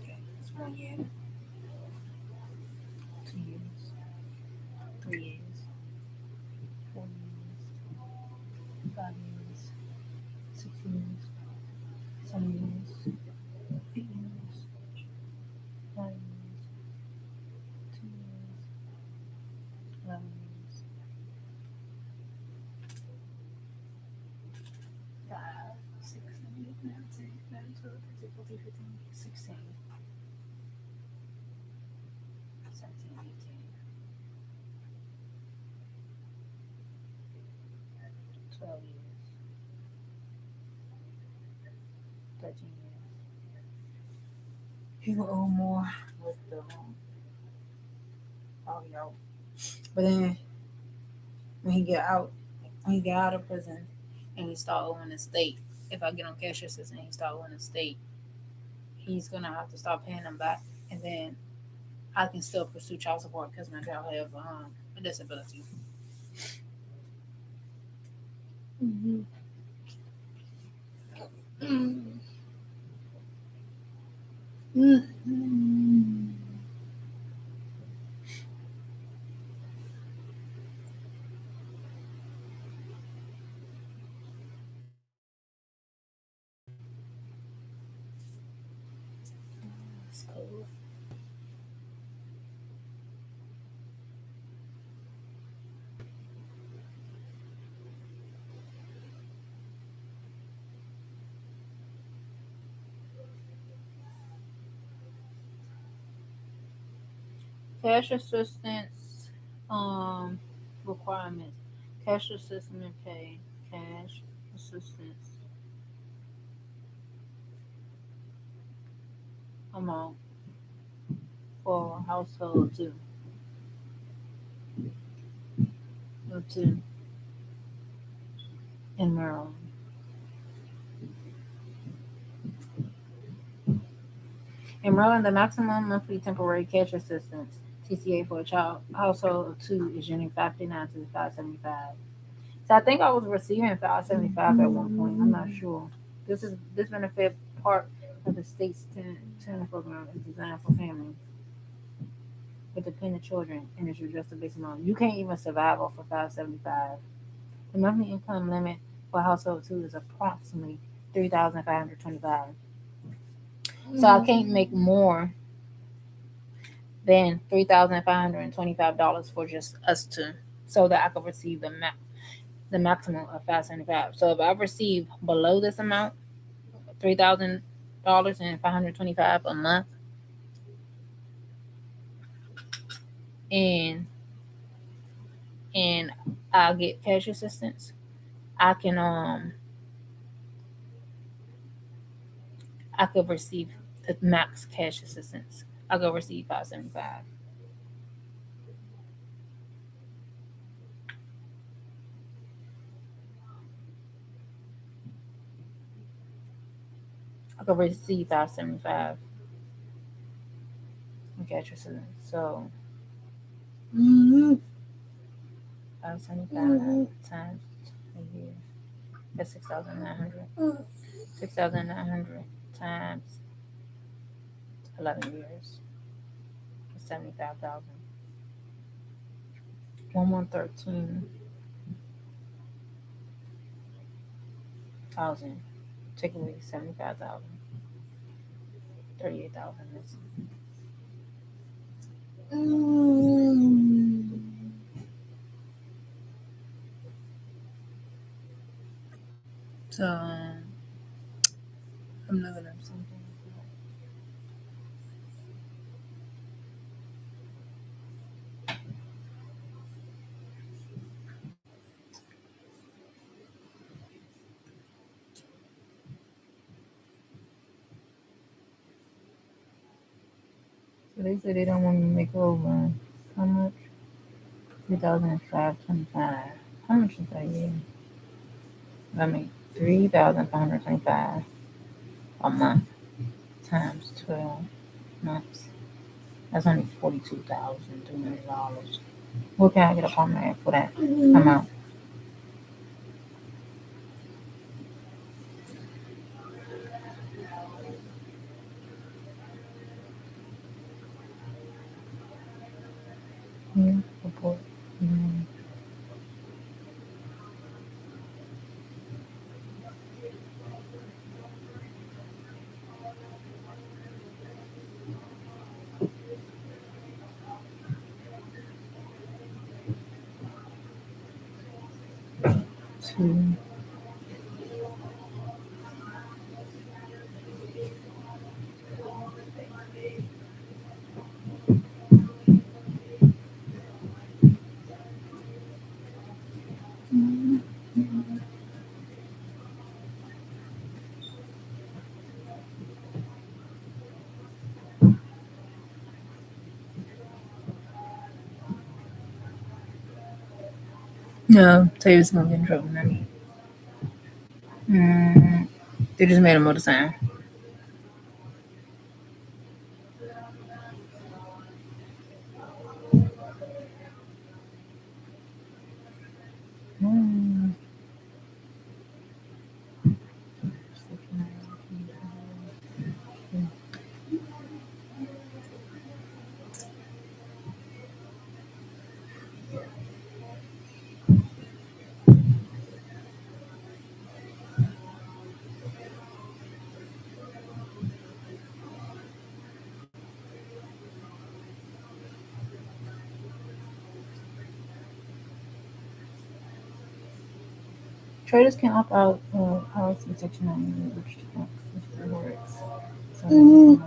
Okay, it's 1 year, 2 years, 3 years, 4 years, 5 years, 6 years, 7 years, 8 years, 9 years, 2 years, 11 years, 5, 6, 7, 8, 9, 10, 11, 12, 13, 14, 15, 16, 17, 18, 12 years, 13 years. He will owe more with the out. But then when he get out of prison and he start owing the state, if I get on cash assistance and he start owing the state, he's gonna have to start paying them back, and then I can still pursue child support because my child have a disability. That's cool. Cash assistance requirements. Cash assistance pay. Cash assistance amount for household two. No two in Maryland. In Maryland, the maximum monthly temporary cash assistance (TCA) for a child household of two is generally $559 to $575. So I think I was receiving $575 at one point. I'm not sure. This benefit part of the state's tenant program is designed for families.
with dependent children, and it's just a basic amount. You can't even survive off of $575. The monthly income limit for household two is approximately $3,525. So I can't make more than $3,525 for just us two, so that I could receive the maximum of $575. So if I receive below this amount, $3,525 a month, and I get cash assistance, I can I could receive the max cash assistance. I could receive $575. I could receive $575 in cash assistance. So 575 times a year. That's 6,900. 6,900 times 11 years. 75,000. 113,000. Take away 75,000. 38,000. So I'm looking up something. So they say they don't want me to make over how much? 3,525. How much is that a year? I mean, 3,525 a month times 12 months. That's only $42,300. What can I get up on that for that amount? Report. Two. No, Taylor's gonna get in trouble now. They just made a motor sign. Traders can opt out of policy section 9, which works. So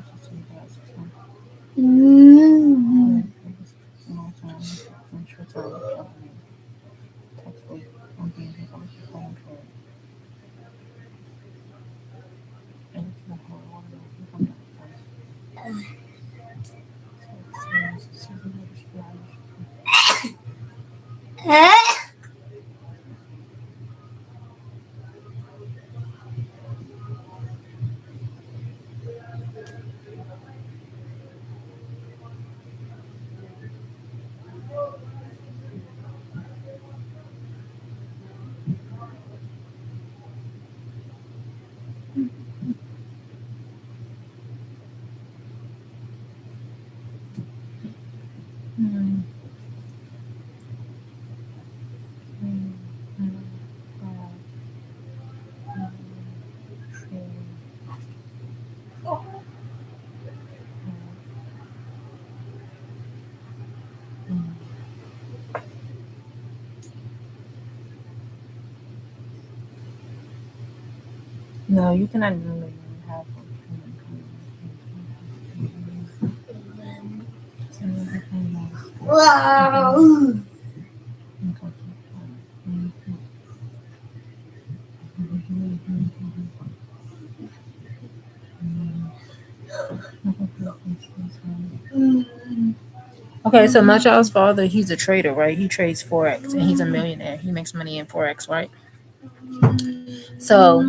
No, you cannot have. Wow. Okay, so my child's father, he's a trader, right? He trades Forex and he's a millionaire. He makes money in Forex, right? So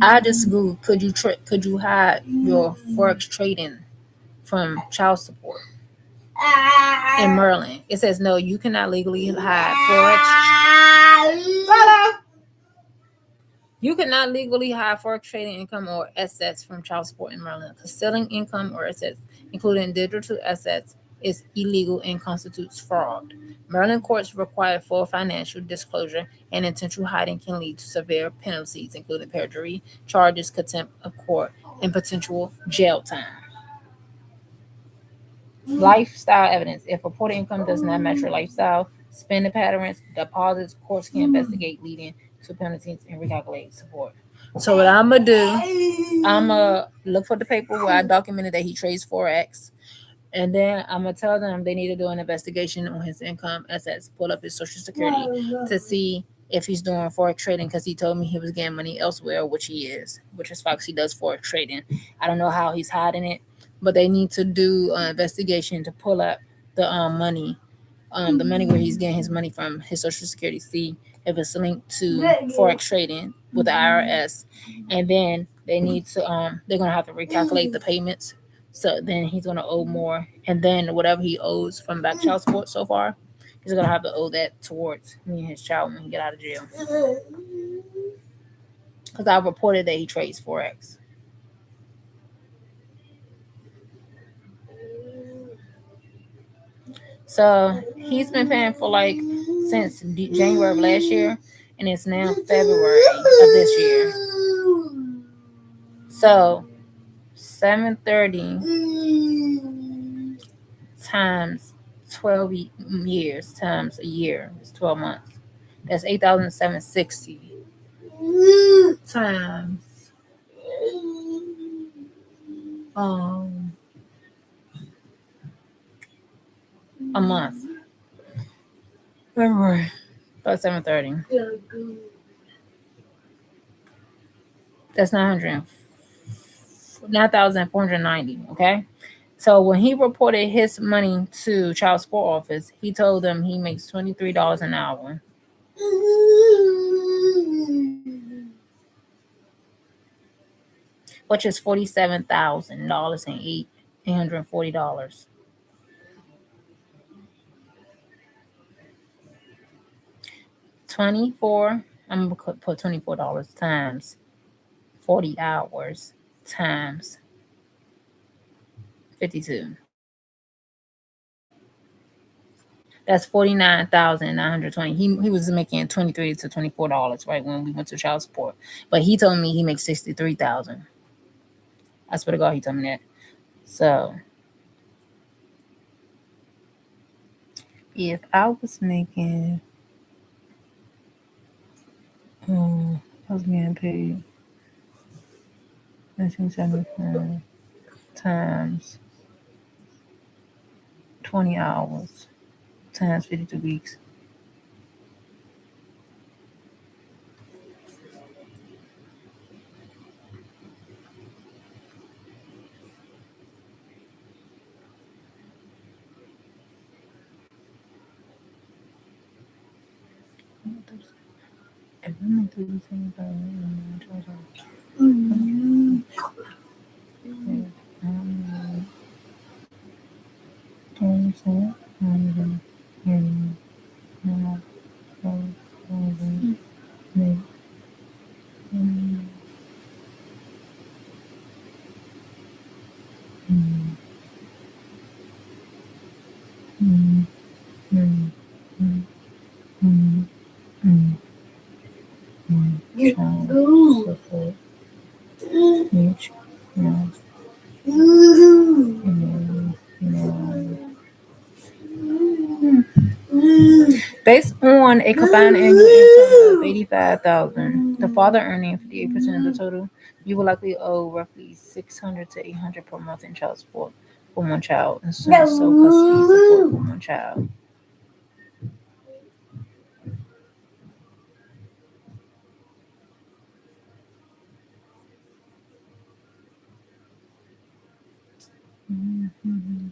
I just Googled, could you hide your Forex trading from child support in Maryland? It says no, you cannot legally hide Forex. You cannot legally hide Forex trading income or assets from child support in Maryland. Concealing income or assets, including digital assets, is illegal and constitutes fraud. Maryland courts require full financial disclosure, and intentional hiding can lead to severe penalties, including perjury charges, contempt of court, and potential jail time. Lifestyle evidence. If reported income does not match your lifestyle, spending patterns, deposits, courts can investigate, leading to penalties and recalculate support. So what I'm gonna do, I'm gonna look for the paper where I documented that he trades Forex, and then I'm gonna tell them they need to do an investigation on his income assets, pull up his social security to see if he's doing Forex trading, because he told me he was getting money elsewhere, which he is, which is Fox. He does Forex trading. I don't know how he's hiding it, but they need to do an investigation to pull up the money, the money where he's getting his money from, his social security, see if it's linked to Forex trading with the IRS, and then they need to they're gonna have to recalculate the payments. So then he's gonna owe more, and then whatever he owes from back child support so far, he's gonna have to owe that towards me and his child when he get out of jail. Because I reported that he trades Forex. So he's been paying for like since January of last year, and it's now February of this year. So 730 times 12 years times a year is 12 months. That's 8,760 times a month. February. About 730. That's 9,490. Okay. So when he reported his money to child support office, he told them he makes $23 an hour. Which is $47,000 and $840. I'm gonna put $24 times 40 hours times 52. That's $49,920. He was making $23 to $24, right, when we went to child support. But he told me he makes $63,000. I swear to God, he told me that. So if I was making, I was getting paid 1975 times 20 hours times 52 weeks. If I'm do the same based on a combined annual income of $85,000. The father earning 58% of the total. You will likely owe roughly $600 to $800 per month in child support for one child, and so custody support for one child. Mm-hmm.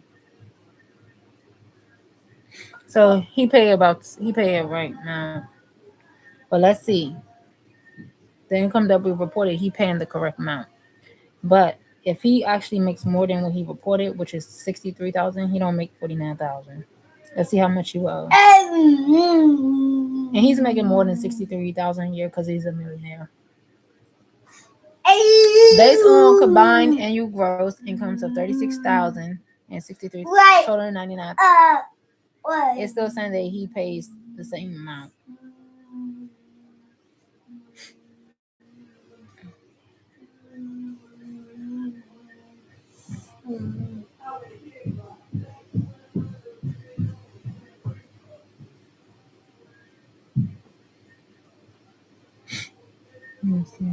So he pay it right now. But let's see. The income that we reported, he paying the correct amount. But if he actually makes more than what he reported, which is 63,000, he don't make 49,000. Let's see how much you owe. And he's making more than 63,000 a year because he's a millionaire. Based on combined annual gross incomes of 36,000 and 63, total 99. It's still saying that he pays the same amount. Let me see.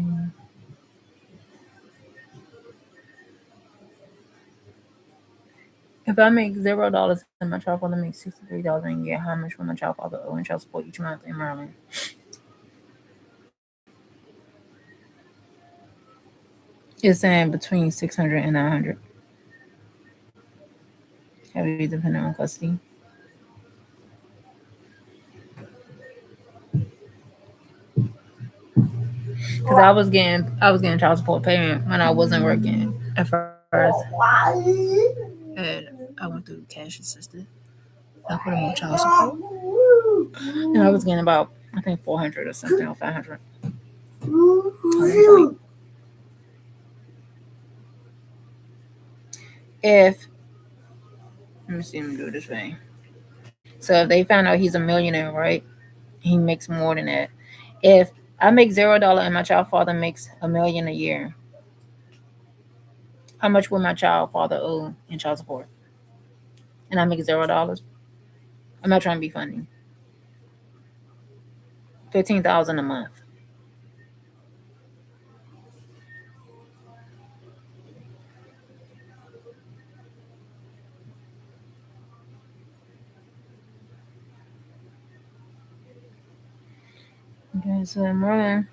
If I make $0 and my child father makes 63,000 a year, how much will my child father owe in child support each month in Maryland? It's saying between 600 and 900. Heavily dependent on custody. Because I was getting child support payment when I wasn't working at first. And I went through cash assistant. I put him on child support. And I was getting about, I think, 400 or something, or 500. Let me see him do it this way. So if they found out he's a millionaire, right? He makes more than that. If I make $0 and my child father makes $1 million a year, how much will my child father owe in child support? And I make $0. I'm not trying to be funny. 15,000 a month. Okay, so Merlin,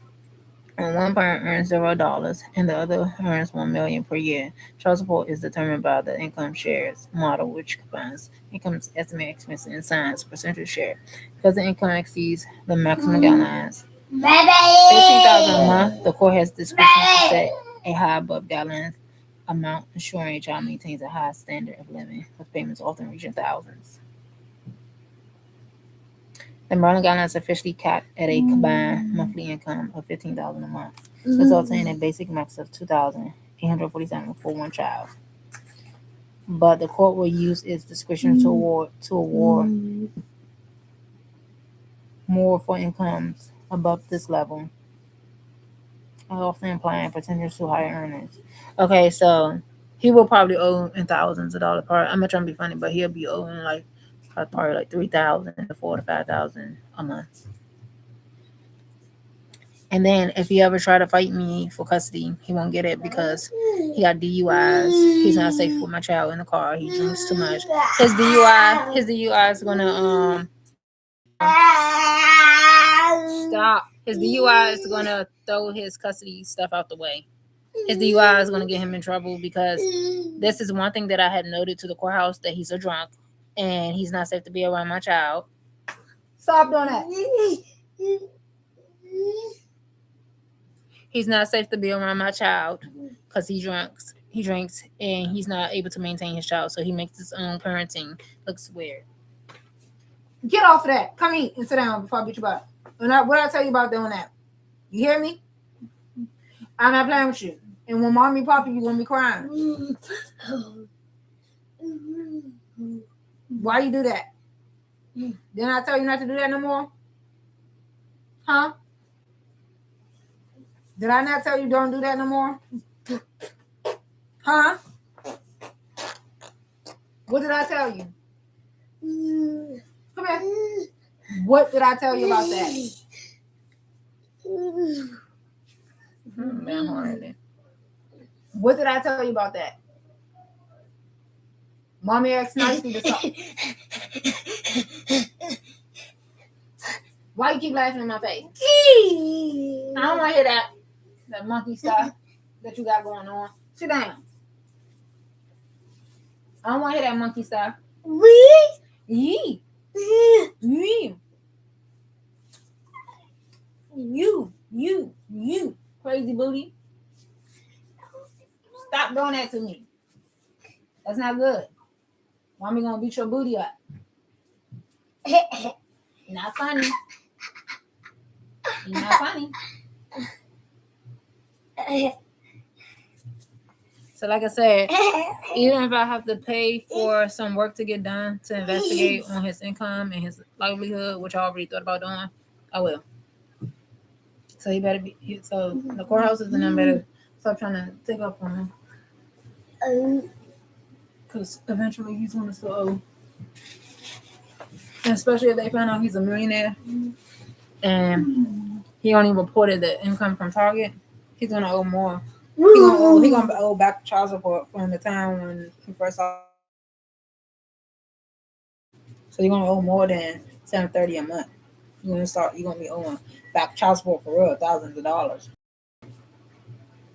and one parent earns $0 and the other earns $1 million per year. Child support is determined by the income shares model, which combines income estimate, expenses, and assigns percentage share. Because the income exceeds the maximum guidelines, 15,000 a month, the court has discretion to set a high above guidelines amount, ensuring a child maintains a high standard of living, with payments often reaching thousands. The Maryland guidelines officially capped at a combined monthly income of $15,000 a month, resulting in a basic max of $2,847 for one child. But the court will use its discretion to award more for incomes above this level, often implying potential to higher earners. Okay, so he will probably owe in thousands of dollars per. I'm not trying to be funny, but he'll be owing probably like 3,000 to 4,000 to 5,000 a month. And then if he ever try to fight me for custody, he won't get it because he got DUIs. He's not safe with my child in the car. He drinks too much. His DUI is gonna stop. His DUI is gonna throw his custody stuff out the way. His DUI is gonna get him in trouble because this is one thing that I had noted to the courthouse, that he's a drunk and he's not safe to be around my child. Stop doing that. He's not safe to be around my child because he drinks, and he's not able to maintain his child, so he makes his own parenting looks weird. Get off of that. Come eat and sit down before I beat you butt. What I tell you about doing that? You hear me? I'm not playing with you. And when mommy pop you, gonna be crying. Why you do that? Didn't I tell you not to do that no more? Huh? Did I not tell you don't do that no more? Huh? What did I tell you? Come here. What did I tell you about that?
Man, horny. What did I tell you about that? Mommy acts nicely to stop. Why you keep laughing in my face? I don't want to hear that monkey stuff that you got going on. Sit down. I don't want to hear that monkey stuff. Yee. Yee. You. Crazy booty. Stop doing that to me. That's not good. Mommy gonna beat your booty up. Not funny. You're not funny. So like I said, even if I have to pay for some work to get done to investigate on his income and his livelihood, which I already thought about doing, I will. So he better be. So the courthouse is in them better stop trying to take up on him, because eventually he's gonna still owe. And especially if they find out he's a millionaire and he only reported the income from Target, he's gonna owe more. He gonna owe back child support from the time when he first saw. So you're gonna owe more than $730 a month. You're gonna be owing back child support for real, thousands of dollars.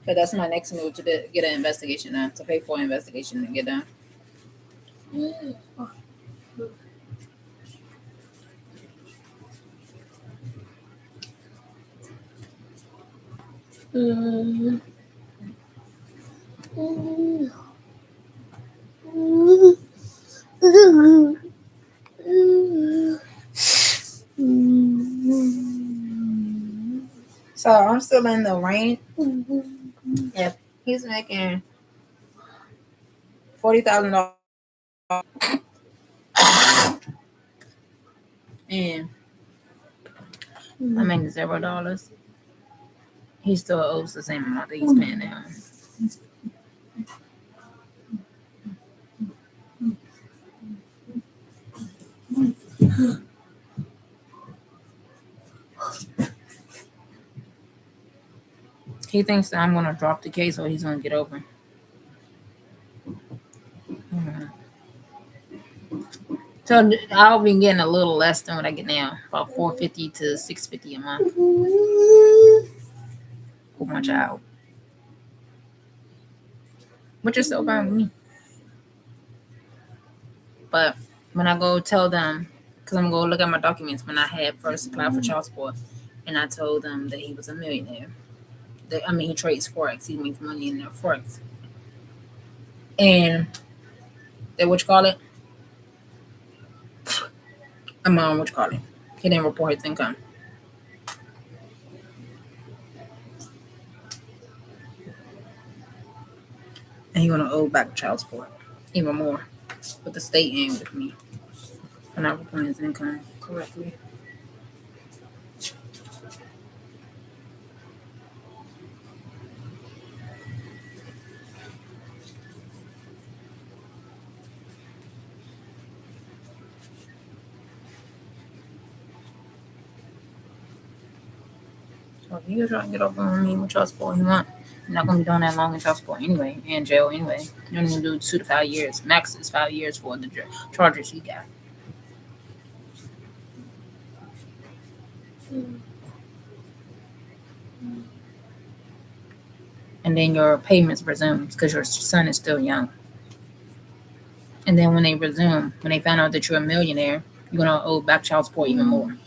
So that's my next move to get an investigation done, to pay for an investigation and get done. So I'm still in the range. If he's making $40,000 and I'm making $0, he still owes the same amount that he's paying now. He thinks that I'm gonna drop the case or he's gonna get over. So I'll be getting a little less than what I get now, about $450 to $650 a month for my child, which is still fine with me. But when I go tell them, because I'm gonna look at my documents when I had first applied for child support, and I told them that he was a millionaire. He trades forex. He makes money in their forex, and they he didn't report his income. And he's gonna owe back child support even more. But the state ain't with me for not reporting his income correctly. So he was trying to get over on me with child support. He want. You're not gonna be doing that long in child support anyway, and jail anyway. You don't even do 2 to 5 years. Max is 5 years for the charges he got. And then your payments resume because your son is still young. And then when they find out that you're a millionaire, you're gonna owe back child support even more.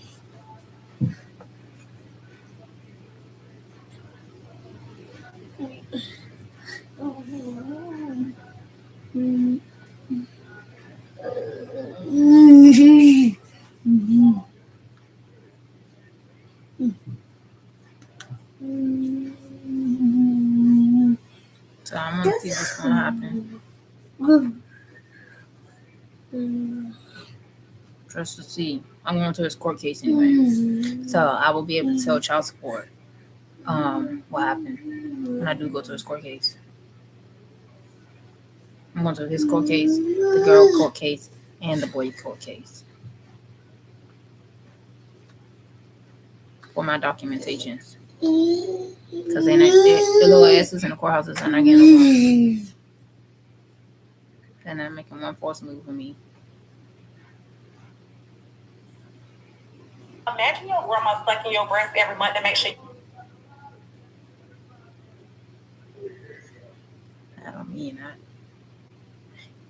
So I'm gonna see what's gonna happen. Just to see. I'm going to his court case anyway. So I will be able to tell child support what happened when I do go to his court case. I'm going to his court case, the girl court case, and the boy court case for my documentations.
Because the little asses in the courthouses are not getting no more. They're not making one false move for me.
Imagine your grandma sucking your breast every month to make sure.
I don't mean that.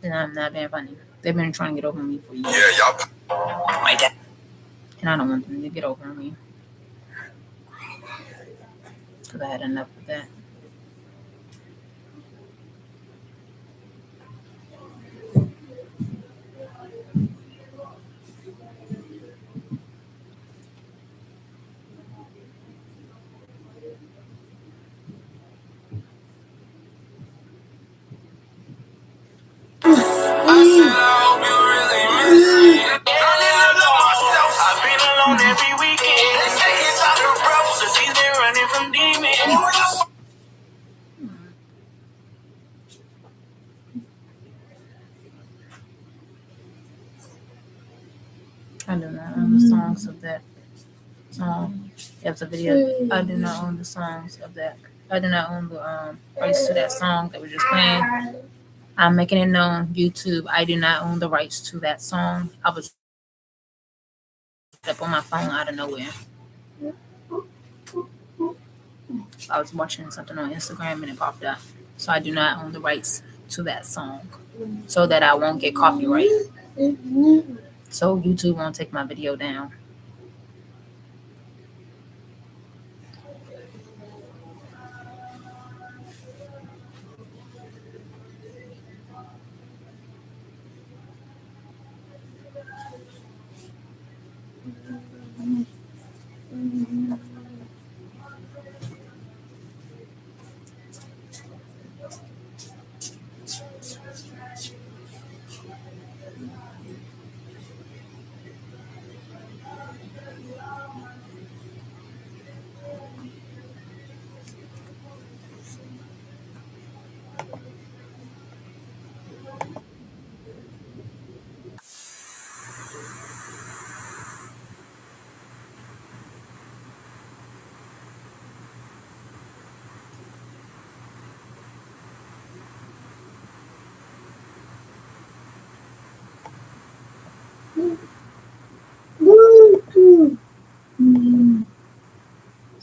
And I'm not being funny. They've been trying to get over me for years.
Yeah, y'all. My dad.
And I don't want them to get over me. Because I had enough of that.
I've been alone every weekend. They say he's out of breath, so he's been running from demons.
I do not own the songs of that song. It was a video. I do not own the songs of that. I do not own the rights to that song that we're just playing. I'm making it known, YouTube, I do not own the rights to that song. I was up on my phone out of nowhere. I was watching something on Instagram and it popped up. So I do not own the rights to that song so that I won't get copyright. So YouTube won't take my video down.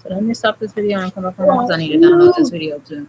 So let me stop this video and come back home because I need to download this video too.